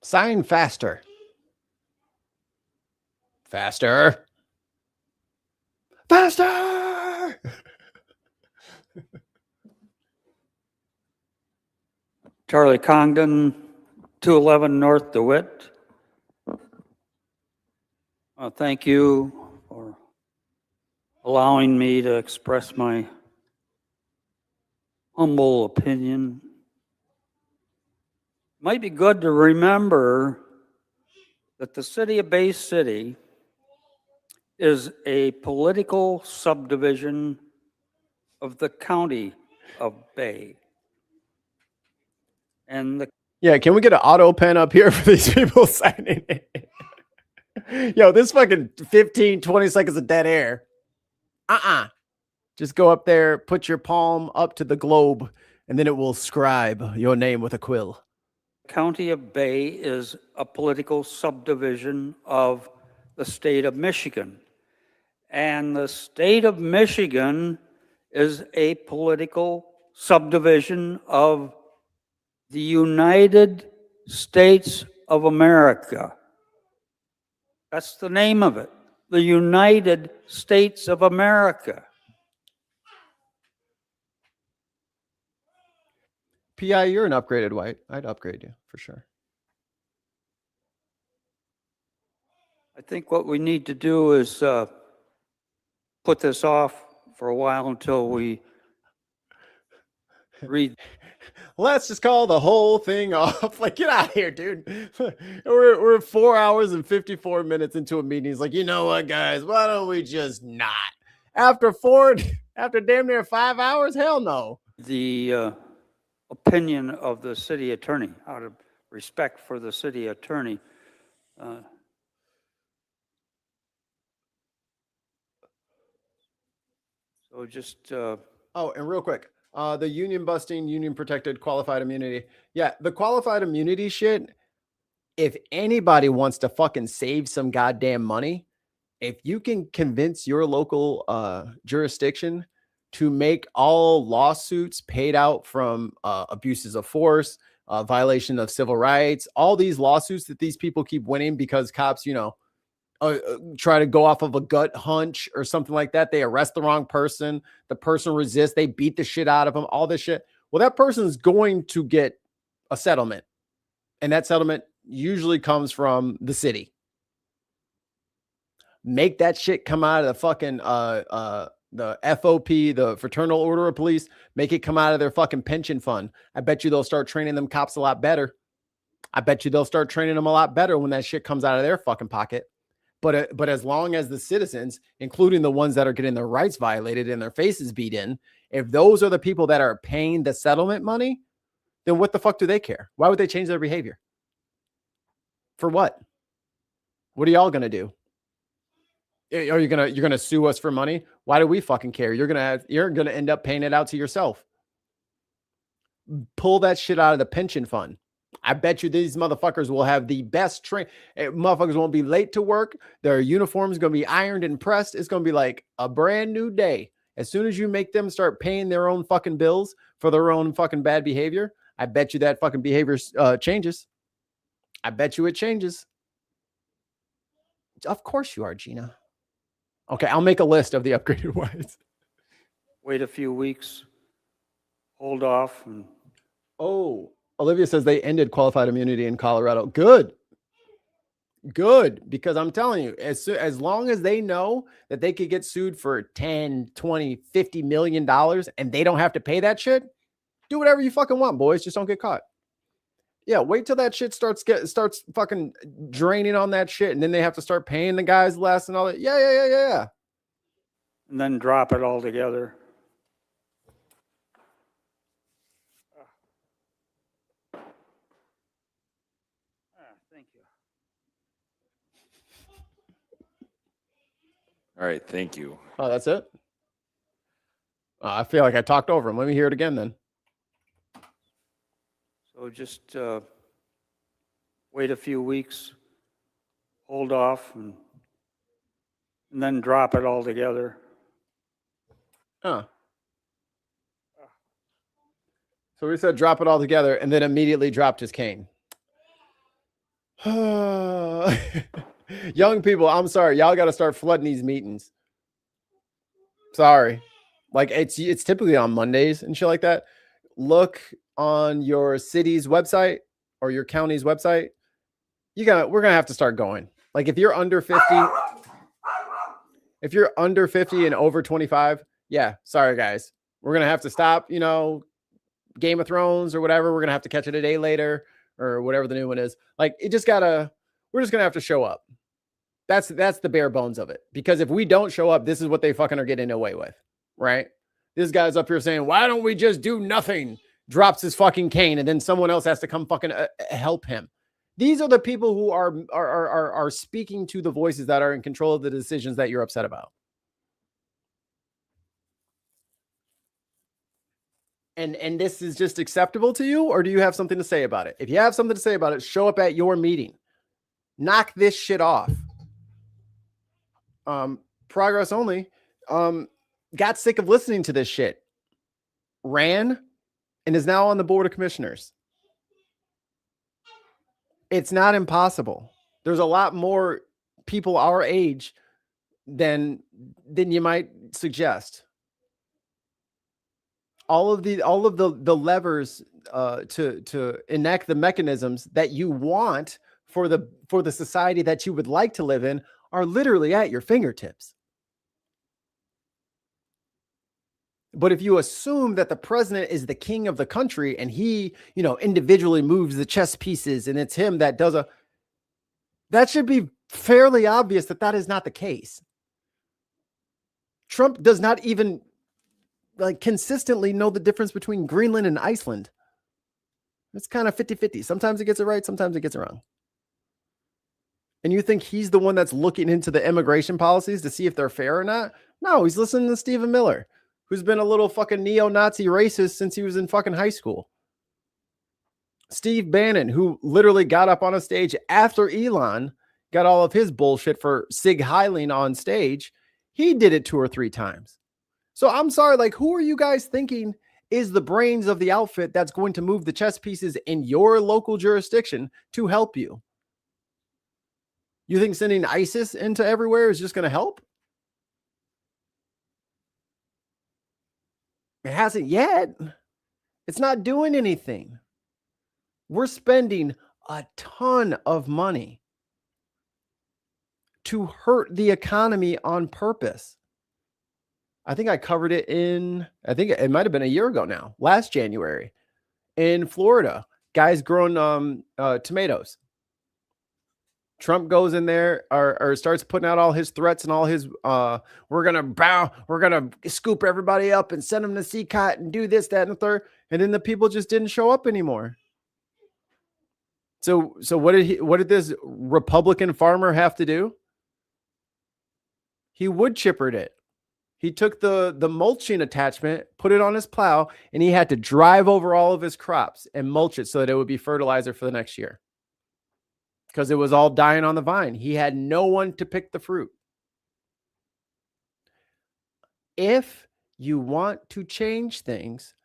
Sign faster. Faster. Faster. Charlie Congdon, 211 North DeWitt. Thank you for allowing me to express my humble opinion. Might be good to remember that the city of Bay City is a political subdivision of the county of Bay. And yeah, can we get an auto pen up here for these people signing in? Yo, this fucking 15, 20 seconds of dead air. Just go up there, put your palm up to the globe, and then it will scribe your name with a quill. County of Bay is a political subdivision of the state of Michigan. And the state of Michigan is a political subdivision of the United States of America. That's the name of it, the United States of America. PI, you're an upgraded white. I'd upgrade you for sure. I think what we need to do is put this off for a while until we read. Let's just call the whole thing off. Like, get out of here, dude. We're 4 hours and 54 minutes into a meeting. He's like, you know what, guys? Why don't we just not? After damn near 5 hours? Hell no. The opinion of the city attorney, out of respect for the city attorney. So just. Oh, and real quick, the union busting, union protected, qualified immunity. Yeah, the qualified immunity shit. If anybody wants to fucking save some goddamn money, if you can convince your local jurisdiction to make all lawsuits paid out from abuses of force, violation of civil rights, all these lawsuits that these people keep winning because cops, try to go off of a gut hunch or something like that. They arrest the wrong person. The person resists. They beat the shit out of them, all this shit. Well, that person's going to get a settlement. And that settlement usually comes from the city. Make that shit come out of the fucking, the FOP, the Fraternal Order of Police. Make it come out of their fucking pension fund. I bet you they'll start training them cops a lot better. I bet you they'll start training them a lot better when that shit comes out of their fucking pocket. But as long as the citizens, including the ones that are getting their rights violated and their faces beat in, if those are the people that are paying the settlement money, then what the fuck do they care? Why would they change their behavior? For what? What are y'all going to do? Are you you're going to sue us for money? Why do we fucking care? You're going to end up paying it out to yourself. Pull that shit out of the pension fund. I bet you these motherfuckers will have the best train. Motherfuckers won't be late to work. Their uniform is going to be ironed and pressed. It's going to be like a brand new day. As soon as you make them start paying their own fucking bills for their own fucking bad behavior, I bet you that fucking behavior changes. I bet you it changes. Of course you are, Gina. Okay, I'll make a list of the upgraded ones. Wait a few weeks. Hold off. And... Oh. Olivia says they ended qualified immunity in Colorado. Good. Because I'm telling you, as long as they know that they could get sued for 10, 20, 50 million dollars and they don't have to pay that shit, do whatever you fucking want, boys. Just don't get caught. Yeah, wait till that shit starts fucking draining on that shit, and then they have to start paying the guys less and all that. Yeah. And then drop it all together. Thank you. All right, thank you. Oh, that's it? I feel like I talked over him. Let me hear it again then. So just wait a few weeks, hold off, and then drop it all together. Huh. So we said drop it all together and then immediately dropped his cane. Young people, I'm sorry. Y'all got to start flooding these meetings. Sorry. Like it's typically on Mondays and shit like that. Look on your city's website or your county's website. We're going to have to start going. Like if you're under 50 and over 25, yeah, sorry guys. We're going to have to stop, Game of Thrones or whatever. We're going to have to catch it a day later or whatever the new one is. Like we're just going to have to show up. That's the bare bones of it. Because if we don't show up, this is what they fucking are getting away with, right? This guy's up here saying, why don't we just do nothing? Drops his fucking cane and then someone else has to come fucking help him. These are the people who are speaking to the voices that are in control of the decisions that you're upset about. And this is just acceptable to you, or do you have something to say about it? If you have something to say about it, show up at your meeting. Knock this shit off. Progress only. Got sick of listening to this shit. Ran and is now on the board of commissioners. It's not impossible. There's a lot more people our age than you might suggest. All of the levers to enact the mechanisms that you want for the society that you would like to live in are literally at your fingertips. But if you assume that the president is the king of the country and he, individually moves the chess pieces and it's him that does that should be fairly obvious that that is not the case. Trump does not even consistently know the difference between Greenland and Iceland. It's kind of 50-50. Sometimes it gets it right, sometimes it gets it wrong. And you think he's the one that's looking into the immigration policies to see if they're fair or not? No, he's listening to Stephen Miller, who's been a little fucking neo-Nazi racist since he was in fucking high school. Steve Bannon, who literally got up on a stage after Elon got all of his bullshit for Sig Heiling on stage. He did it 2 or 3 times. So I'm sorry, who are you guys thinking is the brains of the outfit that's going to move the chess pieces in your local jurisdiction to help you? You think sending ISIS into everywhere is just going to help? It hasn't yet. It's not doing anything. We're spending a ton of money to hurt the economy on purpose. I think I covered it I think it might have been a year ago now, last January, in Florida. Guys growing tomatoes. Trump goes in there or starts putting out all his threats and all his, we're going to scoop everybody up and send them to CCOT and do this, that, and the third. And then the people just didn't show up anymore. So what did this Republican farmer have to do? He wood chippered it. He took the mulching attachment, put it on his plow, and he had to drive over all of his crops and mulch it so that it would be fertilizer for the next year. Because it was all dying on the vine. He had no one to pick the fruit. If you want to change things,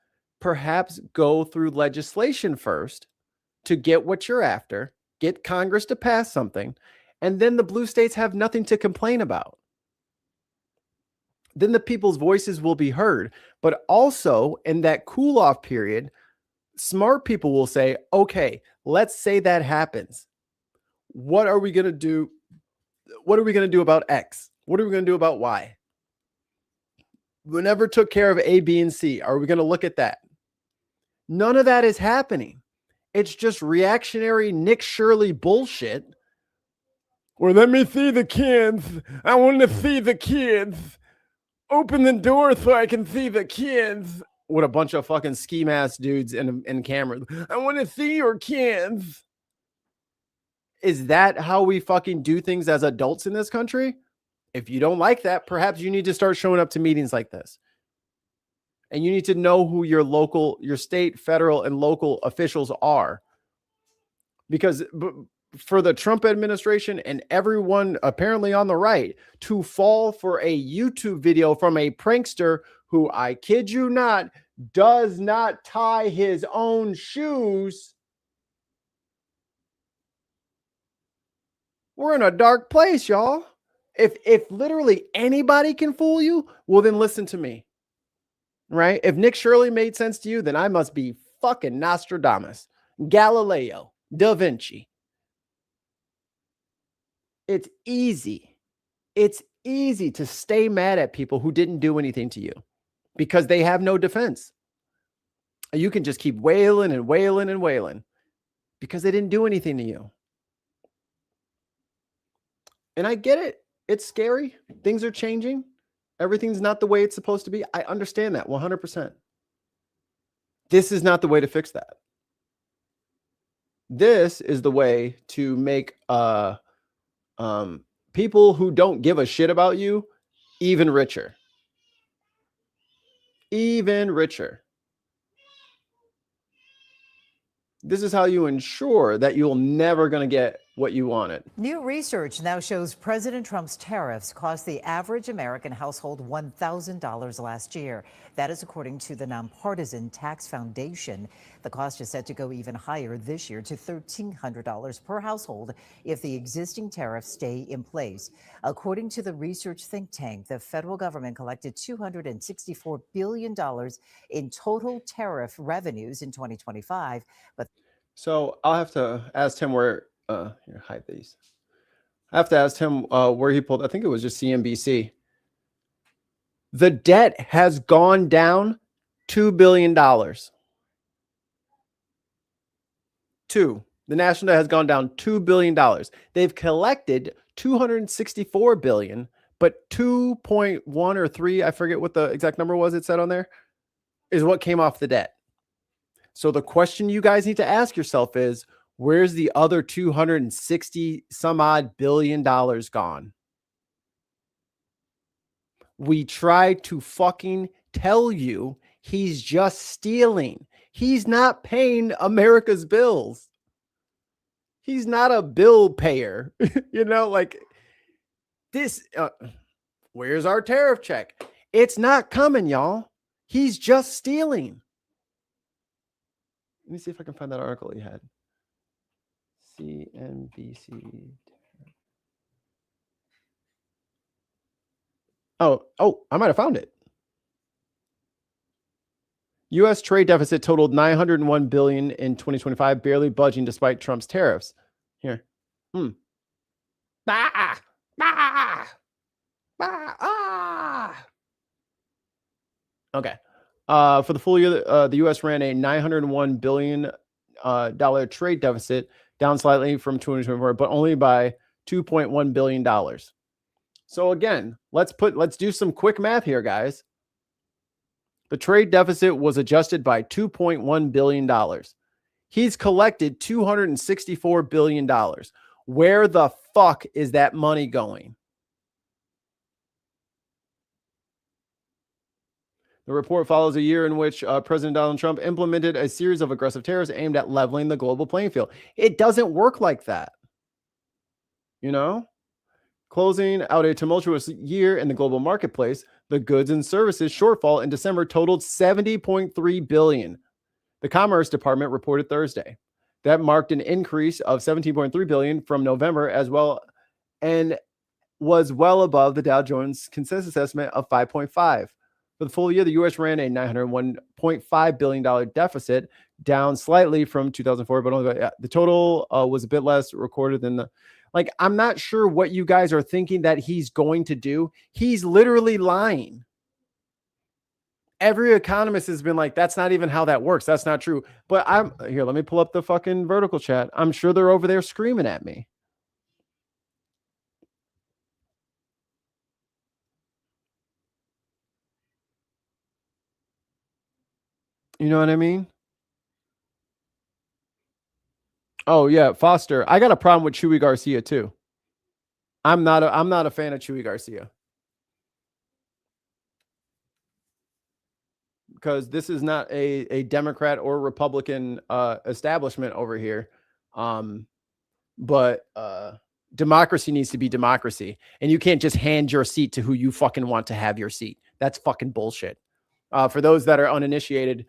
perhaps go through legislation first to get what you're after, get Congress to pass something, and then the blue states have nothing to complain about. Then the people's voices will be heard. But also in that cool off period, smart people will say, okay, let's say that happens. What are we going to do? What are we going to do about X? What are we going to do about Y? We never took care of A, B, and C. Are we going to look at that? None of that is happening. It's just reactionary Nick Shirley bullshit. Well, let me see the kids. I want to see the kids. Open the door so I can see the kids. What a bunch of fucking ski mask dudes in cameras. I want to see your kids. Is that how we fucking do things as adults in this country? If you don't like that, perhaps you need to start showing up to meetings like this. And you need to know who your state, federal, and local officials are. Because for the Trump administration and everyone apparently on the right to fall for a YouTube video from a prankster who, I kid you not, does not tie his own shoes. We're in a dark place, y'all. If literally anybody can fool you, well, then listen to me. Right? If Nick Shirley made sense to you, then I must be fucking Nostradamus, Galileo, Da Vinci. It's easy. It's easy to stay mad at people who didn't do anything to you because they have no defense. You can just keep wailing and wailing and wailing because they didn't do anything to you. And I get it. It's scary. Things are changing. Everything's not the way it's supposed to be. I understand that 100%. This is not the way to fix that. This is the way to make people who don't give a shit about you even richer. Even richer. This is how you ensure that you're never going to get what you wanted. New research now shows President Trump's tariffs cost the average American household $1,000 last year. That is according to the Nonpartisan Tax Foundation. The cost is set to go even higher this year to $1,300 per household if the existing tariffs stay in place. According to the research think tank, the federal government collected $264 billion in total tariff revenues in 2025. But so I'll have to ask Tim where Here, hide these. I have to ask him where he pulled. I think it was just CNBC. The debt has gone down $2 billion. The national debt has gone down $2 billion. They've collected $264 billion, but 2.1 or 3, I forget what the exact number was it said on there, is what came off the debt. So the question you guys need to ask yourself is, where's the other 260 some odd billion dollars gone? We tried to fucking tell you he's just stealing. He's not paying America's bills. He's not a bill payer. You know, like this. Where's our tariff check? It's not coming, y'all. He's just stealing. Let me see if I can find that article he had. CNBC. Oh, I might have found it. U.S. trade deficit totaled $901 billion in 2025, barely budging despite Trump's tariffs. Here. Okay. For the full year, the U.S. ran a $901 billion trade deficit, down slightly from 2024, but only by $2.1 billion. So again, let's do some quick math here, guys. The trade deficit was adjusted by $2.1 billion. He's collected $264 billion. Where the fuck is that money going? The report follows a year in which President Donald Trump implemented a series of aggressive tariffs aimed at leveling the global playing field. It doesn't work like that. You know? Closing out a tumultuous year in the global marketplace, the goods and services shortfall in December totaled $70.3 billion. The Commerce Department reported Thursday. That marked an increase of $17.3 billion from November as well, and was well above the Dow Jones consensus estimate of 5.5. For the full year, the U.S. ran a $901.5 billion deficit, down slightly from 2004, but only the total was a bit less recorded than the. Like, I'm not sure what you guys are thinking that he's going to do. He's literally lying. Every economist has been like, that's not even how that works. That's not true. But I'm here. Let me pull up the fucking vertical chat. I'm sure they're over there screaming at me. You know what I mean? Oh yeah, Foster. I got a problem with Chewy Garcia too. I'm not a fan of Chewy Garcia. Because this is not a Democrat or Republican establishment over here. But democracy needs to be democracy. And you can't just hand your seat to who you fucking want to have your seat. That's fucking bullshit. For those that are uninitiated,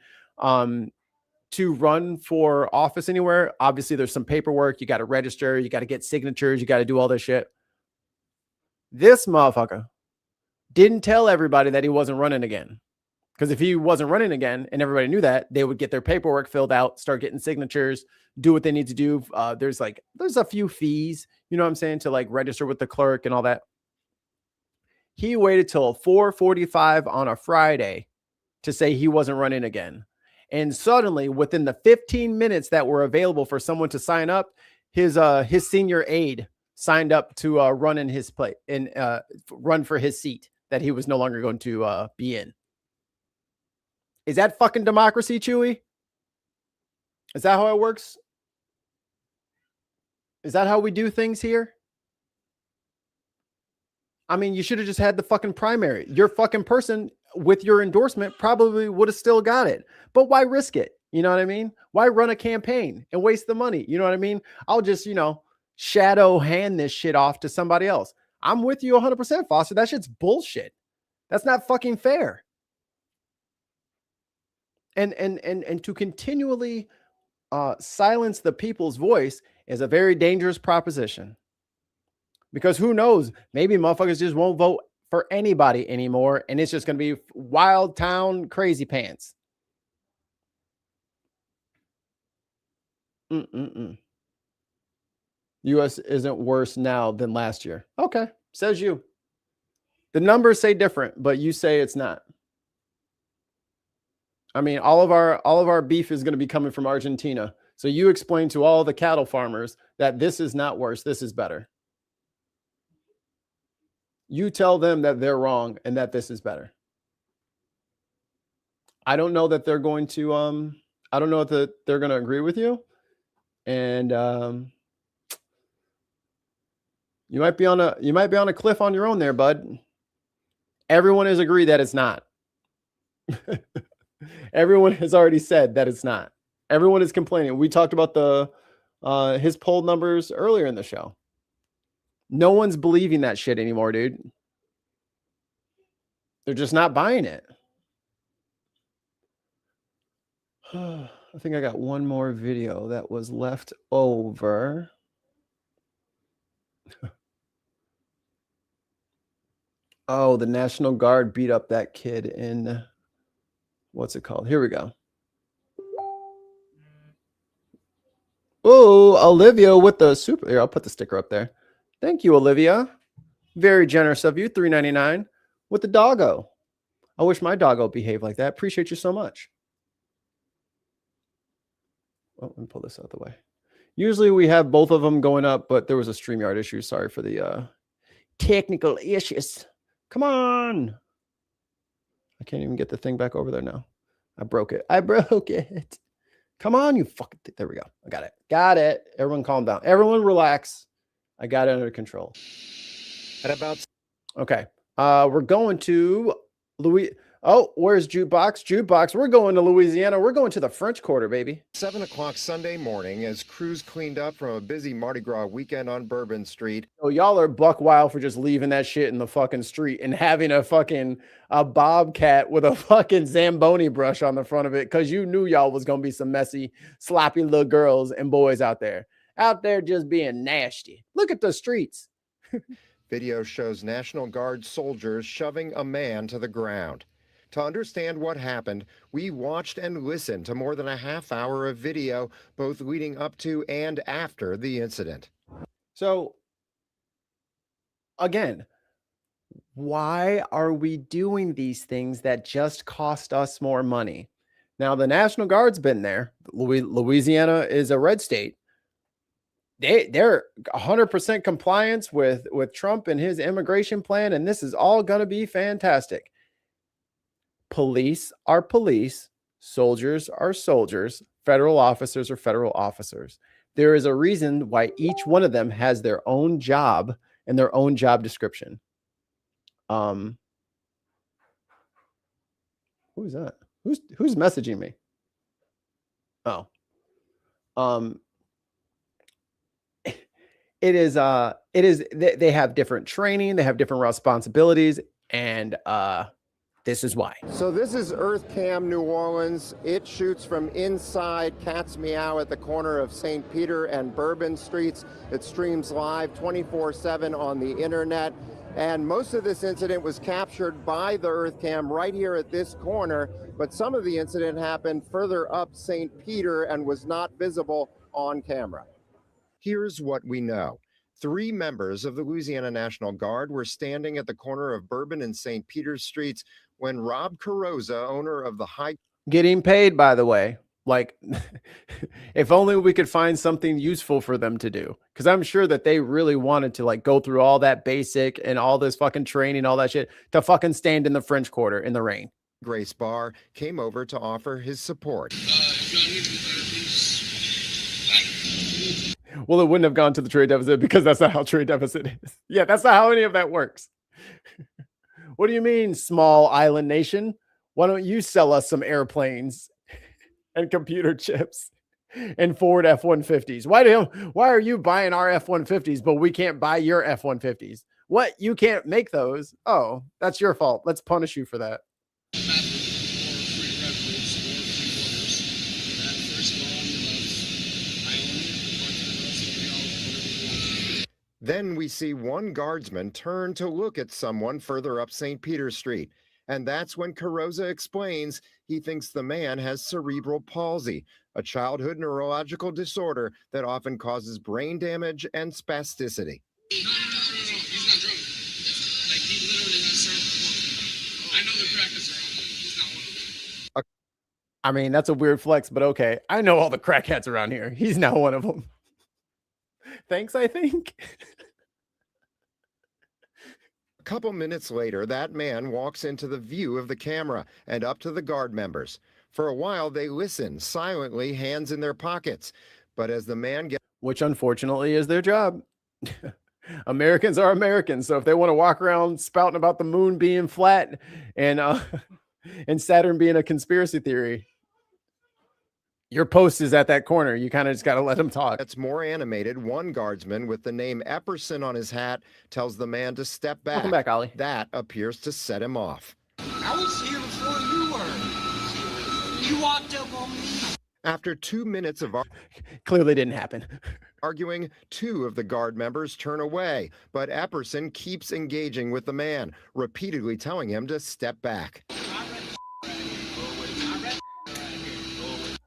to run for office anywhere, obviously there's some paperwork. You got to register. You got to get signatures. You got to do all this shit. This motherfucker didn't tell everybody that he wasn't running again. Because if he wasn't running again and everybody knew that, they would get their paperwork filled out, start getting signatures, do what they need to do. There's a few fees, you know what I'm saying, to like register with the clerk and all that. He waited till 4:45 on a Friday to say he wasn't running again. And suddenly, within the 15 minutes that were available for someone to sign up, his senior aide signed up to run in his place and run for his seat that he was no longer going to be in. Is that fucking democracy, Chewy? Is that how it works? Is that how we do things here? I mean, you should have just had the fucking primary. Your fucking person with your endorsement probably would have still got it. But why risk it? You know what I mean? Why run a campaign and waste the money? You know what I mean? I'll just, shadow hand this shit off to somebody else. I'm with you 100%, Foster. That shit's bullshit. That's not fucking fair. And to continually silence the people's voice is a very dangerous proposition. Because who knows? Maybe motherfuckers just won't vote for anybody anymore, and it's just going to be wild town crazy pants. U.S. isn't worse now than last year. Okay, says you. The numbers say different, but you say it's not. I mean, all of our beef is going to be coming from Argentina. So you explain to all the cattle farmers that this is not worse, this is better. You tell them that they're wrong and that this is better. I don't know that they're going to I don't know that they're going to agree with you. And you might be on a cliff on your own there, bud. Everyone has agreed that it's not. Everyone has already said that it's not. Everyone is complaining. We talked about his poll numbers earlier in the show. No one's believing that shit anymore, dude. They're just not buying it. I think I got one more video that was left over. Oh, the National Guard beat up that kid in, what's it called? Here we go. Oh, Olivia with the super. Here, I'll put the sticker up there. Thank you, Olivia. Very generous of you. $3.99 with the doggo. I wish my doggo behaved like that. Appreciate you so much. Oh, let me pull this out of the way. Usually we have both of them going up, but there was a StreamYard issue. Sorry for the technical issues. Come on. I can't even get the thing back over there now. I broke it. I broke it. Come on, you fucking. There we go. I got it. Got it. Everyone calm down. Everyone relax. I got it under control. At about. Okay. We're going to Louis. Oh, where's Jukebox? Jukebox. We're going to Louisiana. We're going to the French Quarter, baby. 7 o'clock Sunday morning as crews cleaned up from a busy Mardi Gras weekend on Bourbon Street. Oh, y'all are buck wild for just leaving that shit in the fucking street and having a bobcat with a fucking Zamboni brush on the front of it because you knew y'all was going to be some messy, sloppy little girls and boys out there just being nasty. Look at the streets. Video shows National Guard soldiers shoving a man to the ground. To understand what happened, we watched and listened to more than a half hour of video, both leading up to and after the incident. So, again, why are we doing these things that just cost us more money? Now, the National Guard's been there. Louisiana is a red state. They're 100% compliance with Trump and his immigration plan, and this is all going to be fantastic. Police are police, soldiers are soldiers, federal officers are federal officers. There is a reason why each one of them has their own job and their own job description. Who is that? Who's messaging me? Oh. They have different training, they have different responsibilities, and this is why. So this is EarthCam New Orleans. It shoots from inside Cat's Meow at the corner of St. Peter and Bourbon Streets. It streams live 24/7 on the internet. And most of this incident was captured by the EarthCam right here at this corner. But some of the incident happened further up St. Peter and was not visible on camera. Here's what we know. 3 members of the Louisiana National Guard were standing at the corner of Bourbon and St. Peter's Streets when Rob Carrozza, owner of the High... Getting paid, by the way. Like, if only we could find something useful for them to do. Because I'm sure that they really wanted to, like, go through all that basic and all this fucking training, all that shit, to fucking stand in the French Quarter in the rain. Grace Barr came over to offer his support. Well, it wouldn't have gone to the trade deficit because that's not how trade deficit is. Yeah, that's not how any of that works. What do you mean, small island nation? Why don't you sell us some airplanes and computer chips and Ford F-150s? Why are you buying our F-150s, but we can't buy your F-150s? What? You can't make those? Oh, that's your fault. Let's punish you for that. Then we see one guardsman turn to look at someone further up St. Peter Street. And that's when Carrozza explains He thinks the man has cerebral palsy, a childhood neurological disorder that often causes brain damage and spasticity. He's not drunk. Like, he literally has cerebral palsy. I know the crackers around here. He's not one of them. I mean, that's a weird flex, but okay. I know all the crackheads around here. He's not one of them. Thanks, I think. A couple minutes later, that man walks into the view of the camera and up to the Guard members. For a while, they listen silently, hands in their pockets. But as the man gets... Which unfortunately is their job. Americans are Americans. So if they want to walk around spouting about the moon being flat and Saturn being a conspiracy theory, your post is at that corner. You kind of just got to let them talk. That's more animated. One guardsman with the name Epperson on his hat tells the man to step back. Welcome back, Ollie. That appears to set him off. I was here before you were. You walked up on me. After 2 minutes of clearly didn't happen. Arguing, two of the Guard members turn away, but Epperson keeps engaging with the man, repeatedly telling him to step back.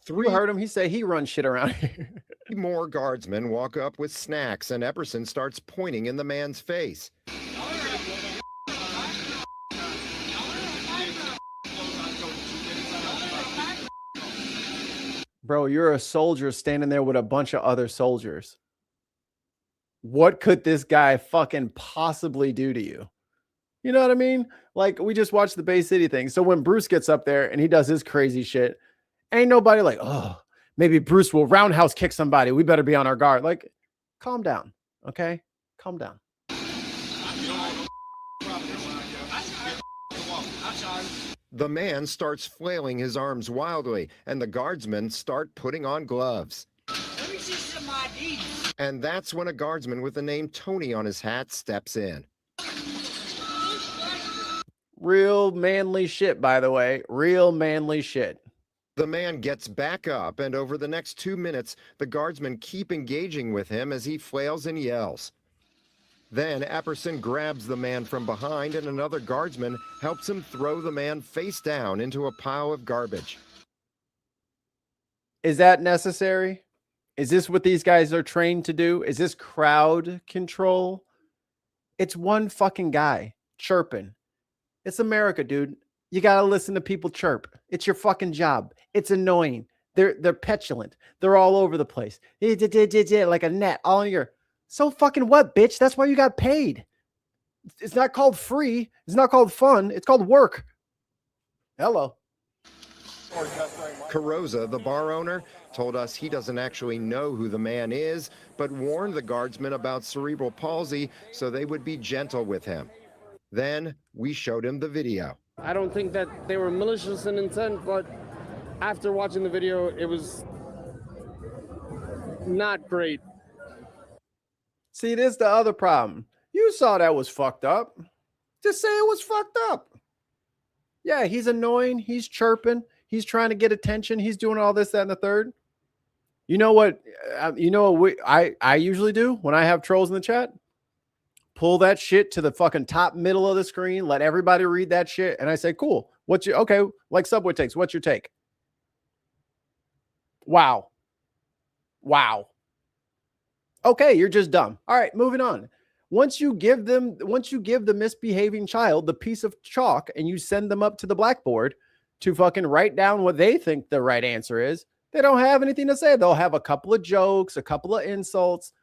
You heard him. He said he runs shit around here. More guardsmen walk up with snacks, and Epperson starts pointing in the man's face. Bro, you're a soldier standing there with a bunch of other soldiers. What could this guy fucking possibly do to you? You know what I mean? Like, we just watched the Bay City thing. So when Bruce gets up there and he does his crazy shit, ain't nobody like, oh, maybe Bruce will roundhouse kick somebody. We better be on our guard. Like, calm down, okay? Calm down. The man starts flailing his arms wildly, and the guardsmen start putting on gloves. Let me see some ID. And that's when a guardsman with the name Tony on his hat steps in. Real manly shit, by the way. Real manly shit. The man gets back up, and over the next 2 minutes, the guardsmen keep engaging with him as he flails and yells. Then Epperson grabs the man from behind, and another guardsman helps him throw the man face down into a pile of garbage. Is that necessary? Is this what these guys are trained to do? Is this crowd control? It's one fucking guy chirping. It's America, dude. You got to listen to people chirp. It's your fucking job. It's annoying. They're petulant. They're all over the place. Like a net all in your... So fucking what, bitch? That's why you got paid. It's not called free. It's not called fun. It's called work. Hello. Carroza, the bar owner, told us he doesn't actually know who the man is, but warned the guardsmen about cerebral palsy so they would be gentle with him. Then we showed him the video. I don't think that they were malicious in intent, but after watching the video, it was not great. See, this is the other problem. You saw that was fucked up. Just say it was fucked up. Yeah, he's annoying. He's chirping. He's trying to get attention. He's doing all this, that, and the third. You know what? I usually do when I have trolls in the chat? Pull that shit to the fucking top middle of the screen. Let everybody read that shit. And I say, cool. Okay, like Subway takes. What's your take? Wow. Okay, you're just dumb. All right, moving on. Once you give the misbehaving child the piece of chalk and you send them up to the blackboard to fucking write down what they think the right answer is, they don't have anything to say. They'll have a couple of jokes, a couple of insults.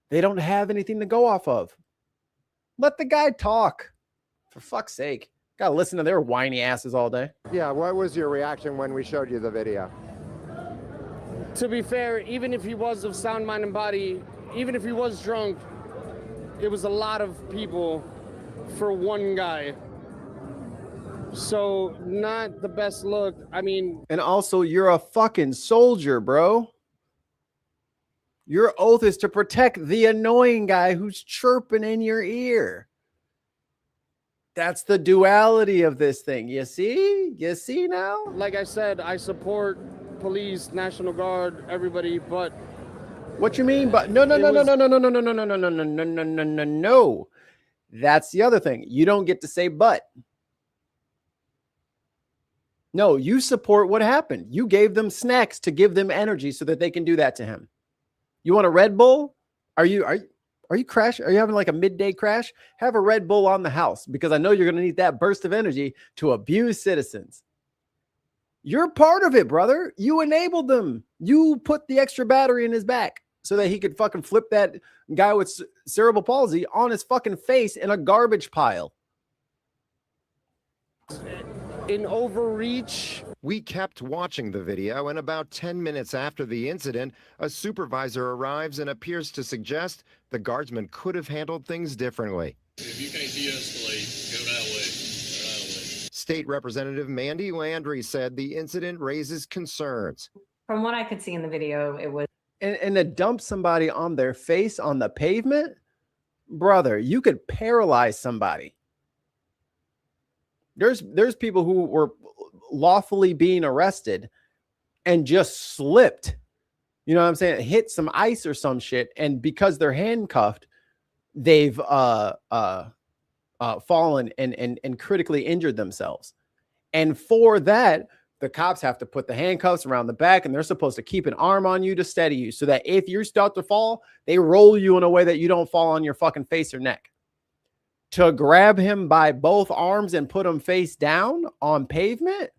They don't have anything to go off of. Let the guy talk. For fuck's sake. Gotta listen to their whiny asses all day. Yeah, what was your reaction when we showed you the video? To be fair, even if he was of sound mind and body, even if he was drunk, it was a lot of people for one guy. So not the best look. I mean... And also, you're a fucking soldier, bro. Your oath is to protect the annoying guy who's chirping in your ear. That's the duality of this thing. You see? You see now? Like I said, I support police, National Guard, everybody, but... What you mean? But no. That's the other thing. You don't get to say but. No, you support what happened. You gave them snacks to give them energy so that they can do that to him. You want a Red Bull? Are you crash? Are you having like a midday crash? Have a Red Bull on the house, because I know you're going to need that burst of energy to abuse citizens. You're part of it, brother. You enabled them. You put the extra battery in his back so that he could fucking flip that guy with cerebral palsy on his fucking face in a garbage pile. In overreach. We kept watching the video, and about 10 minutes after the incident, a supervisor arrives and appears to suggest the guardsman could have handled things differently. If you can't de-escalate, go that way. State Representative Mandy Landry said the incident raises concerns. From what I could see in the video, it was. And to dump somebody on their face on the pavement, brother, you could paralyze somebody. There's people who were lawfully being arrested and just slipped. You know what I'm saying? Hit some ice or some shit, and because they're handcuffed, they've fallen and critically injured themselves. And for that, the cops have to put the handcuffs around the back, and they're supposed to keep an arm on you to steady you so that if you start to fall, they roll you in a way that you don't fall on your fucking face or neck. To grab him by both arms and put him face down on pavement,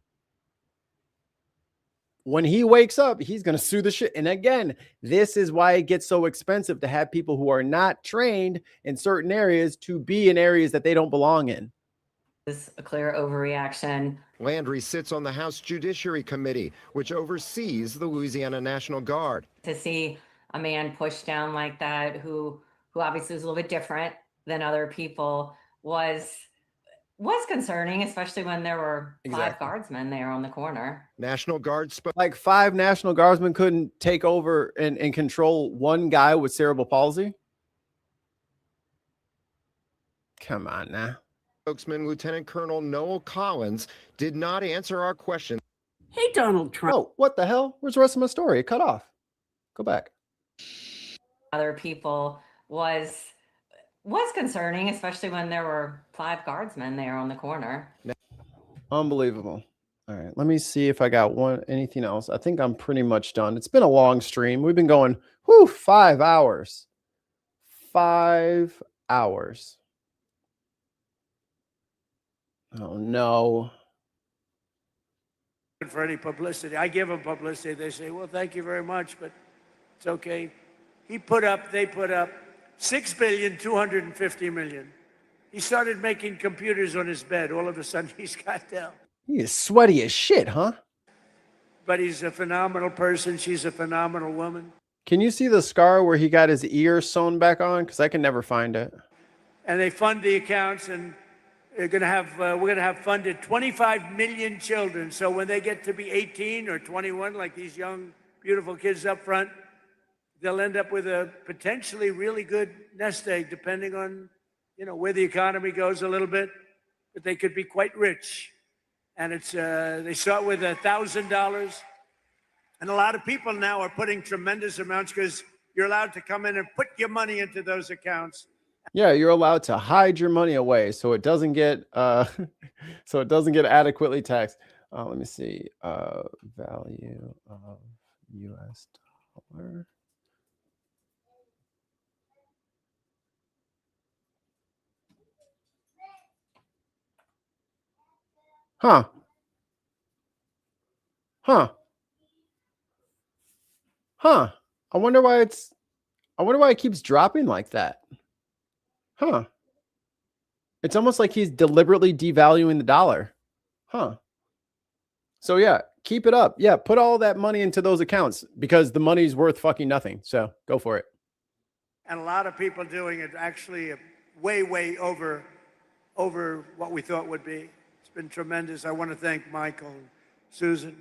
when he wakes up, he's going to sue the shit. And again, this is why it gets so expensive to have people who are not trained in certain areas to be in areas that they don't belong in. This is a clear overreaction. Landry sits on the House Judiciary Committee, which oversees the Louisiana National Guard. To see a man pushed down like that, who obviously is a little bit different than other people, was concerning, especially when there were five guardsmen there on the corner. National Guard like 5 National Guardsmen couldn't take over and control one guy with cerebral palsy. Come on now. Spokesman Lieutenant Colonel Noel Collins did not answer our question. Hey, Donald Trump. Oh, what the hell? Where's the rest of my story? It cut off. Go back. Other people was concerning, especially when there were 5 guardsmen there on the corner. Unbelievable. All right, let me see if I got anything else. I think I'm pretty much done. It's been a long stream. We've been going 5 hours. 5 hours. Oh no. For any publicity. I give them publicity. They say, well, thank you very much, but it's okay. They put up $6.25 billion. He started making computers on his bed. All of a sudden, he's got down. He is sweaty as shit, huh? But he's a phenomenal person. She's a phenomenal woman. Can you see the scar where he got his ear sewn back on? Because I can never find it. And they fund the accounts, and we're going to have funded 25 million children. So when they get to be 18 or 21, like these young, beautiful kids up front, they'll end up with a potentially really good nest egg, depending on, where the economy goes a little bit. But they could be quite rich. And it's they start with $1,000. And a lot of people now are putting tremendous amounts because you're allowed to come in and put your money into those accounts. Yeah, you're allowed to hide your money away so it doesn't get adequately taxed. Let me see. Value of US dollar. Huh. I wonder why it keeps dropping like that. Huh. It's almost like he's deliberately devaluing the dollar. Huh. So yeah, keep it up. Yeah, put all that money into those accounts because the money's worth fucking nothing. So go for it. And a lot of people doing it actually way over what we thought would be. It's been tremendous. I want to thank Michael and Susan.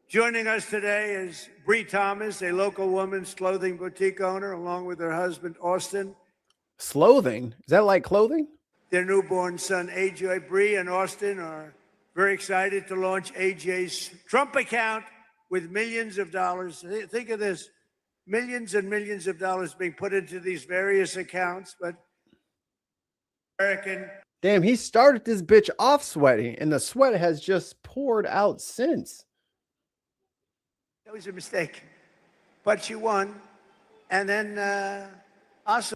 Joining us today is Bree Thomas, a local women's clothing boutique owner, along with her husband, Austin. Slothing? Is that like clothing? Their newborn son, AJ. Bree and Austin are very excited to launch AJ's Trump account with millions of dollars. Think of this, millions and millions of dollars being put into these various accounts, but American Damn, he started this bitch off sweating, and the sweat has just poured out since. That was a mistake. But you won. And then also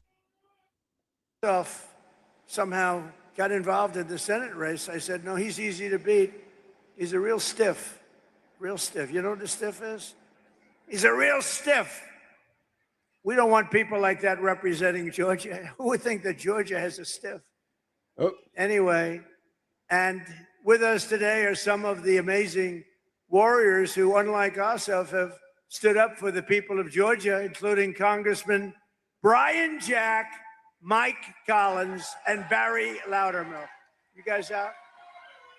somehow got involved in the Senate race. I said, no, he's easy to beat. He's a real stiff. Real stiff. You know what a stiff is? He's a real stiff. We don't want people like that representing Georgia. Who would think that Georgia has a stiff? Oh. Anyway, and with us today are some of the amazing warriors who, unlike ourselves, have stood up for the people of Georgia, including Congressman Brian Jack, Mike Collins, and Barry Loudermilk. You guys out?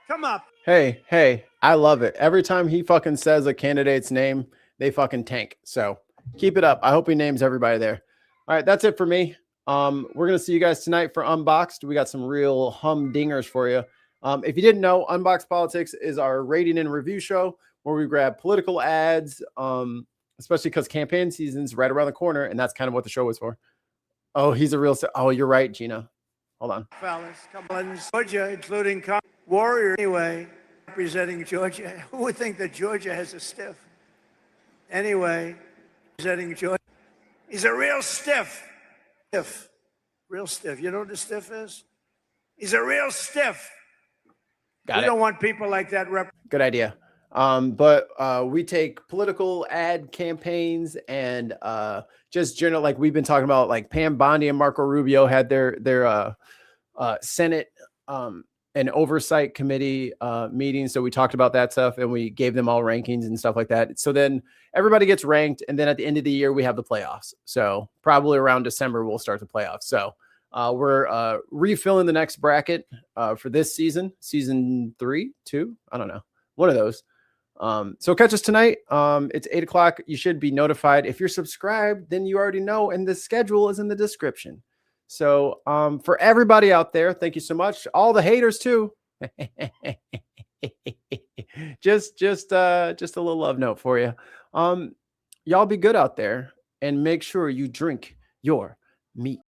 Come up. Hey, I love it. Every time he fucking says a candidate's name, they fucking tank. So keep it up. I hope he names everybody there. All right, that's it for me. We're going to see you guys tonight for Unboxed. We got some real humdingers for you. If you didn't know, Unboxed Politics is our rating and review show where we grab political ads, especially because campaign season's right around the corner, and that's kind of what the show is for. Oh, he's a real... Oh, you're right, Gina. Hold on. Fellas, come on. Georgia, including warrior. Anyway, representing Georgia. Who would think that Georgia has a stiff? Anyway, representing Georgia. He's a real stiff. Stiff. Real stiff. You know what a stiff is? He's a real stiff. Got we it. don't want people like that. Good idea. But we take political ad campaigns and just general, like we've been talking about, like Pam Bondi and Marco Rubio had their Senate and oversight committee meeting. So we talked about that stuff and we gave them all rankings and stuff like that. So then everybody gets ranked. And then at the end of the year, we have the playoffs. So probably around December, we'll start the playoffs. So we're refilling the next bracket for this season 3, 2, I don't know, one of those. So catch us tonight. It's 8 o'clock. You should be notified. If you're subscribed, then you already know. And the schedule is in the description. So for everybody out there, thank you so much. All the haters too. just a little love note for you. Y'all be good out there and make sure you drink your meat.